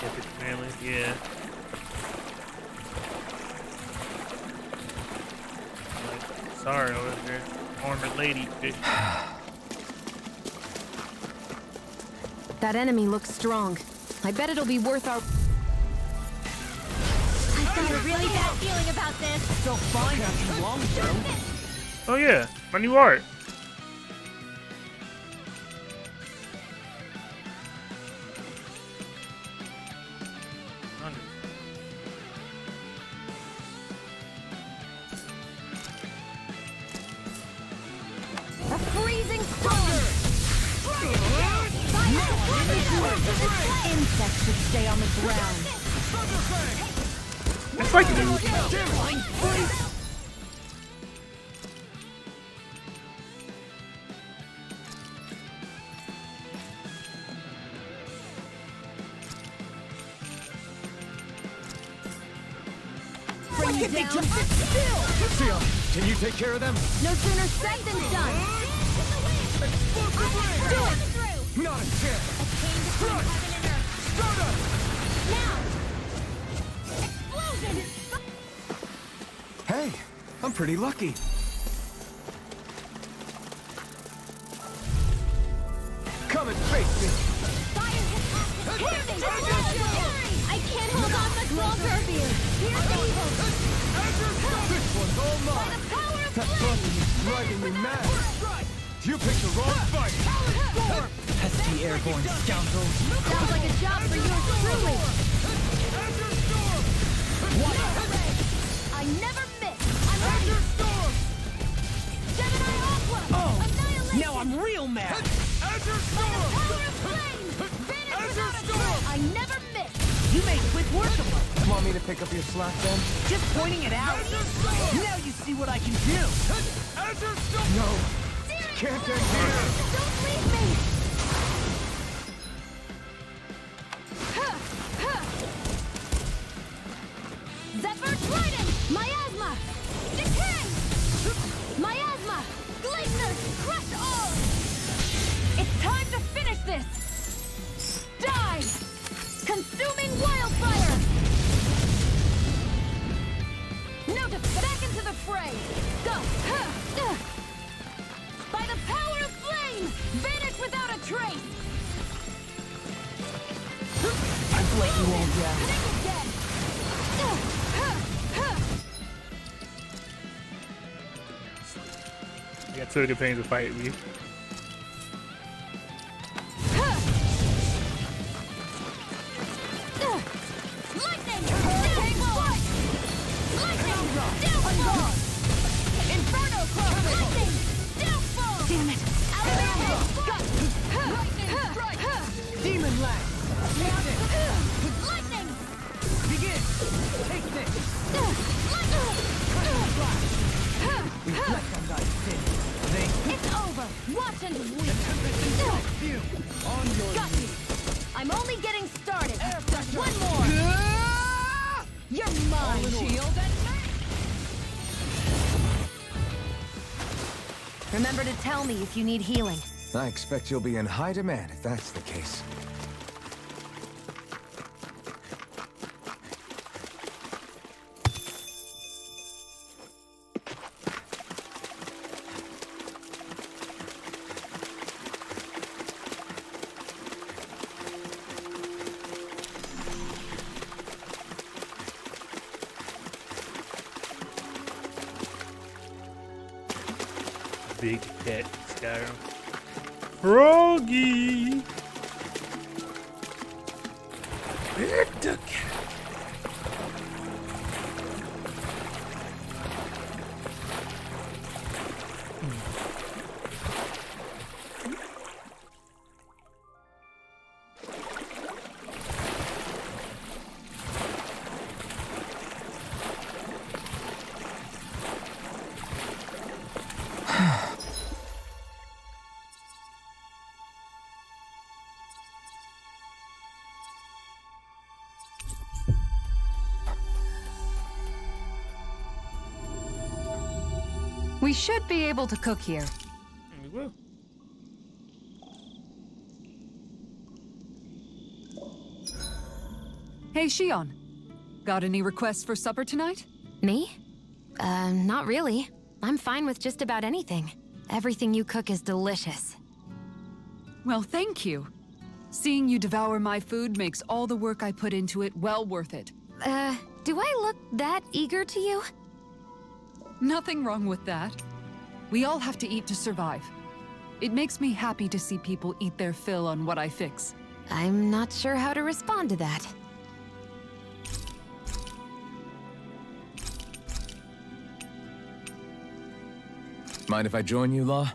Epic family, yeah. Like, sorry over there. Armored lady fish. That enemy looks strong. I bet it'll be worth our... I've got a really bad feeling about this. Still fine after long ago. Oh yeah, my new art. Freezing storm! Insects should stay on the ground. It's like new. Bring you down. Still! Sion, can you take care of them? No sooner said than done. Do it! Not a chance. Strike! Stardust! Now! Explosion! Hey, I'm pretty lucky. Come and face me. I can't hold on much longer. Here's evil. This one's all mine. That button is driving me mad. You picked the wrong fight. Pesky airborne scoundrels. Sounds like a job for yours truly. I never miss. I'm ready. Gemini Aqua. Oh, Annihilation. now I'm real mad. Azure Power Storm! of flame. Vanish Azure without a Storm! trace. I never miss. You made quick work of them. Want me to pick up your slack then? Just pointing it out. Now you see what I can do. Azure Storm! No. Can't end here. Don't leave me. Zephyr Trident! Miasma! Decay! Miasma! Glacier! Crush all! It's time to finish this! Die! Consuming wildfire! Notice, back into the fray! Go! By the power of flame! Vanish without a trace! I've let you all down. I got two good things to fight me. Lightning! Hurricane Strike! Lightning! Downfall! Inferno Claw! Lightning! Downfall! Damn it! Elemental! Lightning Strike! Demon Lash. Lightning! Begin. Take this. Lightning! We Remember to tell me if you need healing. I expect you'll be in high demand if that's the case. Big cat Skyrim. Froggy! Big duck. We should be able to cook here. We will. Hey, Shion. Got any requests for supper tonight? Me? Not really. I'm fine with just about anything. Everything you cook is delicious. Well, thank you. Seeing you devour my food makes all the work I put into it well worth it. Do I look that eager to you? Nothing wrong with that. We all have to eat to survive. It makes me happy to see people eat their fill on what I fix. I'm not sure how to respond to that. Mind if I join you, Law?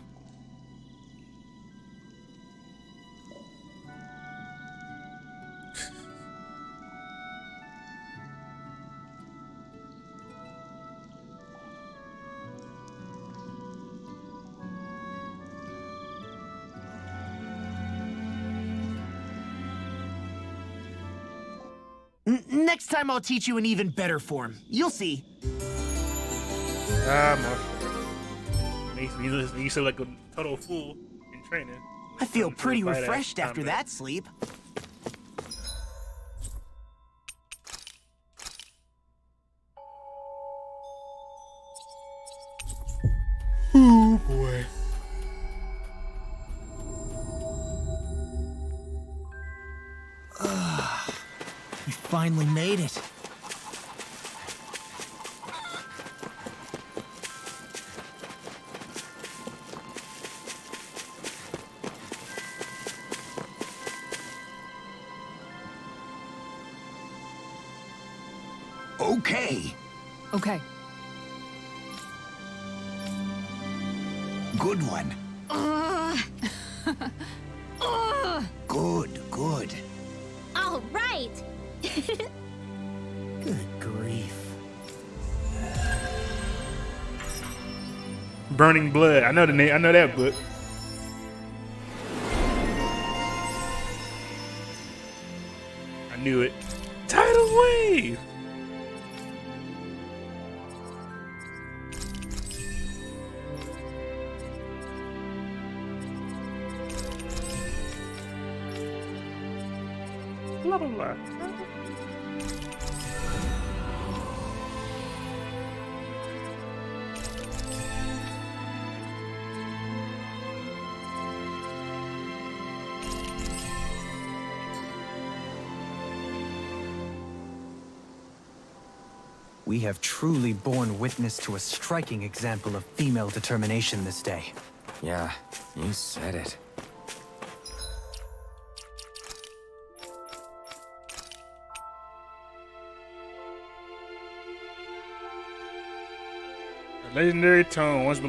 Next time I'll teach you an even better form. You'll see. Makes me listen. You sound like a total fool in training. I feel pretty refreshed after that sleep. Oh boy. We finally made it. Okay. Okay. Good one. Good, good. All right. Good grief. Burning Blood. I know the name. I know that book. I knew it. Tidal Wave. Blah blah blah. We have truly borne witness to a striking example of female determination this day. Yeah, you said it. A legendary tome once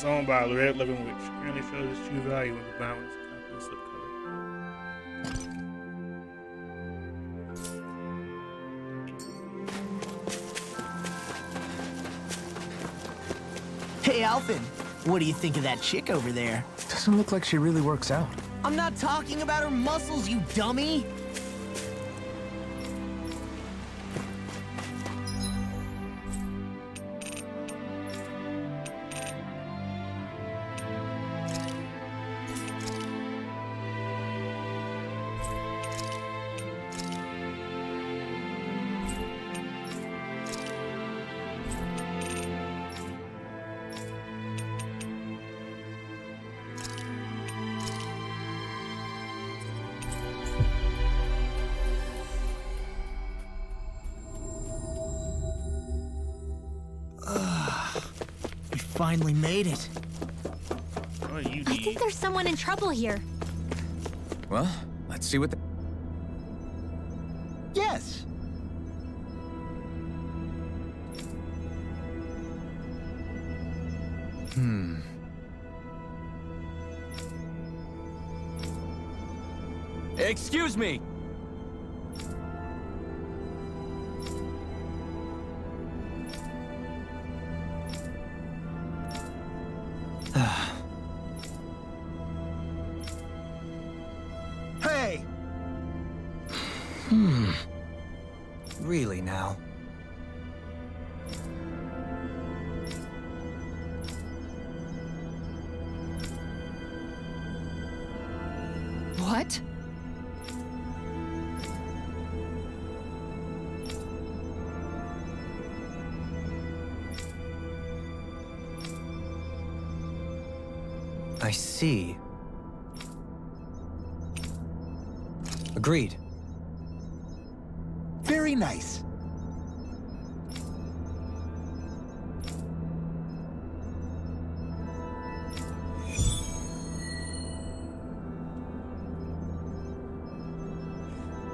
owned by the Red Living Witch currently shows its true value when combined with its copy of slipcover. Hey, Alphen. What do you think of that chick over there? Doesn't look like she really works out. I'm not talking about her muscles, you dummy! finally made it. Oh, you I think there's someone in trouble here. Well, let's see what the... Yes. Excuse me! Hey! Really now? What? I see. Agreed. Very nice.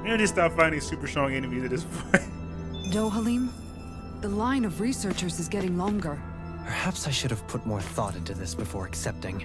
We need to stop finding super strong enemies at this point. Dohalim? The line of researchers is getting longer. Perhaps I should have put more thought into this before accepting.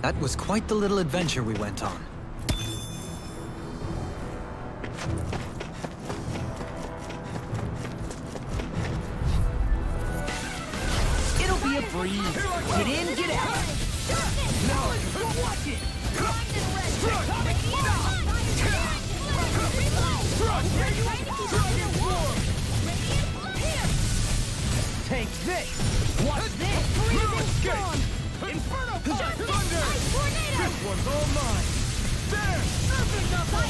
That was quite the little adventure we went on. It'll be a breeze. Get in, get out. Now, watch it! Take this! Watch this! No escape! Inferno Fire! Thunder! This one's all mine! There! Surfing knuckle!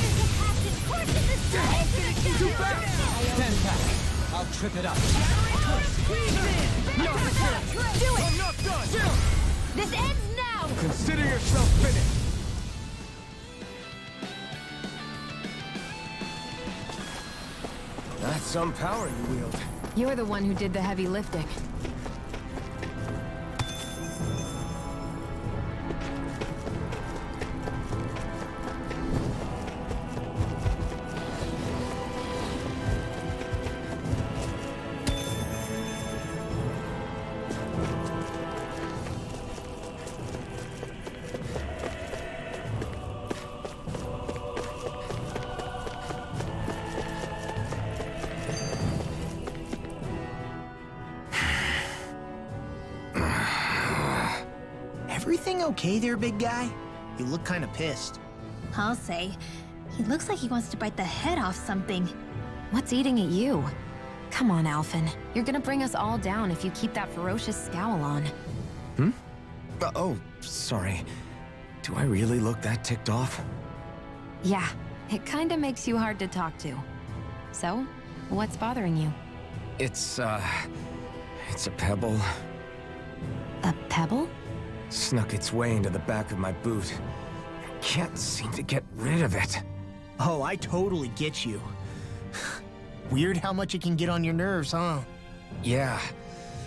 I'll finish you too fast! Stand back. I'll trip it up. Squeeze in! No return! Do it! I'm not done! This ends now! Consider yourself finished! That's some power you wield. You're the one who did the heavy lifting. Everything okay there, big guy? You look kind of pissed. I'll say. He looks like he wants to bite the head off something. What's eating at you? Come on, Alphen. You're gonna bring us all down if you keep that ferocious scowl on. Oh, sorry. Do I really look that ticked off? Yeah, it kinda makes you hard to talk to. So, what's bothering you? It's a pebble. A pebble? Snuck its way into the back of my boot. Can't seem to get rid of it. Oh, I totally get you. Weird how much it can get on your nerves, huh? Yeah,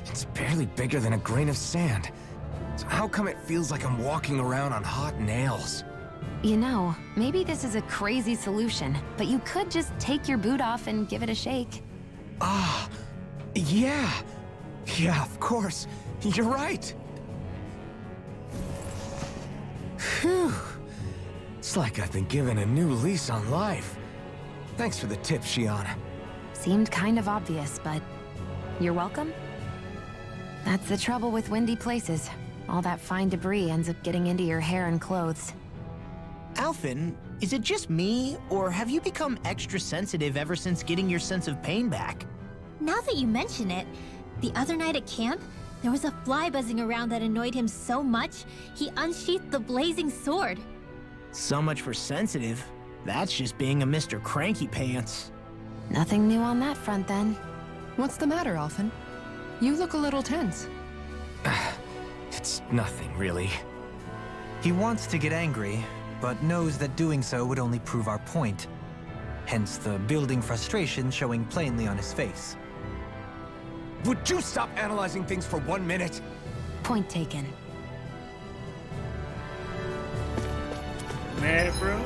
it's barely bigger than a grain of sand. So how come it feels like I'm walking around on hot nails? You know, maybe this is a crazy solution, but you could just take your boot off and give it a shake. Ah, yeah. Yeah, of course. You're right. Phew. It's like I've been given a new lease on life. Thanks for the tip, Shiana. Seemed kind of obvious, but you're welcome. That's the trouble with windy places. All that fine debris ends up getting into your hair and clothes. Alphen, is it just me, or have you become extra sensitive ever since getting your sense of pain back? Now that you mention it, the other night at camp, there was a fly buzzing around that annoyed him so much, he unsheathed the blazing sword. So much for sensitive. That's just being a Mr. Cranky Pants. Nothing new on that front, then. What's the matter, Alphen? You look a little tense. It's nothing, really. He wants to get angry, but knows that doing so would only prove our point. Hence the building frustration showing plainly on his face. Would you stop analyzing things for 1 minute? Point taken. Mad, bro?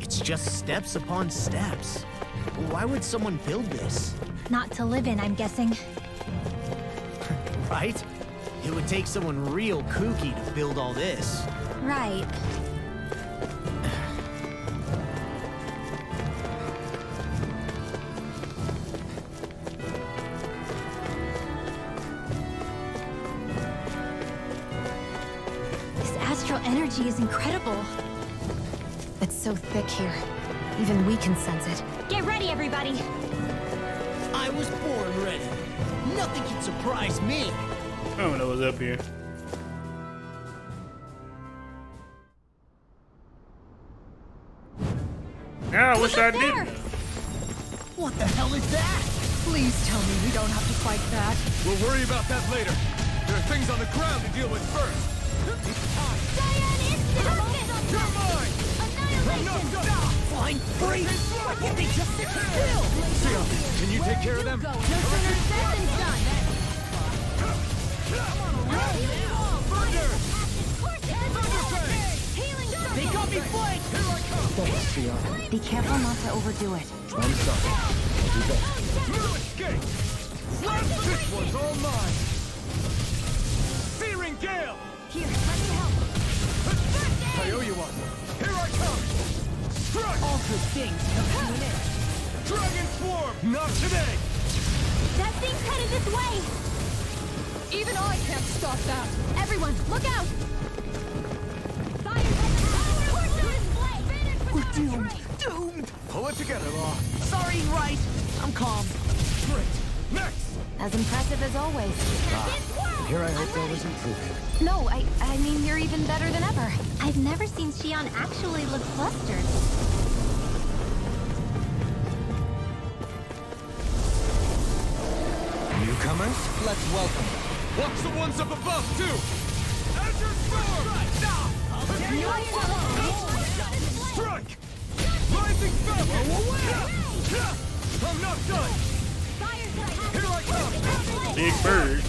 It's just steps upon steps. Why would someone build this? Not to live in, I'm guessing. Right? It would take someone real kooky to build all this. Right. This astral energy is incredible. It's so thick here. Even we can sense it. Get ready, everybody! I was born ready. Nothing can surprise me. I don't know what's up here. Now I wish I didn't. What the hell is that? Please tell me we don't have to fight that. We'll worry about that later. There are things on the ground to deal with first. Diane, instant! You're mine! Annihilation! Flying free! Why can't they just sit still? Sion, can you take care of them? No sooner said than done! They got me flanked! Thanks, Sion. Be careful not to overdo it. I'm sorry. I'll do better. No escape! This one's all mine! Searing Gale! Here, let me help. I owe you one. Here I come! Strike! All good things come to an end. Dragon Swarm! Not today! That thing's headed this way! Even I can't stop that. Everyone, look out! We're doomed! Doomed! Pull it together, Law. Sorry, right. I'm calm. Great. Next! As impressive as always. Here I hope there was improvement. No, I mean you're even better than ever. I've never seen Xion actually look flustered. Newcomers, let's welcome them. Watch the ones up above, too! Azure Storm! Strike! Rising Feather! I'm not done! Here I come! Big bird.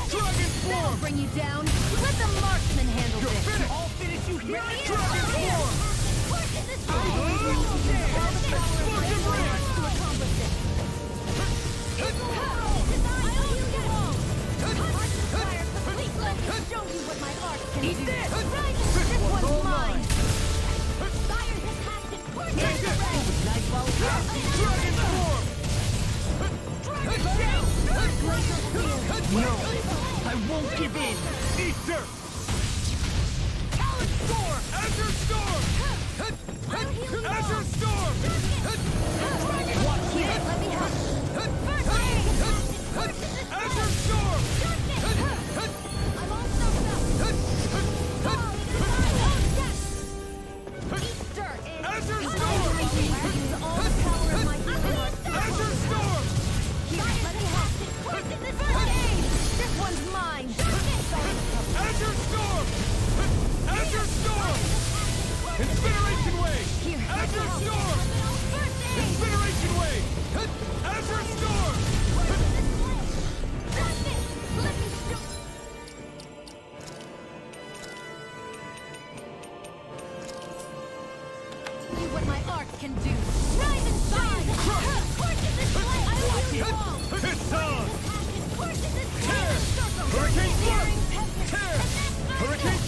Dragon Swarm! Bring you down. Let the marksman handle You're this. finished! I'll finish you here! Dragon Swarm! Show you what my art can Eat do. this! This one's mine. Nice while it's out. Dragon Swarm! No, I won't give in. Eat dirt! Azure Storm! Azure Storm! Watch here. Let me help. Azure Storm! I'm all soaked up. Eat dirt. Azure Storm! Use all the power of my sword. Azure Storm! Here, let me help. This one's mine. Azure Storm! Azure Storm! Incineration Wave! Here, Azure Storm! Incineration Wave! Azure Storm! See what my art can do. Rise and shine! I want you all! It's on! Tear! Hurricane Blast! Tear! Hurricane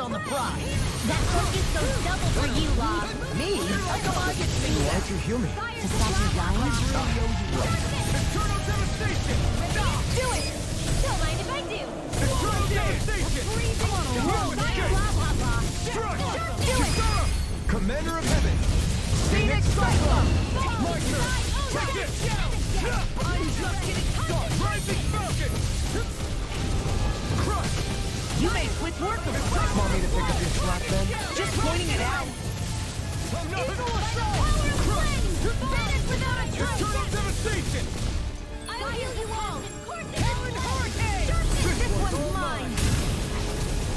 on the prize. That focus goes double for you, Lob. Me? How come I get singled out? Why'd you heal me? To stop you dying? Eternal devastation! Stop! Do it! Don't mind if I do. Eternal devastation! Freezing Heroic Fire escape! Lava. Strike! Do it! Commander of Heaven! Phoenix Cyclone! My My turn! Take it! I'm just getting started! Rising Falcon! Crush! You made quick work of it. Want me to pick up your slack then? Just pointing it out. Eagle Assault! Crush! Eternal devastation! I'll heal you all. Helen Hurricane! This one's mine.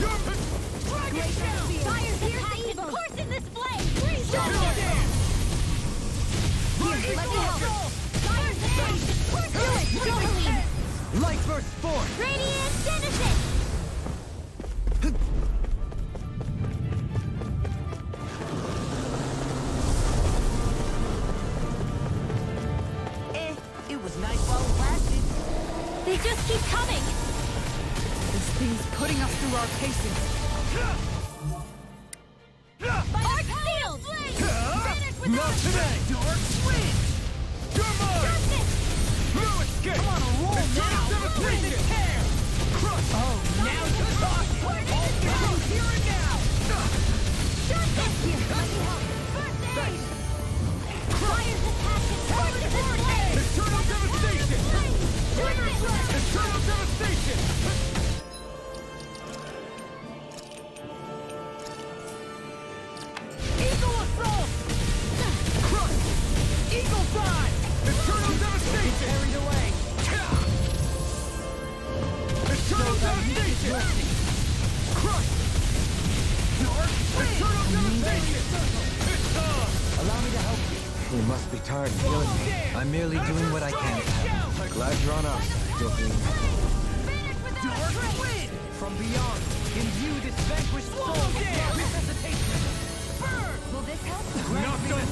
Dragon Shell! Fire here's the evil. Course in this flame. Freeze Dance! Here, let me help. Fire's the flames. Course do it. Joleen. Light burst forth! Radiant Denizen. It was nice while it lasted. They just keep coming. This thing's putting us through our paces. Arc sealed. Not today! Dark Wind! You're mine! No escape! Come on a roll now! Bring the tear! Crush! Oh, now you're talking! All through here and now! Here, let me help. First aid. Fire's attacking. Course in this flame. Eternal devastation! Eternal devastation! Eagle Assault! Crush! Eagle Fly! Eternal devastation! Carried away! Eternal devastation! Crush! Eternal devastation! It's on! Allow me to help you. You must be tired of healing me. I'm merely doing what I can. Glad you're on our side, Dopamine. Dark Wind! From beyond, imbue this vanquished soul with resuscitation! Burn! Will this help? Not done!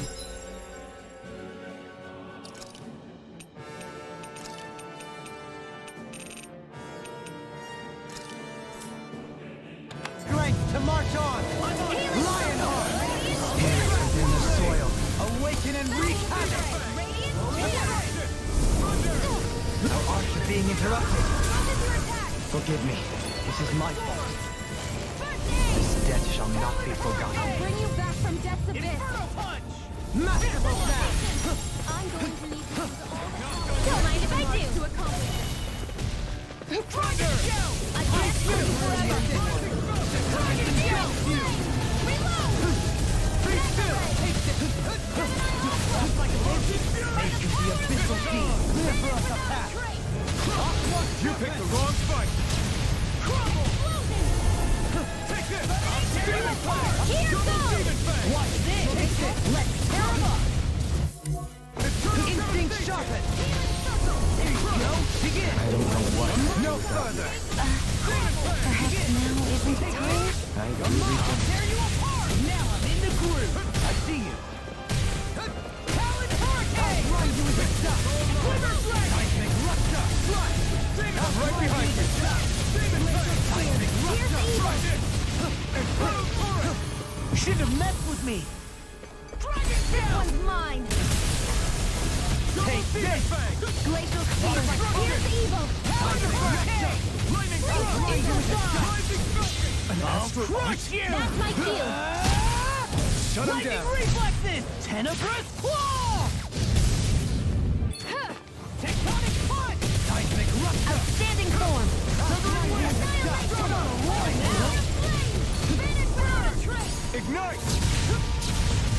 Strength to march on! Lionheart! Hands within the soil, awaken and wreak havoc! Our arcs are being interrupted. Forgive me. This is my fault. This debt shall not be forgotten. I'll bring you back from death's abyss. Inferno Punch! Masterful sound! I'm going to need you don't mind if I do. To accomplish it. Dragon Shell! I can't stay forever. Dragon Shell! Reload! Be still! Make the abyssal sea clear for us a path. You picked the wrong fight! Crumble! Take this! Demon Fire! Here goes! Demon Fang! Watch this! Let's tear them up! Instinct sharpened! There you go! Begin! I don't know what. No further! Perhaps now isn't the time? I Come on, really I'll tear you apart! Now I'm in the groove! I see you! Talon Hurricane! I'll run you with a stop! Quiver Dragon! Seismic Rupture! Fly! Demon I'm right Fang! behind you! Demon Fang! Seismic Here's the Rupture! evil. Inferno Torrent! Shouldn't have messed with me! Dragon This Shell! one's mine. Take Demon this! Fang! Glacial Spear. Here's the evil. Talon Hurricane! Lightning Thrust! Into the sky! Rising Falcon! I'll crush you! That's my field. Shut him Lightning down! Reflexes! Tenebrous Claw! Tectonic Punch! Seismic Rupture! Outstanding form. Ignite!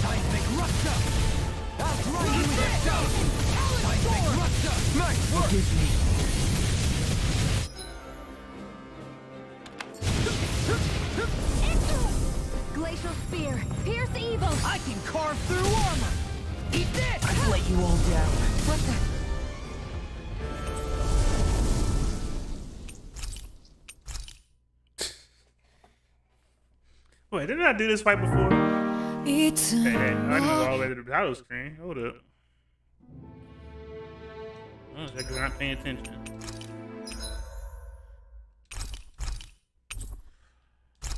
Seismic Rupture! I'll run you with a stone! Seismic Rupture! Nice work! Forgive me. Glacial Spear. Pierce evil. I can carve through armor! Eat this! I've let you all down. What the? Wait, didn't I do this fight before? Hey, I didn't go all the way to the title screen. Hold up. Oh, it's like we're not paying attention.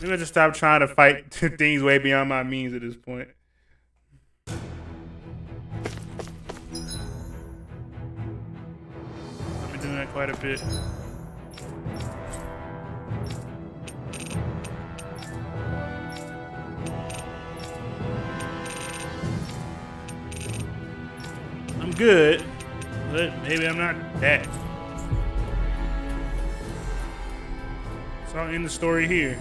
Maybe I just stop trying to fight things way beyond my means at this point. I've been doing that quite a bit. I'm good, but maybe I'm not that. So I'll end the story here.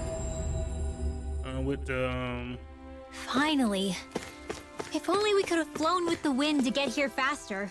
With the Finally. If only we could have flown with the wind to get here faster.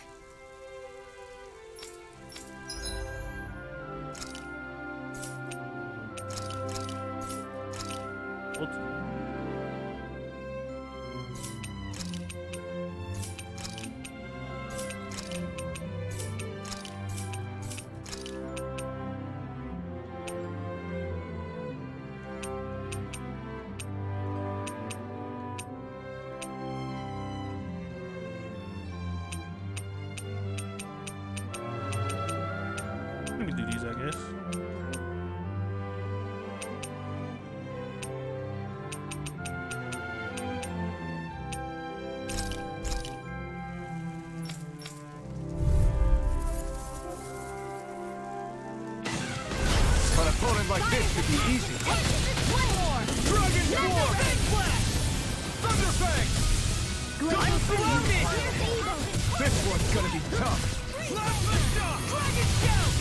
Let me do these, I guess. An opponent like this should be easy. Dragon Swarm! Thunderfang! I'm surrounded! This one's gonna be tough. Dragon Shout!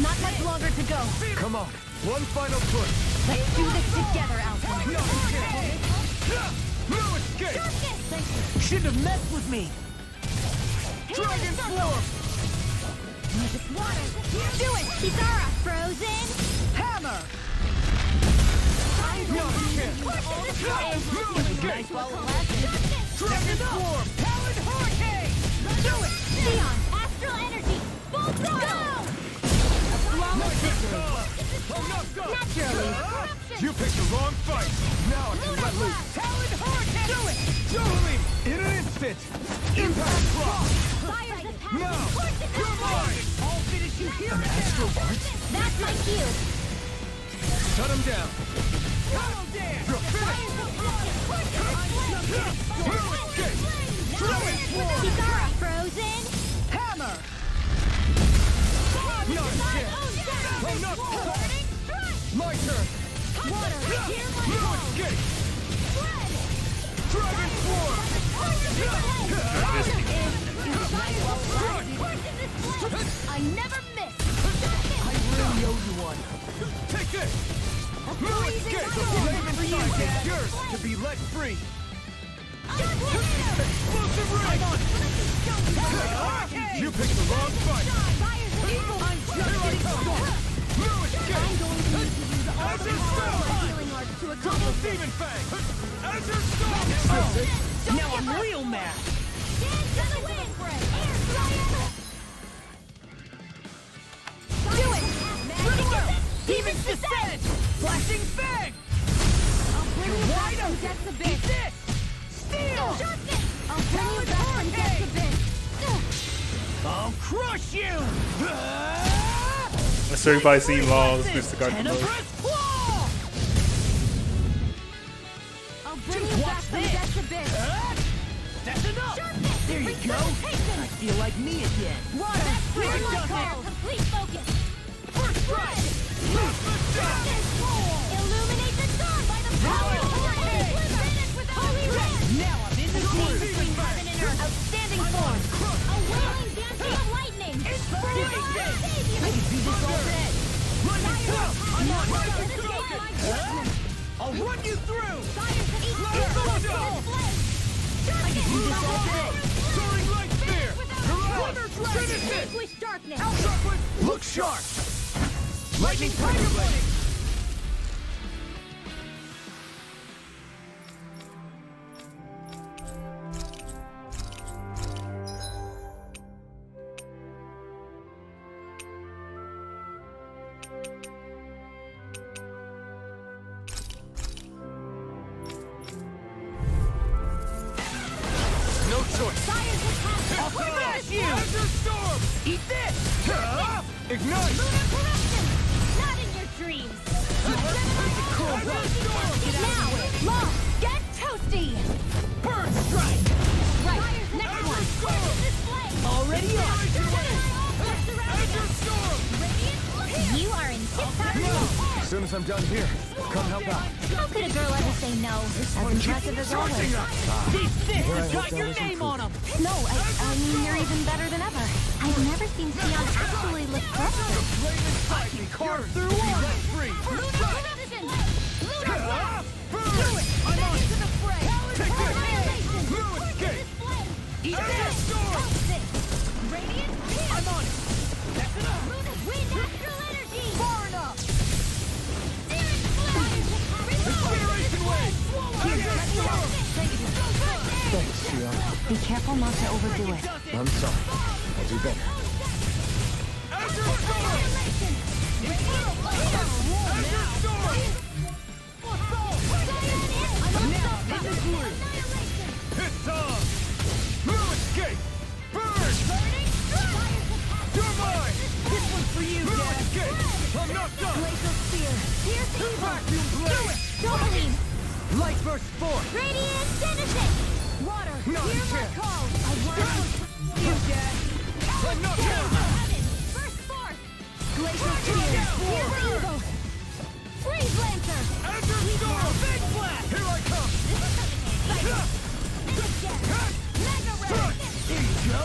Not much longer to go. Come on, one final push. Let's do this together, Alpha. No escape! Shouldn't have messed with me. Dragon Swarm! Water. Do it, Kisara. Frozen! Hammer. No chance! Nice while it lasted. Dragon Swarm! Talon Hurricane. Do it. Neon! Astral Energy! Full throttle! Flawless victory. Naturally! You picked the wrong fight! Now I can let loose! Talon Hurricane. Do it. Totally! In an instant! Impact Rock! Fires of Now! passion! You're mine! I'll finish you here and Astral now. Art? That's my cue! Shut him down! Tunnel dance. You're finished! No escape! Dragon Swarm! Kisara! Frozen! Hammer. No chance! Oh, not my turn! Water! Hear my No call! escape! Dragon Swarm! I never miss. I really owe you one. Take this! No escape! Raven Side is yours to be let free! Explosive ray! You picked the wrong fight! I'm just getting started. No escape! Azure Storm! Healing art to Double accomplish this. Demon Fang! Azure Storm! Now I'm real mad. Do it. Through Demon's Descent. Flashing Fang. I'll bring you back from death's abyss. This. Steel. I'll bring you back from death's abyss. I'll crush you. I'm sure you probably seen Laws, Mr. Garden. Tenebrous Claw. I'll bring you back from death's abyss. That's enough. There you go. I feel like me again. Water. Hear my call! Complete focus! First strike! Illuminate the dawn by the power of Hurricane! Finish with Holy Red! Now I'm in the groove. Between heaven and earth! Outstanding form! A wailing dancing of lightning! Inspiration! I can do this all day. I'll run you through. I can do this all day. Soaring Light Spear! Wonder Dragon. Vanquish darkness! Look sharp! Lightning Tiger Blade! No choice! I'll finish you. Azure Storm! Eat this. Ignite! Lunar corruption! Not in your dreams! Cool Now, Law, get toasty! Bird strike! Right, next one! Already on! You are in tip-top shape. As soon as I'm done here, come help out. How could a girl ever say no? As impressive as always. These fists have got your name on them! No, I mean, you're even better than ever. I've never seen Sion actually look frustrated. I can carve through one! Free! Do it! I'm on to the fray! Take this! Blue escape! Eat this! Radiant, I'm on it! That's enough! wind astral energy. Far enough! Incineration wave! Thanks, Sion. Be careful not to overdo it. I'm sorry. I'll do better. Azure Storm! Azure Storm! Now, this is blue! Hit time! Blue escape! Burn! You're mine! This one's for you, Blue escape! I'm not done! Glacial spear. Pierce evil. Vacuum Do blade! it. Doubling. Light burst force! Radiant genesis. Water! Hear my chance! call. I want You, Dad! I'm not done! Burst forth. Glacial Pierce spear! evil. Freeze lancer. Azure Storm! Big blast! Here I come! Mega ray. Here you go!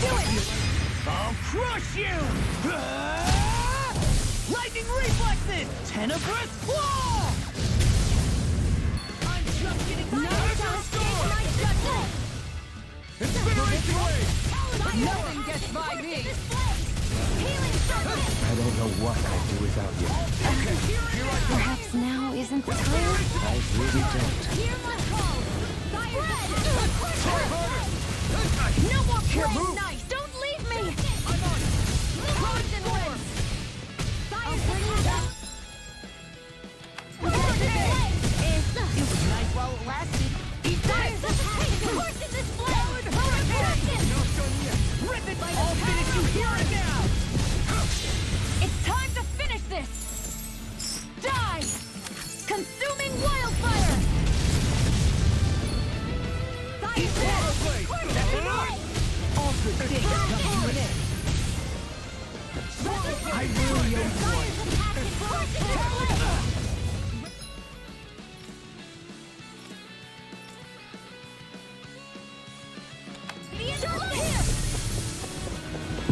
Do it. I'll crush you! Lightning reflexes! Tenebrous claw! I'm just getting Incineration wave! Nothing gets by me! Healing circle. I don't know what I'd do without you. Perhaps now isn't the time? I really don't. Hear my call. Try harder! No more Can't playing move. nice. Don't leave me. I'm on it! Poison winds. Fire It was nice while it lasted. Eat this! Not done yet! Rip it! I'll finish you here and now! It's time to finish this! Die! Consuming wildfire! Eat Water Blade! That's enough! All good things come to an end. I really owe you one.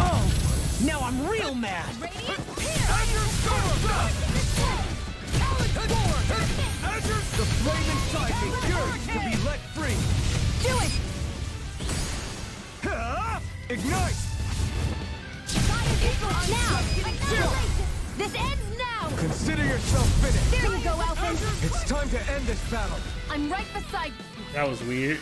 Oh! Now I'm real mad! Azure Storm! Azure! The flame inside me yearns to be let free! Do it! Ignite! Now. This ends now. Consider yourself finished. There you go, Alphen! It's time to end this battle. I'm right beside you. That was weird.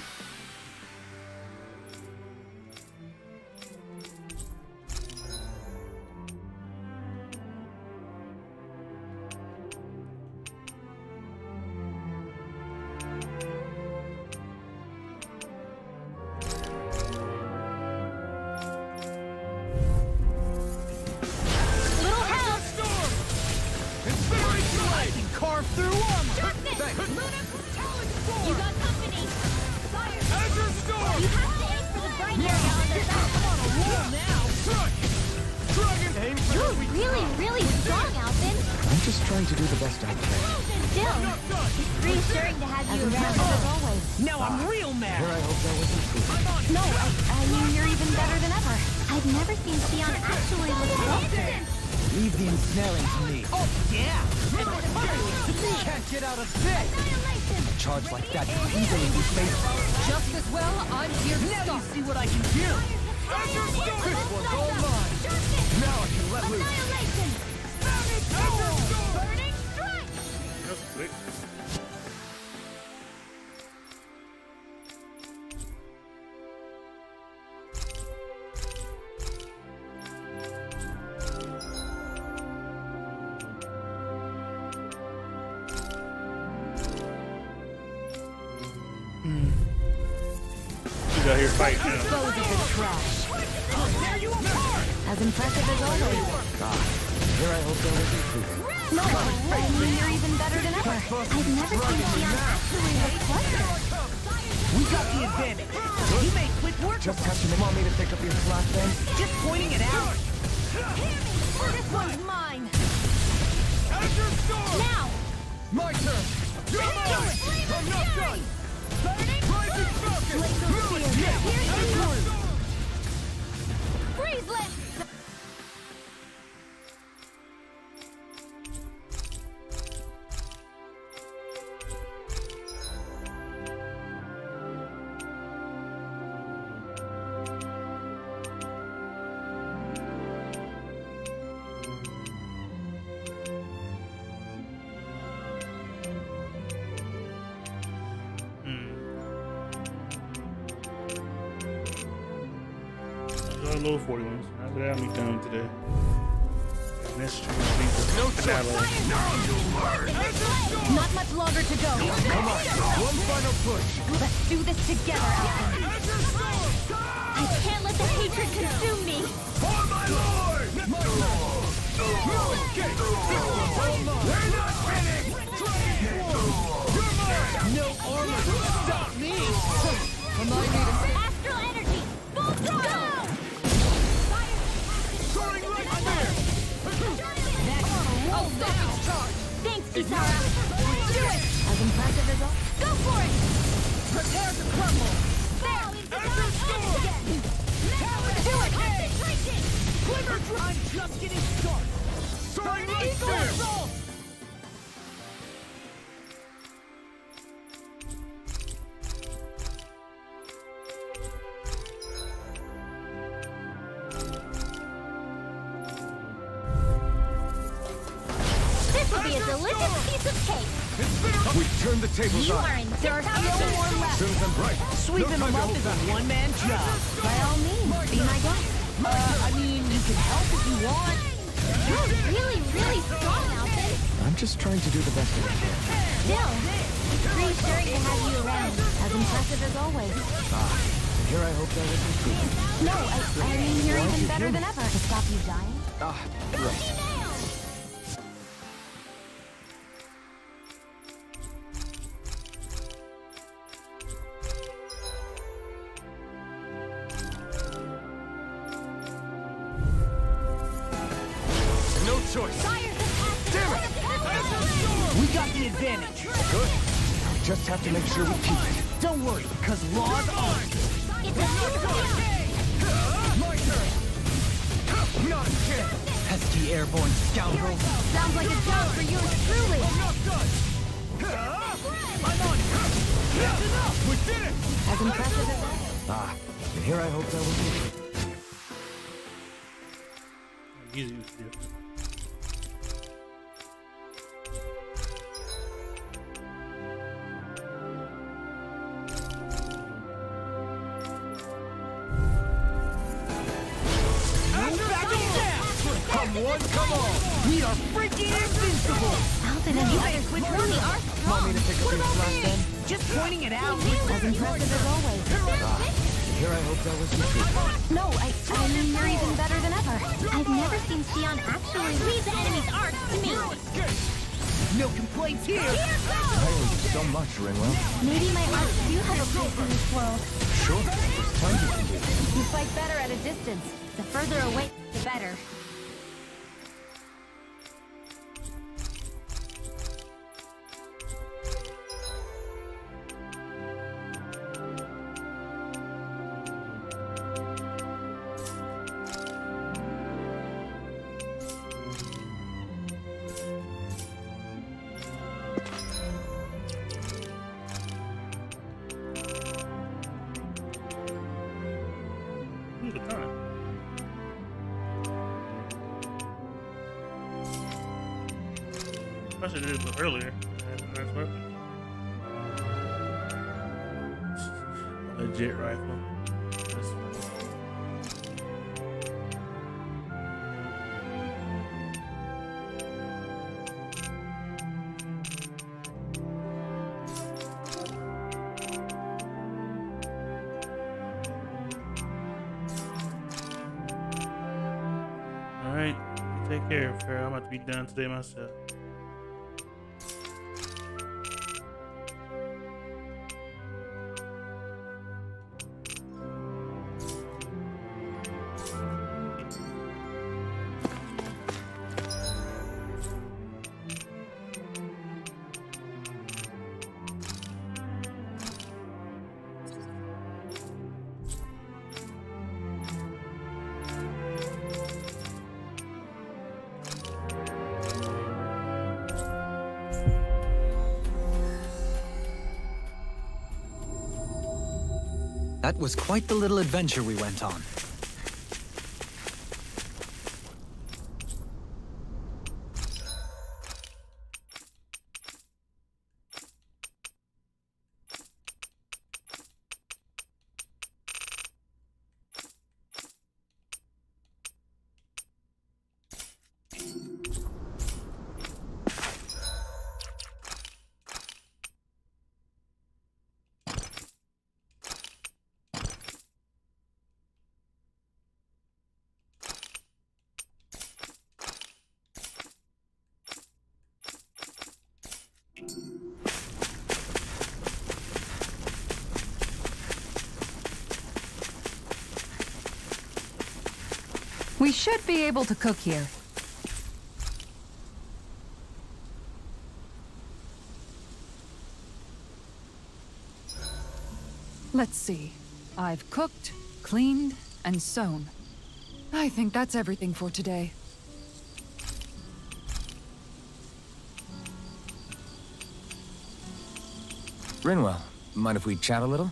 Little help. Storm! Incineration Blade! I can carve through armor! Darkness. You got company. Azure Storm! You have to aim for the bright area on the back. I'm on a roll now! Strike! Dragon! Aim for You're the weak really, spot. really strong, Alvin. I'm just trying to do the best I can. Still, Not done! it's reassuring to have As you around. impressive as always. Now I'm real mad! Here I hope that wasn't true. I'm on it! No, I mean, you're even better than ever. I've never seen Sion actually look frustrated. Leave the ensnaring to me. Oh, yeah! And the fire! Can't get out of this! A charge like that could easily be fatal. Just as well, I'm here to Now you stop. see what I can do! Azure Storm! This one's all mine! Now I can let loose! Annihilation. Azure Storm! Burning strike. That was quick. She's out here fighting now. Dispose of the trash. Tear you apart! As impressive as always. Here I hope that wasn't true. Red. No, I mean, you're even better than ever. I've never seen Xion actually look flustered. We got the advantage. You made quick work. Just touching him. Want me to pick up your slack then? Just pointing it out. This one's mine. Now! My turn. You're mine. I'm not done. Rising Falcon. Freeze lift! Low 41s. After that, I'll be done today. Next stream, no Not much longer to go. Come on, one final push. Let's do this together, Alphen. I can't let the hatred consume me! For my lord! My lord! We're not winning! You're mine! No armor can stop me! Remind me to... Astral energy! Full throttle! Soaring light spear! I'll stop its charge. Thanks, Kisara! Do it! As impressive as all. Go for it! Prepare to crumble! There! Enter storm! Do it! Concentration! Glimmer I'm just getting started! Soaring light spear! This will be a delicious piece of cake! We turned the tables You on. are in There are still more left. Soon as I'm bright. Sweeping them up is a one-man job. By all means, be my guest. I mean, you can help if you want. You're really, really strong, Alphen! I'm just trying to do the best I can. Still, reassuring to have you around. As impressive as always. Here I hope that wasn't true. No, I mean, you're even better than ever. To stop you dying? Right. No choice. Damn it! We got the advantage. Good. We just have to make sure we keep it. Don't worry, because laws are. It's a My turn. Not a chance. Pesky airborne scoundrels. Sounds like a job for yours truly. I'm not done. I'm on. That's enough. We did it. As impressive as all. And here I hope that wasn't true. Easy to do. Come one, come all. We are freaking invincible. Alphen and the others truly are strong! Want me to pick up your slack then? Just pointing it out. As impressive as always. Here I hope that wasn't true. No, I mean, you're even better than ever. I've never seen Xion actually leave the enemy's arc to me! No complaints here. I owe you so much, Rinwell. Maybe my arcs do have a place in this world. Sure. There's tons you can do. You fight better at a distance. The further away, the better. Ooh, the time. I should have did it earlier. That's a nice weapon. Legit rifle. That's Alright, take care, Farrell. I'm about to be done today myself. That was quite the little adventure we went on. We should be able to cook here. Let's see. I've cooked, cleaned, and sewn. I think that's everything for today. Rinwell, mind if we chat a little?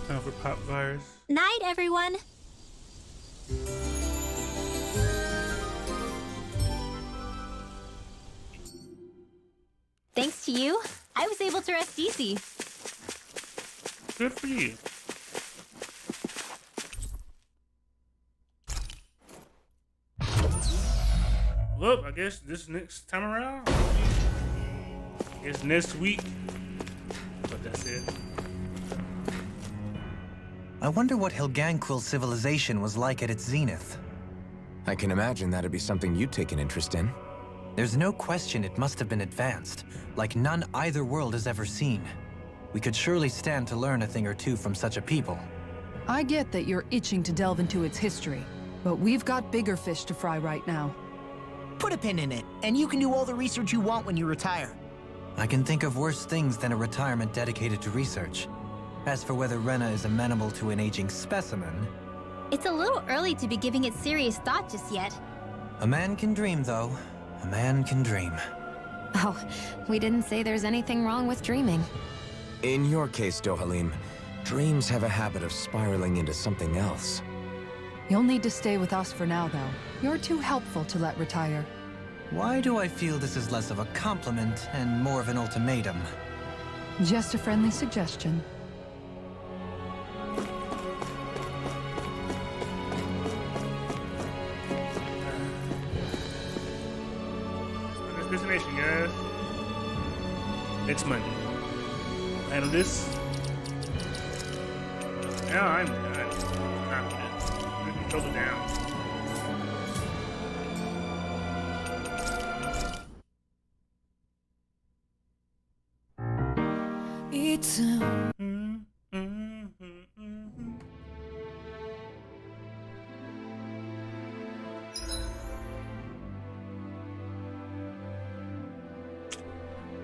Time for pop virus. Night, everyone. Thanks to you, I was able to rest easy. Good for you. Well, I guess this next time around, it's next week. But that's it. I wonder what Hilganquil civilization was like at its zenith. I can imagine that'd be something you'd take an interest in. There's no question it must have been advanced, like none either world has ever seen. We could surely stand to learn a thing or two from such a people. I get that you're itching to delve into its history, but we've got bigger fish to fry right now. Put a pin in it, and you can do all the research you want when you retire. I can think of worse things than a retirement dedicated to research. As for whether Rena is amenable to an aging specimen... It's a little early to be giving it serious thought just yet. A man can dream, though. A man can dream. Oh, we didn't say there's anything wrong with dreaming. In your case, Dohalim, dreams have a habit of spiraling into something else. You'll need to stay with us for now, though. You're too helpful to let retire. Why do I feel this is less of a compliment and more of an ultimatum? Just a friendly suggestion. Destination, guys. Next Monday. Handle this. Now I'm confident. Control it down.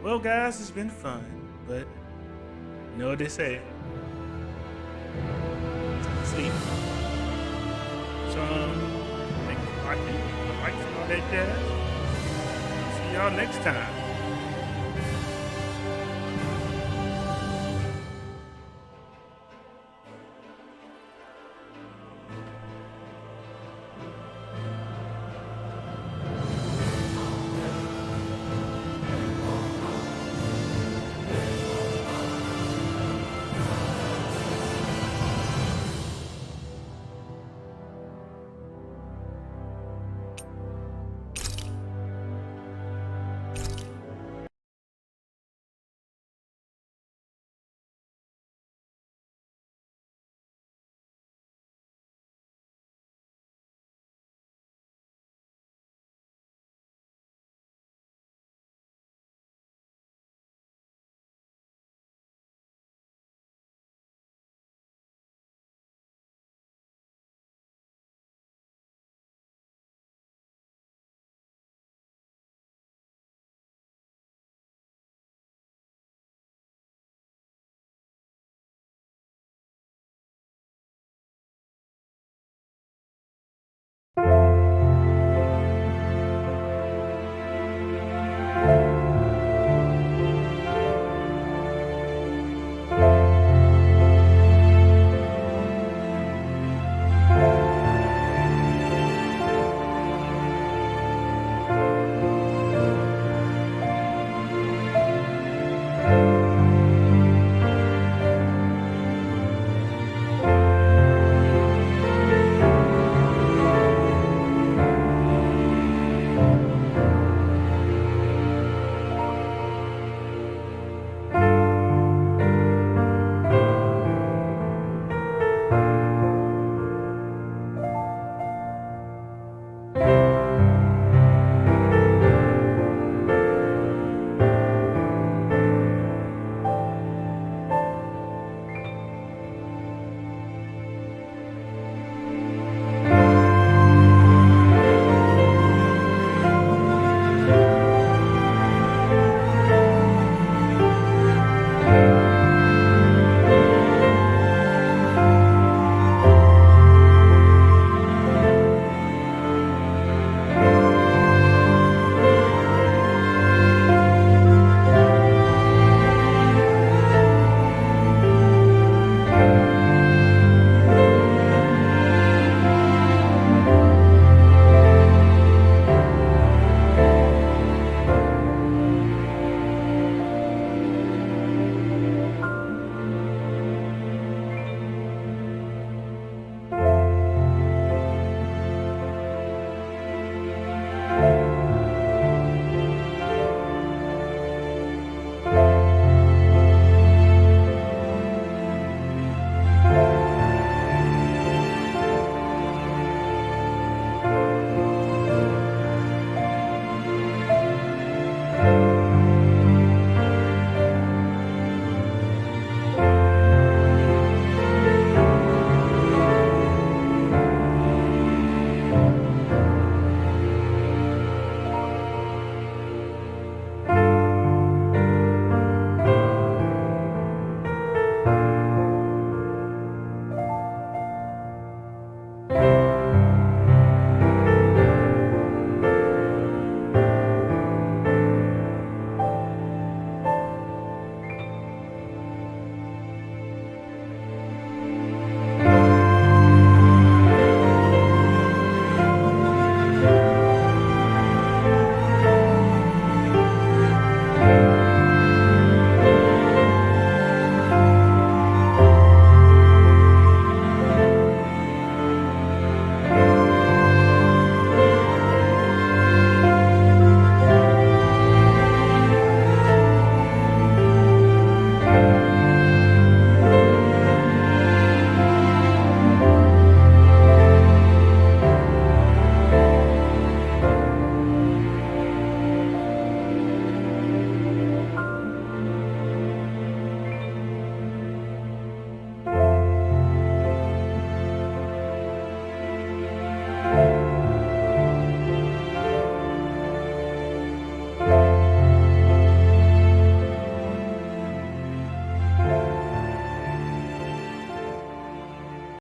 Well, guys, it's been fun, but you know what they say. Sleep. Some, make it like and all that jazz. See y'all next time.